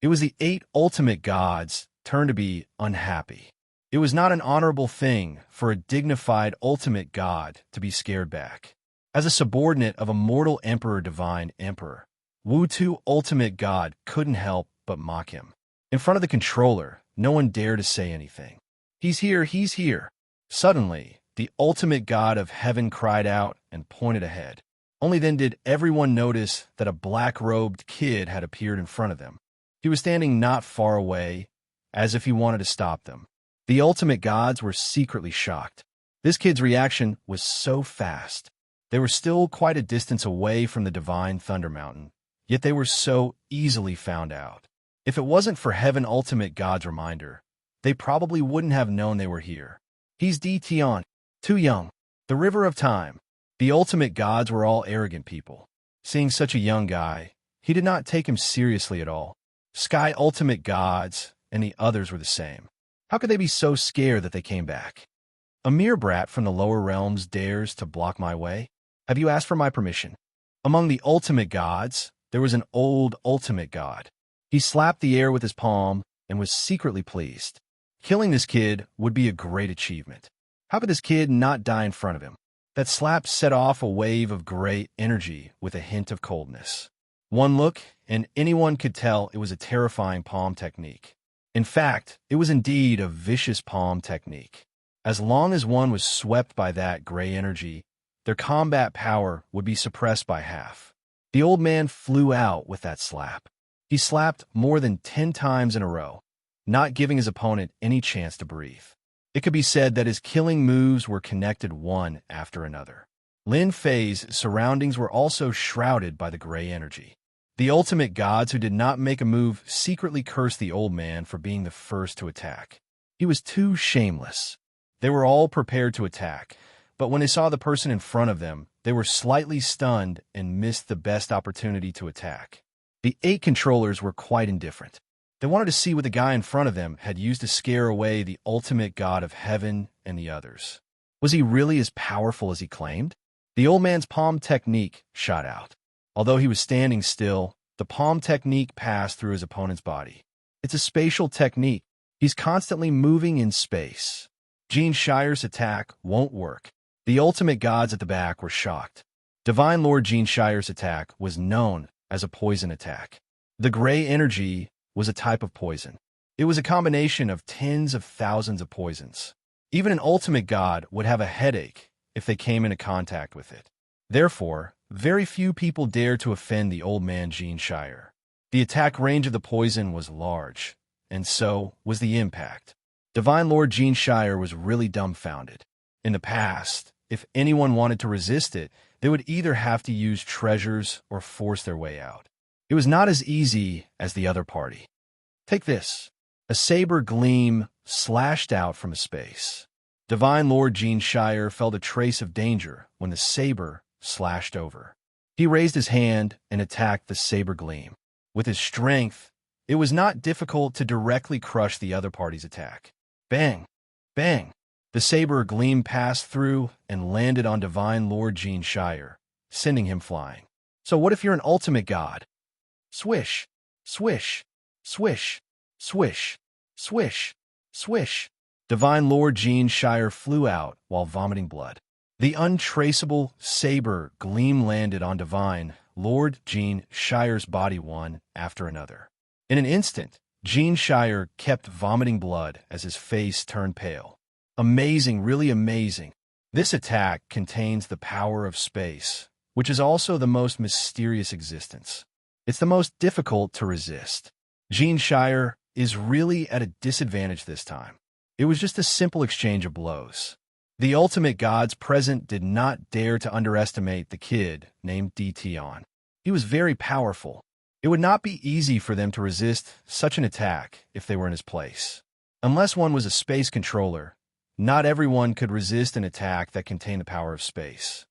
It was the 8 ultimate gods' turn to be unhappy. It was not an honorable thing for a dignified ultimate god to be scared back. As a subordinate of a mortal emperor divine emperor, Wu Tu ultimate god couldn't help but mock him. In front of the controller, no one dared to say anything. He's here, he's here. Suddenly, the ultimate god of heaven cried out and pointed ahead. Only then did everyone notice that a black-robed kid had appeared in front of them. He was standing not far away, as if he wanted to stop them. The ultimate gods were secretly shocked. This kid's reaction was so fast. They were still quite a distance away from the divine Thunder Mountain, yet they were so easily found out. If it wasn't for Heaven Ultimate God's reminder, they probably wouldn't have known they were here. He's Di Tian, too young. The River of Time. The ultimate gods were all arrogant people. Seeing such a young guy, he did not take him seriously at all. Sky Ultimate Gods and the others were the same. How could they be so scared that they came back? A mere brat from the lower realms dares to block my way? Have you asked for my permission? Among the ultimate gods, there was an old ultimate god. He slapped the air with his palm and was secretly pleased. Killing this kid would be a great achievement. How could this kid not die in front of him? That slap set off a wave of gray energy with a hint of coldness. One look, and anyone could tell it was a terrifying palm technique. In fact, it was indeed a vicious palm technique. As long as one was swept by that gray energy, their combat power would be suppressed by half. The old man flew out with that slap. He slapped more than 10 times in a row, not giving his opponent any chance to breathe. It could be said that his killing moves were connected one after another. Lin Fei's surroundings were also shrouded by the gray energy. The ultimate gods who did not make a move secretly cursed the old man for being the first to attack. He was too shameless. They were all prepared to attack, but when they saw the person in front of them, they were slightly stunned and missed the best opportunity to attack. The 8 controllers were quite indifferent. They wanted to see what the guy in front of them had used to scare away the ultimate god of heaven and the others. Was he really as powerful as he claimed? The old man's palm technique shot out. Although he was standing still, the palm technique passed through his opponent's body. It's a spatial technique. He's constantly moving in space. Xianxia's attack won't work. The ultimate gods at the back were shocked. Divine Lord Xianxia's attack was known as a poison attack. The gray energy was a type of poison. It was a combination of tens of thousands of poisons. Even an ultimate god would have a headache if they came into contact with it. Therefore, very few people dared to offend the old man Xianxia. The attack range of the poison was large, and so was the impact. Divine Lord Xianxia was really dumbfounded. In the past, if anyone wanted to resist it, they would either have to use treasures or force their way out. It was not as easy as the other party. Take this. A saber gleam slashed out from a space. Divine Lord Xianxia felt a trace of danger when the saber slashed over. He raised his hand and attacked the saber gleam. With his strength, it was not difficult to directly crush the other party's attack. Bang! Bang! The saber gleam passed through and landed on Divine Lord Xianxia, sending him flying. So what if you're an ultimate god? Swish! Swish! Swish! Swish! Swish! Swish! Divine Lord Xianxia flew out while vomiting blood. The untraceable saber gleam landed on Divine Lord Xianxia's body one after another. In an instant, Xianxia kept vomiting blood as his face turned pale. Amazing, really amazing. This attack contains the power of space, which is also the most mysterious existence. It's the most difficult to resist. Xianxia is really at a disadvantage this time. It was just a simple exchange of blows. The ultimate gods present did not dare to underestimate the kid named Tion. He was very powerful. It would not be easy for them to resist such an attack if they were in his place. Unless one was a space controller, not everyone could resist an attack that contained the power of space.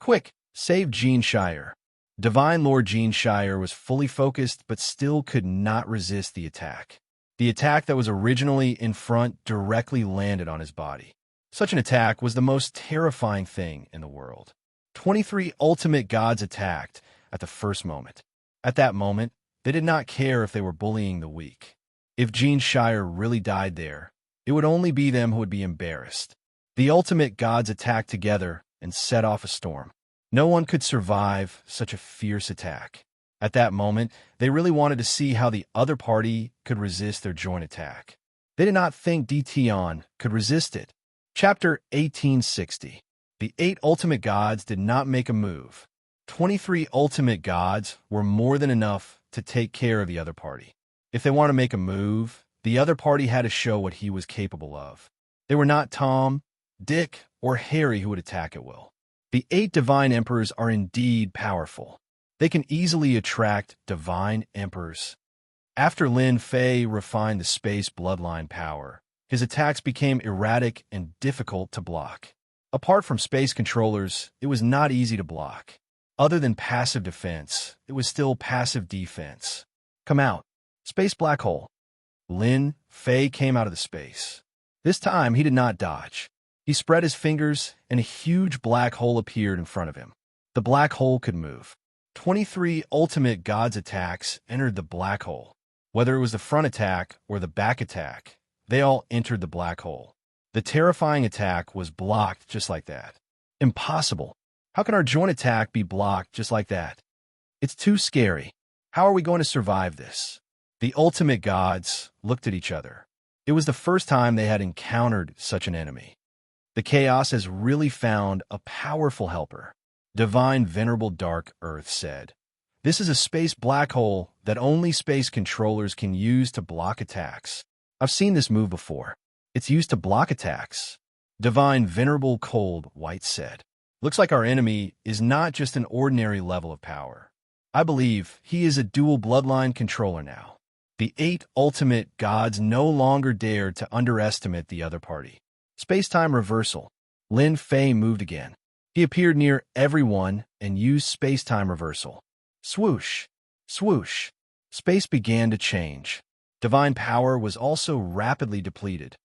Quick, save Xianxia. Divine Lord Xianxia was fully focused but still could not resist the attack. The attack that was originally in front directly landed on his body. Such an attack was the most terrifying thing in the world. 23 ultimate gods attacked at the first moment. At that moment, they did not care if they were bullying the weak. If Xianxia really died there, it would only be them who would be embarrassed. The ultimate gods attacked together and set off a storm. No one could survive such a fierce attack. At that moment, they really wanted to see how the other party could resist their joint attack. They did not think Tion could resist it. Chapter 1860. The 8 ultimate gods did not make a move. 23 ultimate gods were more than enough to take care of the other party. If they want to make a move, the other party had to show what he was capable of. They were not Tom, Dick, or Harry who would attack at will. The 8 divine emperors are indeed powerful. They can easily attract divine emperors. After Lin Fei refined the space bloodline power, his attacks became erratic and difficult to block. Apart from space controllers, it was not easy to block. Other than passive defense, it was still passive defense. Come out. Space black hole. Lin Fei came out of the space. This time, he did not dodge. He spread his fingers, and a huge black hole appeared in front of him. The black hole could move. 23 ultimate gods attacks entered the black hole. Whether it was the front attack or the back attack, they all entered the black hole. The terrifying attack was blocked just like that. Impossible. How can our joint attack be blocked just like that? It's too scary. How are we going to survive this? The ultimate gods looked at each other. It was the first time they had encountered such an enemy. The chaos has really found a powerful helper. Divine Venerable Dark Earth said, "This is a space black hole that only space controllers can use to block attacks. I've seen this move before. It's used to block attacks." Divine Venerable Cold White said, "Looks like our enemy is not just an ordinary level of power. I believe he is a dual bloodline controller now." The 8 ultimate gods no longer dared to underestimate the other party. Space-time reversal. Lin Fei moved again. He appeared near everyone and used space-time reversal. Swoosh! Swoosh! Space began to change. Divine power was also rapidly depleted.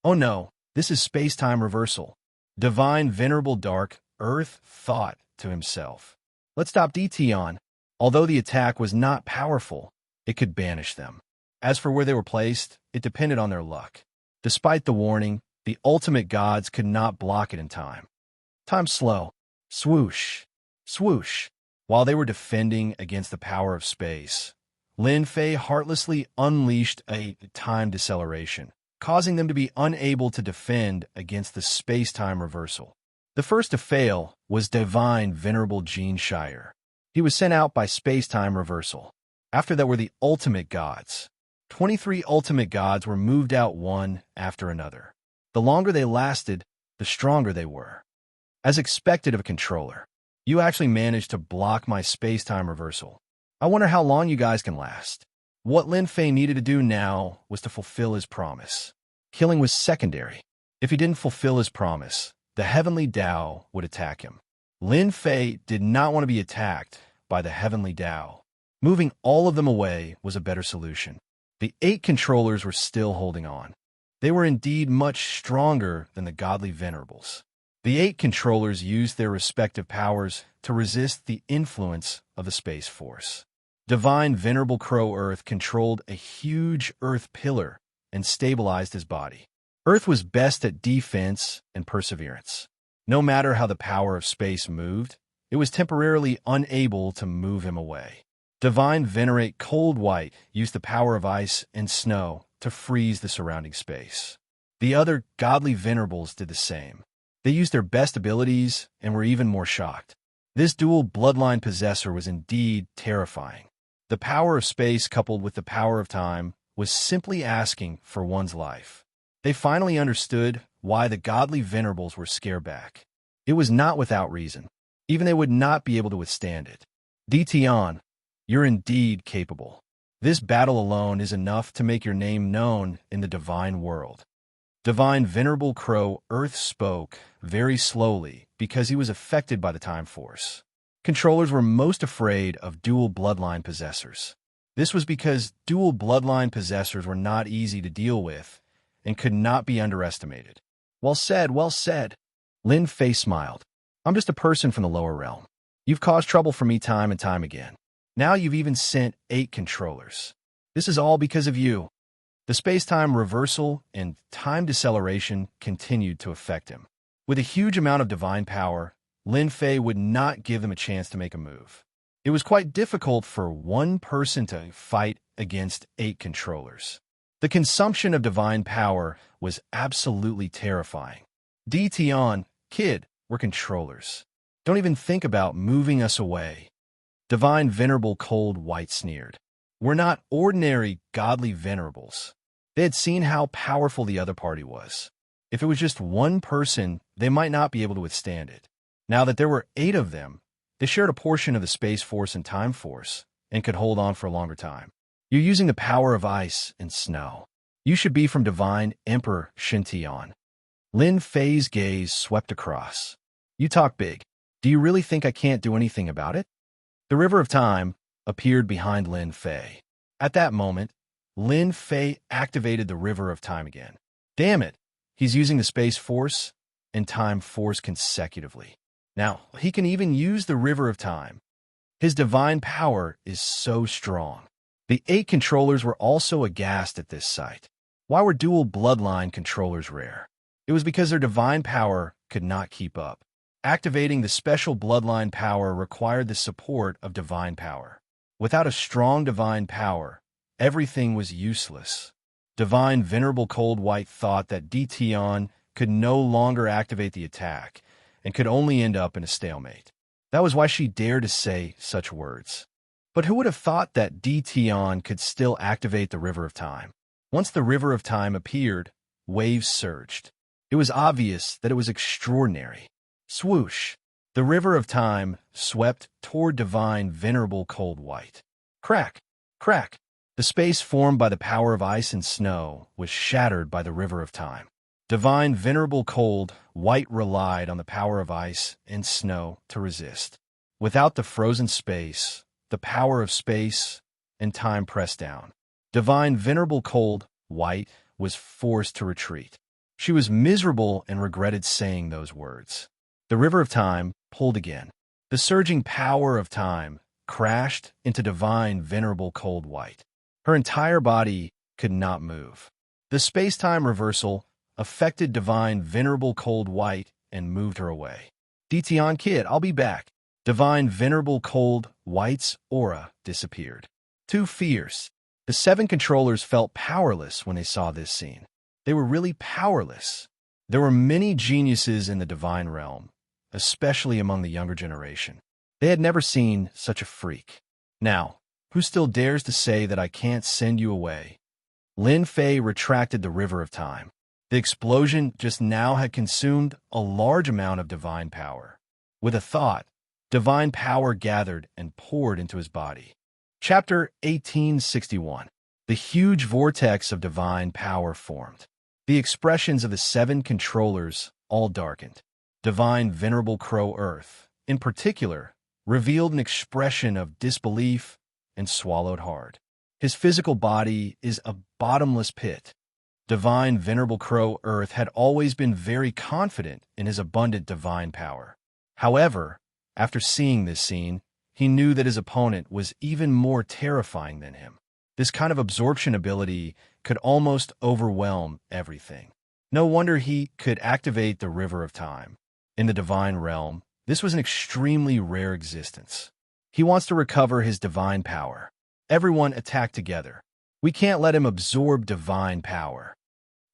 Oh no, this is space-time reversal. Divine Venerable Dark Earth thought to himself. Let's stop DT. Although the attack was not powerful, it could banish them. As for where they were placed, it depended on their luck. Despite the warning, the ultimate gods could not block it in time. Time slow. Swoosh. Swoosh. While they were defending against the power of space, Lin Fei heartlessly unleashed a time deceleration, causing them to be unable to defend against the space-time reversal. The first to fail was Divine Venerable Xianxia. He was sent out by space-time reversal. After that were the ultimate gods. 23 ultimate gods were moved out one after another. The longer they lasted, the stronger they were. As expected of a controller, you actually managed to block my space-time reversal. I wonder how long you guys can last. What Lin Fei needed to do now was to fulfill his promise. Killing was secondary. If he didn't fulfill his promise, the Heavenly Tao would attack him. Lin Fei did not want to be attacked by the Heavenly Tao. Moving all of them away was a better solution. The 8 controllers were still holding on. They were indeed much stronger than the godly venerables. The 8 controllers used their respective powers to resist the influence of the Space Force. Divine Venerable Crow Earth controlled a huge Earth pillar and stabilized his body. Earth was best at defense and perseverance. No matter how the power of space moved, it was temporarily unable to move him away. Divine Venerate Cold White used the power of ice and snow to freeze the surrounding space. The other godly venerables did the same. They used their best abilities and were even more shocked. This dual bloodline possessor was indeed terrifying. The power of space coupled with the power of time was simply asking for one's life. They finally understood why the godly venerables were scared back. It was not without reason. Even they would not be able to withstand it. DT, you're indeed capable. This battle alone is enough to make your name known in the divine world. Divine Venerable Crow Earth spoke very slowly because he was affected by the time force. Controllers were most afraid of dual bloodline possessors. This was because dual bloodline possessors were not easy to deal with and could not be underestimated. Well said, well said. Lin Fei smiled. I'm just a person from the lower realm. You've caused trouble for me time and time again. Now you've even sent 8 controllers. This is all because of you. The space-time reversal and time deceleration continued to affect him. With a huge amount of divine power, Lin Fei would not give them a chance to make a move. It was quite difficult for one person to fight against 8 controllers. The consumption of divine power was absolutely terrifying. DT, kid, we're controllers. Don't even think about moving us away. Divine Venerable Cold White sneered. We're not ordinary godly venerables. They had seen how powerful the other party was. If it was just one person, they might not be able to withstand it. Now that there were 8 of them, they shared a portion of the Space Force and Time Force and could hold on for a longer time. You're using the power of ice and snow. You should be from Divine Emperor Xianxia. Lin Fei's gaze swept across. You talk big. Do you really think I can't do anything about it? The River of Time appeared behind Lin Fei. At that moment, Lin Fei activated the River of Time again. Damn it! He's using the Space Force and Time Force consecutively. Now, he can even use the River of Time. His divine power is so strong. The 8 controllers were also aghast at this sight. Why were dual bloodline controllers rare? It was because their divine power could not keep up. Activating the special bloodline power required the support of divine power. Without a strong divine power, everything was useless. Divine Venerable Cold White thought that DT could no longer activate the attack and could only end up in a stalemate. That was why she dared to say such words. But who would have thought that DT could still activate the River of Time? Once the River of Time appeared, waves surged. It was obvious that it was extraordinary. Swoosh! The River of Time swept toward Divine Venerable Cold White. Crack! Crack! The space formed by the power of ice and snow was shattered by the River of Time. Divine Venerable Cold White relied on the power of ice and snow to resist. Without the frozen space, the power of space and time pressed down. Divine Venerable Cold White was forced to retreat. She was miserable and regretted saying those words. The river of time pulled again. The surging power of time crashed into Divine Venerable Cold White. Her entire body could not move. The space-time reversal affected Divine Venerable Cold White and moved her away. DTN Kid, I'll be back. Divine Venerable Cold White's aura disappeared. Too fierce. The 7 controllers felt powerless when they saw this scene. They were really powerless. There were many geniuses in the divine realm, especially among the younger generation. They had never seen such a freak. Now, who still dares to say that I can't send you away? Lin Fei retracted the river of time. The explosion just now had consumed a large amount of divine power. With a thought, divine power gathered and poured into his body. Chapter 1861. The huge vortex of divine power formed. The expressions of the 7 controllers all darkened. Divine Venerable Crow Earth, in particular, revealed an expression of disbelief and swallowed hard. His physical body is a bottomless pit. Divine Venerable Crow Earth had always been very confident in his abundant divine power. However, after seeing this scene, he knew that his opponent was even more terrifying than him. This kind of absorption ability could almost overwhelm everything. No wonder he could activate the River of Time. In the divine realm, this was an extremely rare existence. He wants to recover his divine power. Everyone attack together. We can't let him absorb divine power.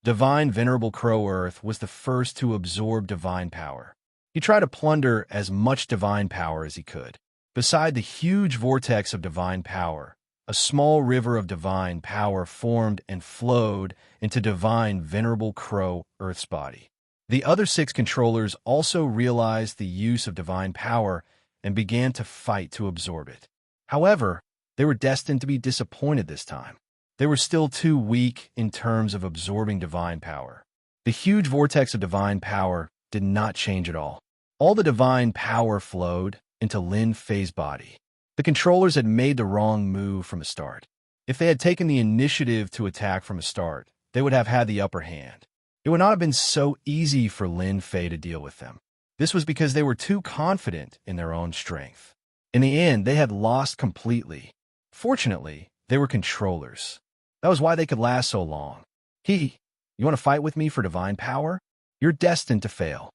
Divine Venerable Crow Earth was the first to absorb divine power. He tried to plunder as much divine power as he could. Beside the huge vortex of divine power, a small river of divine power formed and flowed into Divine Venerable Crow Earth's body. The other 6 controllers also realized the use of divine power and began to fight to absorb it. However, they were destined to be disappointed this time. They were still too weak in terms of absorbing divine power. The huge vortex of divine power did not change at all. All the divine power flowed into Lin Fei's body. The controllers had made the wrong move from the start. If they had taken the initiative to attack from the start, they would have had the upper hand. It would not have been so easy for Lin Fei to deal with them. This was because they were too confident in their own strength. In the end, they had lost completely. Fortunately, they were controllers. That was why they could last so long. You want to fight with me for divine power? You're destined to fail.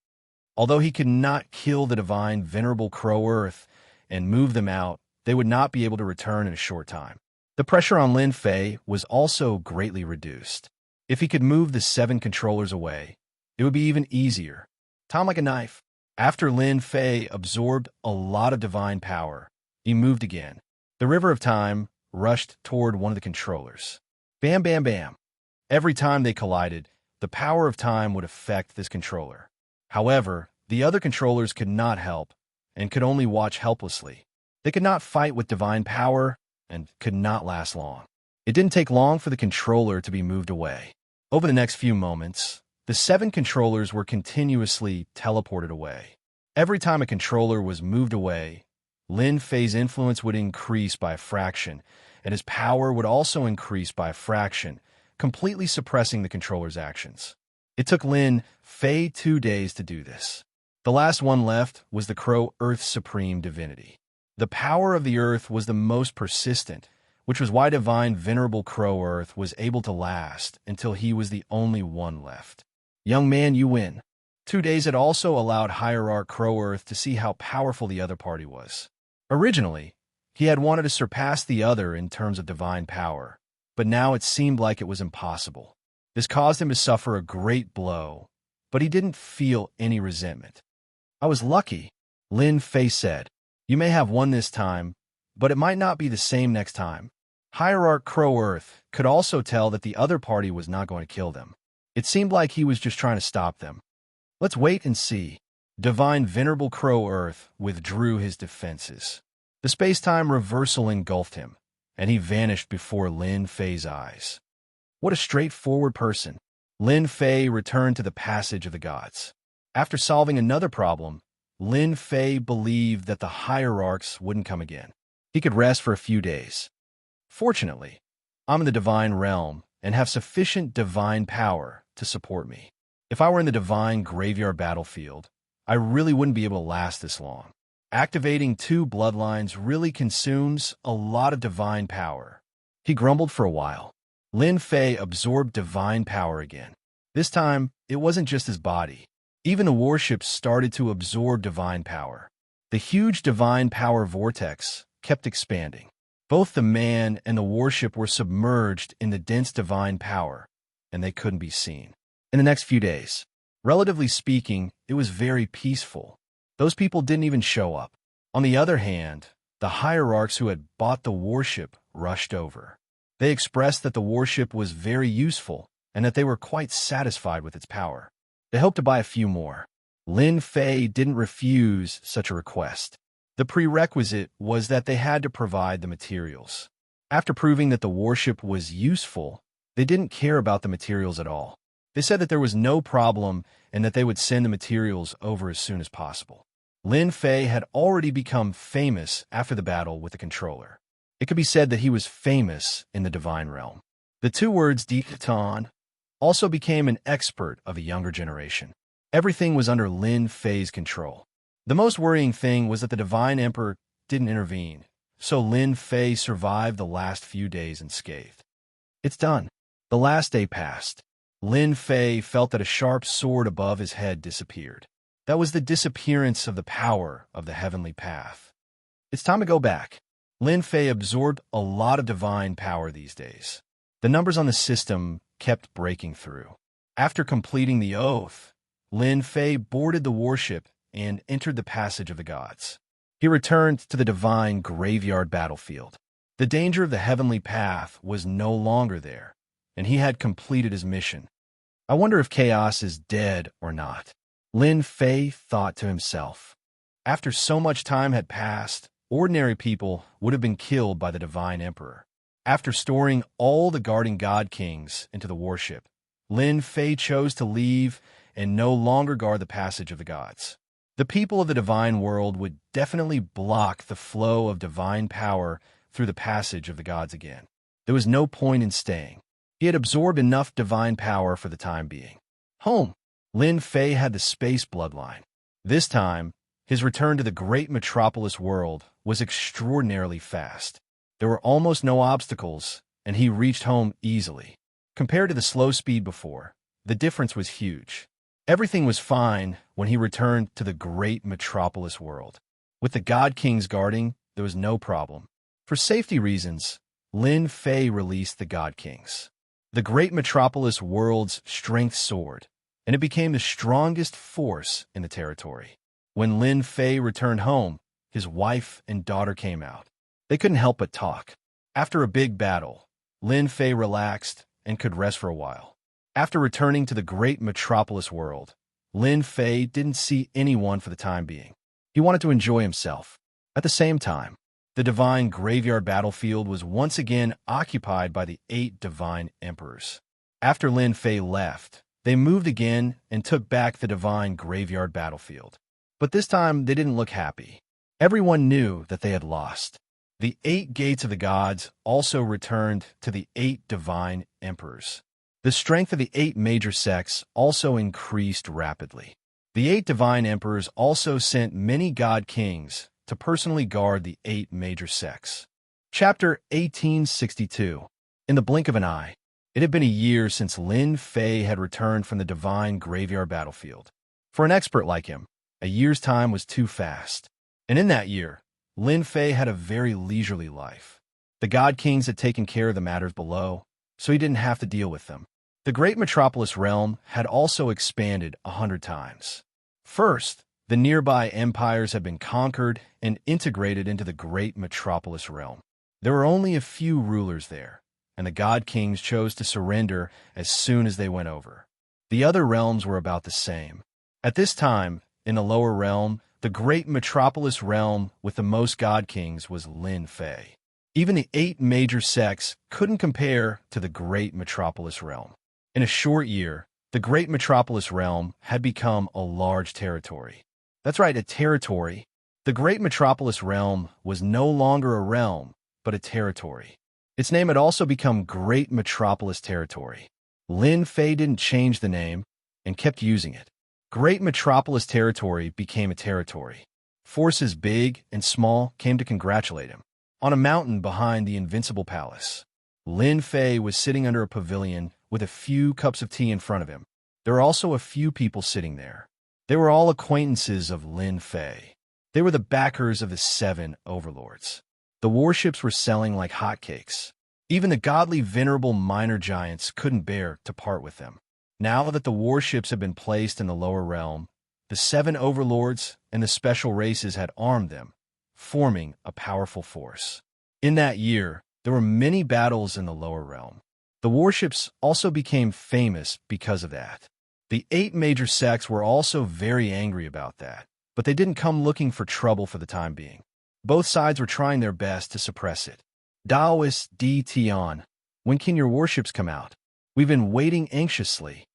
Although he could not kill the Divine Venerable Crow Earth and move them out, they would not be able to return in a short time. The pressure on Lin Fei was also greatly reduced. If he could move the 7 controllers away, it would be even easier. Time like a knife. After Lin Fei absorbed a lot of divine power, he moved again. The River of Time rushed toward one of the controllers. Bam, bam, bam. Every time they collided, the power of time would affect this controller. However, the other controllers could not help and could only watch helplessly. They could not fight with divine power and could not last long. It didn't take long for the controller to be moved away. Over the next few moments, the 7 controllers were continuously teleported away. Every time a controller was moved away, Lin Fei's influence would increase by a fraction, and his power would also increase by a fraction, completely suppressing the controller's actions. It took Lin Fei 2 days to do this. The last one left was the Crow Earth's supreme divinity. The power of the Earth was the most persistent, which was why Divine Venerable Crow Earth was able to last until he was the only one left. Young man, you win. 2 days had also allowed Hierarch Crow Earth to see how powerful the other party was. Originally, he had wanted to surpass the other in terms of divine power, but now it seemed like it was impossible. This caused him to suffer a great blow, but he didn't feel any resentment. I was lucky, Lin Fei said. You may have won this time, but it might not be the same next time. Hierarch Crow Earth could also tell that the other party was not going to kill them. It seemed like he was just trying to stop them. Let's wait and see. Divine Venerable Crow Earth withdrew his defenses. The space-time reversal engulfed him, and he vanished before Lin Fei's eyes. What a straightforward person. Lin Fei returned to the Passage of the Gods. After solving another problem, Lin Fei believed that the hierarchs wouldn't come again. He could rest for a few days. Fortunately, I'm in the divine realm and have sufficient divine power to support me. If I were in the divine graveyard battlefield, I really wouldn't be able to last this long. Activating 2 bloodlines really consumes a lot of divine power. He grumbled for a while. Lin Fei absorbed divine power again. This time, it wasn't just his body. Even the warships started to absorb divine power. The huge divine power vortex kept expanding. Both the man and the warship were submerged in the dense divine power, and they couldn't be seen. In the next few days, relatively speaking, it was very peaceful. Those people didn't even show up. On the other hand, the hierarchs who had bought the warship rushed over. They expressed that the warship was very useful and that they were quite satisfied with its power. They hoped to buy a few more. Lin Fei didn't refuse such a request. The prerequisite was that they had to provide the materials. After proving that the warship was useful, they didn't care about the materials at all. They said that there was no problem and that they would send the materials over as soon as possible. Lin Fei had already become famous after the battle with the controller. It could be said that he was famous in the divine realm. The 2 words Ditan also became an expert of a younger generation. Everything was under Lin Fei's control. The most worrying thing was that the divine emperor didn't intervene, so Lin Fei survived the last few days unscathed. It's done. The last day passed. Lin Fei felt that a sharp sword above his head disappeared. That was the disappearance of the power of the heavenly path. It's time to go back. Lin Fei absorbed a lot of divine power these days. The numbers on the system kept breaking through. After completing the oath, Lin Fei boarded the warship and entered the passage of the gods. He returned to the divine graveyard battlefield. The danger of the heavenly path was no longer there, and he had completed his mission. I wonder if chaos is dead or not. Lin Fei thought to himself. After so much time had passed, ordinary people would have been killed by the divine emperor. After storing all the guarding god kings into the warship, Lin Fei chose to leave and no longer guard the passage of the gods. The people of the divine world would definitely block the flow of divine power through the passage of the gods again. There was no point in staying. He had absorbed enough divine power for the time being. Home. Lin Fei had the space bloodline. This time, his return to the great metropolis world was extraordinarily fast. There were almost no obstacles, and he reached home easily. Compared to the slow speed before, the difference was huge. Everything was fine when he returned to the great metropolis world. With the god kings guarding, there was no problem. For safety reasons, Lin Fei released the god kings. The great metropolis world's strength soared, and it became the strongest force in the territory. When Lin Fei returned home, his wife and daughter came out. They couldn't help but talk. After a big battle, Lin Fei relaxed and could rest for a while. After returning to the great metropolis world, Lin Fei didn't see anyone for the time being. He wanted to enjoy himself. At the same time, the divine graveyard battlefield was once again occupied by the 8 divine emperors. After Lin Fei left, they moved again and took back the divine graveyard battlefield. But this time, they didn't look happy. Everyone knew that they had lost. The 8 gates of the gods also returned to the 8 divine emperors. The strength of the 8 major sects also increased rapidly. The 8 divine emperors also sent many god kings to personally guard the 8 major sects. Chapter 1862. In the blink of an eye, it had been a year since Lin Fei had returned from the divine graveyard battlefield. For an expert like him, a year's time was too fast. And in that year, Lin Fei had a very leisurely life. The god kings had taken care of the matters below, so he didn't have to deal with them. The great metropolis realm had also expanded 100 times. First, the nearby empires had been conquered and integrated into the great metropolis realm. There were only a few rulers there, and the god kings chose to surrender as soon as they went over. The other realms were about the same. At this time, in the lower realm, the great metropolis realm with the most god kings was Lin Fei. Even the 8 major sects couldn't compare to the great metropolis realm. In a short year, the great metropolis realm had become a large territory. That's right, a territory. The great metropolis realm was no longer a realm, but a territory. Its name had also become Great Metropolis Territory. Lin Fei didn't change the name and kept using it. Great Metropolis Territory became a territory. Forces big and small came to congratulate him. On a mountain behind the Invincible Palace, Lin Fei was sitting under a pavilion with a few cups of tea in front of him. There were also a few people sitting there. They were all acquaintances of Lin Fei. They were the backers of the 7 overlords. The warships were selling like hotcakes. Even the godly venerable minor giants couldn't bear to part with them. Now that the warships had been placed in the lower realm, the 7 overlords and the special races had armed them, forming a powerful force. In that year, there were many battles in the lower realm. The warships also became famous because of that. The 8 major sects were also very angry about that, but they didn't come looking for trouble for the time being. Both sides were trying their best to suppress it. Daoist D. Tian, when can your warships come out? We've been waiting anxiously.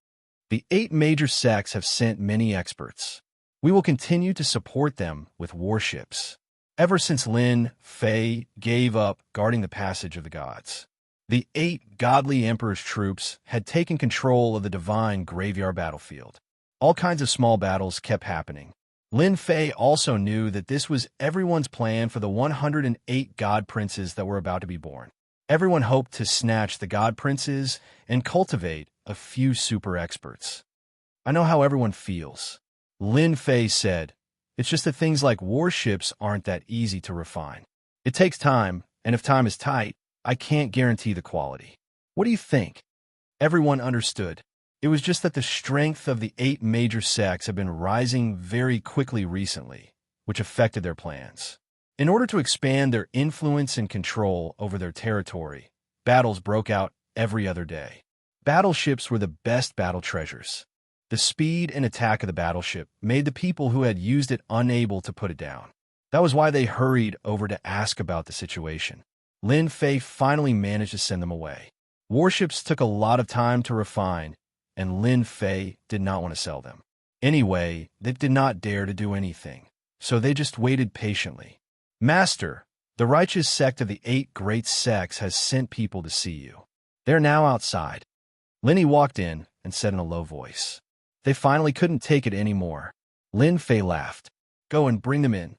The 8 major sects have sent many experts. We will continue to support them with warships. Ever since Lin Fei gave up guarding the passage of the gods, the 8 godly emperor's troops had taken control of the divine graveyard battlefield. All kinds of small battles kept happening. Lin Fei also knew that this was everyone's plan for the 108 god princes that were about to be born. Everyone hoped to snatch the god princes and cultivate a few super experts. I know how everyone feels. Lin Fei said, it's just that things like warships aren't that easy to refine. It takes time, and if time is tight, I can't guarantee the quality. What do you think? Everyone understood. It was just that the strength of the 8 major sects had been rising very quickly recently, which affected their plans. In order to expand their influence and control over their territory, battles broke out every other day. Battleships were the best battle treasures. The speed and attack of the battleship made the people who had used it unable to put it down. That was why they hurried over to ask about the situation. Lin Fei finally managed to send them away. Warships took a lot of time to refine, and Lin Fei did not want to sell them. Anyway, they did not dare to do anything, so they just waited patiently. Master, the righteous sect of the 8 great sects has sent people to see you. They're now outside. Linny walked in and said in a low voice. They finally couldn't take it anymore. Lin Fei laughed. Go and bring them in.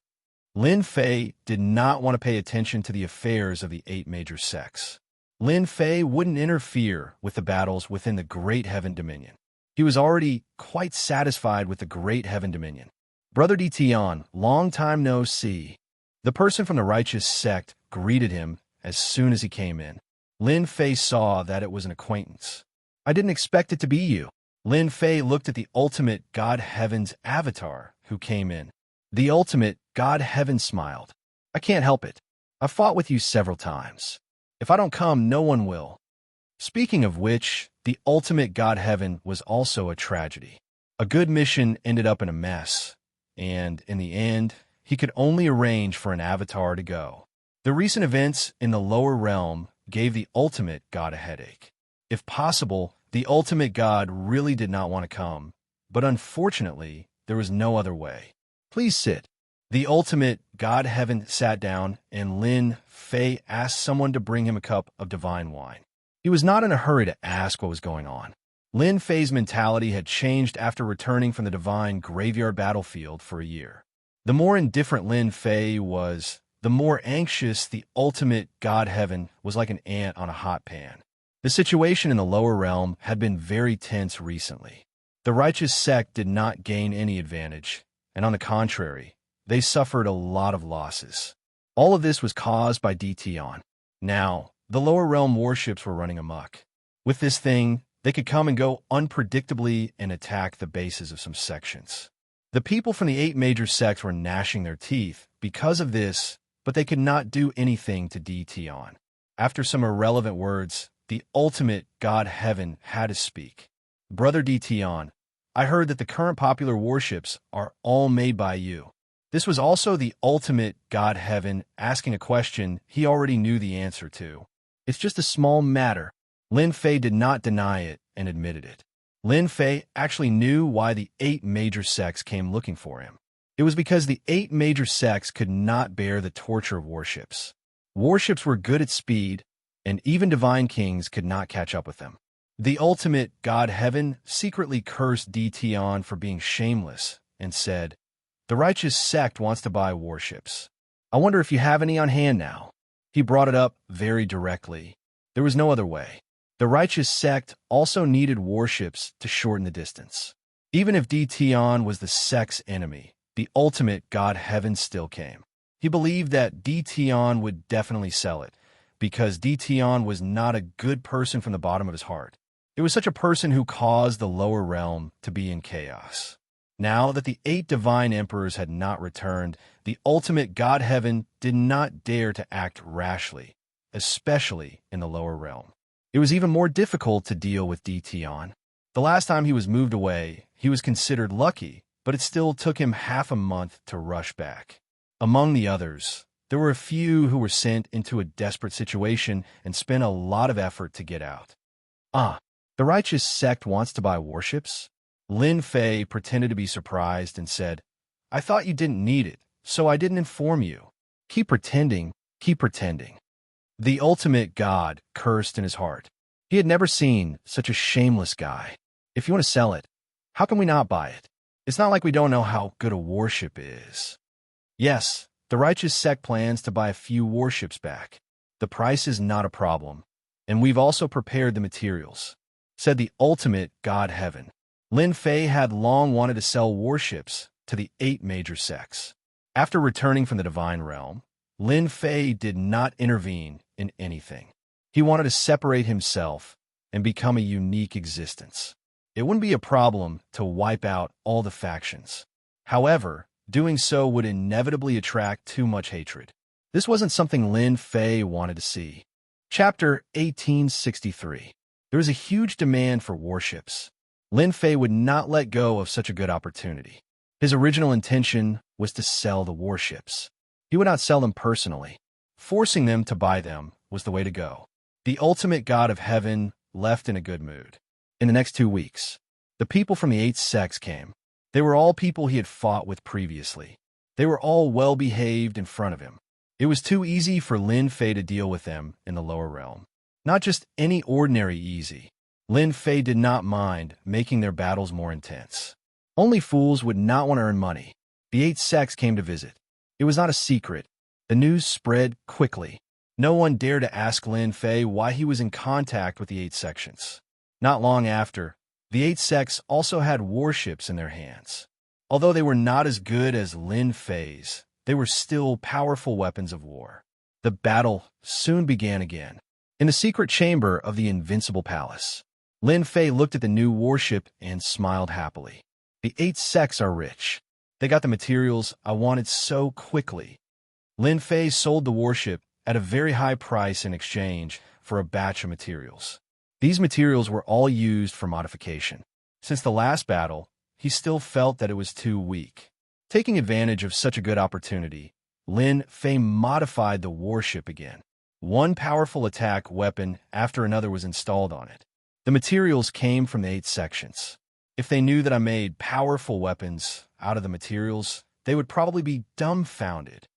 Lin Fei did not want to pay attention to the affairs of the 8 major sects. Lin Fei wouldn't interfere with the battles within the Great Heaven Dominion. He was already quite satisfied with the Great Heaven Dominion. Brother D. Tian, long time no see. The person from the righteous sect greeted him as soon as he came in. Lin Fei saw that it was an acquaintance. I didn't expect it to be you. Lin Fei looked at the ultimate God Heaven's avatar who came in. The ultimate God Heaven smiled. I can't help it. I've fought with you several times. If I don't come, no one will. Speaking of which, the ultimate God Heaven was also a tragedy. A good mission ended up in a mess, and in the end, he could only arrange for an avatar to go. The recent events in the lower realm gave the ultimate God a headache. If possible, the ultimate God really did not want to come, but unfortunately, there was no other way. Please sit. The ultimate God Heaven sat down, and Lin Fei asked someone to bring him a cup of divine wine. He was not in a hurry to ask what was going on. Lin Fei's mentality had changed after returning from the divine graveyard battlefield for a year. The more indifferent Lin Fei was, the more anxious the ultimate God Heaven was, like an ant on a hot pan. The situation in the lower realm had been very tense recently. The righteous sect did not gain any advantage, and on the contrary, they suffered a lot of losses. All of this was caused by D. Tian. Now, the lower realm warships were running amok. With this thing, they could come and go unpredictably and attack the bases of some sections. The people from the 8 major sects were gnashing their teeth because of this, but they could not do anything to D. Tian. After some irrelevant words, the ultimate God Heaven had to speak. Brother D. Tian, I heard that the current popular warships are all made by you. This was also the ultimate God Heaven asking a question he already knew the answer to. It's just a small matter. Lin Fei did not deny it and admitted it. Lin Fei actually knew why the 8 major sects came looking for him. It was because the 8 major sects could not bear the torture of warships. Warships were good at speed, and even divine kings could not catch up with them. The ultimate god Heaven secretly cursed Dtion for being shameless and said, "The righteous sect wants to buy warships. I wonder if you have any on hand now." He brought it up very directly. There was no other way. The righteous sect also needed warships to shorten the distance. Even if Dtion was the sect's enemy, the ultimate god Heaven still came. He believed that Dtion would definitely sell it, because Dtion was not a good person from the bottom of his heart. It was such a person who caused the lower realm to be in chaos. Now that the 8 divine emperors had not returned, the ultimate god Heaven did not dare to act rashly, especially in the lower realm. It was even more difficult to deal with Dtion. The last time he was moved away, he was considered lucky, but it still took him half a month to rush back. Among the others, there were a few who were sent into a desperate situation and spent a lot of effort to get out. The righteous sect wants to buy warships? Lin Fei pretended to be surprised and said, "I thought you didn't need it, so I didn't inform you." Keep pretending, keep pretending. The ultimate god cursed in his heart. He had never seen such a shameless guy. If you want to sell it, how can we not buy it? It's not like we don't know how good a warship is. Yes, the righteous sect plans to buy a few warships back. The price is not a problem, and we've also prepared the materials, said the ultimate god Heaven. Lin Fei had long wanted to sell warships to the 8 major sects. After returning from the divine realm, Lin Fei did not intervene in anything. He wanted to separate himself and become a unique existence. It wouldn't be a problem to wipe out all the factions. However, doing so would inevitably attract too much hatred. This wasn't something Lin Fei wanted to see. Chapter 1863. There was a huge demand for warships. Lin Fei would not let go of such a good opportunity. His original intention was to sell the warships. He would not sell them personally. Forcing them to buy them was the way to go. The ultimate god of Heaven left in a good mood. In the next 2 weeks, the people from the 8 sects came. They were all people he had fought with previously. They were all well-behaved in front of him. It was too easy for Lin Fei to deal with them in the lower realm. Not just any ordinary easy. Lin Fei did not mind making their battles more intense. Only fools would not want to earn money. The 8 sects came to visit. It was not a secret. The news spread quickly. No one dared to ask Lin Fei why he was in contact with the 8 sections. Not long after, the 8 sects also had warships in their hands. Although they were not as good as Lin Fei's, they were still powerful weapons of war. The battle soon began again. In the secret chamber of the Invincible Palace, Lin Fei looked at the new warship and smiled happily. The 8 sects are rich. They got the materials I wanted so quickly. Lin Fei sold the warship at a very high price in exchange for a batch of materials. These materials were all used for modification. Since the last battle, he still felt that it was too weak. Taking advantage of such a good opportunity, Lin Fei modified the warship again. One powerful attack weapon after another was installed on it. The materials came from the 8 sections. If they knew that I made powerful weapons out of the materials, they would probably be dumbfounded.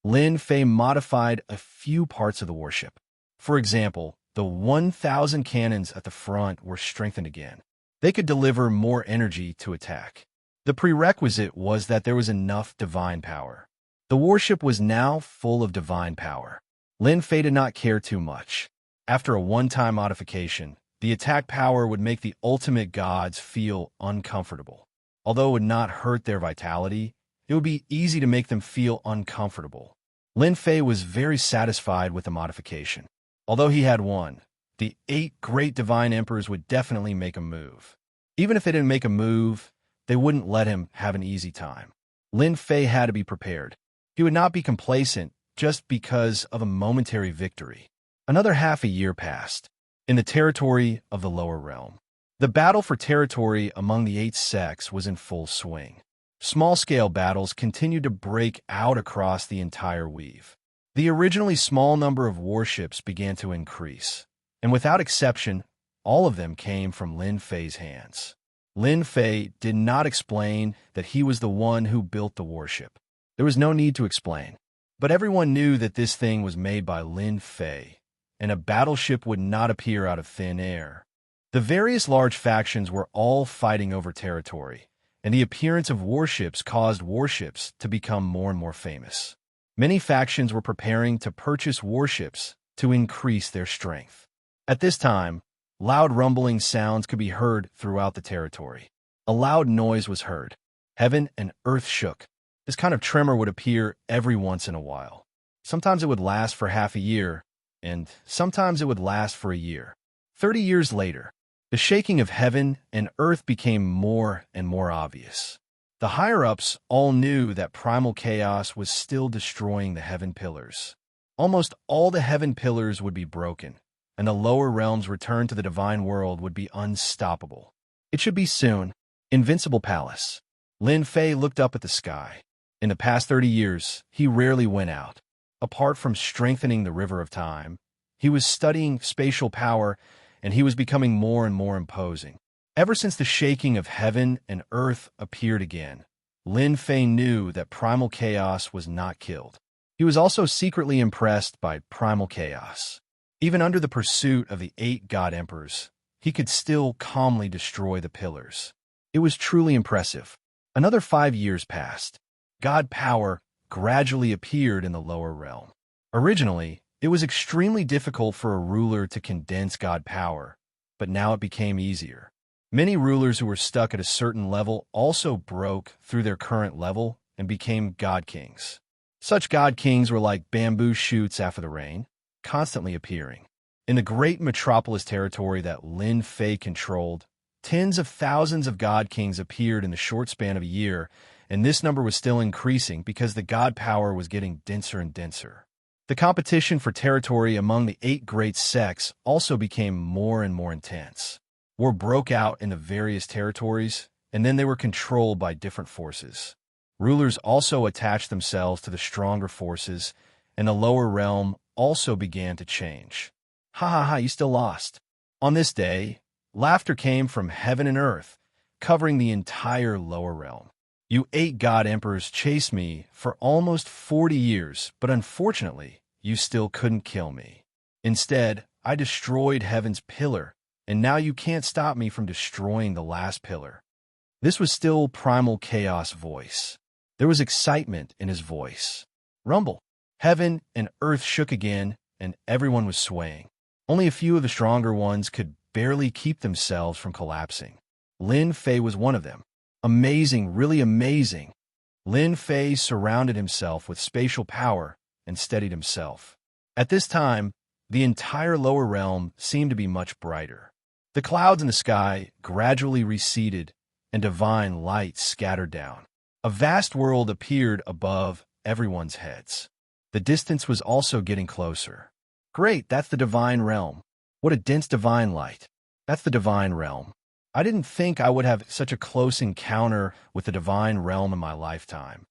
Lin Fei modified a few parts of the warship. For example, the 1,000 cannons at the front were strengthened again. They could deliver more energy to attack. The prerequisite was that there was enough divine power. The warship was now full of divine power. Lin Fei did not care too much. After a one-time modification, the attack power would make the ultimate gods feel uncomfortable. Although it would not hurt their vitality, it would be easy to make them feel uncomfortable. Lin Fei was very satisfied with the modification. Although he had won, the 8 great divine emperors would definitely make a move. Even if they didn't make a move, they wouldn't let him have an easy time. Lin Fei had to be prepared. He would not be complacent just because of a momentary victory. Another half a year passed. In the territory of the lower realm, the battle for territory among the 8 sects was in full swing. Small-scale battles continued to break out across the entire weave. The originally small number of warships began to increase, and without exception, all of them came from Lin Fei's hands. Lin Fei did not explain that he was the one who built the warship. There was no need to explain. But everyone knew that this thing was made by Lin Fei, and a battleship would not appear out of thin air. The various large factions were all fighting over territory, and the appearance of warships caused warships to become more and more famous. Many factions were preparing to purchase warships to increase their strength. At this time, loud rumbling sounds could be heard throughout the territory. A loud noise was heard. Heaven and earth shook. This kind of tremor would appear every once in a while. Sometimes it would last for half a year, and sometimes it would last for a year. 30 years later, the shaking of heaven and earth became more and more obvious. The higher-ups all knew that primal chaos was still destroying the heaven pillars. Almost all the heaven pillars would be broken, and the lower realms' return to the divine world would be unstoppable. It should be soon. Invincible Palace. Lin Fei looked up at the sky. In the past 30 years, he rarely went out. Apart from strengthening the river of time, he was studying spatial power, and he was becoming more and more imposing. Ever since the shaking of heaven and earth appeared again, Lin Fei knew that primal chaos was not killed. He was also secretly impressed by primal chaos. Even under the pursuit of the 8 god emperors, he could still calmly destroy the pillars. It was truly impressive. Another 5 years passed. God power gradually appeared in the lower realm. Originally, it was extremely difficult for a ruler to condense God power, but now it became easier. Many rulers who were stuck at a certain level also broke through their current level and became god kings. Such god kings were like bamboo shoots after the rain, constantly appearing. In the great metropolis territory that Lin Fei controlled, tens of thousands of god kings appeared in the short span of a year, and this number was still increasing because the god power was getting denser and denser. The competition for territory among the 8 great sects also became more and more intense. War broke out in the various territories, and then they were controlled by different forces. Rulers also attached themselves to the stronger forces, and the lower realm also began to change. Ha ha ha, you still lost. On this day, laughter came from heaven and earth, covering the entire lower realm. You 8 god emperors chased me for almost 40 years, but unfortunately, you still couldn't kill me. Instead, I destroyed heaven's pillar, and now you can't stop me from destroying the last pillar. This was still primal chaos voice. There was excitement in his voice. Rumble. Heaven and earth shook again, and everyone was swaying. Only a few of the stronger ones could barely keep themselves from collapsing. Lin Fei was one of them. Amazing, really amazing. Lin Fei surrounded himself with spatial power and steadied himself. At this time, the entire lower realm seemed to be much brighter. The clouds in the sky gradually receded, and divine light scattered down. A vast world appeared above everyone's heads. The distance was also getting closer. Great, that's the divine realm. What a dense divine light. That's the divine realm. I didn't think I would have such a close encounter with the divine realm in my lifetime.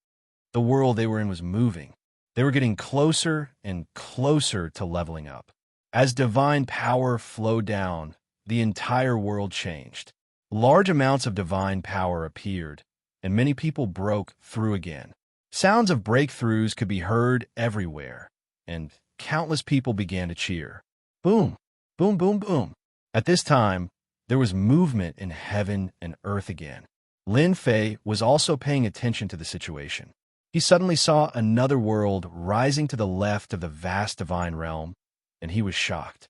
The world they were in was moving. They were getting closer and closer to leveling up. As divine power flowed down, the entire world changed. Large amounts of divine power appeared, and many people broke through again. Sounds of breakthroughs could be heard everywhere, and countless people began to cheer. Boom, boom, boom, boom. At this time, there was movement in heaven and earth again. Lin Fei was also paying attention to the situation. He suddenly saw another world rising to the left of the vast divine realm, and he was shocked.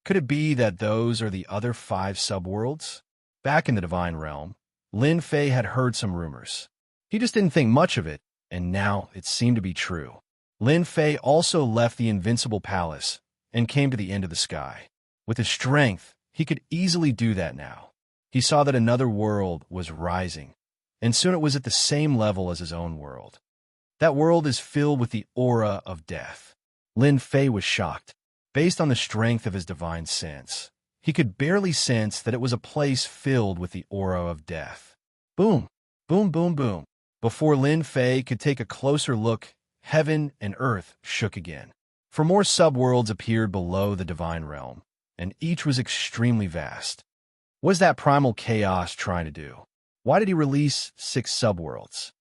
Could it be that those are the other 5 subworlds? Back in the divine realm, Lin Fei had heard some rumors. He just didn't think much of it, and now it seemed to be true. Lin Fei also left the invincible palace and came to the end of the sky. With his strength, he could easily do that now. He saw that another world was rising, and soon it was at the same level as his own world. That world is filled with the aura of death. Lin Fei was shocked. Based on the strength of his divine sense, he could barely sense that it was a place filled with the aura of death. Boom, boom, boom, boom. Before Lin Fei could take a closer look, heaven and earth shook again. 4 more subworlds appeared below the divine realm, and each was extremely vast. What was that primal chaos trying to do? Why did he release 6 subworlds?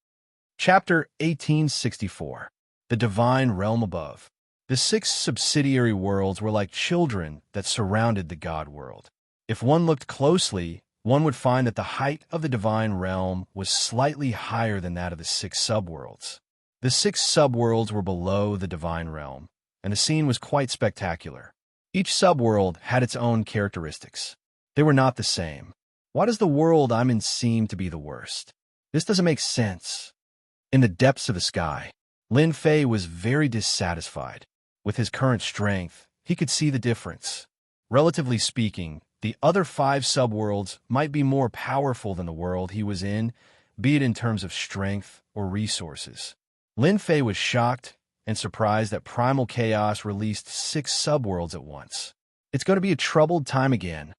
Chapter 1864. The Divine Realm Above. The 6 subsidiary worlds were like children that surrounded the God world. If one looked closely, one would find that the height of the divine realm was slightly higher than that of the 6 subworlds. The 6 subworlds were below the divine realm, and the scene was quite spectacular. Each subworld had its own characteristics. They were not the same. Why does the world I'm in seem to be the worst? This doesn't make sense. In the depths of the sky, Lin Fei was very dissatisfied. With his current strength, he could see the difference. Relatively speaking, the other 5 subworlds might be more powerful than the world he was in, be it in terms of strength or resources. Lin Fei was shocked and surprised that Primal Chaos released 6 subworlds at once. It's going to be a troubled time again.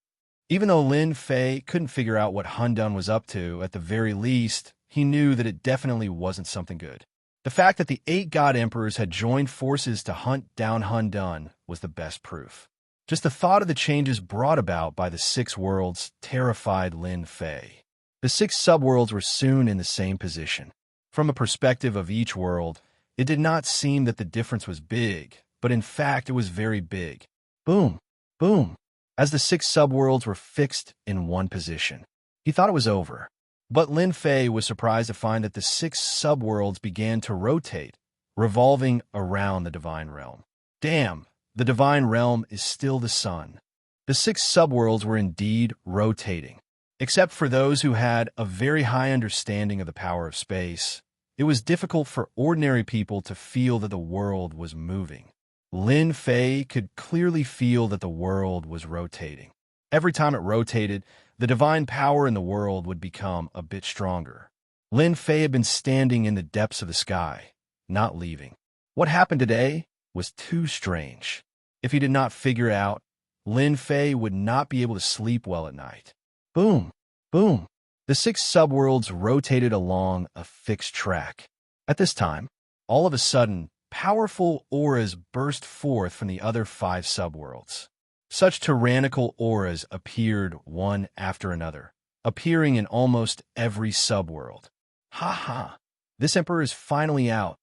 Even though Lin Fei couldn't figure out what Hun Dun was up to, at the very least, he knew that it definitely wasn't something good. The fact that the 8 God Emperors had joined forces to hunt down Hun Dun was the best proof. Just the thought of the changes brought about by the 6 worlds terrified Lin Fei. The 6 subworlds were soon in the same position. From a perspective of each world, it did not seem that the difference was big, but in fact it was very big. Boom, boom, as the 6 subworlds were fixed in one position. He thought it was over. But Lin Fei was surprised to find that the 6 subworlds began to rotate, revolving around the divine realm. Damn, the divine realm is still the sun. The 6 subworlds were indeed rotating. Except for those who had a very high understanding of the power of space, it was difficult for ordinary people to feel that the world was moving. Lin Fei could clearly feel that the world was rotating. Every time it rotated, the divine power in the world would become a bit stronger. Lin Fei had been standing in the depths of the sky, not leaving. What happened today was too strange. If he did not figure it out, Lin Fei would not be able to sleep well at night. Boom, boom. The 6 subworlds rotated along a fixed track. At this time, all of a sudden, powerful auras burst forth from the other 5 subworlds. Such tyrannical auras appeared one after another, appearing in almost every subworld. Ha ha! This emperor is finally out.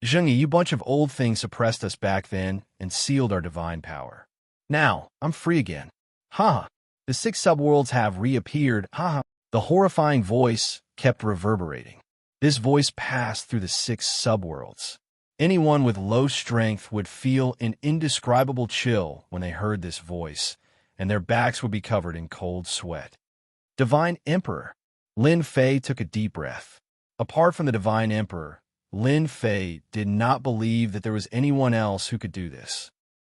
Xianxia, you bunch of old things suppressed us back then and sealed our divine power. Now, I'm free again. Ha! The 6 subworlds have reappeared. Ha ha! The horrifying voice kept reverberating. This voice passed through the 6 subworlds. Anyone with low strength would feel an indescribable chill when they heard this voice, and their backs would be covered in cold sweat. Divine Emperor. Lin Fei took a deep breath. Apart from the Divine Emperor, Lin Fei did not believe that there was anyone else who could do this.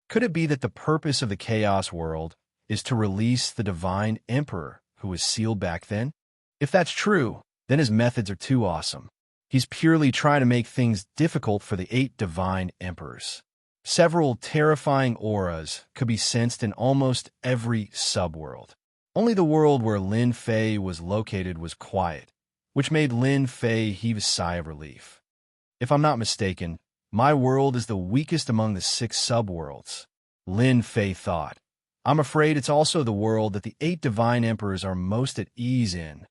Could it be that the purpose of the Chaos World is to release the Divine Emperor who was sealed back then? If that's true, then his methods are too awesome. He's purely trying to make things difficult for the 8 Divine Emperors. Several terrifying auras could be sensed in almost every subworld. Only the world where Lin Fei was located was quiet, which made Lin Fei heave a sigh of relief. If I'm not mistaken, my world is the weakest among the 6 subworlds, Lin Fei thought. I'm afraid it's also the world that the 8 Divine Emperors are most at ease in.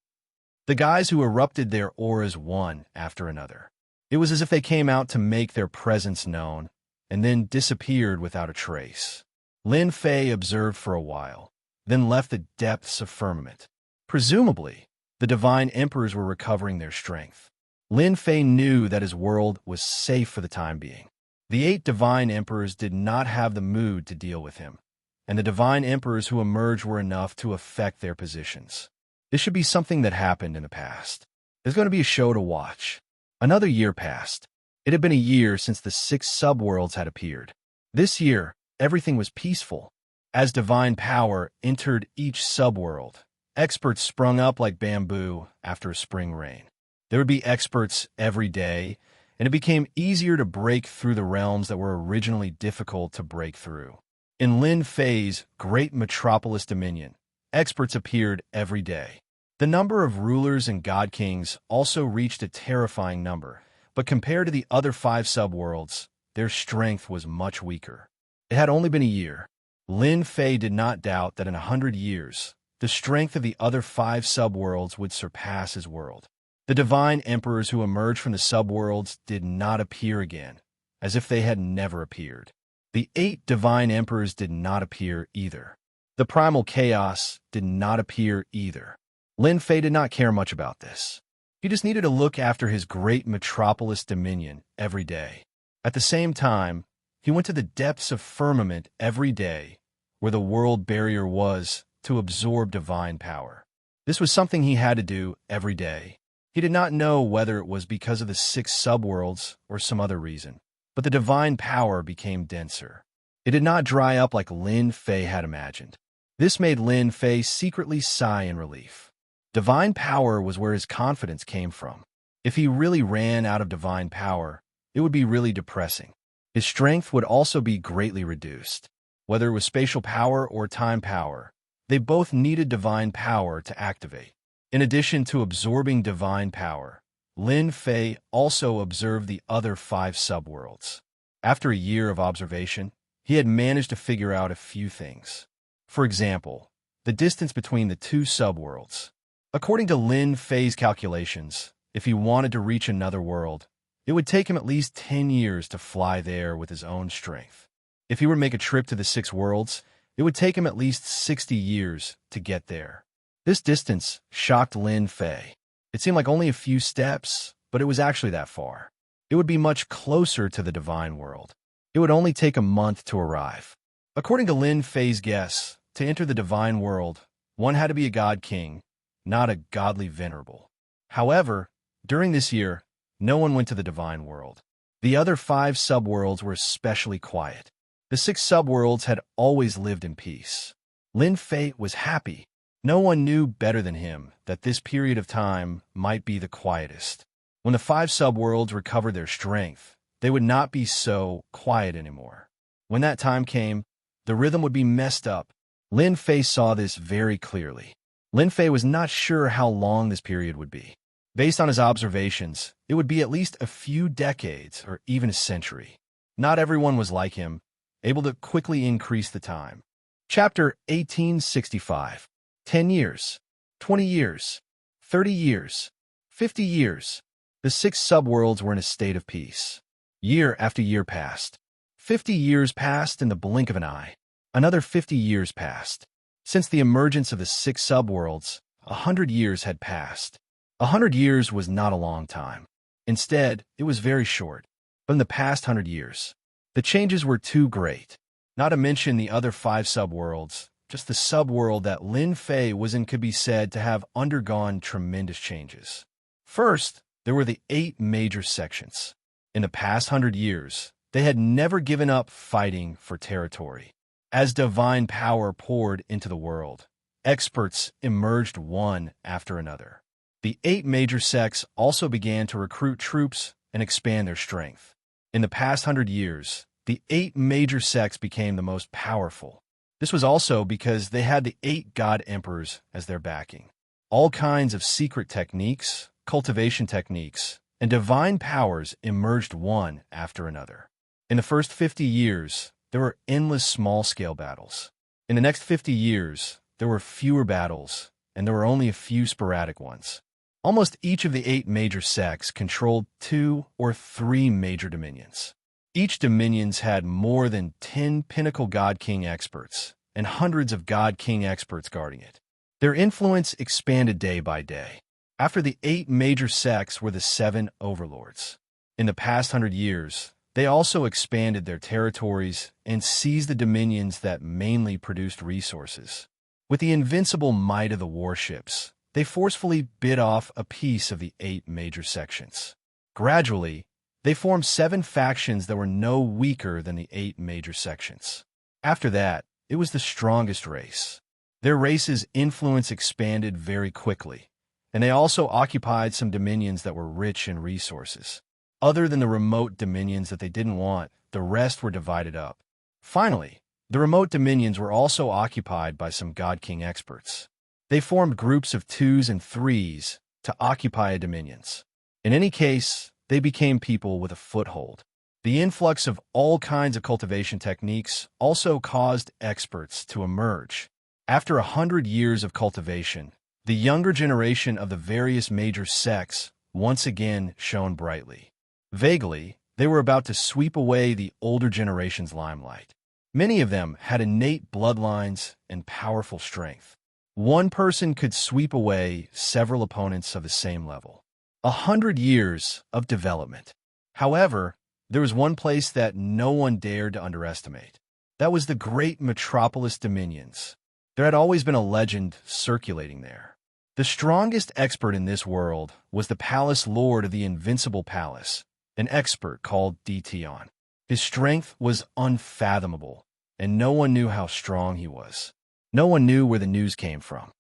The guys who erupted their auras one after another. It was as if they came out to make their presence known, and then disappeared without a trace. Lin Fei observed for a while, then left the depths of firmament. Presumably, the Divine Emperors were recovering their strength. Lin Fei knew that his world was safe for the time being. The 8 Divine Emperors did not have the mood to deal with him, and the Divine Emperors who emerged were enough to affect their positions. This should be something that happened in the past. There's going to be a show to watch. Another year passed. It had been a year since the 6 subworlds had appeared. This year, everything was peaceful. As divine power entered each subworld, experts sprung up like bamboo after a spring rain. There would be experts every day, and it became easier to break through the realms that were originally difficult to break through. In Lin Fei's great metropolis dominion, experts appeared every day. The number of rulers and god kings also reached a terrifying number, but compared to the other 5 subworlds, their strength was much weaker. It had only been a year. Lin Fei did not doubt that in 100 years, the strength of the other 5 subworlds would surpass his world. The divine emperors who emerged from the subworlds did not appear again, as if they had never appeared. The 8 divine emperors did not appear either. The primal chaos did not appear either. Lin Fei did not care much about this. He just needed to look after his great metropolis dominion every day. At the same time, he went to the depths of firmament every day, where the world barrier was, to absorb divine power. This was something he had to do every day. He did not know whether it was because of the 6 subworlds or some other reason, but the divine power became denser. It did not dry up like Lin Fei had imagined. This made Lin Fei secretly sigh in relief. Divine power was where his confidence came from. If he really ran out of divine power, it would be really depressing. His strength would also be greatly reduced. Whether it was spatial power or time power, they both needed divine power to activate. In addition to absorbing divine power, Lin Fei also observed the other 5 subworlds. After a year of observation, he had managed to figure out a few things. For example, the distance between the 2 subworlds. According to Lin Fei's calculations, if he wanted to reach another world, it would take him at least 10 years to fly there with his own strength. If he were to make a trip to the 6 worlds, it would take him at least 60 years to get there. This distance shocked Lin Fei. It seemed like only a few steps, but it was actually that far. It would be much closer to the divine world. It would only take a month to arrive. According to Lin Fei's guess, to enter the divine world, one had to be a god king, not a godly venerable. However, during this year, no one went to the divine world. The other 5 subworlds were especially quiet. The 6 subworlds had always lived in peace. Lin Fei was happy. No one knew better than him that this period of time might be the quietest. When the 5 subworlds recovered their strength, they would not be so quiet anymore. When that time came, the rhythm would be messed up. Lin Fei saw this very clearly. Lin Fei was not sure how long this period would be. Based on his observations, it would be at least a few decades or even a century. Not everyone was like him, able to quickly increase the time. Chapter 1865. 10 years, 20 years, 30 years, 50 years. The 6 subworlds were in a state of peace. Year after year passed. 50 years passed in the blink of an eye. Another 50 years passed. Since the emergence of the 6 subworlds, 100 years had passed. 100 years was not a long time. Instead, it was very short. But in the past 100 years, the changes were too great. Not to mention the other 5 subworlds, just the subworld that Lin Fei was in could be said to have undergone tremendous changes. First, there were the 8 major sections. In the past 100 years, they had never given up fighting for territory. As divine power poured into the world, experts emerged one after another. The 8 major sects also began to recruit troops and expand their strength. In the past 100 years, the 8 major sects became the most powerful. This was also because they had the 8 god emperors as their backing. All kinds of secret techniques, cultivation techniques, and divine powers emerged one after another. In the first 50 years, there were endless small-scale battles. In the next 50 years, there were fewer battles, and there were only a few sporadic ones. Almost each of the 8 major sects controlled 2 or 3 major dominions. Each dominions had more than 10 pinnacle God King experts, and hundreds of God King experts guarding it. Their influence expanded day by day. After the 8 major sects were the 7 overlords. In the past 100 years, they also expanded their territories and seized the dominions that mainly produced resources. With the invincible might of the warships, they forcefully bit off a piece of the 8 major sections. Gradually, they formed 7 factions that were no weaker than the 8 major sections. After that, it was the strongest race. Their race's influence expanded very quickly, and they also occupied some dominions that were rich in resources. Other than the remote dominions that they didn't want, the rest were divided up. Finally, the remote dominions were also occupied by some God King experts. They formed groups of 2s and 3s to occupy dominions. In any case, they became people with a foothold. The influx of all kinds of cultivation techniques also caused experts to emerge. After 100 years of cultivation, the younger generation of the various major sects once again shone brightly. Vaguely, They were about to sweep away the older generation's limelight. Many of them had innate bloodlines and powerful strength. One person could sweep away several opponents of the same level. 100 years of development. However, there was one place that no one dared to underestimate. That was the great metropolis dominions. There had always been a legend circulating there. The strongest expert in this world was the palace lord of the invincible palace, an expert called Dition. His strength was unfathomable, and no one knew how strong he was. No one knew where the news came from.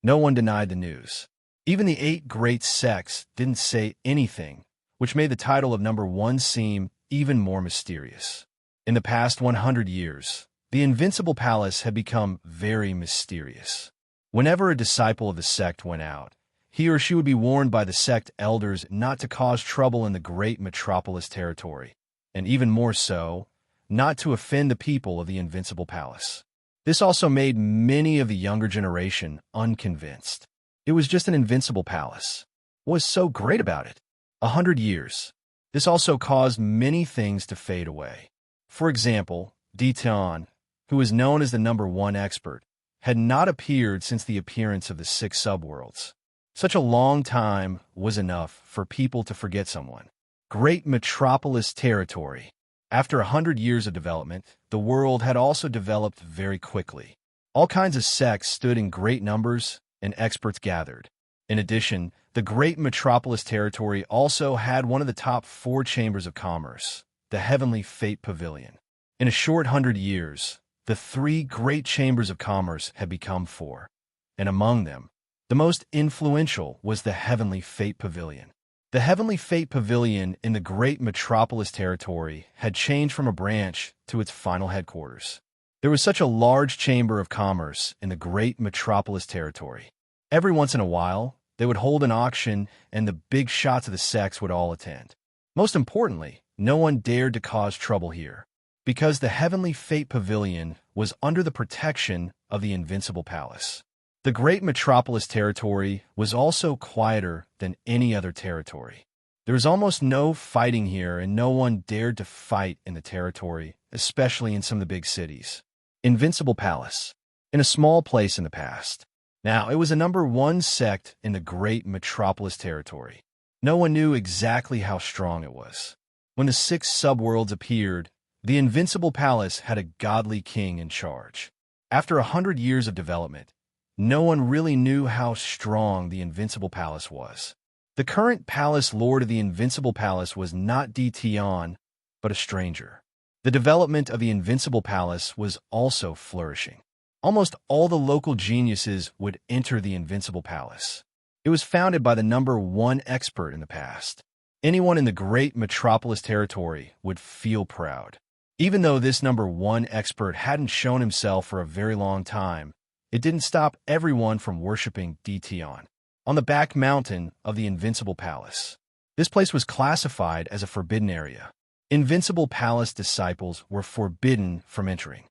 No one denied the news. Even the 8 great sects didn't say anything, which made the title of number 1 seem even more mysterious. In the past 100 years, the Invincible Palace had become very mysterious. Whenever a disciple of the sect went out, he or she would be warned by the sect elders not to cause trouble in the great metropolis territory, and even more so, not to offend the people of the Invincible Palace. This also made many of the younger generation unconvinced. It was just an invincible palace. What was so great about it? 100 years. This also caused many things to fade away. For example, Dition, who was known as the number 1 expert, had not appeared since the appearance of the 6 subworlds. Such a long time was enough for people to forget someone. Great metropolis territory. After 100 years of development, the world had also developed very quickly. All kinds of sects stood in great numbers, and experts gathered. In addition, the great metropolis territory also had one of the top 4 chambers of commerce, the Heavenly Fate Pavilion. In a short 100 years, the 3 great chambers of commerce had become 4, and among them, the most influential was the Heavenly Fate Pavilion. The Heavenly Fate Pavilion in the great metropolis territory had changed from a branch to its final headquarters. There was such a large chamber of commerce in the great metropolis territory. Every once in a while, they would hold an auction and the big shots of the sects would all attend. Most importantly, no one dared to cause trouble here, because the Heavenly Fate Pavilion was under the protection of the Invincible Palace. The great metropolis territory was also quieter than any other territory. There was almost no fighting here, and no one dared to fight in the territory, especially in some of the big cities. Invincible Palace, in a small place in the past. Now, it was a number 1 sect in the great metropolis territory. No one knew exactly how strong it was. When the 6 subworlds appeared, the Invincible Palace had a godly king in charge. After 100 years of development, no one really knew how strong the Invincible Palace was. The current palace lord of the Invincible Palace was not Dition, but a stranger. The development of the Invincible Palace was also flourishing. Almost all the local geniuses would enter the Invincible Palace. It was founded by the number 1 expert in the past. Anyone in the great metropolis territory would feel proud. Even though this number 1 expert hadn't shown himself for a very long time, it didn't stop everyone from worshiping Dition. On the back mountain of the Invincible Palace. This place was classified as a forbidden area. Invincible Palace disciples were forbidden from entering.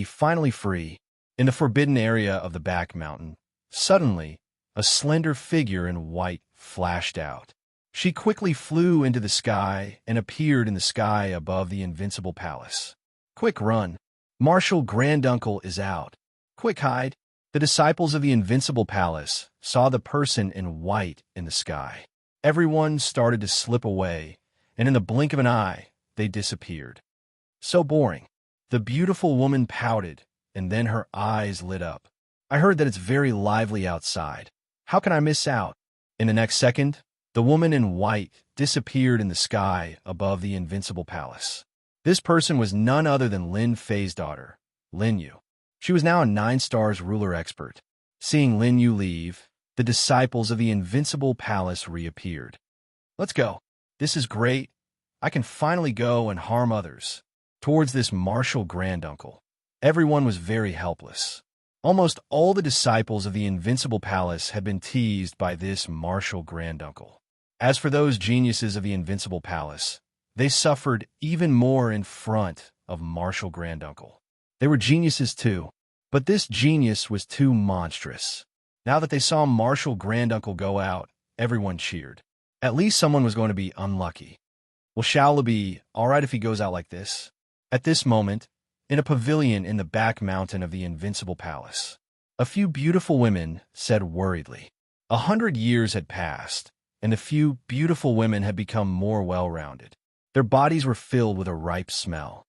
Finally free. In the forbidden area of the back mountain, suddenly, a slender figure in white flashed out. She quickly flew into the sky and appeared in the sky above the Invincible Palace. Quick run. Marshal Granduncle is out. Quick hide. The disciples of the Invincible Palace saw the person in white in the sky. Everyone started to slip away, and in the blink of an eye, they disappeared. So boring. The beautiful woman pouted, and then her eyes lit up. I heard that it's very lively outside. How can I miss out? In the next second, the woman in white disappeared in the sky above the Invincible Palace. This person was none other than Lin Fei's daughter, Lin Yu. She was now a 9 stars ruler expert. Seeing Lin Yu leave, the disciples of the Invincible Palace reappeared. Let's go. This is great. I can finally go and harm others. Towards this martial granduncle. Everyone was very helpless. Almost all the disciples of the Invincible Palace had been teased by this martial granduncle. As for those geniuses of the Invincible Palace, they suffered even more in front of martial granduncle. They were geniuses too, but this genius was too monstrous. Now that they saw martial granduncle go out, everyone cheered. At least someone was going to be unlucky. Will Shaola be all right if he goes out like this? At this moment, in a pavilion in the back mountain of the Invincible Palace, a few beautiful women said worriedly. 100 years had passed, and the few beautiful women had become more well-rounded. Their bodies were filled with a ripe smell.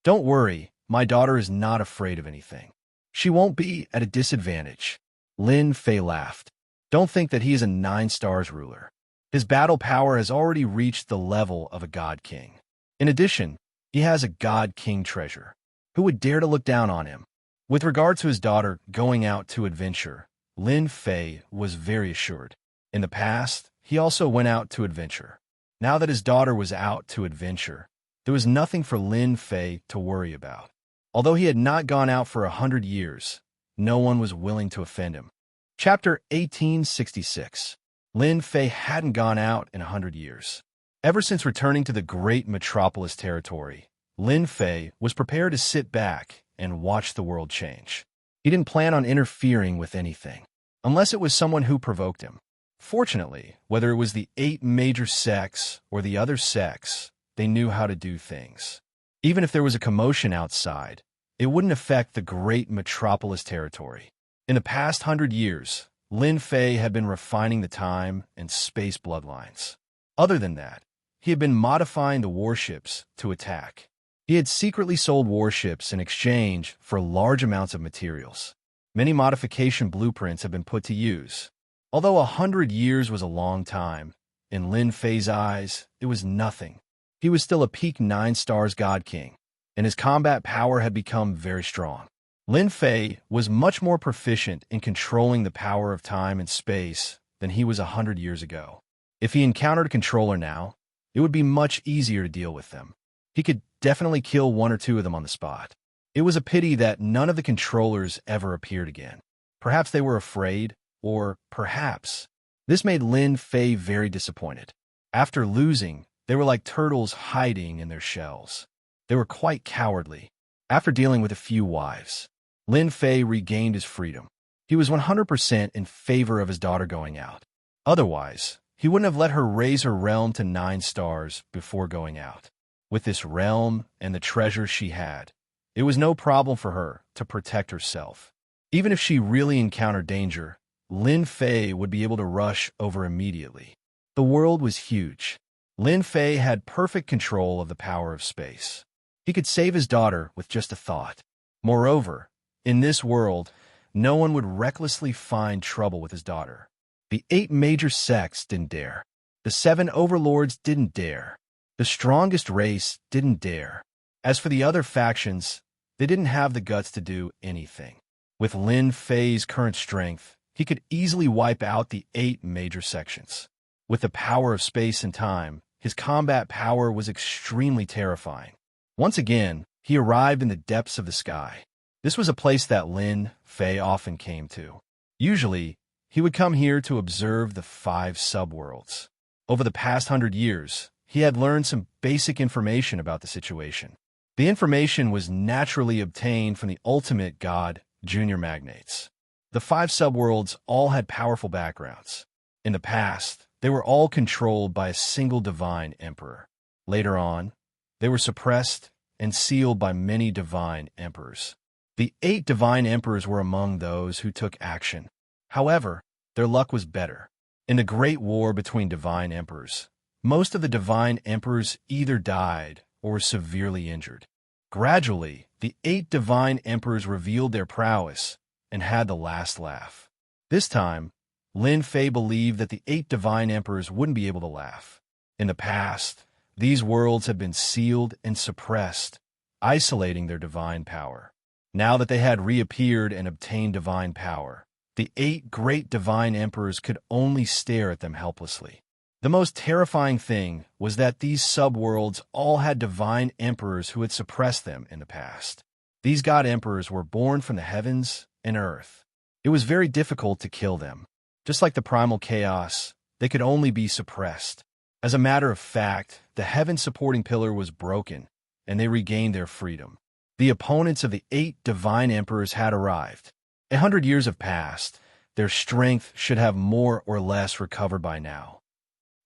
Don't worry, my daughter is not afraid of anything. She won't be at a disadvantage. Lin Fei laughed. Don't think that he is a 9 stars ruler. His battle power has already reached the level of a god king. In addition, he has a god king treasure. Who would dare to look down on him? With regard to his daughter going out to adventure, Lin Fei was very assured. In the past, he also went out to adventure. Now that his daughter was out to adventure, there was nothing for Lin Fei to worry about. Although he had not gone out for 100 years, no one was willing to offend him. Chapter 1866. Lin Fei hadn't gone out in 100 years. Ever since returning to the great metropolis territory, Lin Fei was prepared to sit back and watch the world change. He didn't plan on interfering with anything, unless it was someone who provoked him. Fortunately, whether it was the 8 major sects or the other sects, they knew how to do things. Even if there was a commotion outside, it wouldn't affect the great metropolis territory. In the past 100 years, Lin Fei had been refining the time and space bloodlines. Other than that, he had been modifying the warships to attack. He had secretly sold warships in exchange for large amounts of materials. Many modification blueprints have been put to use. Although 100 years was a long time, in Lin Fei's eyes, it was nothing. He was still a peak 9 stars god king, and his combat power had become very strong. Lin Fei was much more proficient in controlling the power of time and space than he was 100 years ago. If he encountered a controller now, it would be much easier to deal with them. He could definitely kill 1 or 2 of them on the spot. It was a pity that none of the controllers ever appeared again. Perhaps they were afraid, or perhaps this made Lin Fei very disappointed. After losing, they were like turtles hiding in their shells. They were quite cowardly. After dealing with a few wives, Lin Fei regained his freedom. He was 100% in favor of his daughter going out. Otherwise, he wouldn't have let her raise her realm to 9 stars before going out. With this realm and the treasure she had, it was no problem for her to protect herself. Even if she really encountered danger, Lin Fei would be able to rush over immediately. The world was huge. Lin Fei had perfect control of the power of space. He could save his daughter with just a thought. Moreover, in this world, no one would recklessly find trouble with his daughter. The 8 major sects didn't dare. The 7 overlords didn't dare. The strongest race didn't dare. As for the other factions, they didn't have the guts to do anything. With Lin Fei's current strength, he could easily wipe out the 8 major sections. With the power of space and time, his combat power was extremely terrifying. Once again, he arrived in the depths of the sky. This was a place that Lin Fei often came to. Usually, he would come here to observe the 5 subworlds. Over the past 100 years, he had learned some basic information about the situation. The information was naturally obtained from the ultimate god, junior magnates. The 5 subworlds all had powerful backgrounds. In the past, they were all controlled by a single divine emperor. Later on, they were suppressed and sealed by many divine emperors. The 8 divine emperors were among those who took action. However, their luck was better. In the Great War between divine emperors, most of the divine emperors either died or were severely injured. Gradually, the 8 divine emperors revealed their prowess and had the last laugh. This time, Lin Fei believed that the 8 divine emperors wouldn't be able to laugh. In the past, these worlds had been sealed and suppressed, isolating their divine power. Now that they had reappeared and obtained divine power, the 8 great divine emperors could only stare at them helplessly. The most terrifying thing was that these subworlds all had divine emperors who had suppressed them in the past. These god emperors were born from the heavens and earth. It was very difficult to kill them. Just like the primal chaos, they could only be suppressed. As a matter of fact, the heaven supporting pillar was broken, and they regained their freedom. The opponents of the 8 divine emperors had arrived. 100 years have passed. Their strength should have more or less recovered by now.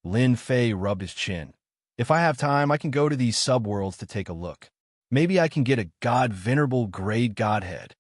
Lin Fei rubbed his chin. If I have time, I can go to these subworlds to take a look. Maybe I can get a god-venerable grade godhead.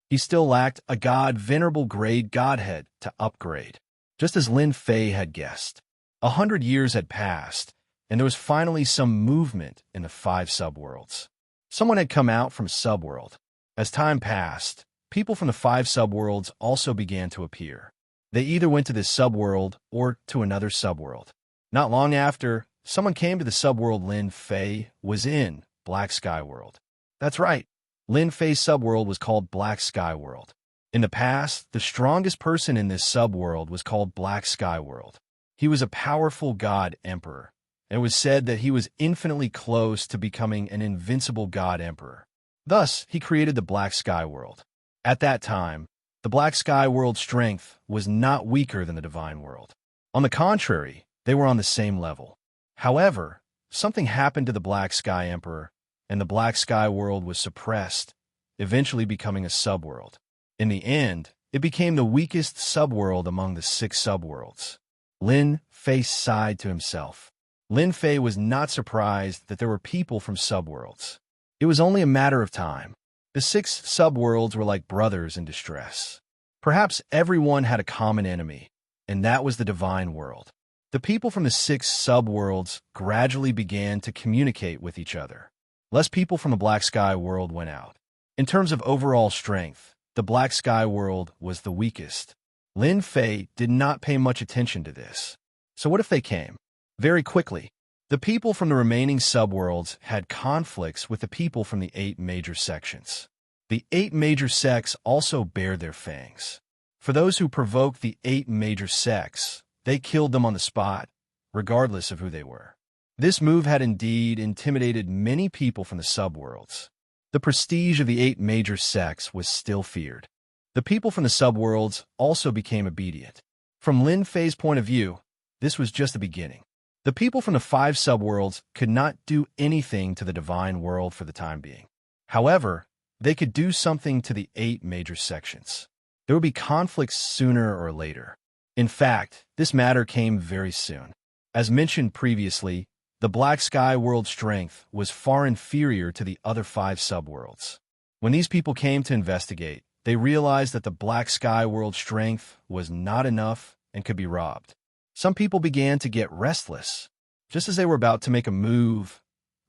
He still lacked a god-venerable grade godhead to upgrade, just as Lin Fei had guessed. 100 years had passed, and there was finally some movement in the 5 subworlds. Someone had come out from a subworld. As time passed, people from the 5 subworlds also began to appear. They either went to this subworld or to another subworld. Not long after, someone came to the subworld Lin Fei was in, Black Sky World. That's right. Lin Fei's subworld was called Black Sky World. In the past, the strongest person in this subworld was called Black Sky World. He was a powerful god emperor, and it was said that he was infinitely close to becoming an invincible god emperor. Thus, he created the Black Sky World. At that time, the Black Sky World's strength was not weaker than the Divine World. On the contrary, they were on the same level. However, something happened to the Black Sky Emperor, and the Black Sky World was suppressed, eventually becoming a subworld. In the end, it became the weakest subworld among the 6 subworlds. Lin Fei sighed to himself. Lin Fei was not surprised that there were people from subworlds. It was only a matter of time. The 6 subworlds were like brothers in distress. Perhaps everyone had a common enemy, and that was the Divine World. The people from the 6 subworlds gradually began to communicate with each other. Less people from the Black Sky World went out. In terms of overall strength, the Black Sky World was the weakest. Lin Fei did not pay much attention to this. So what if they came? Very quickly, the people from the remaining subworlds had conflicts with the people from the 8 major sections. The 8 major sects also bared their fangs. For those who provoked the 8 major sects, they killed them on the spot, regardless of who they were. This move had indeed intimidated many people from the subworlds. The prestige of the 8 major sects was still feared. The people from the subworlds also became obedient. From Lin Fei's point of view, this was just the beginning. The people from the 5 subworlds could not do anything to the Divine World for the time being. However, they could do something to the 8 major sections. There would be conflicts sooner or later. In fact, this matter came very soon. As mentioned previously, the Black Sky World's strength was far inferior to the other 5 subworlds. When these people came to investigate, they realized that the Black Sky World's strength was not enough and could be robbed. Some people began to get restless. Just as they were about to make a move,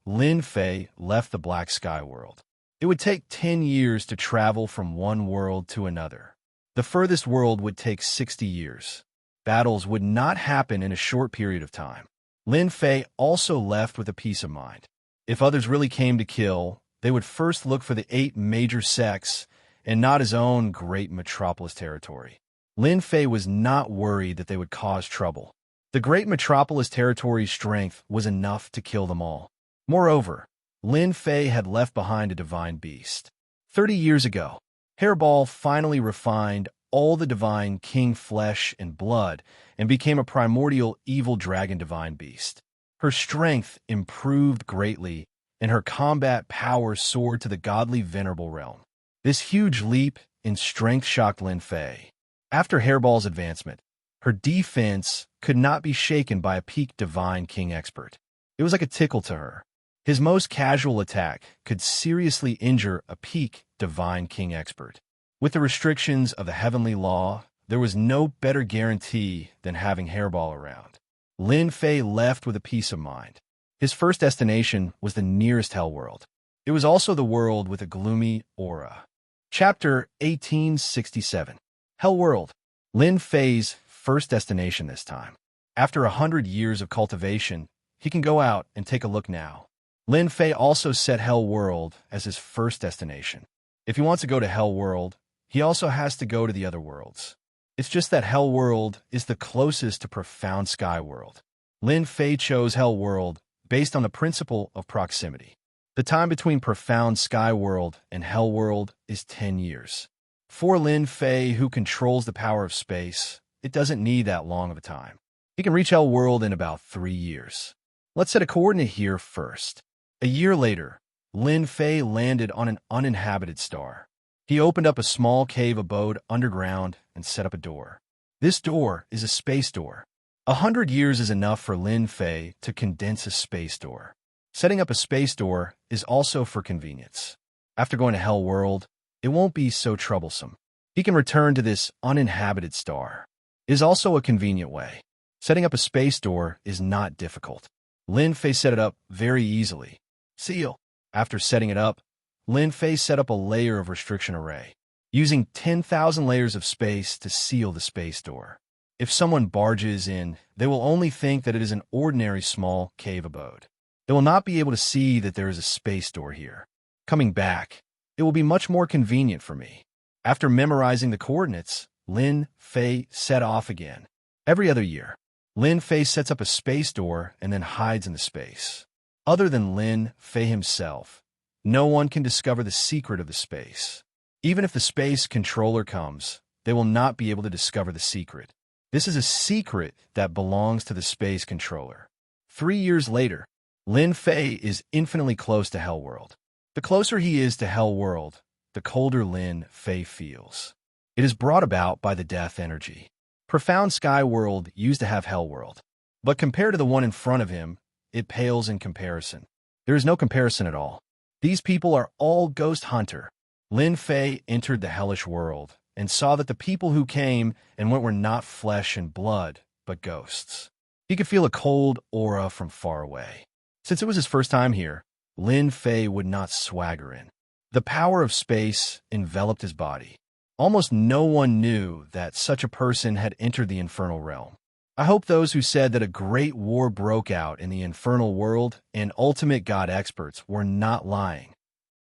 Lin Fei left the Black Sky World. It would take 10 years to travel from one world to another. The furthest world would take 60 years. Battles would not happen in a short period of time. Lin Fei also left with a peace of mind. If others really came to kill, they would first look for the 8 major sects and not his own great metropolis territory. Lin Fei was not worried that they would cause trouble. The great metropolis territory's strength was enough to kill them all. Moreover, Lin Fei had left behind a divine beast. 30 years ago, Hairball finally refined all the divine king flesh and blood and became a primordial evil dragon divine beast. Her strength improved greatly, and her combat power soared to the godly venerable realm. This huge leap in strength shocked Lin Fei. After Hairball's advancement, her defense could not be shaken by a peak divine king expert. It was like a tickle to her. His most casual attack could seriously injure a peak divine king expert. With the restrictions of the heavenly law, there was no better guarantee than having Hairball around. Lin Fei left with a peace of mind. His first destination was the nearest hell world. It was also the world with a gloomy aura. Chapter 1867. Hell World. Lin Fei's first destination this time. After 100 years of cultivation, he can go out and take a look now. Lin Fei also set Hell World as his first destination. If he wants to go to Hell World, he also has to go to the other worlds. It's just that Hell World is the closest to Profound Sky World. Lin Fei chose Hell World based on the principle of proximity. The time between Profound Sky World and Hell World is 10 years. For Lin Fei, who controls the power of space, it doesn't need that long of a time. He can reach Hell World in about 3 years. Let's set a coordinate here first. A year later, Lin Fei landed on an uninhabited star. He opened up a small cave abode underground and set up a door. This door is a space door. 100 years is enough for Lin Fei to condense a space door. Setting up a space door is also for convenience. After going to Hell World, it won't be so troublesome. He can return to this uninhabited star. It is also a convenient way. Setting up a space door is not difficult. Lin Fei set it up very easily. Seal. After setting it up, Lin Fei set up a layer of restriction array, using 10,000 layers of space to seal the space door. If someone barges in, they will only think that it is an ordinary small cave abode. They will not be able to see that there is a space door here. Coming back, it will be much more convenient for me. After memorizing the coordinates, Lin Fei set off again. Every other year, Lin Fei sets up a space door and then hides in the space. Other than Lin Fei himself, no one can discover the secret of the space. Even if the space controller comes, they will not be able to discover the secret. This is a secret that belongs to the space controller. 3 years later, Lin Fei is infinitely close to Hell World. The closer he is to Hell World, the colder Lin Fei feels. It is brought about by the death energy. Profound Sky World used to have Hell World, but compared to the one in front of him, it pales in comparison. There is no comparison at all. These people are all ghost hunter. Lin Fei entered the hellish world and saw that the people who came and went were not flesh and blood, but ghosts. He could feel a cold aura from far away. Since it was his first time here, Lin Fei would not swagger in. The power of space enveloped his body. Almost no one knew that such a person had entered the infernal realm. I hope those who said that a great war broke out in the infernal world and ultimate god experts were not lying.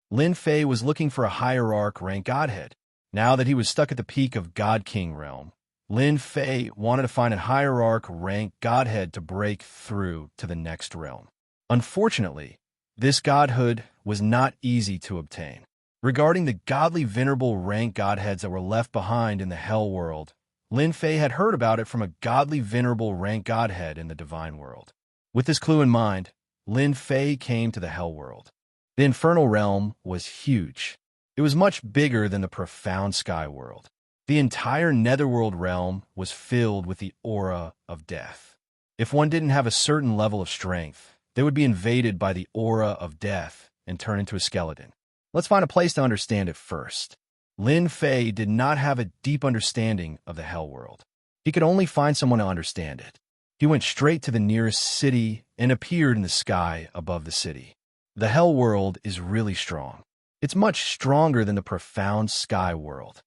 Lin Fei was looking for a hierarch rank godhead. Now that he was stuck at the peak of God King realm, Lin Fei wanted to find a hierarch rank godhead to break through to the next realm. Unfortunately, this godhood was not easy to obtain. Regarding the godly venerable rank godheads that were left behind in the Hell World, Lin Fei had heard about it from a godly venerable rank godhead in the divine world. With this clue in mind, Lin Fei came to the Hell World. The infernal realm was huge. It was much bigger than the profound sky world. The entire netherworld realm was filled with the aura of death. If one didn't have a certain level of strength, they would be invaded by the aura of death and turn into a skeleton. Let's find a place to understand it first. Lin Fei did not have a deep understanding of the Hell World. He could only find someone to understand it. He went straight to the nearest city and appeared in the sky above the city. The Hell World is really strong. It's much stronger than the profound sky world.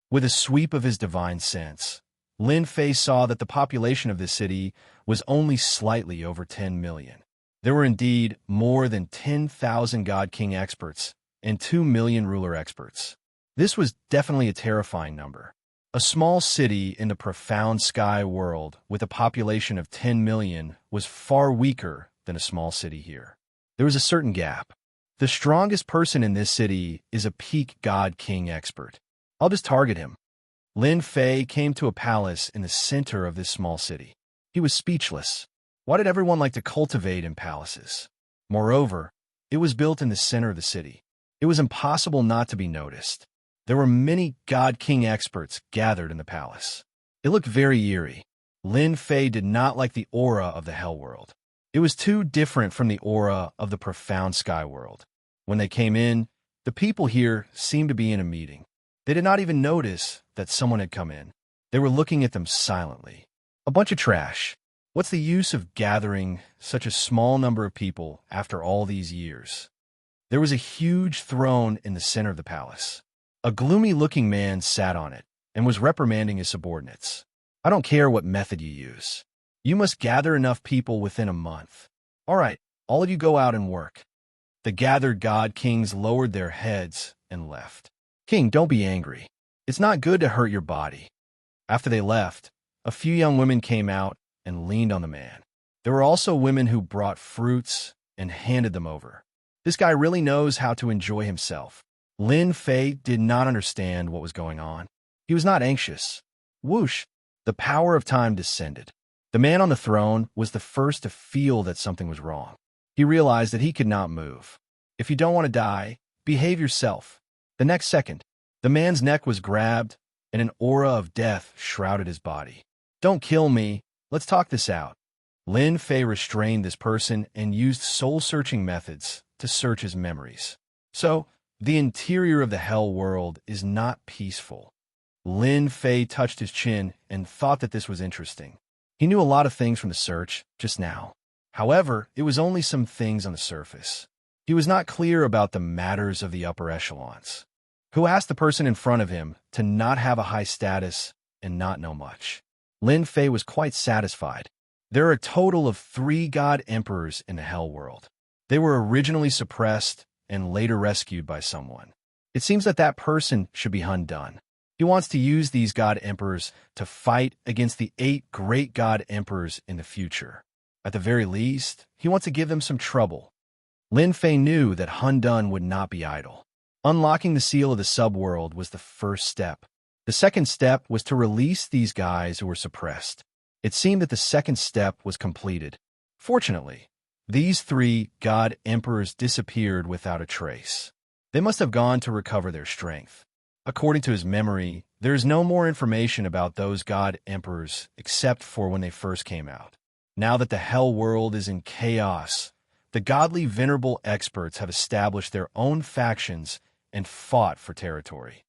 With a sweep of his divine sense, Lin Fei saw that the population of this city was only slightly over 10 million. There were indeed more than 10,000 God King experts and 2 million ruler experts. This was definitely a terrifying number. A small city in the profound sky world with a population of 10 million was far weaker than a small city here. There was a certain gap. The strongest person in this city is a peak God King expert. I'll just target him. Lin Fei came to a palace in the center of this small city. He was speechless. Why did everyone like to cultivate in palaces? Moreover, it was built in the center of the city. It was impossible not to be noticed. There were many God King experts gathered in the palace. It looked very eerie. Lin Fei did not like the aura of the Hell World. It was too different from the aura of the profound sky world. When they came in, the people here seemed to be in a meeting. They did not even notice that someone had come in. They were looking at them silently. A bunch of trash. What's the use of gathering such a small number of people after all these years? There was a huge throne in the center of the palace. A gloomy-looking man sat on it and was reprimanding his subordinates. I don't care what method you use. You must gather enough people within a month. All right, all of you go out and work. The gathered God Kings lowered their heads and left. King, don't be angry. It's not good to hurt your body. After they left, a few young women came out and leaned on the man. There were also women who brought fruits and handed them over. This guy really knows how to enjoy himself. Lin Fei did not understand what was going on. He was not anxious. Whoosh! The power of time descended. The man on the throne was the first to feel that something was wrong. He realized that he could not move. If you don't want to die, behave yourself. The next second, the man's neck was grabbed, and an aura of death shrouded his body. Don't kill me. let's talk this out. Lin Fei restrained this person and used soul-searching methods to search his memories. So, the interior of the hell world is not peaceful. Lin Fei touched his chin and thought that this was interesting. He knew a lot of things from the search just now. However, it was only some things on the surface. He was not clear about the matters of the upper echelons. Who asked the person in front of him to not have a high status and not know much? Lin Fei was quite satisfied. There are a total of 3 god emperors in the hell world. They were originally suppressed and later rescued by someone. It seems that that person should be undone. He wants to use these god emperors to fight against the 8 great god emperors in the future. At the very least, he wants to give them some trouble. Lin Fei knew that Hundun would not be idle. Unlocking the seal of the subworld was the first step. The second step was to release these guys who were suppressed. It seemed that the second step was completed. Fortunately, these 3 god emperors disappeared without a trace. They must have gone to recover their strength. According to his memory, there is no more information about those god emperors except for when they first came out. Now that the hell world is in chaos, the godly venerable experts have established their own factions and fought for territory.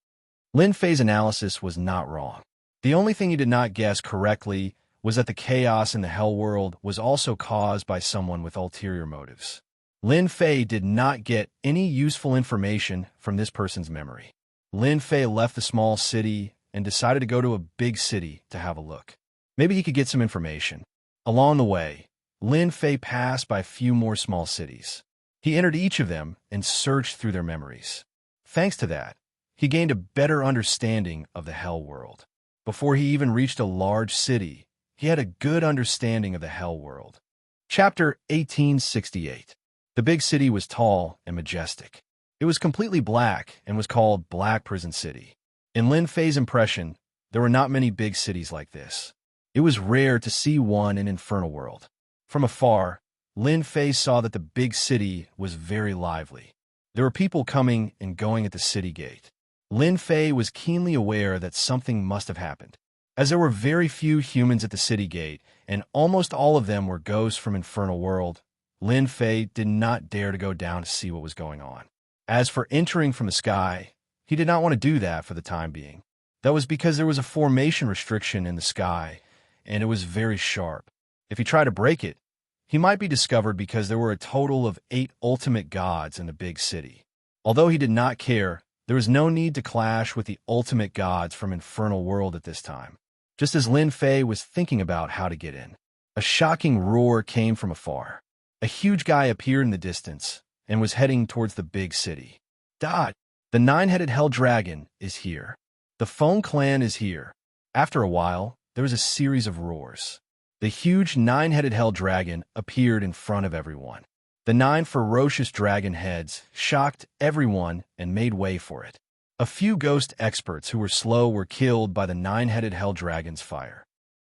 Lin Fei's analysis was not wrong. The only thing he did not guess correctly was that the chaos in the hell world was also caused by someone with ulterior motives. Lin Fei did not get any useful information from this person's memory. Lin Fei left the small city and decided to go to a big city to have a look. Maybe he could get some information. Along the way, Lin Fei passed by a few more small cities. He entered each of them and searched through their memories. Thanks to that, he gained a better understanding of the hell world. Before he even reached a large city, he had a good understanding of the hell world. Chapter 1868. The big city was tall and majestic. It was completely black and was called Black Prison City. In Lin Fei's impression, there were not many big cities like this. It was rare to see one in Infernal World. From afar, Lin Fei saw that the big city was very lively. There were people coming and going at the city gate. Lin Fei was keenly aware that something must have happened. As there were very few humans at the city gate, and almost all of them were ghosts from Infernal World, Lin Fei did not dare to go down to see what was going on. As for entering from the sky, he did not want to do that for the time being. That was because there was a formation restriction in the sky, and it was very sharp. If he tried to break it, he might be discovered because there were a total of 8 ultimate gods in the big city. Although he did not care, there was no need to clash with the ultimate gods from Infernal World at this time. Just as Lin Fei was thinking about how to get in, a shocking roar came from afar. A huge guy appeared in the distance and was heading towards the big city. Dot! The 9-headed hell dragon is here. The Phone Clan is here. After a while, there was a series of roars. The huge 9-headed hell dragon appeared in front of everyone. The 9 ferocious dragon heads shocked everyone and made way for it. A few ghost experts who were slow were killed by the 9-headed hell dragon's fire.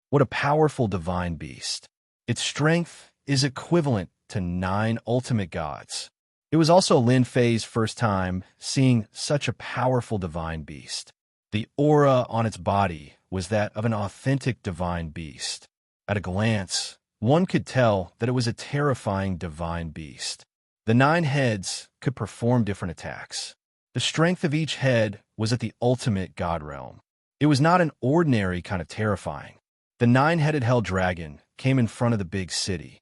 What a powerful divine beast. Its strength is equivalent to 9 ultimate gods. It was also Lin Fei's first time seeing such a powerful divine beast. The aura on its body was that of an authentic divine beast. At a glance, one could tell that it was a terrifying divine beast. The 9 heads could perform different attacks. The strength of each head was at the ultimate god realm. It was not an ordinary kind of terrifying. The 9-headed hell dragon came in front of the big city.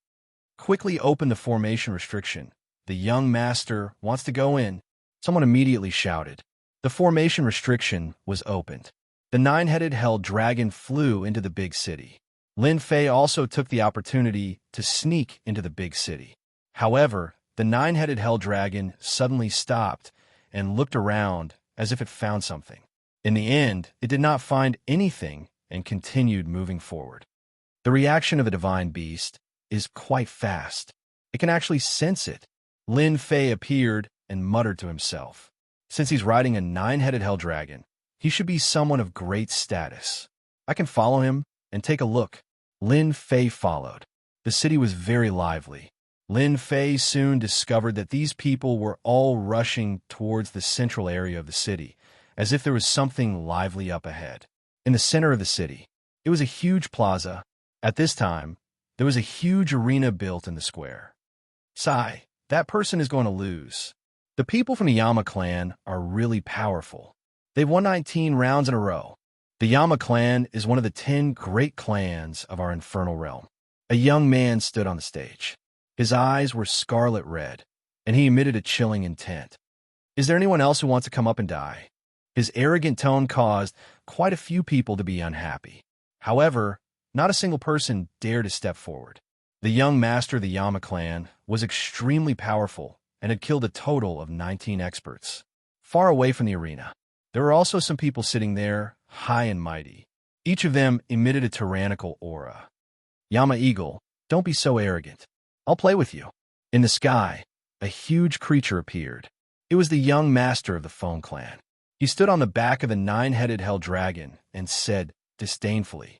Quickly opened the formation restriction. The young master wants to go in. Someone immediately shouted. The formation restriction was opened. The 9-headed hell dragon flew into the big city. Lin Fei also took the opportunity to sneak into the big city. However, the 9-headed hell dragon suddenly stopped and looked around as if it found something. In the end, it did not find anything and continued moving forward. The reaction of a divine beast is quite fast. It can actually sense it. Lin Fei appeared and muttered to himself. Since he's riding a 9-headed hell dragon, he should be someone of great status. I can follow him and take a look. Lin Fei followed. The city was very lively. Lin Fei soon discovered that these people were all rushing towards the central area of the city, as if there was something lively up ahead. In the center of the city, it was a huge plaza. At this time, there was a huge arena built in the square. Sigh, that person is going to lose. The people from the Yama clan are really powerful. They've won 19 rounds in a row. The Yama clan is one of the 10 great clans of our infernal realm. A young man stood on the stage. His eyes were scarlet red, and he emitted a chilling intent. Is there anyone else who wants to come up and die? His arrogant tone caused quite a few people to be unhappy. However, not a single person dared to step forward. The young master of the Yama clan was extremely powerful and had killed a total of 19 experts. Far away from the arena, there were also some people sitting there, high and mighty. Each of them emitted a tyrannical aura. Yama Eagle, don't be so arrogant. I'll play with you. In the sky, a huge creature appeared. It was the young master of the Phone clan. He stood on the back of the 9-headed hell dragon and said disdainfully,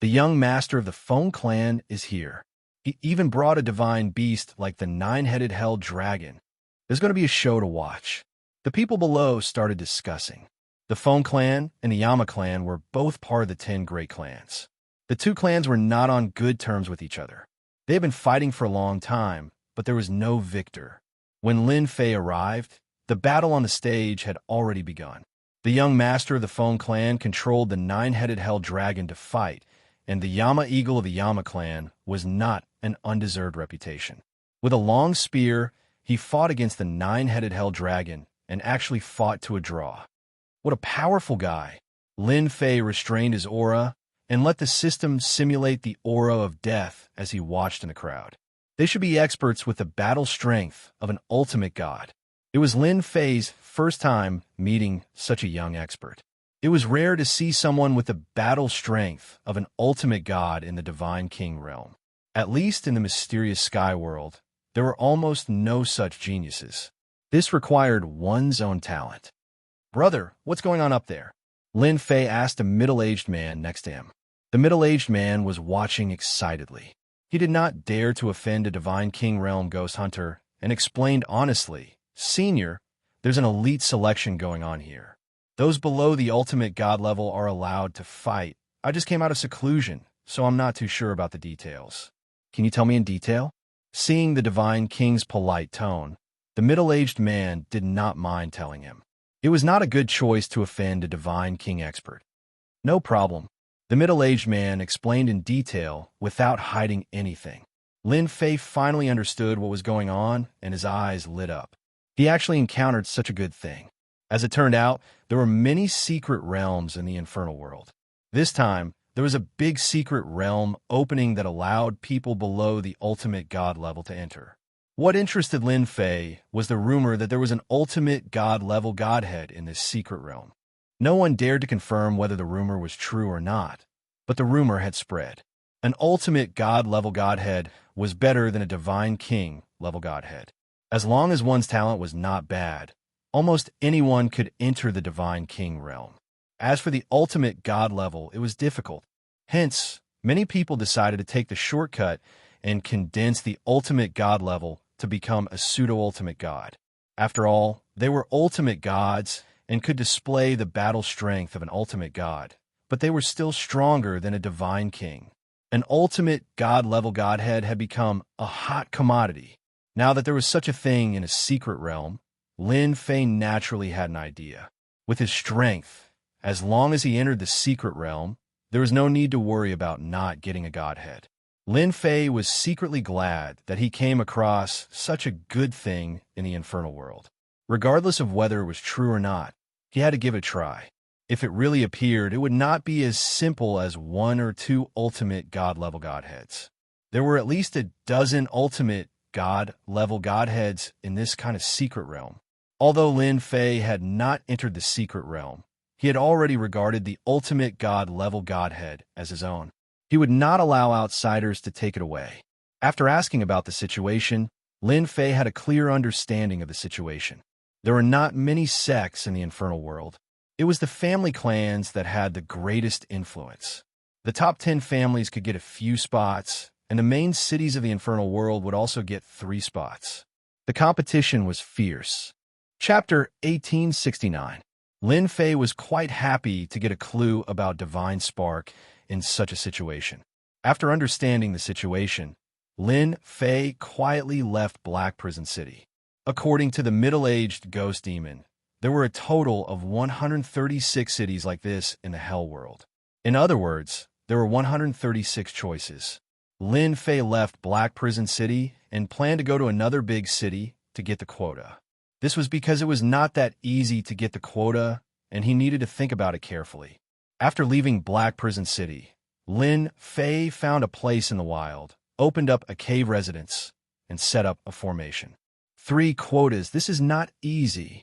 "The young master of the Phone clan is here. He even brought a divine beast like the 9-headed hell dragon. There's going to be a show to watch." The people below started discussing. The Phone clan and the Yama clan were both part of the 10 great clans. The two clans were not on good terms with each other. They had been fighting for a long time, but there was no victor. When Lin Fei arrived, the battle on the stage had already begun. The young master of the Phone clan controlled the 9-headed hell dragon to fight, and the Yama Eagle of the Yama clan was not an undeserved reputation. With a long spear, he fought against the 9-headed hell dragon and actually fought to a draw. What a powerful guy! Lin Fei restrained his aura and let the system simulate the aura of death as he watched in the crowd. They should be experts with the battle strength of an ultimate god. It was Lin Fei's first time meeting such a young expert. It was rare to see someone with the battle strength of an ultimate god in the Divine King realm. At least in the mysterious sky world, there were almost no such geniuses. This required one's own talent. "Brother, what's going on up there?" Lin Fei asked a middle-aged man next to him. The middle-aged man was watching excitedly. He did not dare to offend a Divine King realm ghost hunter and explained honestly, "Senior, there's an elite selection going on here. Those below the ultimate god level are allowed to fight. I just came out of seclusion, so I'm not too sure about the details." "Can you tell me in detail?" Seeing the Divine King's polite tone, the middle-aged man did not mind telling him. It was not a good choice to offend a Divine King expert. "No problem." The middle-aged man explained in detail without hiding anything. Lin Fei finally understood what was going on, and his eyes lit up. He actually encountered such a good thing. As it turned out, there were many secret realms in the infernal world. This time, there was a big secret realm opening that allowed people below the ultimate god level to enter. What interested Lin Fei was the rumor that there was an ultimate god-level godhead in this secret realm. No one dared to confirm whether the rumor was true or not, but the rumor had spread. An ultimate god-level godhead was better than a divine king-level godhead. As long as one's talent was not bad, almost anyone could enter the divine king realm. As for the ultimate god level, it was difficult. Hence, many people decided to take the shortcut and condense the ultimate god level to become a pseudo-ultimate god. After all, they were ultimate gods and could display the battle strength of an ultimate god, but they were still stronger than a divine king. An ultimate god-level godhead had become a hot commodity. Now that there was such a thing in a secret realm, Lin Fei naturally had an idea. With his strength, as long as he entered the secret realm, there was no need to worry about not getting a godhead. Lin Fei was secretly glad that he came across such a good thing in the infernal world. Regardless of whether it was true or not, he had to give it a try. If it really appeared, it would not be as simple as 1 or 2 ultimate god-level godheads. There were at least a dozen ultimate god-level godheads in this kind of secret realm. Although Lin Fei had not entered the secret realm, he had already regarded the ultimate god-level godhead as his own. He would not allow outsiders to take it away. After asking about the situation, Lin Fei had a clear understanding of the situation. There were not many sects in the infernal world. It was the family clans that had the greatest influence. The top 10 families could get a few spots, and the main cities of the infernal world would also get 3 spots. The competition was fierce. Chapter 1869. Lin Fei was quite happy to get a clue about Divine Spark in such a situation. After understanding the situation, Lin Fei quietly left Black Prison City. According to the middle-aged ghost demon, there were a total of 136 cities like this in the Hell world. In other words, there were 136 choices. Lin Fei left Black Prison City and planned to go to another big city to get the quota. This was because it was not that easy to get the quota, and he needed to think about it carefully. After leaving Black Prison City, Lin Fei found a place in the wild, opened up a cave residence, and set up a formation. 3 quotas. This is not easy.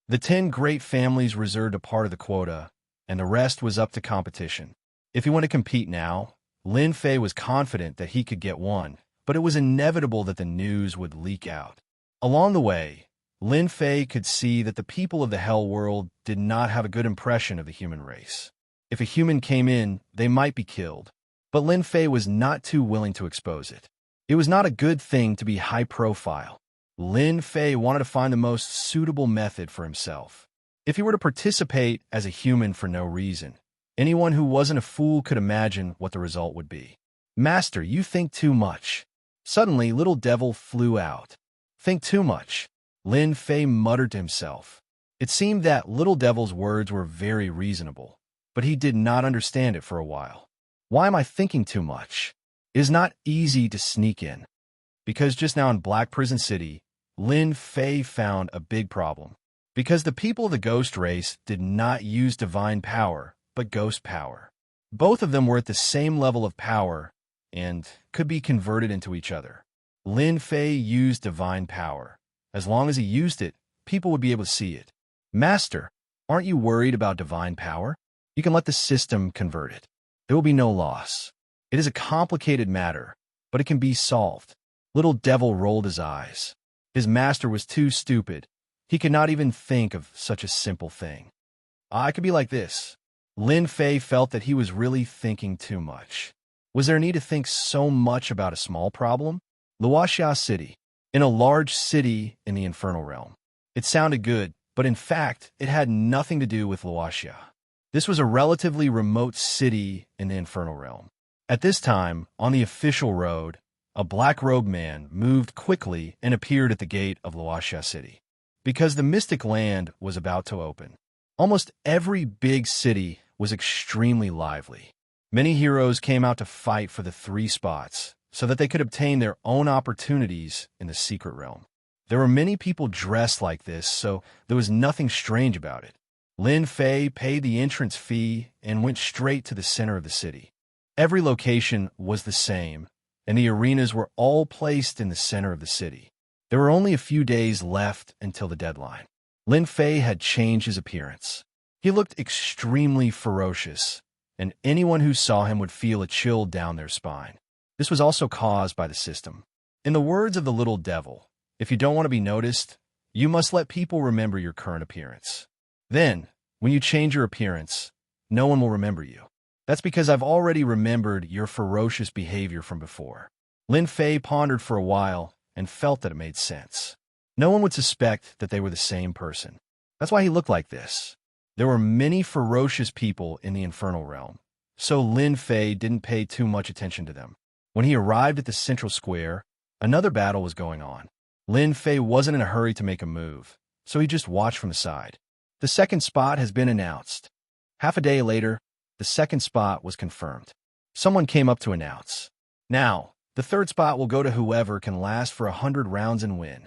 The 10 great families reserved a part of the quota, and the rest was up to competition. If he wanted to compete now, Lin Fei was confident that he could get one, but it was inevitable that the news would leak out. Along the way, Lin Fei could see that the people of the Hell world did not have a good impression of the human race. If a human came in, they might be killed, but Lin Fei was not too willing to expose it. It was not a good thing to be high profile. Lin Fei wanted to find the most suitable method for himself. If he were to participate as a human for no reason, anyone who wasn't a fool could imagine what the result would be. Master, you think too much. Suddenly, Little Devil flew out. Think too much, Lin Fei muttered to himself. It seemed that Little Devil's words were very reasonable, but he did not understand it for a while. Why am I thinking too much? It is not easy to sneak in. Because just now in Black Prison City, Lin Fei found a big problem. Because the people of the ghost race did not use divine power, but ghost power. Both of them were at the same level of power and could be converted into each other. Lin Fei used divine power. As long as he used it, people would be able to see it. Master, aren't you worried about divine power? You can let the system convert it. There will be no loss. It is a complicated matter, but it can be solved. Little Devil rolled his eyes. His master was too stupid. He could not even think of such a simple thing. I could be like this. Lin Fei felt that he was really thinking too much. Was there a need to think so much about a small problem? Wuxia City. In a large city in the Infernal Realm. It sounded good, but in fact, it had nothing to do with Wuxia. This was a relatively remote city in the Infernal Realm. At this time, on the official road, a black-robed man moved quickly and appeared at the gate of Wuxia City. Because the Mystic Land was about to open. Almost every big city was extremely lively. Many heroes came out to fight for the 3 spots, so that they could obtain their own opportunities in the secret realm. There were many people dressed like this, so there was nothing strange about it. Lin Fei paid the entrance fee and went straight to the center of the city. Every location was the same, and the arenas were all placed in the center of the city. There were only a few days left until the deadline. Lin Fei had changed his appearance. He looked extremely ferocious, and anyone who saw him would feel a chill down their spine. This was also caused by the system. In the words of the Little Devil, if you don't want to be noticed, you must let people remember your current appearance. Then, when you change your appearance, no one will remember you. That's because I've already remembered your ferocious behavior from before. Lin Fei pondered for a while and felt that it made sense. No one would suspect that they were the same person. That's why he looked like this. There were many ferocious people in the Infernal Realm, so Lin Fei didn't pay too much attention to them. When he arrived at the central square, another battle was going on. Lin Fei wasn't in a hurry to make a move, so he just watched from the side. The second spot has been announced. Half a day later, the second spot was confirmed. Someone came up to announce. Now, the third spot will go to whoever can last for 100 rounds and win.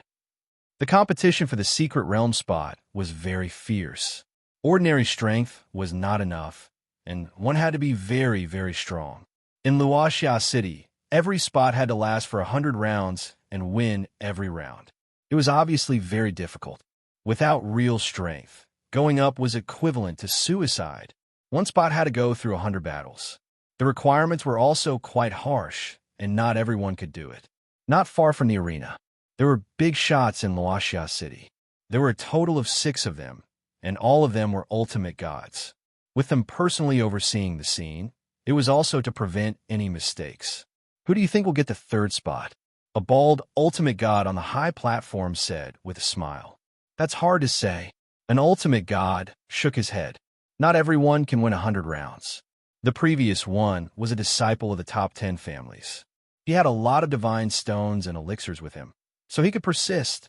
The competition for the secret realm spot was very fierce. Ordinary strength was not enough, and one had to be very, very strong. In Wuxia City, every spot had to last for 100 rounds and win every round. It was obviously very difficult. Without real strength, going up was equivalent to suicide. One spot had to go through 100 battles. The requirements were also quite harsh, and not everyone could do it. Not far from the arena, there were big shots in Wuxia City. There were a total of 6 of them, and all of them were ultimate gods. With them personally overseeing the scene, it was also to prevent any mistakes. Who do you think will get the third spot? A bald ultimate god on the high platform said with a smile. That's hard to say. An ultimate god shook his head. Not everyone can win 100 rounds. The previous one was a disciple of the top 10 families. He had a lot of divine stones and elixirs with him, so he could persist.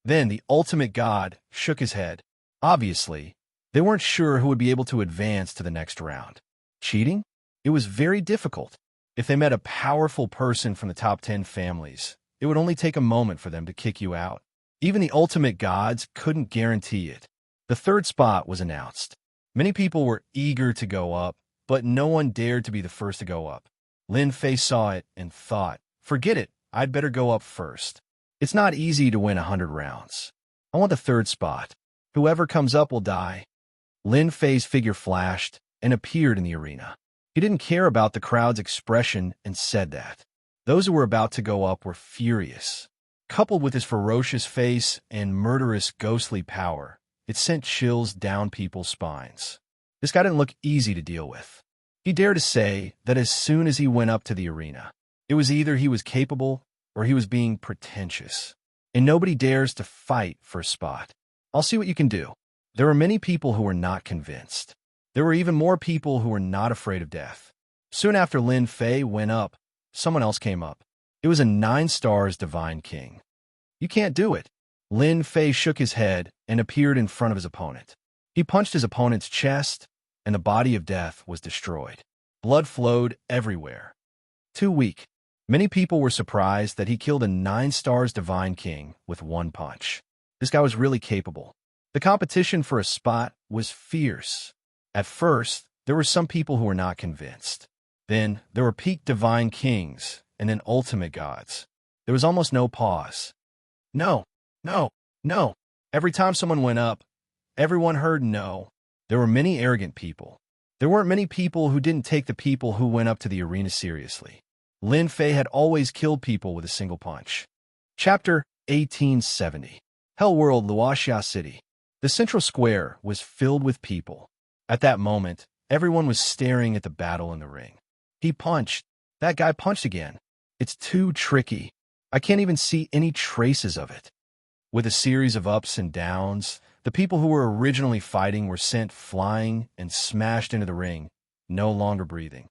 Then the ultimate god shook his head. Obviously, they weren't sure who would be able to advance to the next round. Cheating? It was very difficult. If they met a powerful person from the top 10 families, it would only take a moment for them to kick you out. Even the ultimate gods couldn't guarantee it. The third spot was announced. Many people were eager to go up, but no one dared to be the first to go up. Lin Fei saw it and thought, forget it, I'd better go up first. It's not easy to win 100 rounds. I want the third spot. Whoever comes up will die. Lin Fei's figure flashed and appeared in the arena. He didn't care about the crowd's expression and said that. Those who were about to go up were furious. Coupled with his ferocious face and murderous ghostly power, it sent chills down people's spines. This guy didn't look easy to deal with. He dared to say that as soon as he went up to the arena, it was either he was capable or he was being pretentious. And nobody dares to fight for a spot. I'll see what you can do. There were many people who were not convinced. There were even more people who were not afraid of death. Soon after Lin Fei went up, someone else came up. It was a 9 stars divine king. You can't do it. Lin Fei shook his head and appeared in front of his opponent. He punched his opponent's chest, and the body of death was destroyed. Blood flowed everywhere. Too weak. Many people were surprised that he killed a 9 stars divine king with one punch. This guy was really capable. The competition for a spot was fierce. At first, there were some people who were not convinced. Then, there were peak divine kings, and then ultimate gods. There was almost no pause. No, no, no. Every time someone went up, everyone heard no. There were many arrogant people. There weren't many people who didn't take the people who went up to the arena seriously. Lin Fei had always killed people with a single punch. Chapter 1870. Hell World, Wuxia City. The central square was filled with people. At that moment, everyone was staring at the battle in the ring. He punched. That guy punched again. It's too tricky. I can't even see any traces of it. With a series of ups and downs, the people who were originally fighting were sent flying and smashed into the ring, no longer breathing.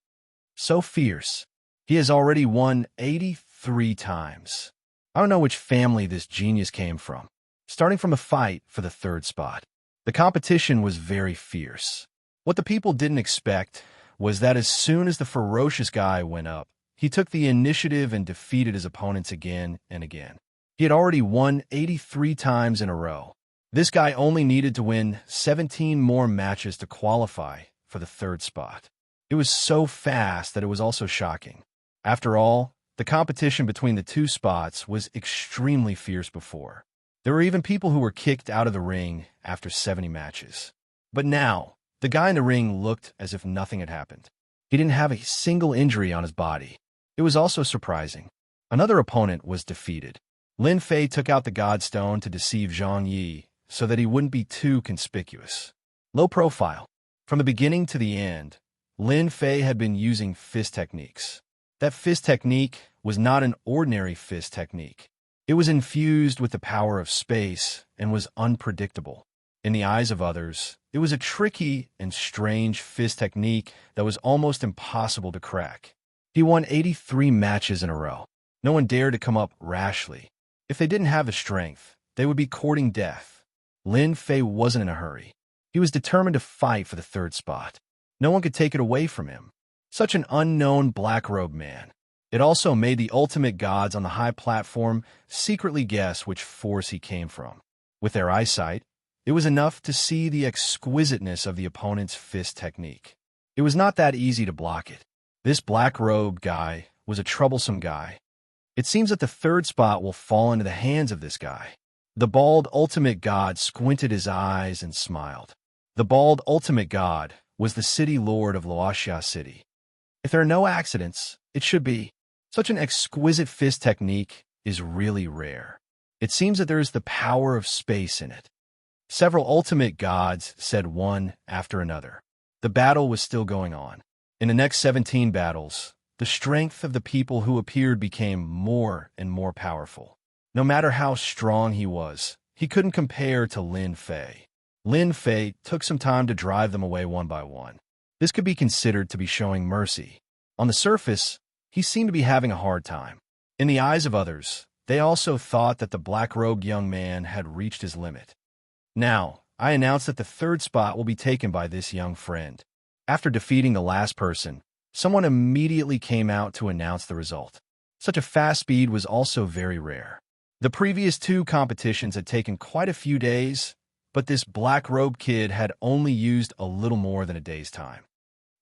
So fierce. He has already won 83 times. I don't know which family this genius came from. Starting from a fight for the third spot. The competition was very fierce. What the people didn't expect was that as soon as the ferocious guy went up, he took the initiative and defeated his opponents again and again. He had already won 83 times in a row. This guy only needed to win 17 more matches to qualify for the third spot. It was so fast that it was also shocking. After all, the competition between the two spots was extremely fierce before. There were even people who were kicked out of the ring after 70 matches. But now, the guy in the ring looked as if nothing had happened. He didn't have a single injury on his body. It was also surprising. Another opponent was defeated. Lin Fei took out the Godstone to deceive Xianxia so that he wouldn't be too conspicuous. Low profile. From the beginning to the end, Lin Fei had been using fist techniques. That fist technique was not an ordinary fist technique. It was infused with the power of space and was unpredictable. In the eyes of others, it was a tricky and strange fist technique that was almost impossible to crack. He won 83 matches in a row. No one dared to come up rashly. If they didn't have the strength, they would be courting death. Lin Fei wasn't in a hurry. He was determined to fight for the third spot. No one could take it away from him. Such an unknown black-robed man. It also made the ultimate gods on the high platform secretly guess which force he came from. With their eyesight, it was enough to see the exquisiteness of the opponent's fist technique. It was not that easy to block it. This black-robed guy was a troublesome guy. It seems that the third spot will fall into the hands of this guy. The bald ultimate god squinted his eyes and smiled. The bald ultimate god was the city lord of Wuxia City. If there are no accidents, it should be. Such an exquisite fist technique is really rare. It seems that there is the power of space in it. Several ultimate gods said one after another. The battle was still going on. In the next 17 battles, the strength of the people who appeared became more and more powerful. No matter how strong he was, he couldn't compare to Lin Fei. Lin Fei took some time to drive them away one by one. This could be considered to be showing mercy. On the surface, he seemed to be having a hard time. In the eyes of others, they also thought that the black-robed young man had reached his limit. Now, I announce that the third spot will be taken by this young friend. After defeating the last person, someone immediately came out to announce the result. Such a fast speed was also very rare. The previous 2 competitions had taken quite a few days, but this black-robed kid had only used a little more than a day's time.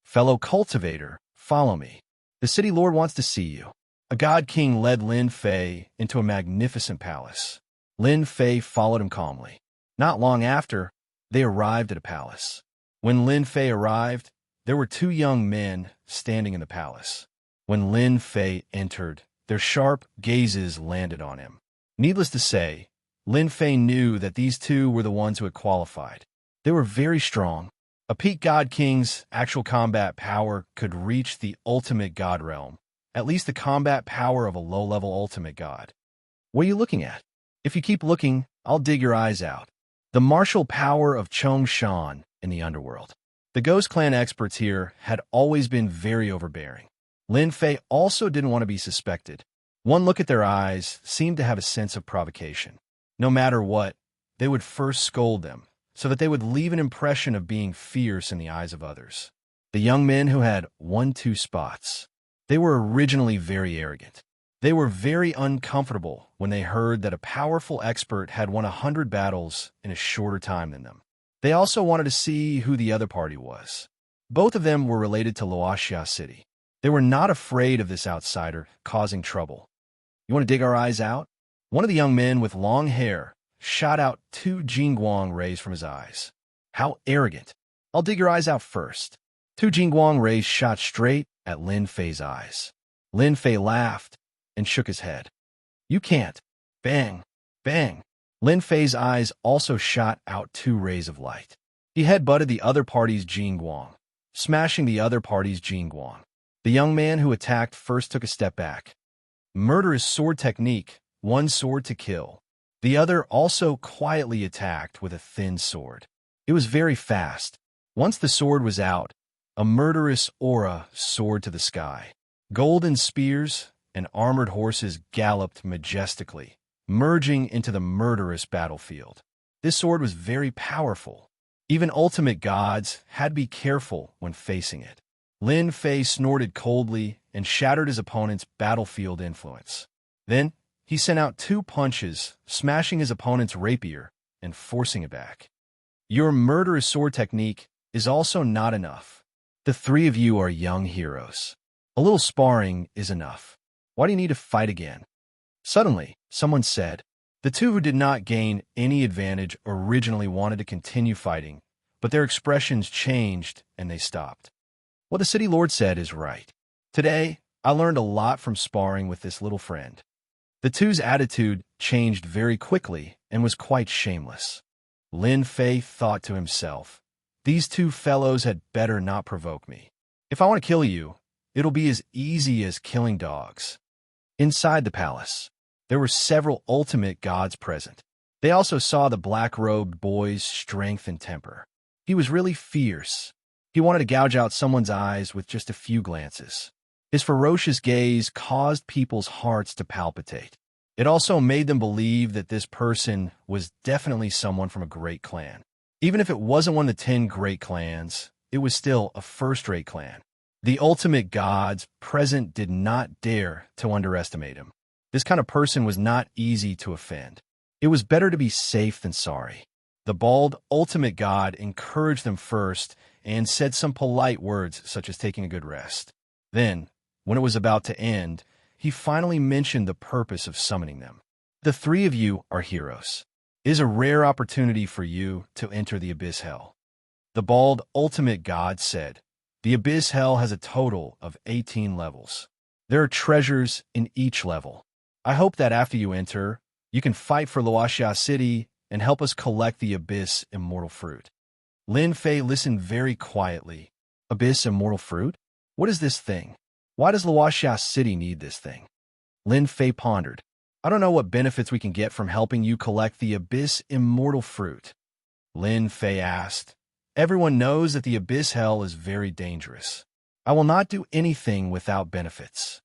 Fellow cultivator, follow me. The city lord wants to see you. A god king led Lin Fei into a magnificent palace. Lin Fei followed him calmly. Not long after, they arrived at a palace. When Lin Fei arrived, there were 2 young men standing in the palace. When Lin Fei entered, their sharp gazes landed on him. Needless to say, Lin Fei knew that these 2 were the ones who had qualified. They were very strong. A peak god king's actual combat power could reach the ultimate god realm, at least the combat power of a low-level ultimate god. What are you looking at? If you keep looking, I'll dig your eyes out. The martial power of Xianxia in the underworld. The Ghost Clan experts here had always been very overbearing. Lin Fei also didn't want to be suspected. One look at their eyes seemed to have a sense of provocation. No matter what, they would first scold them, so that they would leave an impression of being fierce in the eyes of others. The young men who had 1-2 spots. They were originally very arrogant. They were very uncomfortable when they heard that a powerful expert had won 100 battles in a shorter time than them. They also wanted to see who the other party was. Both of them were related to Wuxia City. They were not afraid of this outsider causing trouble. You want to dig our eyes out? One of the young men with long hair shot out 2 Jingguang rays from his eyes. How arrogant. I'll dig your eyes out first. 2 Jingguang rays shot straight at Lin Fei's eyes. Lin Fei laughed and shook his head. You can't. Bang, bang. Lin Fei's eyes also shot out 2 rays of light. He headbutted the other party's Jingguang, smashing the other party's Jingguang. The young man who attacked first took a step back. Murderous sword technique, 1 sword to kill. The other also quietly attacked with a thin sword. It was very fast. Once the sword was out, a murderous aura soared to the sky. Golden spears and armored horses galloped majestically, merging into the murderous battlefield. This sword was very powerful. Even ultimate gods had to be careful when facing it. Lin Fei snorted coldly and shattered his opponent's battlefield influence. Then, he sent out 2 punches, smashing his opponent's rapier and forcing it back. Your murderous sword technique is also not enough. The 3 of you are young heroes. A little sparring is enough. Why do you need to fight again? Suddenly, someone said. The 2 who did not gain any advantage originally wanted to continue fighting, but their expressions changed and they stopped. What the city lord said is right. Today, I learned a lot from sparring with this little friend. The 2's attitude changed very quickly and was quite shameless. Lin Fei thought to himself, these 2 fellows had better not provoke me. If I want to kill you, it'll be as easy as killing dogs. Inside the palace, there were several ultimate gods present. They also saw the black-robed boy's strength and temper. He was really fierce. He wanted to gouge out someone's eyes with just a few glances. His ferocious gaze caused people's hearts to palpitate. It also made them believe that this person was definitely someone from a great clan. Even if it wasn't one of the 10 great clans, it was still a first-rate clan. The ultimate gods present did not dare to underestimate him. This kind of person was not easy to offend. It was better to be safe than sorry. The bald ultimate god encouraged them first and said some polite words such as taking a good rest. Then, when it was about to end, he finally mentioned the purpose of summoning them. The 3 of you are heroes. It is a rare opportunity for you to enter the Abyss Hell. The bald ultimate god said, the Abyss Hell has a total of 18 levels. There are treasures in each level. I hope that after you enter, you can fight for Wuxia City and help us collect the Abyss Immortal Fruit. Lin Fei listened very quietly. Abyss Immortal Fruit? What is this thing? Why does Wuxia City need this thing? Lin Fei pondered. I don't know what benefits we can get from helping you collect the Abyss Immortal Fruit. Lin Fei asked, Everyone knows that the abyss hell is very dangerous. I will not do anything without benefits.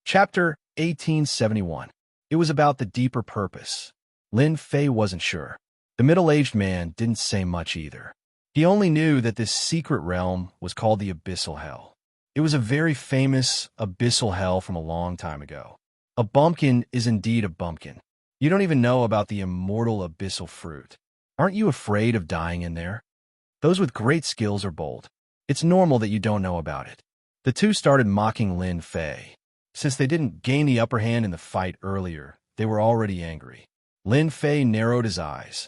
Chapter 1871. It was about the deeper purpose. Lin Fei wasn't sure. The middle-aged man didn't say much either. He only knew that this secret realm was called the Abyssal Hell. It was a very famous abyssal hell from a long time ago. A bumpkin is indeed a bumpkin. You don't even know about the immortal abyssal fruit. Aren't you afraid of dying in there? Those with great skills are bold. It's normal that you don't know about it. The two started mocking Lin Fei. Since they didn't gain the upper hand in the fight earlier, they were already angry. Lin Fei narrowed his eyes.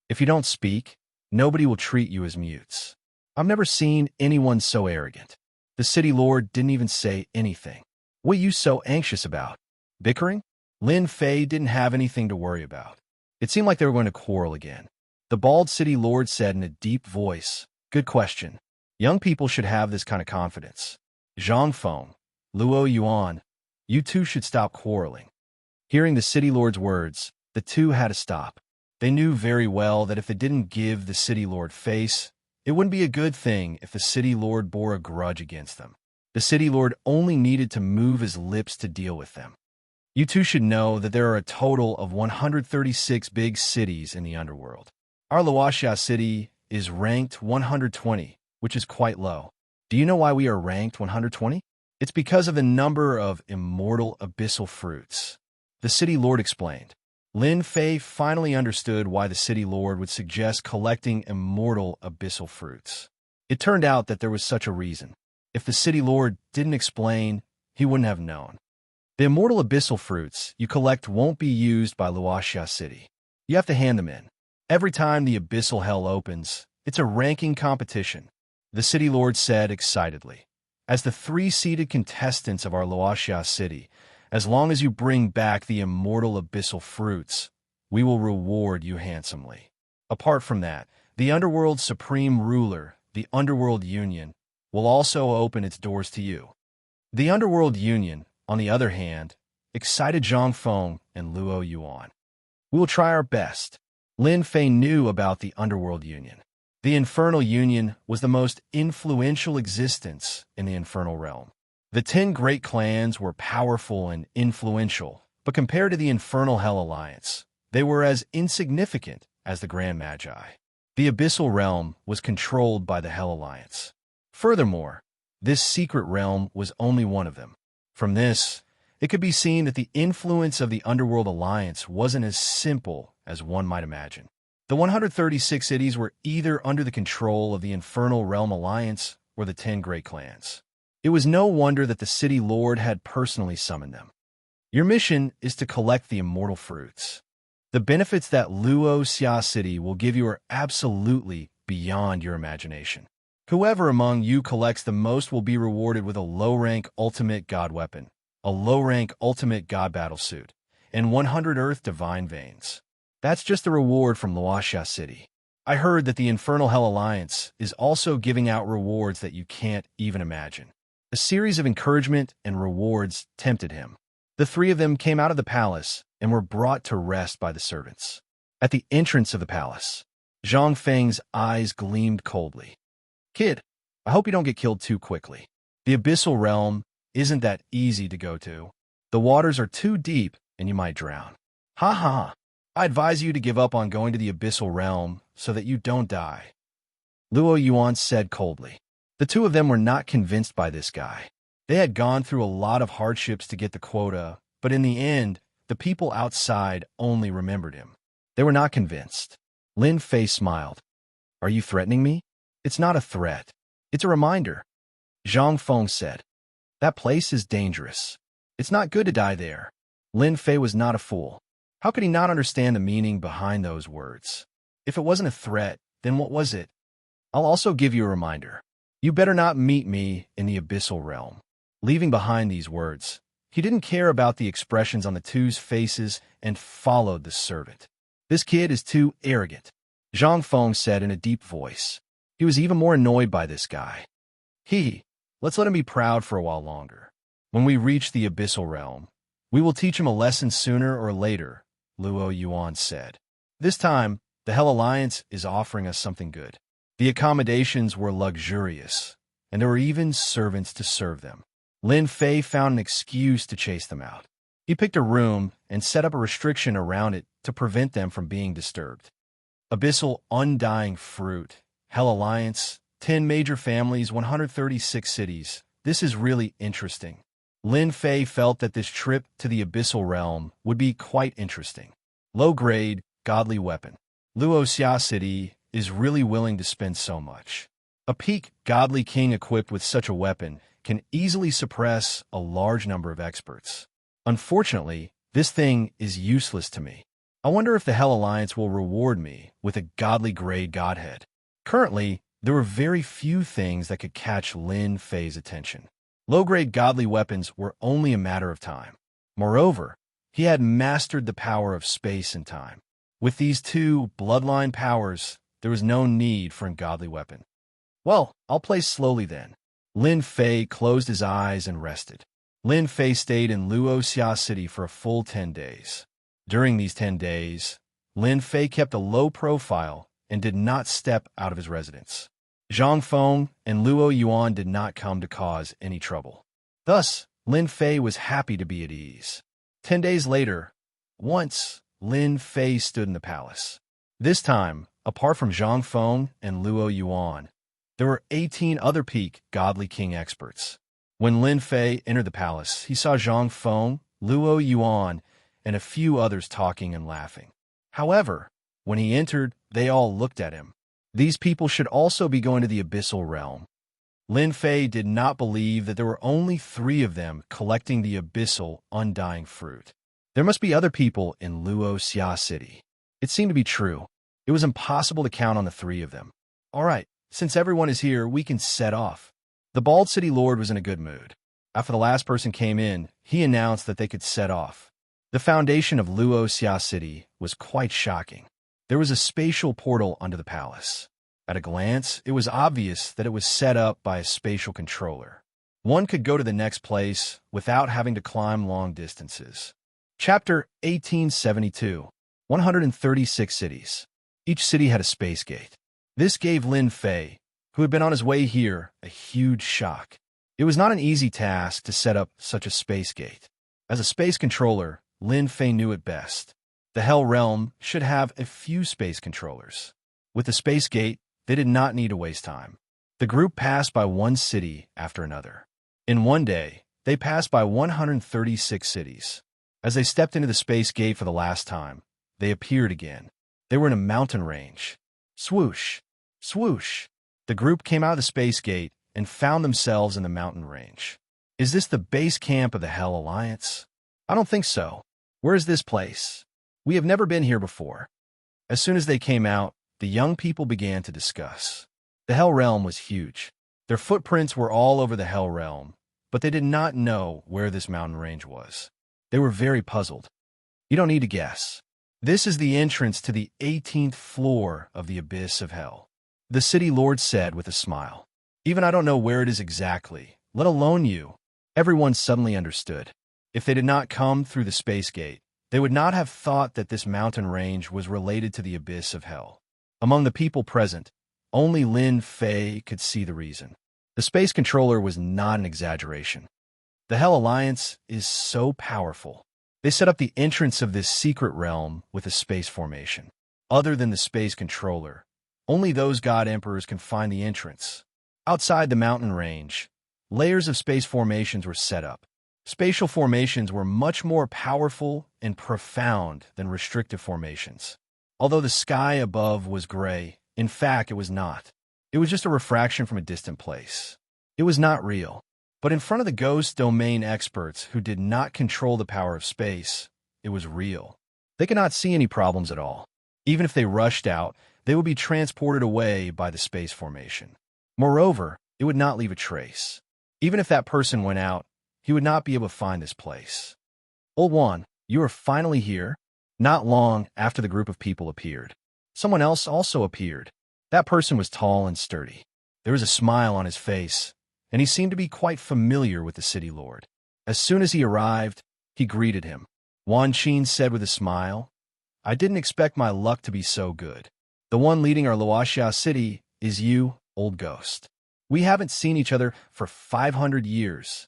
If you don't speak, nobody will treat you as mutes. I've never seen anyone so arrogant. The city lord didn't even say anything. What are you so anxious about? Bickering? Lin Fei didn't have anything to worry about. It seemed like they were going to quarrel again. The bald city lord said in a deep voice, "Good question. Young people should have this kind of confidence. Zhang Feng, Luo Yuan, you two should stop quarreling." Hearing the city lord's words, the two had to stop. They knew very well that if they didn't give the city lord face, it wouldn't be a good thing if the city lord bore a grudge against them. The city lord only needed to move his lips to deal with them. You two should know that there are a total of 136 big cities in the underworld. Our Wuxia city is ranked 120, which is quite low. Do you know why we are ranked 120? It's because of the number of immortal abyssal fruits. The city lord explained. Lin Fei finally understood why the city lord would suggest collecting immortal abyssal fruits. It turned out that there was such a reason. If the city lord didn't explain, he wouldn't have known. The immortal abyssal fruits you collect won't be used by Wuxia City. You have to hand them in. Every time the abyssal hell opens, it's a ranking competition, the city lord said excitedly. As the three-seated contestants of our Wuxia City, as long as you bring back the immortal abyssal fruits, we will reward you handsomely. Apart from that, the Underworld's supreme ruler, the Underworld Union, will also open its doors to you. The Underworld Union, on the other hand, excited Zhang Feng and Luo Yuan. We will try our best. Lin Fei knew about the Underworld Union. The Infernal Union was the most influential existence in the Infernal Realm. The 10 great clans were powerful and influential, but compared to the Infernal Hell Alliance, they were as insignificant as the Grand Magi. The Abyssal Realm was controlled by the Hell Alliance. Furthermore, this secret realm was only one of them. From this, it could be seen that the influence of the Underworld Alliance wasn't as simple as one might imagine. The 136 cities were either under the control of the Infernal Realm Alliance or the 10 great clans. It was no wonder that the city lord had personally summoned them. Your mission is to collect the immortal fruits. The benefits that Wuxia City will give you are absolutely beyond your imagination. Whoever among you collects the most will be rewarded with a low-rank ultimate god weapon, a low-rank ultimate god battlesuit, and 100 Earth Divine Veins. That's just the reward from Wuxia City. I heard that the Infernal Hell Alliance is also giving out rewards that you can't even imagine. A series of encouragement and rewards tempted him. The three of them came out of the palace and were brought to rest by the servants. At the entrance of the palace, Zhang Feng's eyes gleamed coldly. Kid, I hope you don't get killed too quickly. The Abyssal Realm isn't that easy to go to. The waters are too deep and you might drown. Ha ha ha. I advise you to give up on going to the Abyssal Realm so that you don't die. Luo Yuan said coldly. The two of them were not convinced by this guy. They had gone through a lot of hardships to get the quota, but in the end, the people outside only remembered him. They were not convinced. Lin Fei smiled. Are you threatening me? It's not a threat. It's a reminder. Zhang Feng said. That place is dangerous. It's not good to die there. Lin Fei was not a fool. How could he not understand the meaning behind those words? If it wasn't a threat, then what was it? I'll also give you a reminder. You better not meet me in the Abyssal Realm. Leaving behind these words, he didn't care about the expressions on the two's faces and followed the servant. This kid is too arrogant, Zhang Feng said in a deep voice. He was even more annoyed by this guy. Let's let him be proud for a while longer. When we reach the Abyssal Realm, we will teach him a lesson sooner or later, Luo Yuan said. This time, the Hell Alliance is offering us something good. The accommodations were luxurious, and there were even servants to serve them. Lin Fei found an excuse to chase them out. He picked a room and set up a restriction around it to prevent them from being disturbed. Abyssal undying fruit, Hell Alliance, 10 major families, 136 cities. This is really interesting. Lin Fei felt that this trip to the Abyssal Realm would be quite interesting. Low-grade, godly weapon. Wuxia City is really willing to spend so much. A peak godly king equipped with such a weapon can easily suppress a large number of experts. Unfortunately, this thing is useless to me. I wonder if the Hell Alliance will reward me with a godly grade godhead. Currently, there were very few things that could catch Lin Fei's attention. Low-grade godly weapons were only a matter of time. Moreover, he had mastered the power of space and time. With these two bloodline powers, there was no need for a godly weapon. Well, I'll play slowly then. Lin Fei closed his eyes and rested. Lin Fei stayed in Wuxia City for a full 10 days. During these 10 days, Lin Fei kept a low profile and did not step out of his residence. Zhang Feng and Luo Yuan did not come to cause any trouble. Thus, Lin Fei was happy to be at ease. 10 days later, once Lin Fei stood in the palace. This time, apart from Zhang Feng and Luo Yuan, there were 18 other peak godly king experts. When Lin Fei entered the palace, he saw Zhang Feng, Luo Yuan, and a few others talking and laughing. However, when he entered, they all looked at him. These people should also be going to the Abyssal Realm. Lin Fei did not believe that there were only 3 of them collecting the Abyssal undying fruit. There must be other people in Wuxia City. It seemed to be true. It was impossible to count on the 3 of them. All right, since everyone is here, we can set off. The bald city lord was in a good mood. After the last person came in, he announced that they could set off. The foundation of Wuxia City was quite shocking. There was a spatial portal under the palace. At a glance, it was obvious that it was set up by a spatial controller. One could go to the next place without having to climb long distances. Chapter 1872. 136 cities. Each city had a space gate. This gave Lin Fei, who had been on his way here, a huge shock. It was not an easy task to set up such a space gate. As a space controller, Lin Fei knew it best. The Hell Realm should have a few space controllers. With the space gate, they did not need to waste time. The group passed by one city after another. In one day, they passed by 136 cities. As they stepped into the space gate for the last time, they appeared again. They were in a mountain range. Swoosh! Swoosh! The group came out of the space gate and found themselves in the mountain range. Is this the base camp of the Hell Alliance? I don't think so. Where is this place? We have never been here before. As soon as they came out, the young people began to discuss. The Hell Realm was huge. Their footprints were all over the Hell Realm, but they did not know where this mountain range was. They were very puzzled. You don't need to guess. This is the entrance to the 18th floor of the Abyss of Hell. The city lord said with a smile. Even I don't know where it is exactly, let alone you. Everyone suddenly understood. If they did not come through the space gate, they would not have thought that this mountain range was related to the Abyss of Hell. Among the people present, only Lin Fei could see the reason. The space controller was not an exaggeration. The Hell Alliance is so powerful. They set up the entrance of this secret realm with a space formation. Other than the space controller, only those god emperors can find the entrance. Outside the mountain range, layers of space formations were set up. Spatial formations were much more powerful and profound than restrictive formations. Although the sky above was gray, in fact, it was not. It was just a refraction from a distant place. It was not real. But in front of the ghost domain experts who did not control the power of space, it was real. They could not see any problems at all. Even if they rushed out, they would be transported away by the space formation. Moreover, it would not leave a trace. Even if that person went out, he would not be able to find this place. Old One, you are finally here? Not long after the group of people appeared, someone else also appeared. That person was tall and sturdy. There was a smile on his face, and he seemed to be quite familiar with the city lord. As soon as he arrived, he greeted him. Wan Qin said with a smile, I didn't expect my luck to be so good. The one leading our Wuxia city is you, old ghost. We haven't seen each other for 500 years.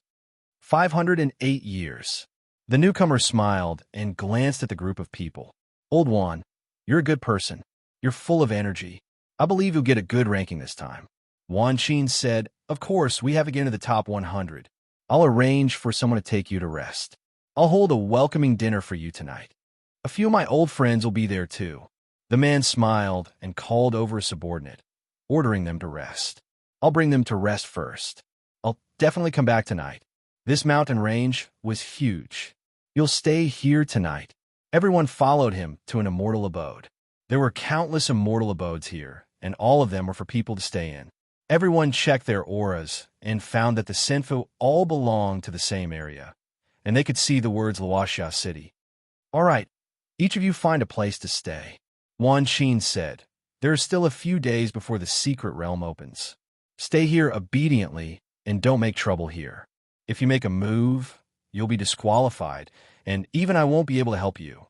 508 years. The newcomer smiled and glanced at the group of people. Old Juan, you're a good person. You're full of energy. I believe you'll get a good ranking this time. Wan Qin said, of course, we have to get into the top 100. I'll arrange for someone to take you to rest. I'll hold a welcoming dinner for you tonight. A few of my old friends will be there too. The man smiled and called over a subordinate, ordering them to rest. I'll bring them to rest first. I'll definitely come back tonight. This mountain range was huge. You'll stay here tonight. Everyone followed him to an immortal abode. There were countless immortal abodes here, and all of them were for people to stay in. Everyone checked their auras and found that the Senfu all belonged to the same area, and they could see the words Wuxia City. All right, each of you find a place to stay. Wan Qin said, there are still a few days before the secret realm opens. Stay here obediently and don't make trouble here. If you make a move, you'll be disqualified, and even I won't be able to help you.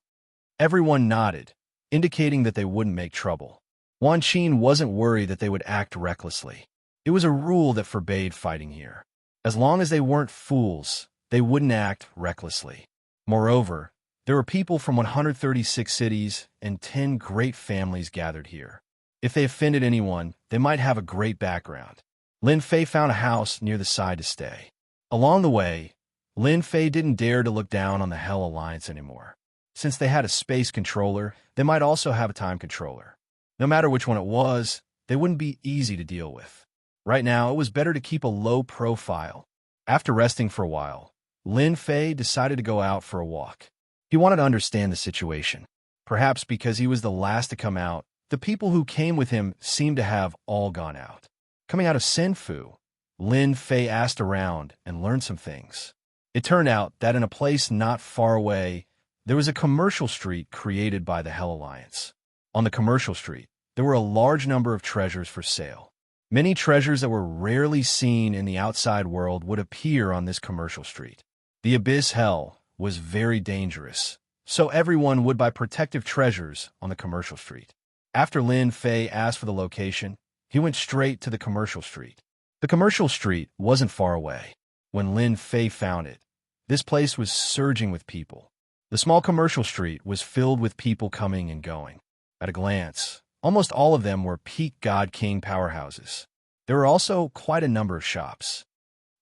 Everyone nodded, indicating that they wouldn't make trouble. Wan Qin wasn't worried that they would act recklessly. It was a rule that forbade fighting here. As long as they weren't fools, they wouldn't act recklessly. Moreover, there were people from 136 cities and 10 great families gathered here. If they offended anyone, they might have a great background. Lin Fei found a house near the side to stay. Along the way, Lin Fei didn't dare to look down on the Hell Alliance anymore. Since they had a space controller, they might also have a time controller. No matter which one it was, they wouldn't be easy to deal with. Right now, it was better to keep a low profile. After resting for a while, Lin Fei decided to go out for a walk. He wanted to understand the situation. Perhaps because he was the last to come out, the people who came with him seemed to have all gone out. Coming out of Senfu, Lin Fei asked around and learned some things. It turned out that in a place not far away, there was a commercial street created by the Hell Alliance. On the commercial street, there were a large number of treasures for sale. Many treasures that were rarely seen in the outside world would appear on this commercial street. The Abyss Hell was very dangerous, so everyone would buy protective treasures on the commercial street. After Lin Fei asked for the location, he went straight to the commercial street. The commercial street wasn't far away. When Lin Fei found it, this place was surging with people. The small commercial street was filled with people coming and going. At a glance, almost all of them were peak God King powerhouses. There were also quite a number of shops.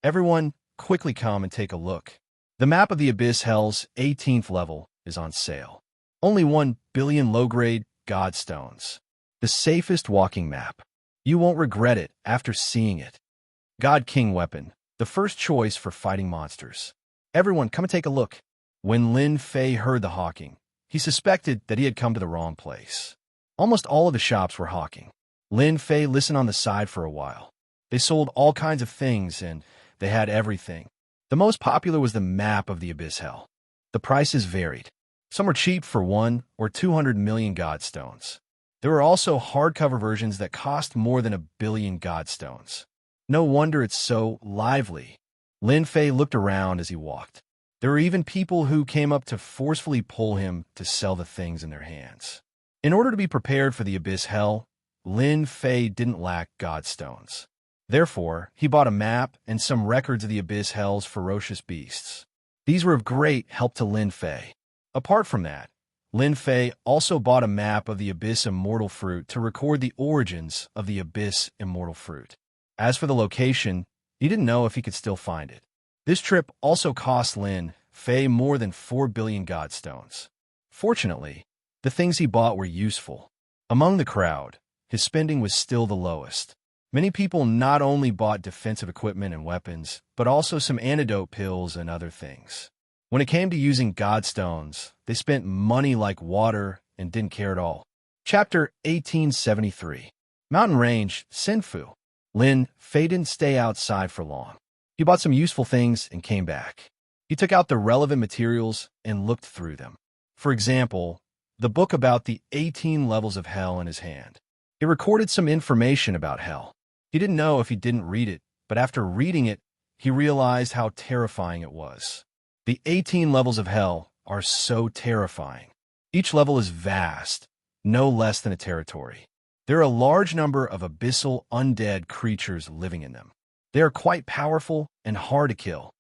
Everyone, quickly come and take a look. The map of the Abyss Hell's 18th level is on sale. Only 1 billion low-grade God stones. The safest walking map. You won't regret it after seeing it. God King weapon, the first choice for fighting monsters. Everyone, come and take a look. When Lin Fei heard the hawking, he suspected that he had come to the wrong place. Almost all of the shops were hawking. Lin Fei listened on the side for a while. They sold all kinds of things, and they had everything. The most popular was the map of the Abyss Hell. The prices varied. Some were cheap for 1 or 200 million God stones. There were also hardcover versions that cost more than 1 billion God stones. No wonder it's so lively. Lin Fei looked around as he walked. There were even people who came up to forcefully pull him to sell the things in their hands. In order to be prepared for the Abyss Hell, Lin Fei didn't lack God stones. Therefore, he bought a map and some records of the Abyss Hell's ferocious beasts. These were of great help to Lin Fei. Apart from that, Lin Fei also bought a map of the Abyss Immortal Fruit to record the origins of the Abyss Immortal Fruit. As for the location, he didn't know if he could still find it. This trip also cost Lin Fei more than 4 billion God stones. Fortunately, the things he bought were useful. Among the crowd, his spending was still the lowest. Many people not only bought defensive equipment and weapons, but also some antidote pills and other things. When it came to using God stones, they spent money like water and didn't care at all. Chapter 1873. Mountain Range, Senfu. Lin Fei didn't stay outside for long. He bought some useful things and came back. He took out the relevant materials and looked through them. For example, the book about the 18 levels of hell in his hand. It recorded some information about hell. He didn't know if he didn't read it, but after reading it, he realized how terrifying it was. The 18 levels of hell are so terrifying. Each level is vast, no less than a territory. There are a large number of abyssal undead creatures living in them. They are quite powerful and hard to kill.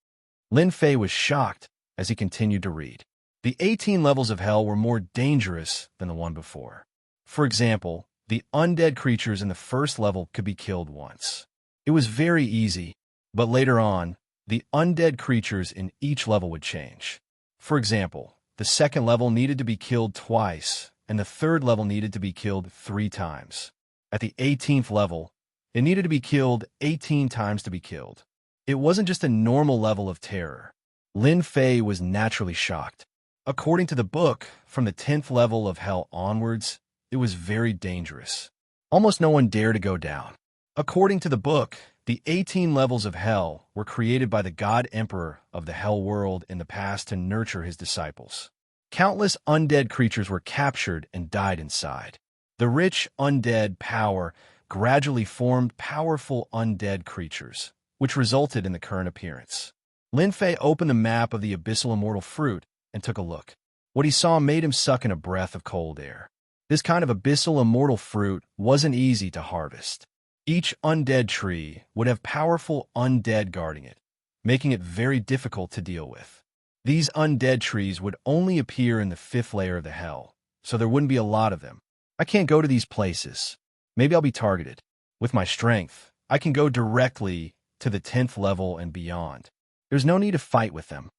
Lin Fei was shocked as he continued to read. The 18 levels of hell were more dangerous than the one before. For example, the undead creatures in the first level could be killed once. It was very easy, but later on, the undead creatures in each level would change. For example, the second level needed to be killed twice, and the third level needed to be killed 3 times. At the 18th level, it needed to be killed 18 times to be killed. It wasn't just a normal level of terror. Lin Fei was naturally shocked. According to the book, from the 10th level of hell onwards, it was very dangerous. Almost no one dared to go down. According to the book, the 18 levels of hell were created by the God Emperor of the Hell World in the past to nurture his disciples. Countless undead creatures were captured and died inside. The rich undead power gradually formed powerful undead creatures, which resulted in the current appearance. Lin Fei opened the map of the abyssal immortal fruit and took a look. What he saw made him suck in a breath of cold air. This kind of abyssal immortal fruit wasn't easy to harvest. Each undead tree would have powerful undead guarding it, making it very difficult to deal with. These undead trees would only appear in the 5th layer of the hell, so there wouldn't be a lot of them. I can't go to these places. Maybe I'll be targeted. With my strength, I can go directly to the 10th level and beyond. There's no need to fight with them.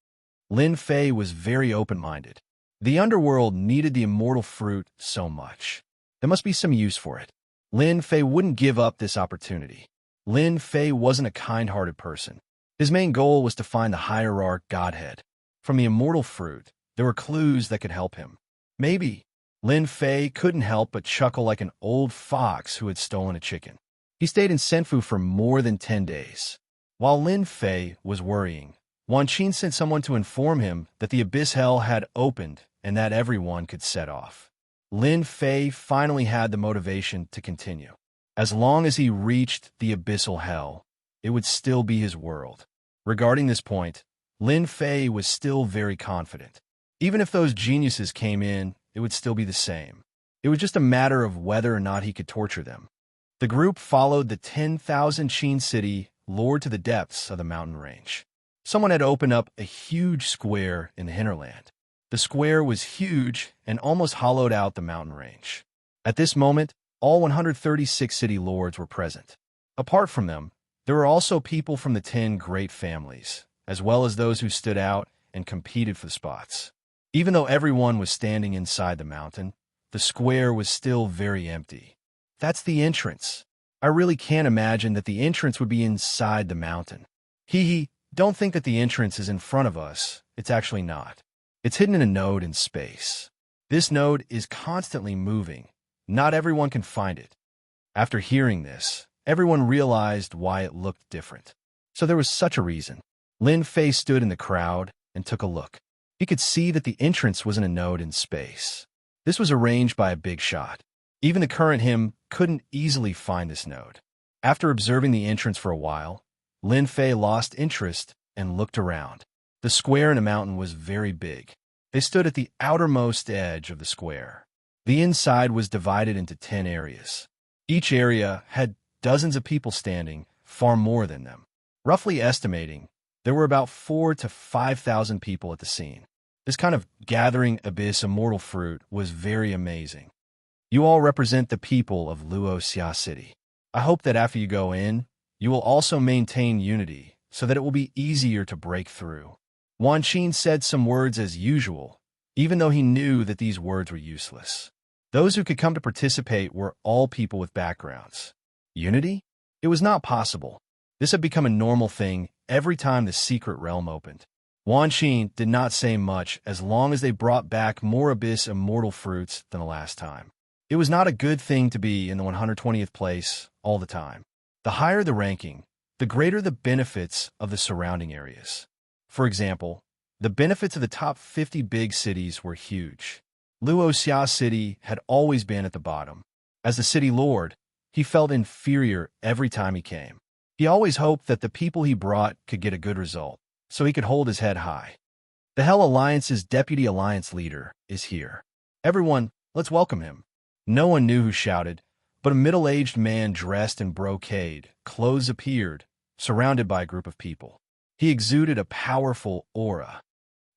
Lin Fei was very open-minded. The underworld needed the immortal fruit so much. There must be some use for it. Lin Fei wouldn't give up this opportunity. Lin Fei wasn't a kind-hearted person. His main goal was to find the hierarch Godhead. From the immortal fruit, there were clues that could help him. Maybe. Lin Fei couldn't help but chuckle like an old fox who had stolen a chicken. He stayed in Senfu for more than 10 days. While Lin Fei was worrying, Wan Qin sent someone to inform him that the abyss hell had opened and that everyone could set off. Lin Fei finally had the motivation to continue. As long as he reached the abyssal hell, it would still be his world. Regarding this point, Lin Fei was still very confident. Even if those geniuses came in, it would still be the same. It was just a matter of whether or not he could torture them. The group followed the 10,000 Qin city lord to the depths of the mountain range. Someone had opened up a huge square in the hinterland. The square was huge and almost hollowed out the mountain range. At this moment, all 136 city lords were present. Apart from them, there were also people from the 10 great families, as well as those who stood out and competed for the spots. Even though everyone was standing inside the mountain, the square was still very empty. That's the entrance. I really can't imagine that the entrance would be inside the mountain. Don't think that the entrance is in front of us. It's actually not. It's hidden in a node in space. This node is constantly moving. Not everyone can find it. After hearing this, everyone realized why it looked different. So there was such a reason. Lin Fei stood in the crowd and took a look. He could see that the entrance was in a node in space. This was arranged by a big shot. Even the current him couldn't easily find this node. After observing the entrance for a while, Lin Fei lost interest and looked around. The square in a mountain was very big. They stood at the outermost edge of the square. The inside was divided into 10 areas. Each area had dozens of people standing, far more than them. Roughly estimating, there were about 4,000 to 5,000 people at the scene. This kind of gathering abyss immortal fruit was very amazing. You all represent the people of Wuxia City. I hope that after you go in, you will also maintain unity so that it will be easier to break through. Wan Qin said some words as usual, even though he knew that these words were useless. Those who could come to participate were all people with backgrounds. Unity? It was not possible. This had become a normal thing every time the secret realm opened. Wan Qin did not say much as long as they brought back more abyss immortal fruits than the last time. It was not a good thing to be in the 120th place all the time. The higher the ranking, the greater the benefits of the surrounding areas. For example, the benefits of the top 50 big cities were huge. Wuxia City had always been at the bottom. As the city lord, he felt inferior every time he came. He always hoped that the people he brought could get a good result, so he could hold his head high. The Hell Alliance's deputy alliance leader is here. Everyone, let's welcome him. No one knew who shouted, But a middle-aged man dressed in brocade clothes appeared, surrounded by a group of people. He exuded a powerful aura.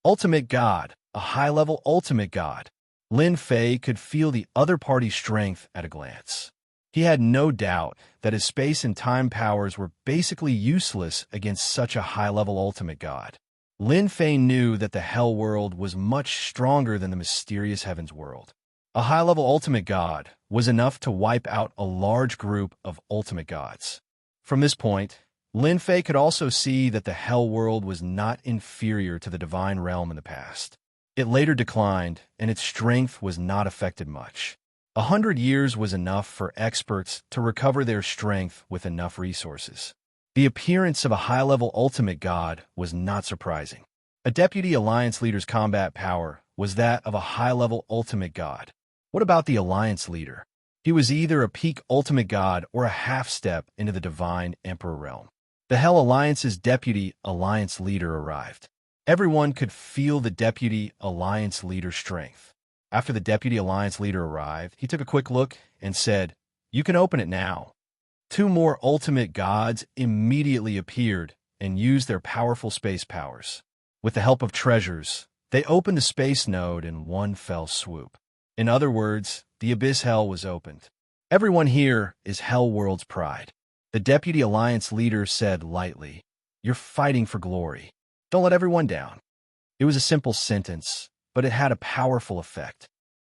Ultimate God, a high-level ultimate God. Lin Fei could feel the other party's strength at a glance. He had no doubt that his space and time powers were basically useless against such a high-level ultimate god. Lin Fei knew that the Hell World was much stronger than the mysterious Heavens World. A high-level ultimate god was enough to wipe out a large group of ultimate gods. From this point, Lin Fei could also see that the Hell World was not inferior to the Divine Realm in the past. It later declined, and its strength was not affected much. 100 years was enough for experts to recover their strength with enough resources. The appearance of a high-level ultimate god was not surprising. A deputy alliance leader's combat power was that of a high-level ultimate god. What about the alliance leader? He was either a peak ultimate god or a half-step into the divine emperor realm. The Hell Alliance's deputy alliance leader arrived. Everyone could feel the deputy alliance leader's strength. After the deputy alliance leader arrived, he took a quick look and said, "You can open it now." 2 more ultimate gods immediately appeared and used their powerful space powers. With the help of treasures, they opened the space node in one fell swoop. In other words, the Abyss Hell was opened. Everyone here is Hell World's pride. The deputy alliance leader said lightly, "You're fighting for glory. Don't let everyone down." It was a simple sentence, but it had a powerful effect.